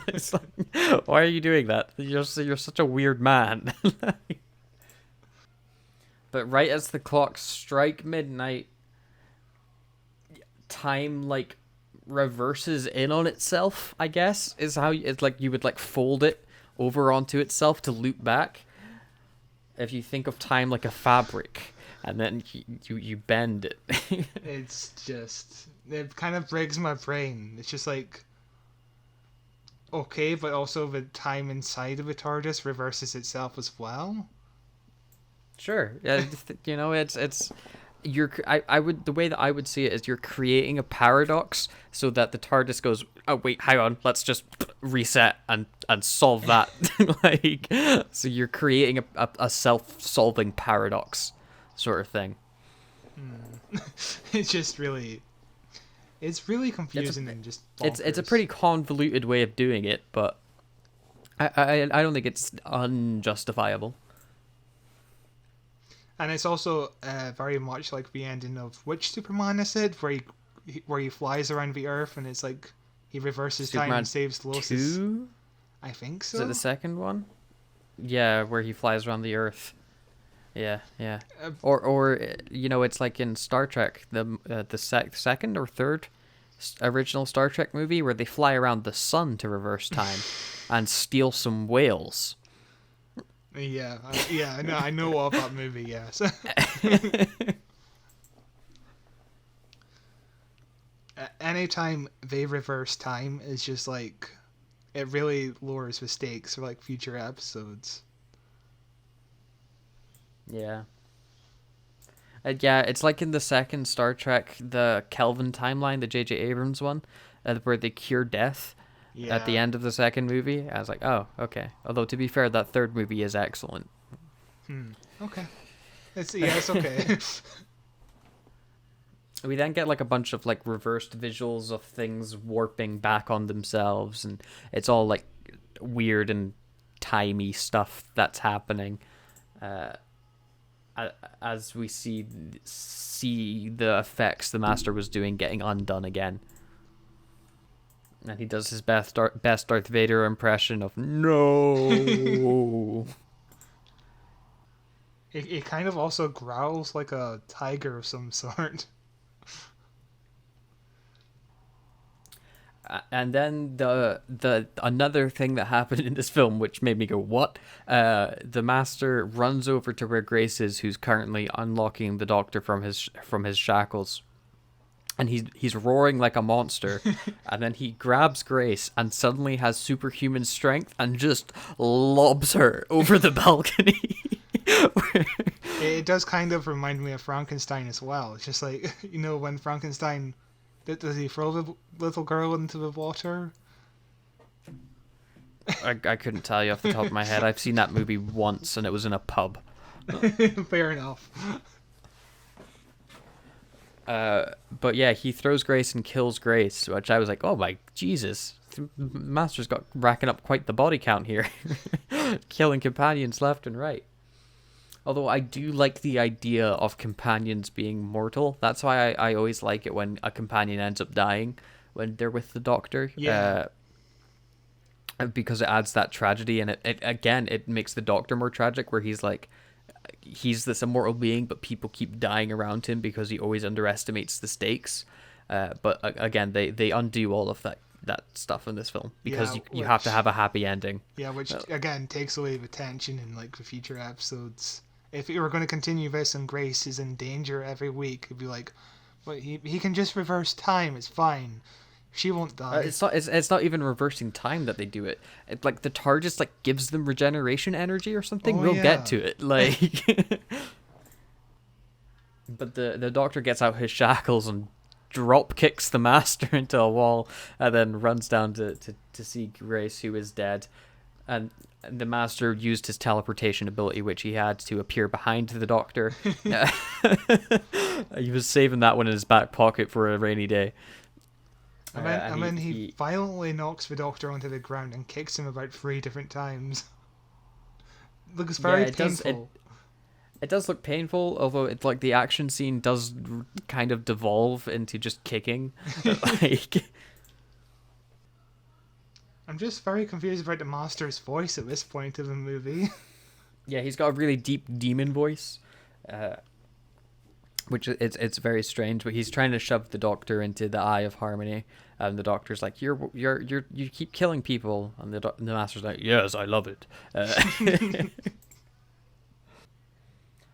it's like, why are you doing that? You're such a weird man. But right as the clocks strike midnight, time like reverses in on itself, I guess, is how it's like you would like fold it over onto itself to loop back. If you think of time like a fabric, and then you bend it. It's just, it kind of breaks my brain. It's just like, okay, but also the time inside of the TARDIS reverses itself as well. Sure, it's the way that I would see it is you're creating a paradox so that the TARDIS goes, "Oh wait, hang on, let's just reset and solve that." So you're creating a self-solving paradox sort of thing. It's just really, it's really confusing and just bonkers. It's a pretty convoluted way of doing it, but I don't think it's unjustifiable. And it's also very much like the ending of, which Superman is it, where he flies around the Earth and it's like he reverses Superman time and saves Lois. 2? I think so. Is it the second one? Yeah, where he flies around the Earth. Yeah. Or it's like in Star Trek, the second or third original Star Trek movie where they fly around the sun to reverse time and steal some whales. Yeah, I know of that movie, yes. Anytime they reverse time is just like, it really lowers the stakes for like future episodes. Yeah. Yeah, it's like in the second Star Trek, the Kelvin timeline, the J.J. Abrams one, where they cure death at the end of the second movie. I was like, oh, okay. Although, to be fair, that third movie is excellent. Okay. It's okay. We then get like a bunch of like reversed visuals of things warping back on themselves, and it's all like weird and timey stuff that's happening. As we see the effects the Master was doing getting undone again. And he does his best Darth Vader impression of no. It kind of also growls like a tiger of some sort. And then the another thing that happened in this film, which made me go, what? The Master runs over to where Grace is, who's currently unlocking the Doctor from his shackles. And he's roaring like a monster. And then he grabs Grace and suddenly has superhuman strength and just lobs her over the balcony. It does kind of remind me of Frankenstein as well. It's just like, when Frankenstein... Does he throw the little girl into the water? I couldn't tell you off the top of my head. I've seen that movie once, and it was in a pub. Fair enough. But yeah, he throws Grace and kills Grace, which I was like, oh my Jesus. Master's got racking up quite the body count here. Killing companions left and right. Although I do like the idea of companions being mortal. That's why I always like it when a companion ends up dying when they're with the Doctor. Yeah. Because it adds that tragedy, and it makes the Doctor more tragic, where he's this immortal being, but people keep dying around him because he always underestimates the stakes. But again, they undo all of that stuff in this film because you have to have a happy ending. Yeah, which again takes away the tension in like the future episodes. If you were going to continue this and Grace is in danger every week, it'd be like, well, he can just reverse time. It's fine. She won't die. It's not even reversing time that they do it. Like the TARDIS like gives them regeneration energy or something. We'll get to it. Like, but the Doctor gets out his shackles and drop kicks the Master into a wall, and then runs down to see Grace, who is dead. And the Master used his teleportation ability, which he had, to appear behind the Doctor. He was saving that one in his back pocket for a rainy day. And then he violently knocks the Doctor onto the ground and kicks him about 3 different times. Looks very painful. It does look painful, although it's like the action scene does kind of devolve into just kicking. I'm just very confused about the Master's voice at this point of the movie. Yeah, he's got a really deep demon voice, which it's very strange. But he's trying to shove the Doctor into the Eye of Harmony, and the Doctor's like, "You keep killing people," and the Master's like, "Yes, I love it."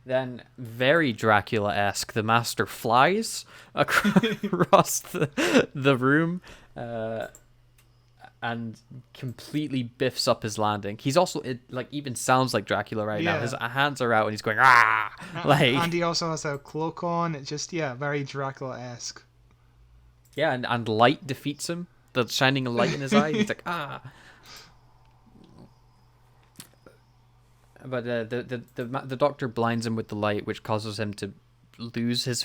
Then, very Dracula-esque, the Master flies across the room. And completely biffs up his landing. He's also, it like even sounds like Dracula right now. His hands are out and he's going, ah! And he also has a cloak on. It's just, very Dracula-esque. Yeah, and light defeats him. The shining light in his eye. He's like, ah! But the Doctor blinds him with the light, which causes him to lose his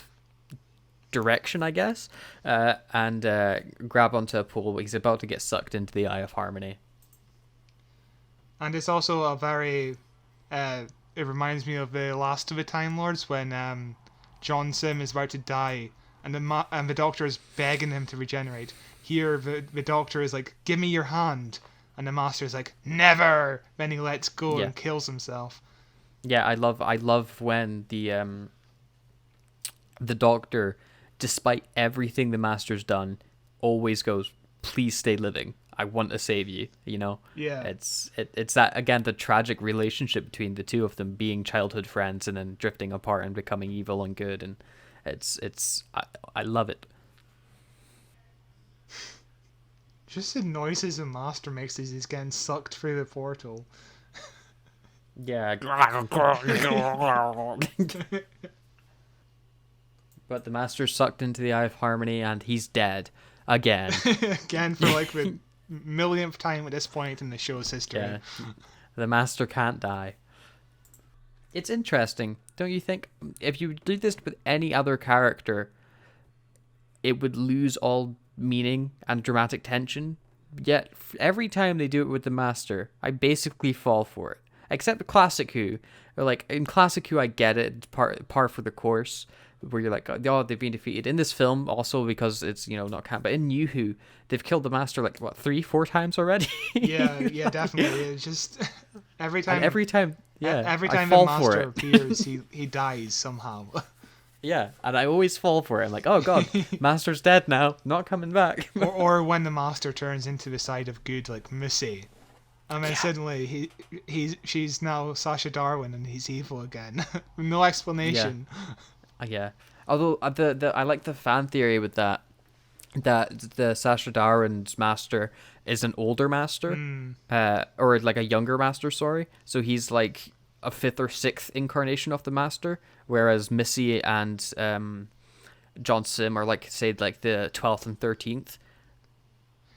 direction, I guess, and grab onto a pole. He's about to get sucked into the Eye of Harmony. And it's also a very it reminds me of the last of the Time Lords when John Sim is about to die and the Doctor is begging him to regenerate. Here the Doctor is like, give me your hand, and the Master is like, never. Then he lets go and kills himself. Yeah, I love when the Doctor, despite everything the Master's done, always goes, please stay living. I want to save you, Yeah. It's that, again, the tragic relationship between the two of them being childhood friends and then drifting apart and becoming evil and good. And I love it. Just the noises the Master makes as he's getting sucked through the portal. Yeah. But the Master's sucked into the Eye of Harmony, and he's dead again. Again, for like the millionth time at this point in the show's history. Yeah, the Master can't die. It's interesting, don't you think? If you did this with any other character, it would lose all meaning and dramatic tension. Yet every time they do it with the Master, I basically fall for it. Except Classic Who, or like in Classic Who, I get it, it's par for the course, where you're like, oh, they've been defeated. In this film, also because it's not canon, but in New Who, they've killed the Master like what 3-4 times already. yeah, definitely. It's just every time I the fall Master for it. appears, he dies somehow. Yeah, and I always fall for it. I'm like, oh god, Master's dead now, not coming back. or when the Master turns into the side of good, like Missy. And then suddenly she's now Sacha Darwin and he's evil again. No explanation. Yeah. Although I like the fan theory with that the Sacha Darwin's Master is an older Master, or like a younger Master. Sorry, so he's like a 5th or 6th incarnation of the Master, whereas Missy and John Sim are like say like the 12th and 13th.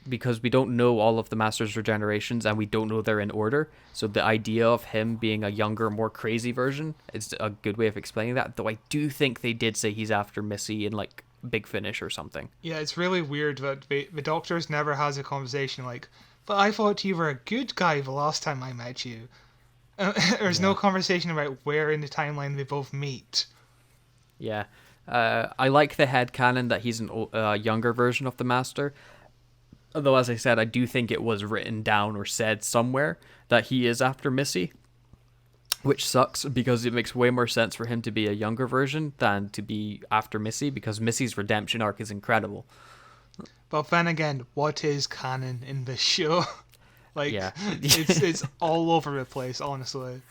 Because we don't know all of the Master's regenerations and we don't know they're in order. So the idea of him being a younger, more crazy version is a good way of explaining that. Though I do think they did say he's after Missy in like Big Finish or something. Yeah, it's really weird that the Doctor's never has a conversation like, but I thought you were a good guy the last time I met you. There's no conversation about where in the timeline they both meet. Yeah. I like the headcanon that he's a younger version of the Master. Although, as I said, I do think it was written down or said somewhere that he is after Missy, which sucks because it makes way more sense for him to be a younger version than to be after Missy, because Missy's redemption arc is incredible. But then again, what is canon in this show? Yeah. it's all over the place, honestly.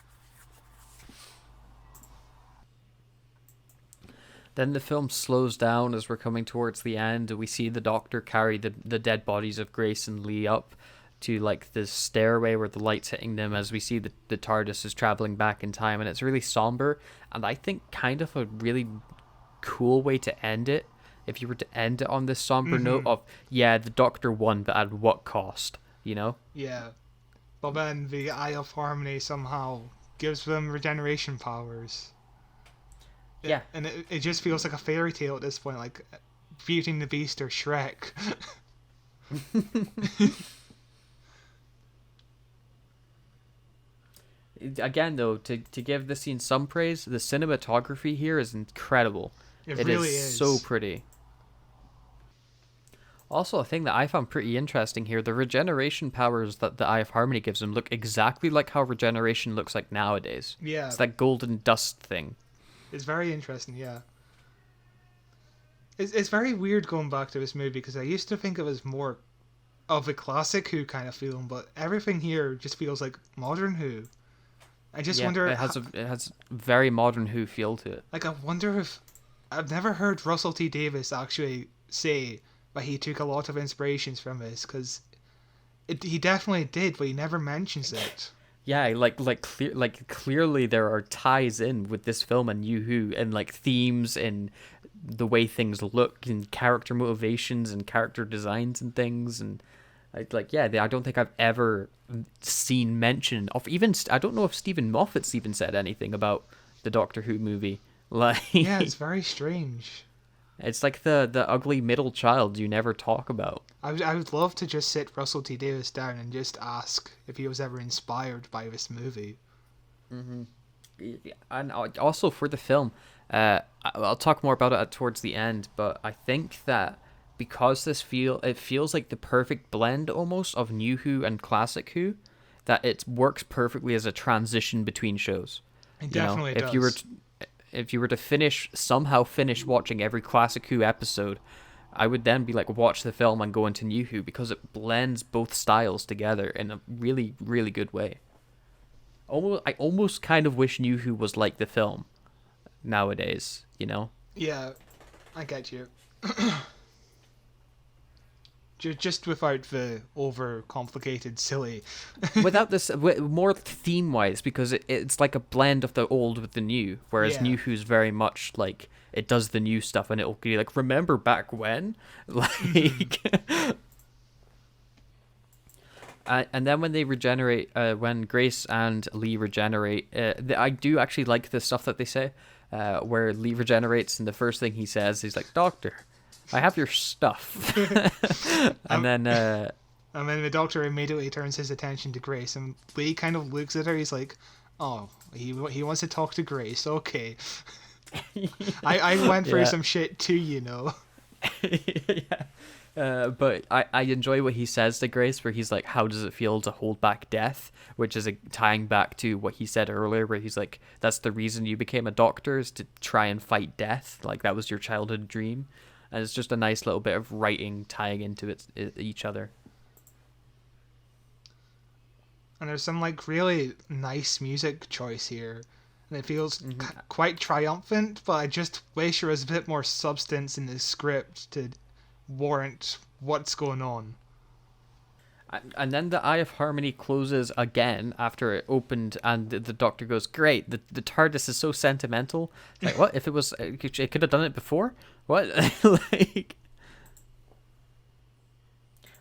Then the film slows down as we're coming towards the end. We see the Doctor carry the dead bodies of Grace and Lee up to like the stairway where the light's hitting them, as we see the TARDIS is traveling back in time, and it's really somber, and I think kind of a really cool way to end it. If you were to end it on this somber note of, the Doctor won, but at what cost, Yeah. But then the Eye of Harmony somehow gives them regeneration powers. Yeah. And it just feels like a fairy tale at this point, like Beauty and the Beast or Shrek. Again, though, to give the scene some praise, the cinematography here is incredible. It really is is. so pretty. Also, a thing that I found pretty interesting here, the regeneration powers that the Eye of Harmony gives them look exactly like how regeneration looks like nowadays. Yeah. It's that golden dust thing. It's very interesting, yeah. It's very weird going back to this movie, because I used to think it was more of a classic Who kind of feeling, but everything here just feels like modern Who. I just wonder... It has very modern Who feel to it. Like, I wonder if... I've never heard Russell T Davies actually say that he took a lot of inspirations from this, because he definitely did, but he never mentions it. Yeah, clearly there are ties in with this film and New Who, and like themes and the way things look and character motivations and character designs and things, and I don't think I've ever seen mention of even. I don't know if Stephen Moffat's even said anything about the Doctor Who movie. Like, yeah, it's very strange. It's like the ugly middle child you never talk about. I would love to just sit Russell T Davies down and just ask if he was ever inspired by this movie. Mm-hmm. And also for the film, I'll talk more about it towards the end, but I think that because it feels like the perfect blend almost of New Who and Classic Who, that it works perfectly as a transition between shows. It definitely does. If you were to somehow finish watching every Classic Who episode, I would then be like, watch the film and go into New Who, because it blends both styles together in a really, really good way. I almost kind of wish New Who was like the film nowadays, Yeah, I get you. Just without the over-complicated, silly. Without this, more theme-wise, because it's like a blend of the old with the new, whereas Yeah. New Who's very much like it does the new stuff, and it'll be like, remember back when, like. And then when they regenerate, when Grace and Lee regenerate, I do actually like the stuff that they say, where Lee regenerates, and the first thing he says, he's like, "Doctor, I have your stuff," and then. And then the Doctor immediately turns his attention to Grace, and Lee kind of looks at her. He's like, "Oh, he wants to talk to Grace. Okay." I went through some shit too, you know. Yeah. But I enjoy what he says to Grace, where he's like, "How does it feel to hold back death?" Which is tying back to what he said earlier, where he's like, "That's the reason you became a doctor, is to try and fight death. Like that was your childhood dream." And it's just a nice little bit of writing tying into each other. And there's some like really nice music choice here, and it feels quite triumphant. But I just wish there was a bit more substance in the script to warrant what's going on. And then the Eye of Harmony closes again after it opened, and the Doctor goes, "Great, the TARDIS is so sentimental." It's like, what? If it was, it could have done it before? What? Like...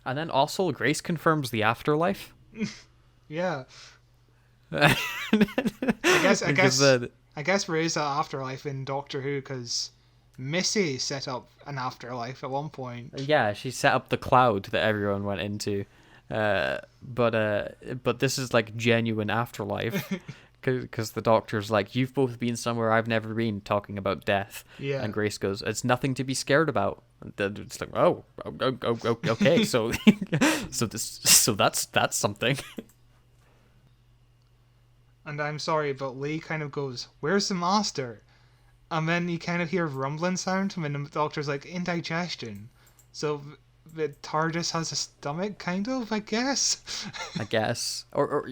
And then also Grace confirms the afterlife. Yeah. I guess there is an afterlife in Doctor Who, because Missy set up an afterlife at one point. Yeah, she set up the cloud that everyone went into. But this is like genuine afterlife, because the Doctor's like, "You've both been somewhere I've never been," talking about death. Yeah. And Grace goes, "It's nothing to be scared about." And it's like, oh, okay, so that's something. And I'm sorry, but Lee kind of goes, "Where's the master?" And then you kind of hear rumbling sound, and the Doctor's like, "Indigestion." So the TARDIS has a stomach, kind of, I guess. I guess, or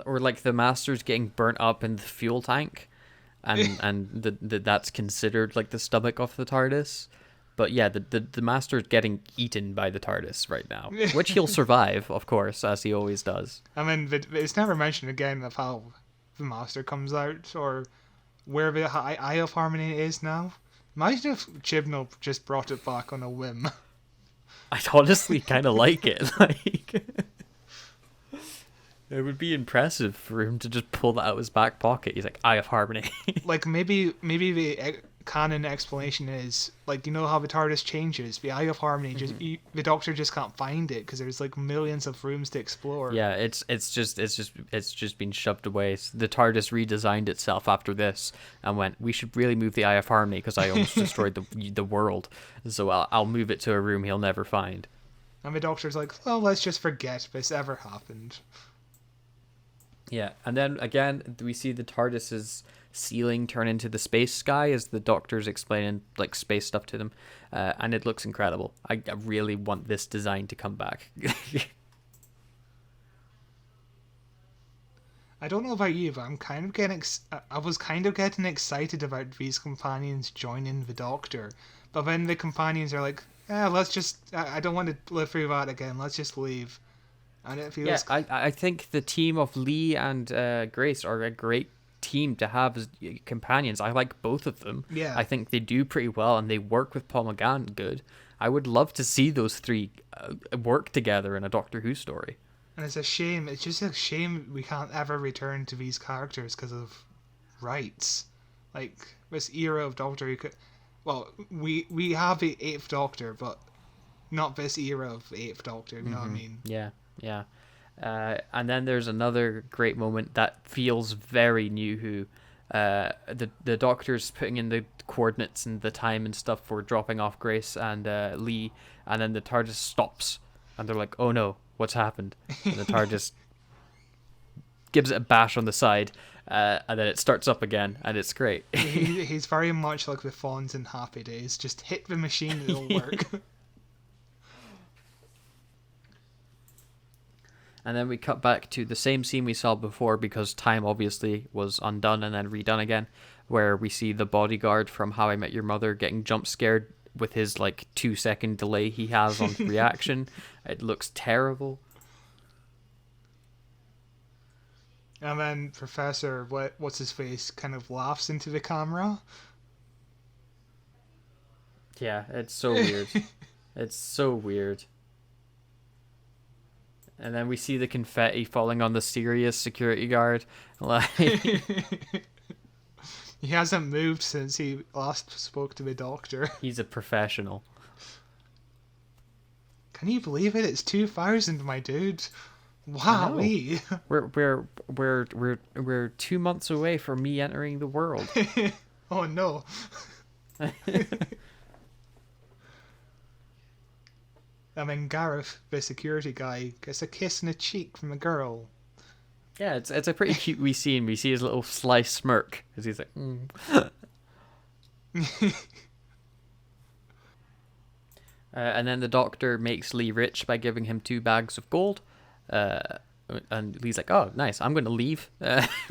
like the master's getting burnt up in the fuel tank, and that's considered like the stomach of the TARDIS. But yeah, the master's getting eaten by the TARDIS right now, which he'll survive, of course, as he always does. I mean, it's never mentioned again of how the master comes out, or where the Eye of Harmony is now. Imagine if Chibnall just brought it back on a whim. I'd honestly kind of like it. Like, it would be impressive for him to just pull that out of his back pocket. He's like, "Eye of Harmony." Like, maybe the canon explanation is, like, you know how the TARDIS changes? The Eye of Harmony, the Doctor just can't find it because there's like millions of rooms to explore. Yeah, it's just been shoved away. The TARDIS redesigned itself after this and went, "We should really move the Eye of Harmony because I almost destroyed the world. So I'll move it to a room he'll never find." And the Doctor's like, "Well, let's just forget this ever happened." Yeah, and then again we see the TARDIS's ceiling turn into the space sky as the Doctor's explaining like space stuff to them, and it looks incredible. I really want this design to come back. I don't know about you, but I'm kind of getting. I was kind of getting excited about these companions joining the Doctor, but then the companions are like, let's just. I don't want to live through that again. Let's just leave." And it feels. Yeah, I think the team of Lee and Grace are a great team to have as companions. I like both of them. Yeah. I think they do pretty well, and they work with Paul McGann good. I would love to see those three work together in a Doctor Who story. And it's a shame. It's just a shame we can't ever return to these characters because of rights. Like, this era of Doctor Who. Well, we have the 8th Doctor, but not this era of 8th Doctor, you know what I mean? Yeah. Yeah. And then there's another great moment that feels very New Who. The Doctor's putting in the coordinates and the time and stuff for dropping off Grace and Lee, and then the TARDIS stops, and they're like, "Oh no, what's happened?" And the TARDIS gives it a bash on the side, and then it starts up again, and it's great. He's very much like the Fonz in Happy Days. Just hit the machine, it'll work. And then we cut back to the same scene we saw before, because time obviously was undone and then redone again, where we see the bodyguard from How I Met Your Mother getting jump scared with his like 2-second delay he has on reaction. It looks terrible. And then Professor, what's his face, kind of laughs into the camera. Yeah, it's so weird. It's so weird. And then we see the confetti falling on the serious security guard. Like, he hasn't moved since he last spoke to the doctor. he's a professional. Can you believe it? It's 2000, my dude. Wow, We're 2 months away from me entering the world. Oh no. I mean, Gareth, the security guy, gets a kiss in the cheek from a girl. Yeah, it's a pretty cute wee scene. We see his little sly smirk as he's like, and then the doctor makes Lee rich by giving him 2 bags of gold. And Lee's like, oh, nice, I'm going to leave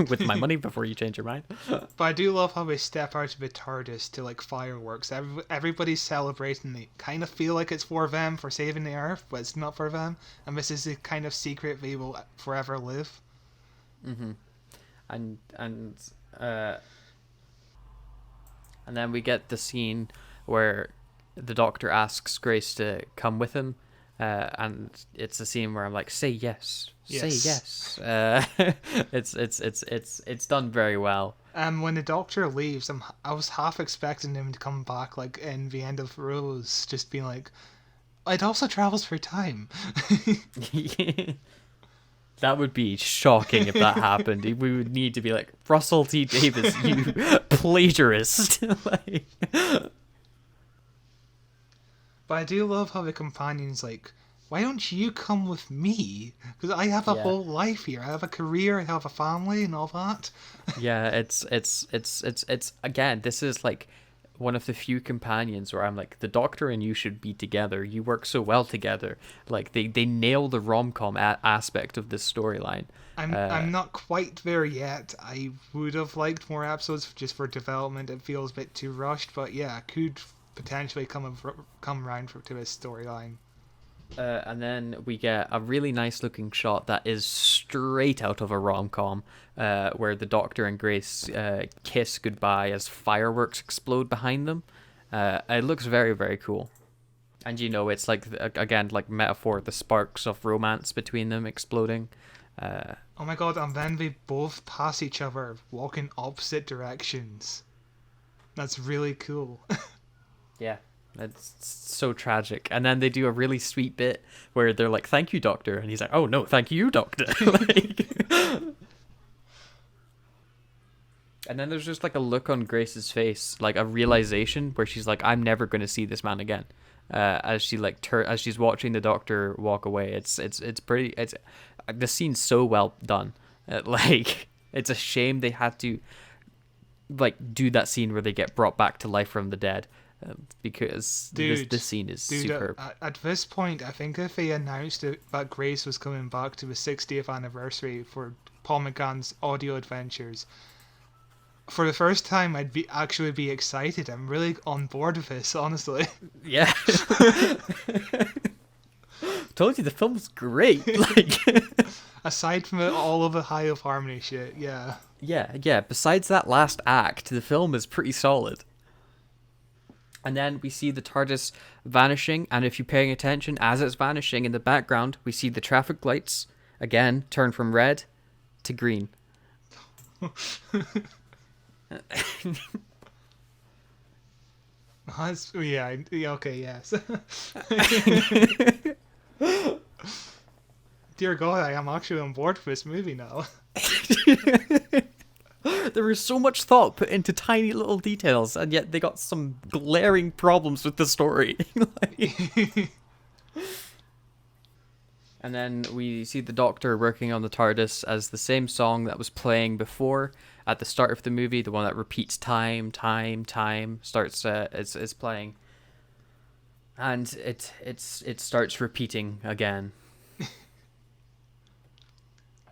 with my money before you change your mind. But I do love how they step out of the TARDIS to like fireworks. Everybody's celebrating. They kind of feel like it's for them, for saving the Earth, but it's not for them. And this is the kind of secret they will forever live. Mm-hmm. And then we get the scene where the doctor asks Grace to come with him. And it's a scene where I'm like, say yes. Say yes. It's done very well. When the doctor leaves, I was half expecting him to come back, like in the end of Rose, just being like, it also travels through time. That would be shocking if that happened. We would need to be like, Russell T Davies, you plagiarist. Like... But I do love how the companion's like, why don't you come with me? Because I have a whole life here. I have a career, I have a family and all that. Yeah, it's again, this is like one of the few companions where I'm like, the doctor and you should be together. You work so well together. Like they nail the rom-com aspect of this storyline. I'm not quite there yet. I would have liked more episodes just for development. It feels a bit too rushed, but yeah, could potentially come around to this storyline. And then we get a really nice looking shot that is straight out of a rom-com, where the doctor and Grace kiss goodbye as fireworks explode behind them. It looks very, very cool. And it's like, again, like metaphor, the sparks of romance between them exploding. Oh my god, and then they both pass each other, walk in opposite directions. That's really cool. Yeah, it's so tragic. And then they do a really sweet bit where they're like, thank you, doctor. And he's like, oh, no, thank you, doctor. Like... And then there's just like a look on Grace's face, like a realization where she's like, I'm never going to see this man again. As she like as she's watching the doctor walk away. It's the scene's so well done. Like, it's a shame they had to like do that scene where they get brought back to life from the dead. Because this scene is superb. At this point, I think if they announced that Grace was coming back to the 60th anniversary for Paul McGann's audio adventures, for the first time, I'd actually be excited. I'm really on board with this, honestly. Yeah. Told you the film's great. Like, aside from all of the High of Harmony shit, yeah. Yeah. Besides that last act, the film is pretty solid. And then we see the TARDIS vanishing, and if you're paying attention, as it's vanishing in the background, we see the traffic lights, again, turn from red to green. Okay, yes. Dear God, I am actually on board for this movie now. There was so much thought put into tiny little details, and yet they got some glaring problems with the story. And then we see the Doctor working on the TARDIS as the same song that was playing before at the start of the movie, the one that repeats time, starts is playing, and it starts repeating again.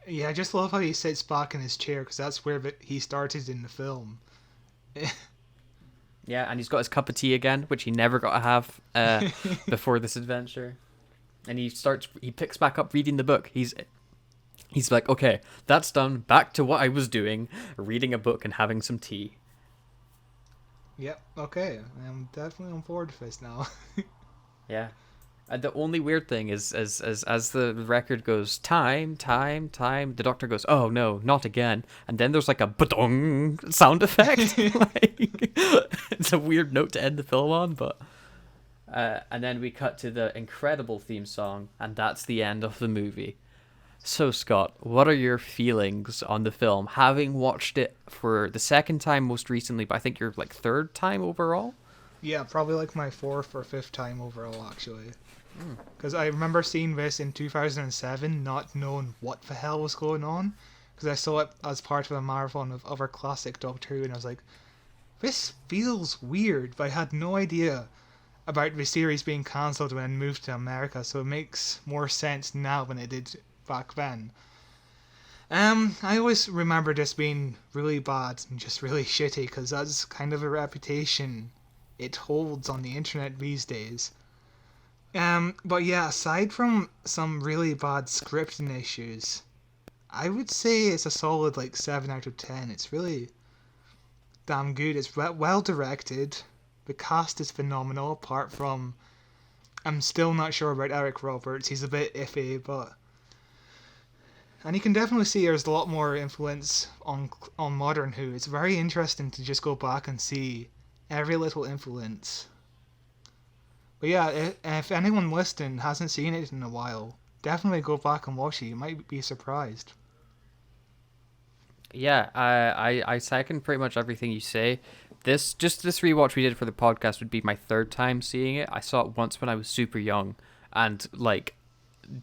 Yeah, I just love how he sits back in his chair, because that's where he started in the film. Yeah, and he's got his cup of tea again, which he never got to have before this adventure. And he picks back up reading the book. He's like, okay, that's done. Back to what I was doing, reading a book and having some tea. Yep. Okay, I'm definitely on board with this now. Yeah. And the only weird thing is, as the record goes, time, the Doctor goes, oh no, not again. And then there's like a ba-dong sound effect. Like, it's a weird note to end the film on, but... and then we cut to the incredible theme song, and that's the end of the movie. So, Scott, what are your feelings on the film? Having watched it for the second time most recently, but I think you're like third time overall? Yeah, probably like my 4th or 5th time overall, actually. Because I remember seeing this in 2007, not knowing what the hell was going on. Because I saw it as part of a marathon of other classic Doctor Who, and I was like, this feels weird, but I had no idea about the series being cancelled when it moved to America, so it makes more sense now than it did back then. I always remember this being really bad and just really shitty, because that's kind of a reputation it holds on the internet these days. But yeah, aside from some really bad scripting issues, I would say it's a solid like 7 out of 10. It's really damn good. It's well directed. The cast is phenomenal, apart from... I'm still not sure about Eric Roberts. He's a bit iffy, but... And you can definitely see there's a lot more influence on modern Who. It's very interesting to just go back and see every little influence. But yeah, if anyone listening hasn't seen it in a while, definitely go back and watch it. You might be surprised. Yeah, I second pretty much everything you say. This rewatch we did for the podcast would be my third time seeing it. I saw it once when I was super young and like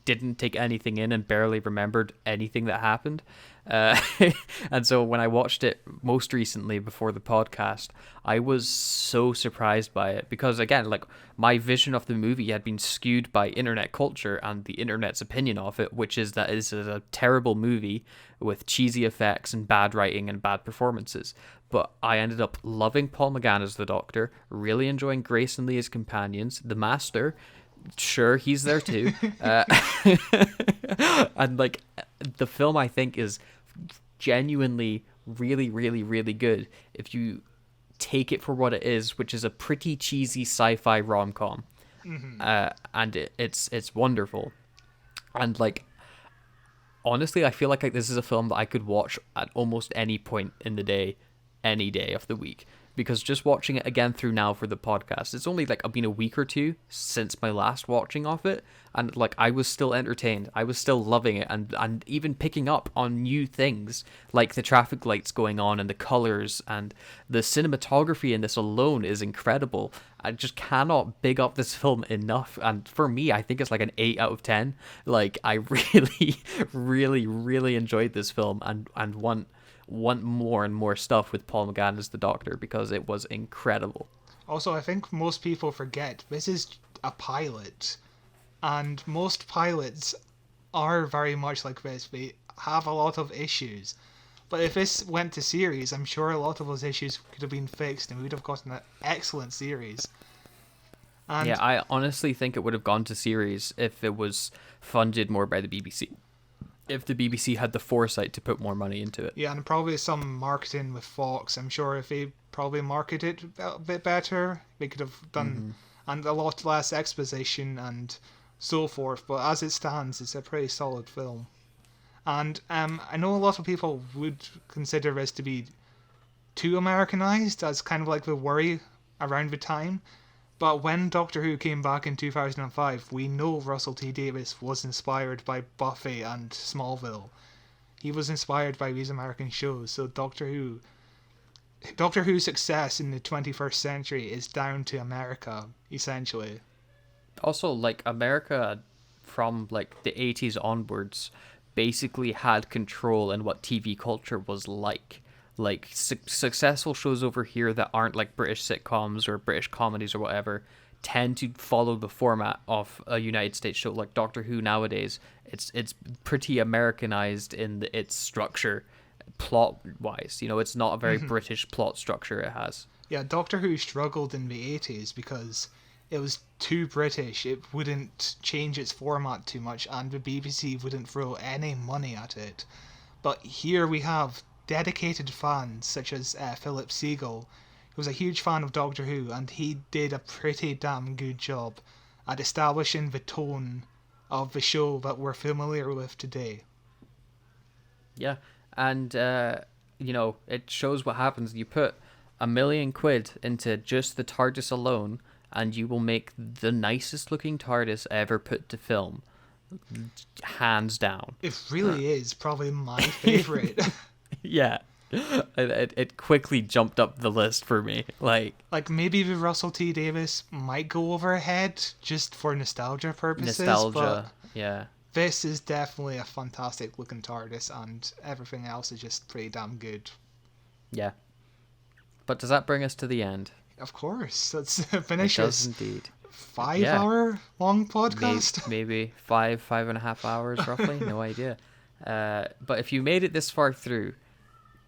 didn't take anything in and barely remembered anything that happened. And so when I watched it most recently before the podcast, I was so surprised by it because, again, like my vision of the movie had been skewed by internet culture and the internet's opinion of it, which is that it's a terrible movie with cheesy effects and bad writing and bad performances. But I ended up loving Paul McGann as the Doctor, really enjoying Grace and Lee as companions, the Master. Sure, he's there too. And like the film, I think, is genuinely really, really, really good if you take it for what it is, which is a pretty cheesy sci-fi rom-com. And it's wonderful. And like, honestly, I feel like this is a film that I could watch at almost any point in the day, any day of the week. Because just watching it again through now for the podcast, it's only like been a week or two since my last watching of it, and like I was still entertained, I was still loving it, and even picking up on new things like the traffic lights going on and the colors and the cinematography in this alone is incredible. I just cannot big up this film enough, and for me, I think it's like an 8 out of 10. Like I really, really, really enjoyed this film and want more and more stuff with Paul McGann as the Doctor because it was incredible. Also, I think most people forget this is a pilot, and most pilots are very much like this. They have a lot of issues, but if this went to series, I'm sure a lot of those issues could have been fixed and we would have gotten an excellent series. And yeah, I honestly think it would have gone to series if it was funded more by the BBC. If the BBC had the foresight to put more money into it. Yeah, and probably some marketing with Fox. I'm sure if they probably marketed it a bit better, they could have done, and a lot less exposition and so forth. But as it stands, it's a pretty solid film. And I know a lot of people would consider this to be too Americanized, as kind of like the worry around the time. But when Doctor Who came back in 2005, we know Russell T Davies was inspired by Buffy and Smallville. He was inspired by these American shows, so Doctor Who's success in the 21st century is down to America, essentially. Also, like, America from like the 80s onwards basically had control in what TV culture was like. Like successful shows over here that aren't like British sitcoms or British comedies or whatever tend to follow the format of a United States show. Like Doctor Who nowadays, it's pretty Americanized in its structure, plot wise. You know, it's not a very British plot structure it has. Yeah, Doctor Who struggled in the 80s because it was too British. It wouldn't change its format too much, and the BBC wouldn't throw any money at it. But here we have dedicated fans such as Philip Segal, who was a huge fan of Doctor Who, and he did a pretty damn good job at establishing the tone of the show that we're familiar with today. Yeah, and it shows what happens. You put £1 million into just the TARDIS alone, and you will make the nicest looking TARDIS ever put to film, hands down. It really is probably my favorite. Yeah, it quickly jumped up the list for me. Like maybe the Russell T Davies might go over ahead just for nostalgia purposes. But yeah. This is definitely a fantastic looking TARDIS, and everything else is just pretty damn good. Yeah. But does that bring us to the end? Of course. Let's finish it does this indeed. 5-hour long podcast. Maybe 5.5 hours roughly. No idea. But if you made it this far through,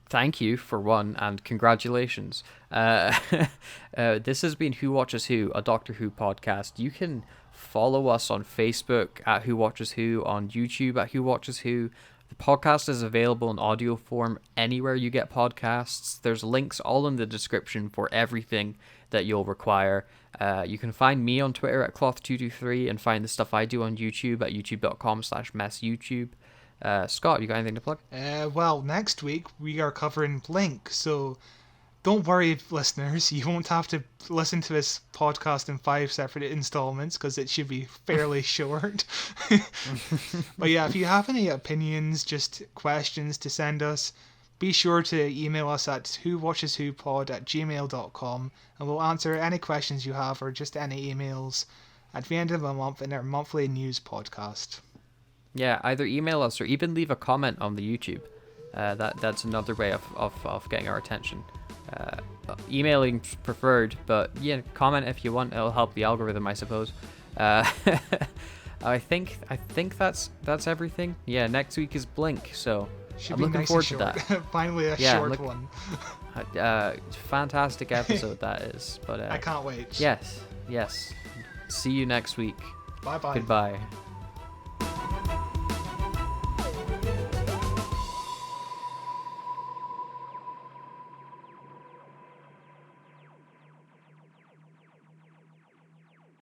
thank you for one, and congratulations. This has been Who Watches Who, a Doctor Who podcast. You can follow us on Facebook at Who Watches Who, on YouTube at Who Watches Who. The podcast is available in audio form anywhere you get podcasts. There's links all in the description for everything that you'll require. You can find me on Twitter at Cloth223 and find the stuff I do on YouTube at youtube.com/messyoutube. Scott, you got anything to plug? Well, next week we are covering Blink, so don't worry, listeners. You won't have to listen to this podcast in 5 separate installments because it should be fairly short. But yeah, if you have any opinions, just questions to send us, be sure to email us at whowatcheswhopod@gmail.com, and we'll answer any questions you have or just any emails at the end of the month in our monthly news podcast. Yeah, either email us or even leave a comment on the YouTube. That's another way of getting our attention. Emailing preferred, but yeah, comment if you want. It'll help the algorithm, I suppose. I think that's everything. Yeah, next week is Blink, so I'm looking nice forward to that. Finally, a short one. Fantastic episode that is. But I can't wait. Yes. See you next week. Bye. Goodbye.